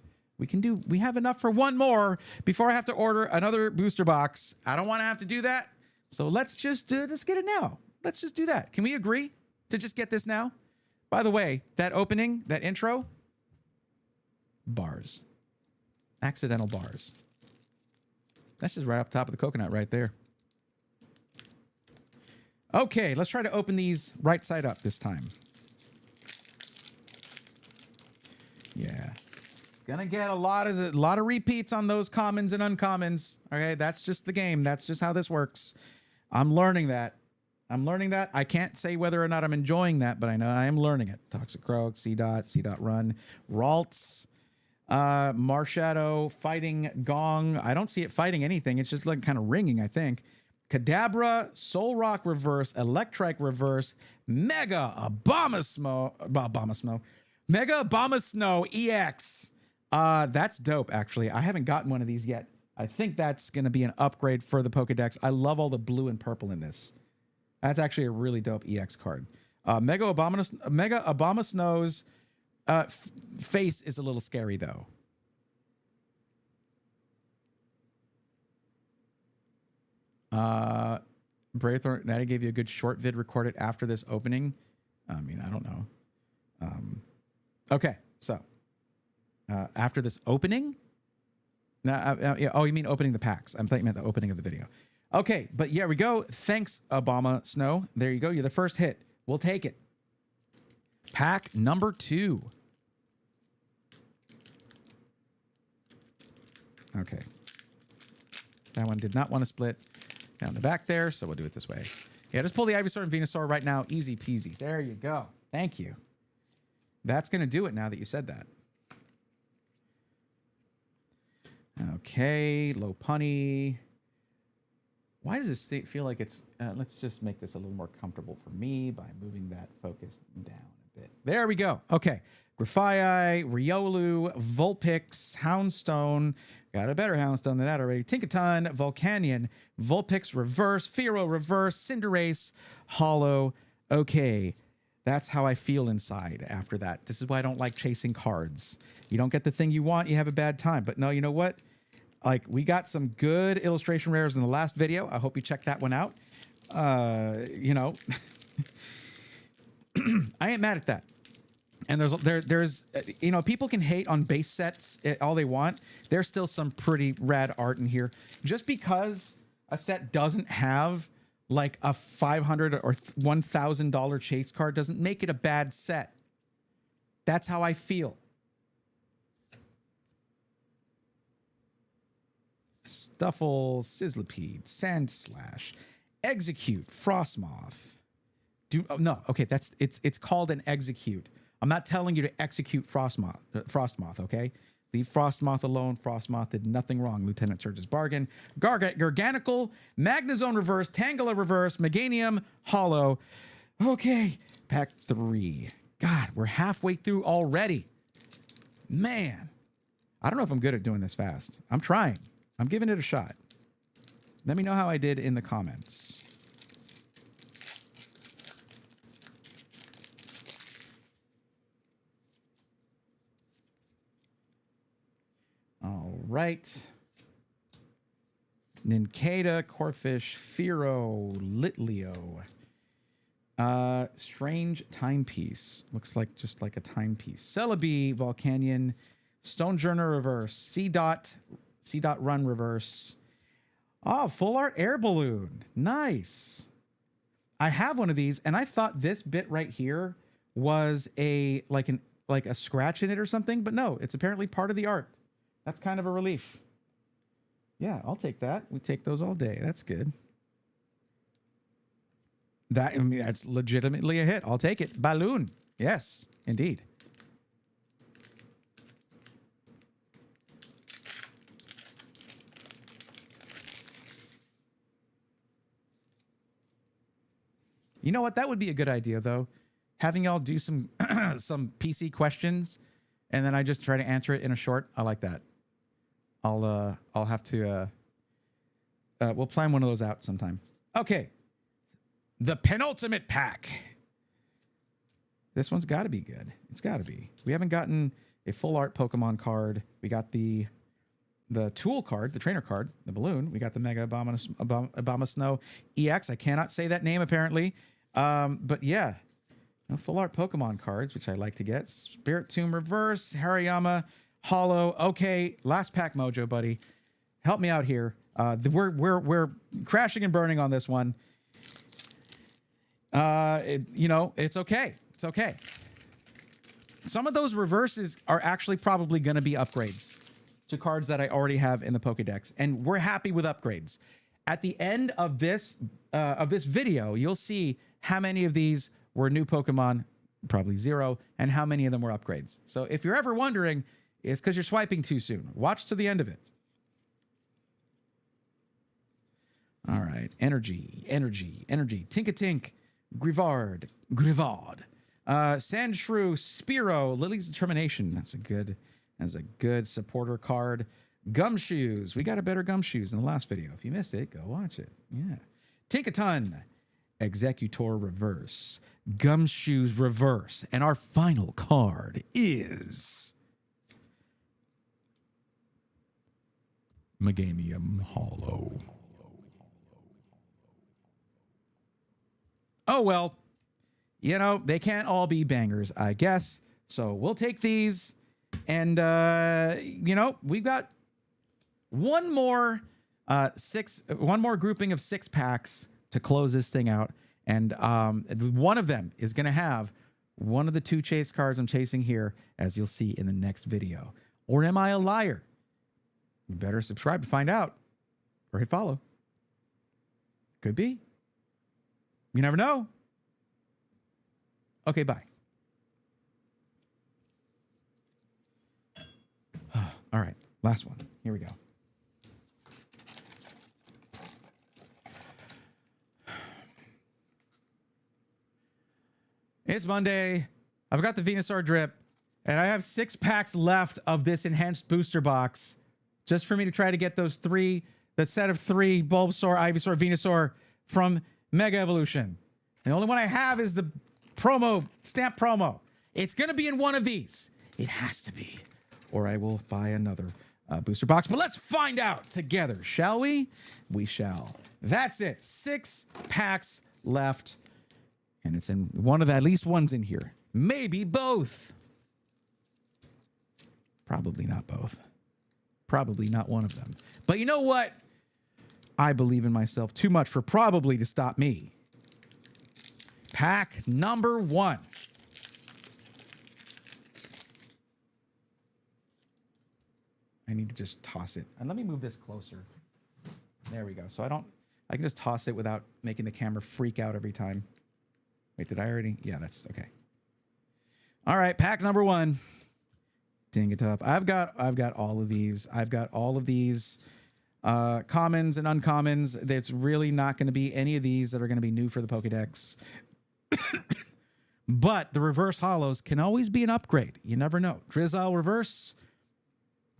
enough for one more before I have to order another booster box. I don't want to have to do that. So let's get it now. Let's just do that. Can we agree to just get this now? By the way, that opening, that intro, bars. Accidental bars. That's just right off the top of the coconut right there. Okay, let's try to open these right side up this time. Yeah. Gonna get a lot of repeats on those commons and uncommons. Okay, that's just the game. That's just how this works. I'm learning that. I can't say whether or not I'm enjoying that, but I know I am learning it. Toxicroak, C. Run, Ralts, Marshadow, Fighting Gong. I don't see it fighting anything. It's just like kind of ringing, I think. Kadabra, Soul Rock Reverse, Electrike Reverse, Mega Abomasnow, Mega Abomasnow EX. That's dope, actually. I haven't gotten one of these yet. I think that's going to be an upgrade for the Pokedex. I love all the blue and purple in this. That's actually a really dope EX card. Mega Abomasnow's face is a little scary, though. Braithorn, Natty gave you a good short vid recorded after this opening. I mean, I don't know. Okay, so after this opening? Yeah, oh, you mean opening the packs. I thought you meant the opening of the video. Okay, but yeah, we go. Thanks, Abomasnow. There you go. You're the first hit. We'll take it. Pack number 2. Okay. That one did not want to split down the back there, so we'll do it this way. Yeah, just pull the Ivysaur and Venusaur right now. Easy peasy. There you go. Thank you. that's going to do it now that you said that. Okay, low punny. Why does this feel like it's... let's just make this a little more comfortable for me by moving that focus down a bit. There we go. Okay. Grafii, Riolu, Vulpix, Houndstone. Got a better Houndstone than that already. Tinkaton, Volcanion, Vulpix Reverse, Fearow Reverse, Cinderace, Hollow. Okay. That's how I feel inside after that. This is why I don't like chasing cards. You don't get the thing you want, you have a bad time. But no, you know what? Like, we got some good illustration rares in the last video. I hope you checked that one out. You know, I ain't mad at that. And there's you know, people can hate on base sets all they want. There's still some pretty rad art in here. Just because a set doesn't have like a $500 or $1,000 chase card doesn't make it a bad set. That's how I feel. Stuffle, Sizzlipede, Sandslash, Execute, Frostmoth. No, okay, it's called an Execute. I'm not telling you to execute Frostmoth, okay? Leave Frostmoth alone. Frostmoth did nothing wrong. Lieutenant Surge's Bargain. Garganical, Magnezone Reverse, Tangela Reverse, Meganium Hollow. Okay, pack 3. God, we're halfway through already. Man, I don't know if I'm good at doing this fast. I'm trying. I'm giving it a shot. Let me know how I did in the comments. All right. Nincada, Corphish, Fearow, Litleo. Strange Timepiece. Looks like just like a timepiece. Celebi, Volcanion, Stonejourner Reverse, C-Dot Run Reverse. Oh, Full Art Air Balloon. Nice. I have one of these, and I thought this bit right here was like a scratch in it or something, but no, it's apparently part of the art. That's kind of a relief. Yeah, I'll take that. We take those all day. That's good. I mean, that's legitimately a hit. I'll take it. Balloon. Yes, indeed. You know what? That would be a good idea, though. Having y'all do some some PC questions, and then I just try to answer it in a short. I like that. I'll have to. We'll plan one of those out sometime. Okay. The penultimate pack. This one's got to be good. It's got to be. We haven't gotten a full art Pokemon card. We got the tool card, the trainer card, the balloon. We got the Mega Abomasnow EX. I cannot say that name apparently. But yeah, no full art Pokemon cards, which I like to get. Spirit Tomb Reverse, Hariyama, Hollow. Okay, last pack mojo, buddy. Help me out here. We're crashing and burning on this one. You know, it's okay. It's okay. Some of those reverses are actually probably going to be upgrades to cards that I already have in the Pokedex, and we're happy with upgrades. At the end of this video, you'll see how many of these were new Pokemon, probably 0, and how many of them were upgrades. So if you're ever wondering, it's because you're swiping too soon. Watch to the end of it. All right, energy. Tinkatink, Grivard, Sandshrew, Spearow, Lily's Determination. That's a good supporter card. Gumshoes. We got a better Gumshoes in the last video. If you missed it, go watch it. Yeah. Tinkaton, Executor Reverse, Gumshoes Reverse, and our final card is Meganium Hollow. Oh, well, you know, they can't all be bangers, I guess. So we'll take these. And, you know, we've got one more grouping of 6 packs to close this thing out. And one of them is going to have one of the 2 chase cards I'm chasing here, as you'll see in the next video. Or am I a liar? You better subscribe to find out. Or hit follow. Could be. You never know. Okay, bye. All right, last one. Here we go. It's Monday. I've got the Venusaur drip, and I have 6 packs left of this enhanced booster box just for me to try to get those 3, that set of 3 Bulbasaur, Ivysaur, Venusaur from Mega Evolution. The only one I have is the promo, stamp promo. It's going to be in one of these. It has to be. Or I will buy another booster box. But let's find out together, shall we? We shall. That's it. 6 packs left. And it's in one of the, at least one's in here. Maybe both. Probably not both. Probably not one of them. But you know what? I believe in myself too much for probably to stop me. Pack number 1. I need to just toss it. And let me move this closer. There we go. So I can just toss it without making the camera freak out every time. Wait, did I already? Yeah, that's okay. All right, pack number 1. Dang it up. I've got all of these. I've got all of these commons and uncommons. There's really not going to be any of these that are going to be new for the Pokédex. But the reverse holos can always be an upgrade. You never know. Drizzile reverse,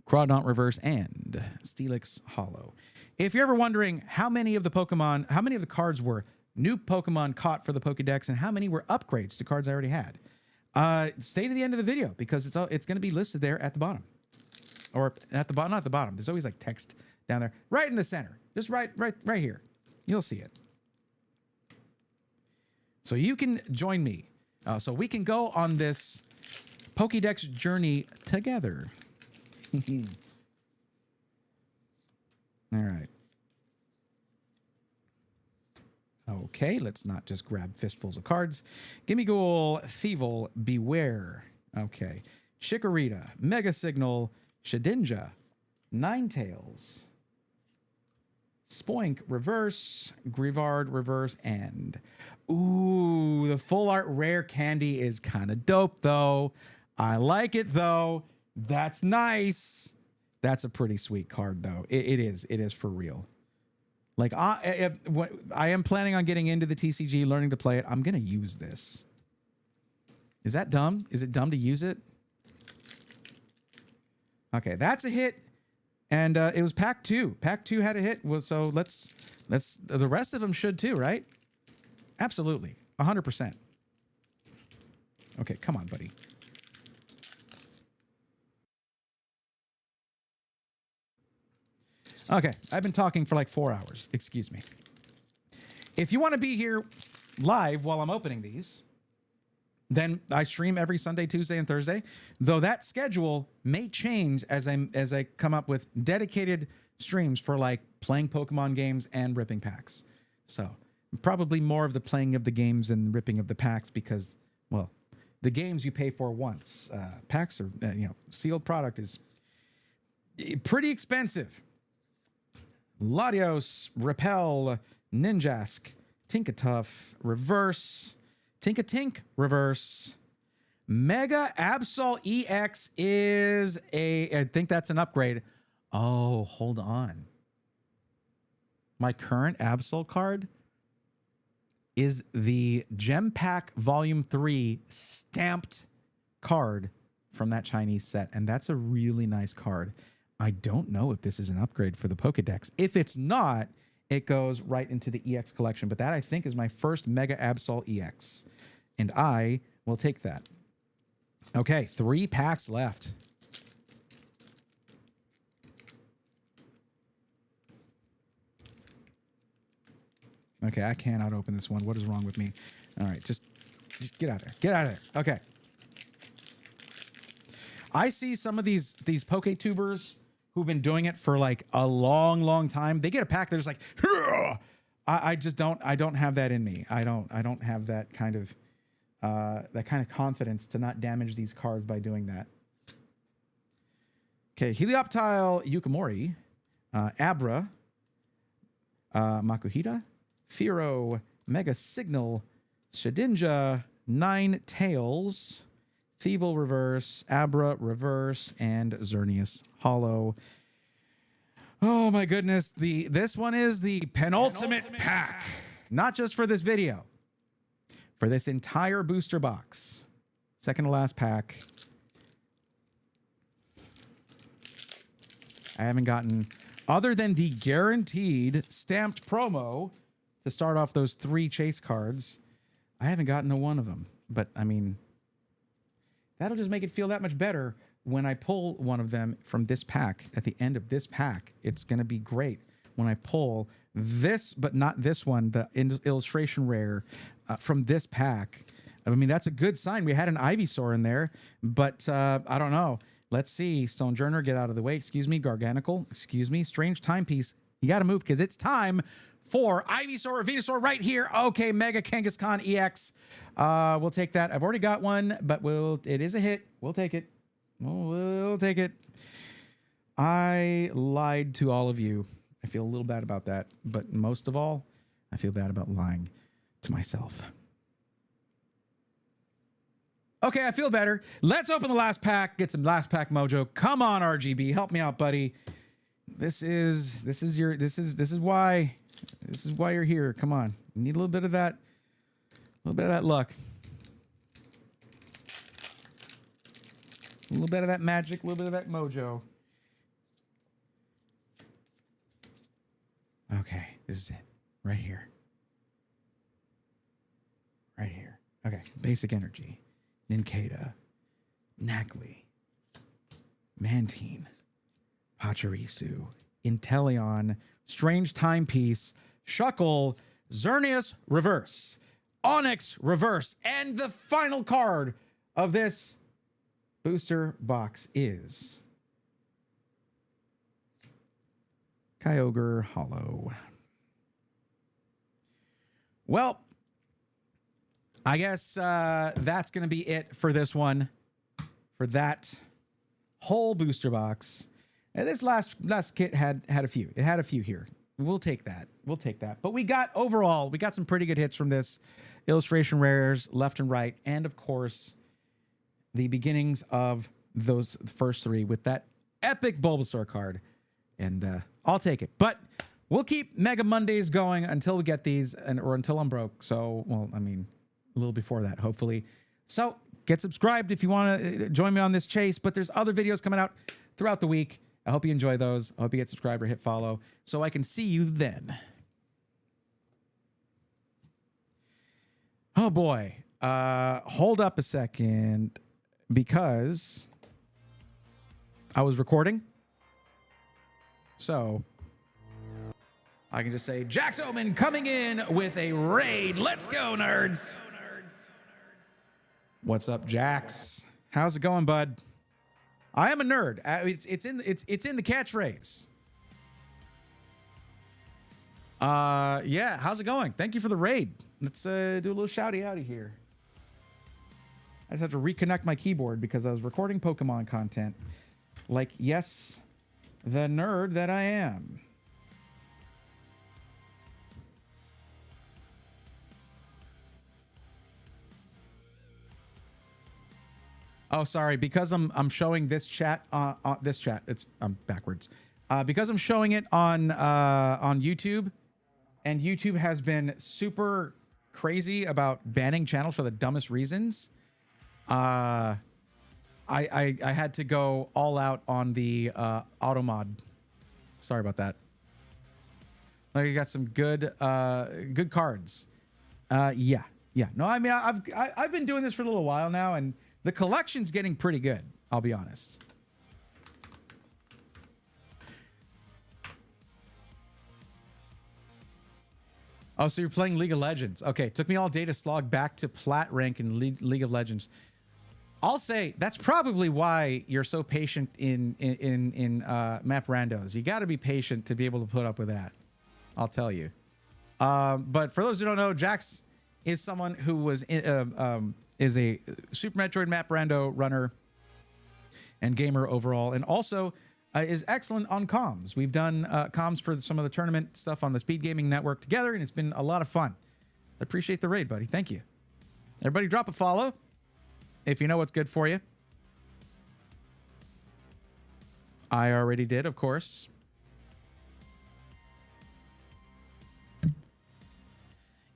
Crawdaunt reverse, and Steelix holo. If you're ever wondering how many of the cards were new Pokemon caught for the Pokédex and how many were upgrades to cards I already had, stay to the end of the video because it's going to be listed there at the bottom. Or at the bottom, not the bottom. There's always like text down there. Right in the center. Just right here. You'll see it. So you can join me. So we can go on this Pokédex journey together. All right. Okay, let's not just grab fistfuls of cards. Gimmighoul, Thievul, Beware. Okay. Chikorita, Mega Signal, Shedinja, Ninetales, Spoink reverse, Grivard reverse, and ooh, the full art rare candy is kind of dope though. I like it though. That's nice. That's a pretty sweet card though. It is for real. Like I am planning on getting into the TCG, learning to play it. I'm gonna use this. Is that dumb? Is it dumb to use it? Okay, that's a hit. And it was pack 2. Pack 2 had a hit. Well, so let's the rest of them should too, right? Absolutely. 100%. Okay, come on, buddy. Okay, I've been talking for like 4 hours. Excuse me. If you want to be here live while I'm opening these, then I stream every Sunday, Tuesday, and Thursday. Though that schedule may change as I come up with dedicated streams for like playing Pokemon games and ripping packs. So probably more of the playing of the games and ripping of the packs because, well, the games you pay for once. Packs are, sealed product is pretty expensive. Latios, Repel, Ninjask, Tinkatuff, Reverse, Tinkatink, Reverse. Mega Absol EX is I think that's an upgrade. Oh, hold on. My current Absol card is the Gem Pack Volume 3 stamped card from that Chinese set. And that's a really nice card. I don't know if this is an upgrade for the Pokédex. If it's not, it goes right into the EX collection. But that, I think, is my first Mega Absol EX. And I will take that. Okay, 3 packs left. Okay, I cannot open this one. What is wrong with me? All right, just get out of there. Get out of there. Okay. I see some of these PokeTubers who've been doing it for like a long, long time. They get a pack, they're just like, Hurrah! I just don't have that in me. I don't have that kind of confidence to not damage these cards by doing that. Okay, Helioptile, Yukimori, Abra, Makuhita, Firo, Mega Signal, Shedinja, Ninetales, Feeble reverse, Abra reverse, and Xerneas hollow. Oh my goodness. This one is the penultimate pack. Not just for this video. For this entire booster box. Second to last pack. I haven't gotten, other than the guaranteed stamped promo to start off those 3 chase cards, I haven't gotten a one of them. But, I mean, that'll just make it feel that much better when I pull one of them from this pack. At the end of this pack, it's going to be great when I pull this, but not this one, the illustration rare from this pack. I mean, that's a good sign. We had an Ivysaur in there, but I don't know. Let's see. Stonejourner, get out of the way. Excuse me. Garganical, excuse me. Strange Timepiece. You got to move because it's time for Ivysaur or Venusaur right here. Okay, Mega Kangaskhan EX. We'll take that. I've already got one, but it is a hit. We'll take it. We'll take it. I lied to all of you. I feel a little bad about that, but most of all, I feel bad about lying to myself. Okay, I feel better. Let's open the last pack, get some last pack mojo. Come on, RGB, help me out, buddy. This is why you're here. Come on. You need a little bit of that luck. A little bit of that magic, a little bit of that mojo. Okay, this is it. Right here. Right here. Okay, basic energy. Nincada, Nacli, Mantine, Pachirisu, Inteleon, Strange Timepiece, Shuckle, Xerneas reverse, Onyx reverse, and the final card of this booster box is Kyogre Hollow. Well, I guess that's going to be it for this one, for that whole booster box. And this last kit had a few. It had a few here. We'll take that. We'll take that. But we got some pretty good hits from this. Illustration rares left and right. And, of course, the beginnings of those first 3 with that epic Bulbasaur card. And I'll take it. But we'll keep Mega Mondays going until we get these or until I'm broke. So, well, I mean, a little before that, hopefully. So get subscribed if you want to join me on this chase, but there's other videos coming out throughout the week. I hope you enjoy those. I hope you get subscribed or hit follow so I can see you then. Oh boy. Hold up a second because I was recording. So I can just say Jax Omen coming in with a raid. Let's go, nerds. What's up, Jax? How's it going, bud? I am a nerd. It's in the catchphrase. Yeah, how's it going? Thank you for the raid. Let's do a little shouty outy here. I just have to reconnect my keyboard because I was recording Pokemon content. Like, yes, the nerd that I am. Oh, sorry. Because I'm showing this chat on this chat. I'm backwards. Because I'm showing it on YouTube, and YouTube has been super crazy about banning channels for the dumbest reasons. I had to go all out on the auto mod. Sorry about that. Like, you got some good cards. Yeah. No, I mean, I've been doing this for a little while now, and the collection's getting pretty good, I'll be honest. Oh, so you're playing League of Legends. Okay, took me all day to slog back to plat rank in League of Legends. I'll say that's probably why you're so patient in map randos. You got to be patient to be able to put up with that. I'll tell you. But for those who don't know, Jax is someone who was is a Super Metroid map rando runner and gamer overall, and also is excellent on comms. We've done comms for some of the tournament stuff on the Speed Gaming Network together, and it's been a lot of fun. I appreciate the raid, buddy. Thank you. Everybody drop a follow. if you know what's good for you. I already did, of course.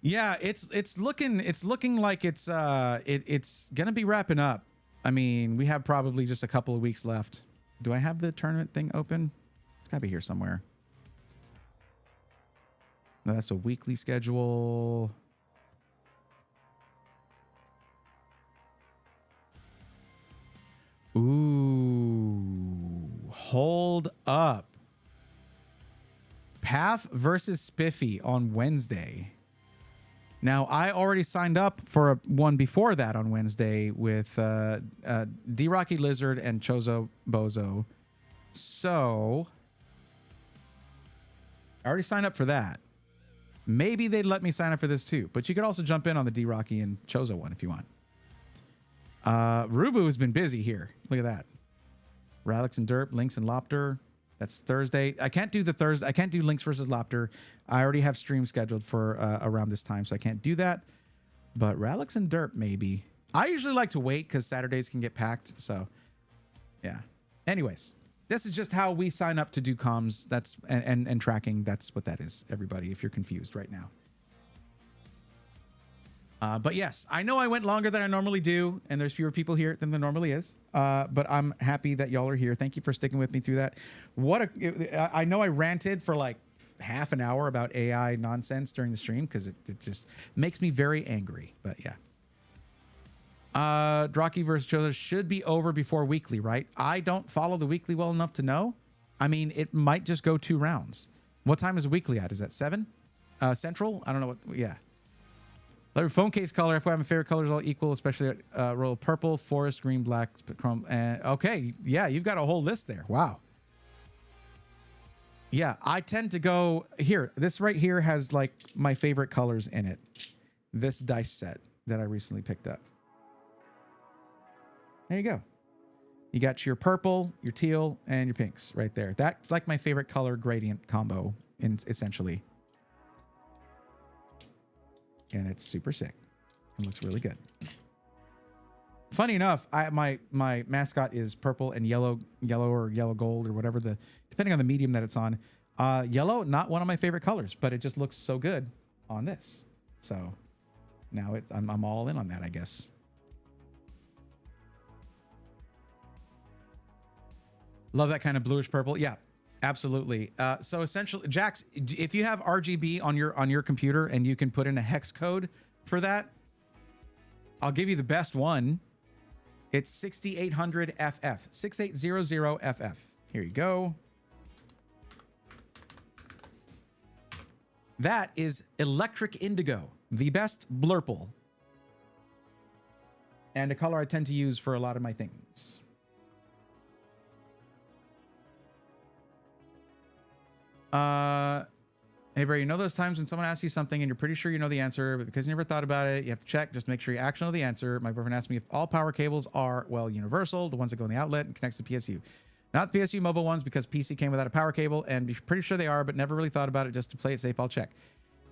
Yeah, it's looking like it's gonna be wrapping up. I mean, we have probably just a couple of weeks left. Do I have the tournament thing open? It's gotta be here somewhere. No, that's a weekly schedule. Ooh, hold up. Path versus Spiffy on Wednesday. Now, I already signed up for one before that on Wednesday with D-Rocky Lizard and Chozo Bozo. So, I already signed up for that. Maybe they'd let me sign up for this too. But you could also jump in on the D-Rocky and Chozo one if you want. Rubu has been busy here. Look at that. Radix and Derp, Lynx and Lopter. That's Thursday. I can't do the Thursday. I can't do Lynx versus Lopter. I already have stream scheduled for around this time, so I can't do that. But Radix and Derp, maybe. I usually like to wait because Saturdays can get packed. So, yeah. Anyways, this is just how we sign up to do comms. That's and tracking. That's what that is, everybody, if you're confused right now. But yes, I know I went longer than I normally do, and there's fewer people here than there normally is. But I'm happy that y'all are here. Thank you for sticking with me through that. I know I ranted for like half an hour about AI nonsense during the stream because it just makes me very angry. But yeah. Drocky versus Chozo should be over before weekly, right? I don't follow the weekly well enough to know. I mean, it might just go 2 rounds. What time is weekly at? Is that 7? Central? I don't know what. Yeah. Phone case color. If I have my favorite colors all equal, especially royal purple, forest, green, black, chrome. Okay, yeah, you've got a whole list there. Wow. Yeah, I tend to go here. This right here has like my favorite colors in it. This dice set that I recently picked up. There you go. You got your purple, your teal, and your pinks right there. That's like my favorite color gradient combo, essentially. And it's super sick. It looks really good. Funny enough, my mascot is purple and yellow or yellow gold or whatever depending on the medium that it's on. Yellow, not one of my favorite colors, but it just looks so good on this. So now I'm all in on that, I guess. Love that kind of bluish purple. Yeah, absolutely. So essentially, Jax, if you have RGB on your computer and you can put in a hex code for that, I'll give you the best one. It's 6800 FF, 6800 FF. Here you go. That is Electric Indigo, the best blurple. And a color I tend to use for a lot of my things. Hey, Bray, you know those times when someone asks you something and you're pretty sure you know the answer, but because you never thought about it, you have to check just to make sure you actually know the answer. My boyfriend asked me if all power cables are, well, universal, the ones that go in the outlet and connects to PSU. Not the PSU mobile ones because PC came without a power cable, and be pretty sure they are, but never really thought about it. Just to play it safe, I'll check.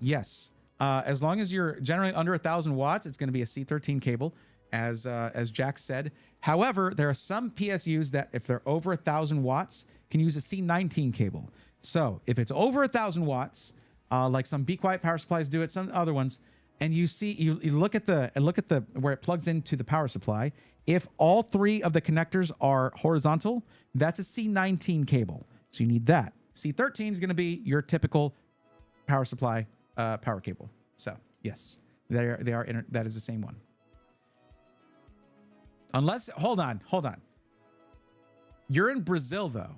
Yes. As long as you're generally under 1,000 watts, it's going to be a C13 cable, as Jack said. However, there are some PSUs that, if they're over 1,000 watts, can use a C19 cable. So if it's over 1,000 watts, like some Be Quiet power supplies do it, some other ones, and you see, you look at the where it plugs into the power supply. If all 3 of the connectors are horizontal, that's a C19 cable. So you need that. C13 is going to be your typical power supply power cable. So yes, they are that is the same one. Unless, hold on. You're in Brazil though.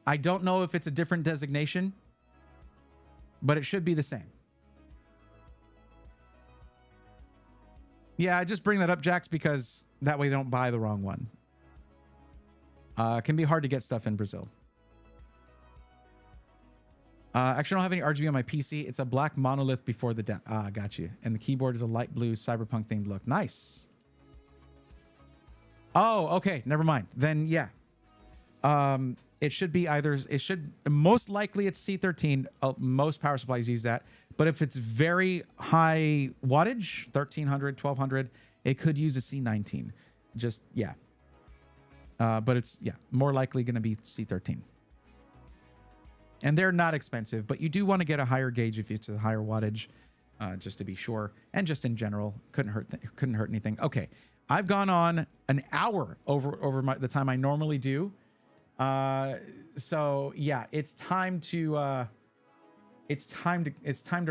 I don't know if it's a different designation, but it should be the same. Yeah, I just bring that up, Jax, because that way they don't buy the wrong one. It can be hard to get stuff in Brazil. Actually, I don't have any RGB on my PC. It's a black monolith before the got you. And the keyboard is a light blue cyberpunk themed look. Nice. Oh, okay. Never mind. Then yeah. It should be either. It should most likely it's C13. Most power supplies use that, But if it's very high wattage, 1300, 1200, it could use a C19. Just, yeah. But it's, yeah, more likely going to be C13. And they're not expensive, but you do want to get a higher gauge if it's a higher wattage, just to be sure. And just in general, couldn't hurt anything. Okay, I've gone on an hour over the time I normally do. So yeah, it's time to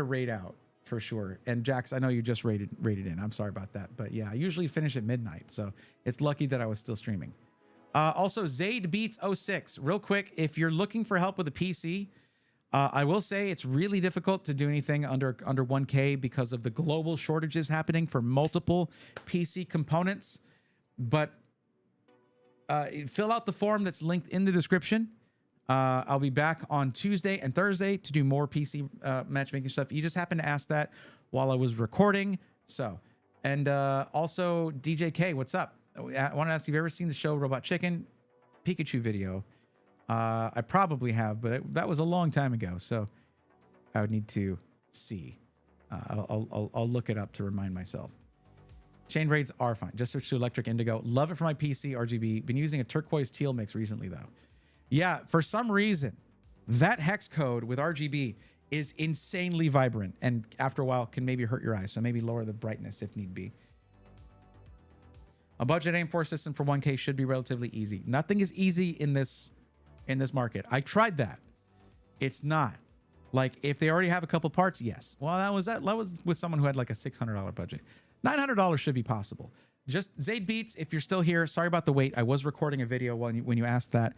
raid out for sure. And Jax, I know you just raided in. I'm sorry about that, but yeah, I usually finish at midnight, so it's lucky that I was still streaming. Also, Zaid Beats 06. Real quick, if you're looking for help with a PC, I will say it's really difficult to do anything under 1K because of the global shortages happening for multiple PC components. But fill out the form that's linked in the description. I'll be back on Tuesday and Thursday to do more PC matchmaking stuff. You just happened to ask that while I was recording. So, and also DJ K, what's up? I want to ask, have you ever seen the show Robot Chicken? Pikachu video. I probably have, but that was a long time ago, so I would need to see. I'll look it up to remind myself. Chain raids are fine. Just switch to electric indigo. Love it for my PC RGB. Been using a turquoise teal mix recently though. Yeah, for some reason, that hex code with RGB is insanely vibrant, and after a while can maybe hurt your eyes. So maybe lower the brightness if need be. A budget aim-for system for 1K should be relatively easy. Nothing is easy in this market. I tried that. It's not. Like, if they already have a couple parts, yes. Well, that was with someone who had like a $600 budget. $900 should be possible. Just Zaid Beats, if you're still here, sorry about the wait. I was recording a video when you asked that.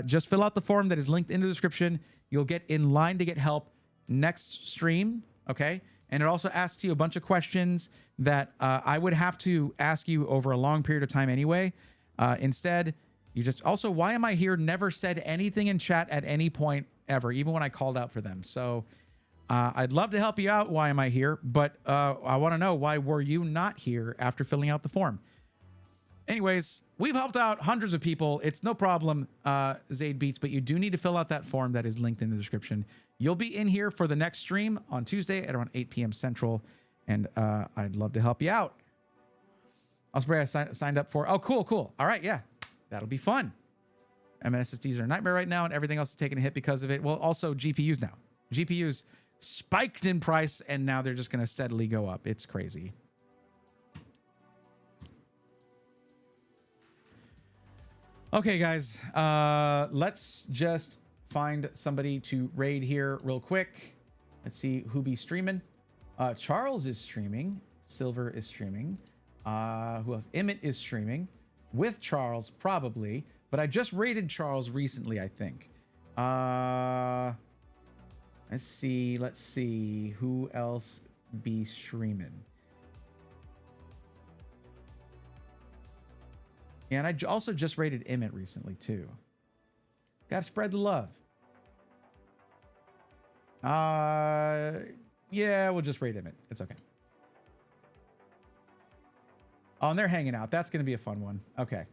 Just fill out the form that is linked in the description. You'll get in line to get help next stream, okay? And it also asks you a bunch of questions that I would have to ask you over a long period of time anyway. Instead, you just... Also, why am I here? Never said anything in chat at any point ever, even when I called out for them. So I'd love to help you out. Why am I here? But I want to know, why were you not here after filling out the form? Anyways, we've helped out hundreds of people. It's no problem, Zaid Beats, but you do need to fill out that form that is linked in the description. You'll be in here for the next stream on Tuesday at around 8 p.m. Central, and I'd love to help you out. Osprey, I signed up for... Oh, cool, cool. All right, yeah. That'll be fun. SSDs are a nightmare right now, and everything else is taking a hit because of it. Well, also GPUs now. GPUs spiked in price, and now they're just going to steadily go up. It's crazy. Okay, guys. Let's just find somebody to raid here real quick. Let's see who be streaming. Charles is streaming. Silver is streaming. Who else? Emmett is streaming with Charles, probably. But I just raided Charles recently, I think. Let's see who else be streaming. And I also just raided Emmett recently too. Gotta spread the love. Yeah, we'll just raid Emmett. It's okay. Oh, and they're hanging out. That's gonna be a fun one. Okay.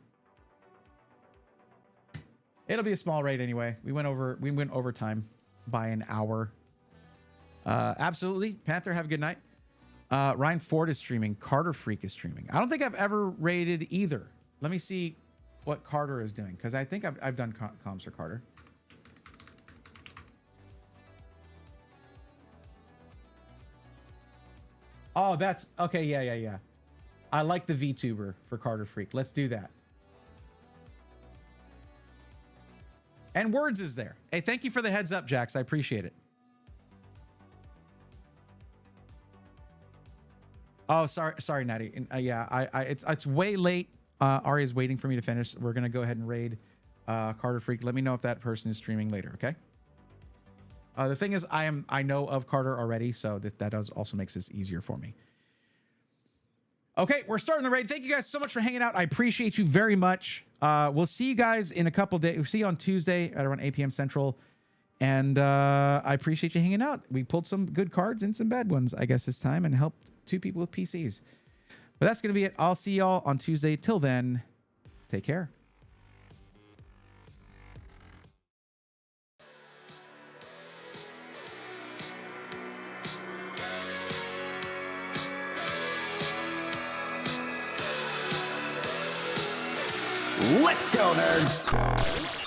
It'll be a small raid anyway. We went overtime by an hour. Absolutely. Panther, have a good night. Ryan Ford is streaming. Carter Freak is streaming. I don't think I've ever raided either. Let me see what Carter is doing, because I think I've done comms for Carter. Oh, that's okay. Yeah. I like the VTuber for Carter Freak. Let's do that. And Words is there. Hey, thank you for the heads up, Jax. I appreciate it. Oh, sorry, Natty. Yeah, it's way late. Ari is waiting for me to finish. We're gonna go ahead and raid Carter Freak. Let me know if that person is streaming later, okay? The thing is, I know of Carter already, so that also makes this easier for me. Okay, we're starting the raid. Thank you guys so much for hanging out. I appreciate you very much. We'll see you guys in a couple days. We'll see you on Tuesday at around 8 p.m. Central. And I appreciate you hanging out. We pulled some good cards and some bad ones, I guess, this time, and helped 2 people with PCs. But that's going to be it. I'll see y'all on Tuesday. Till then, take care. Let's go, nerds!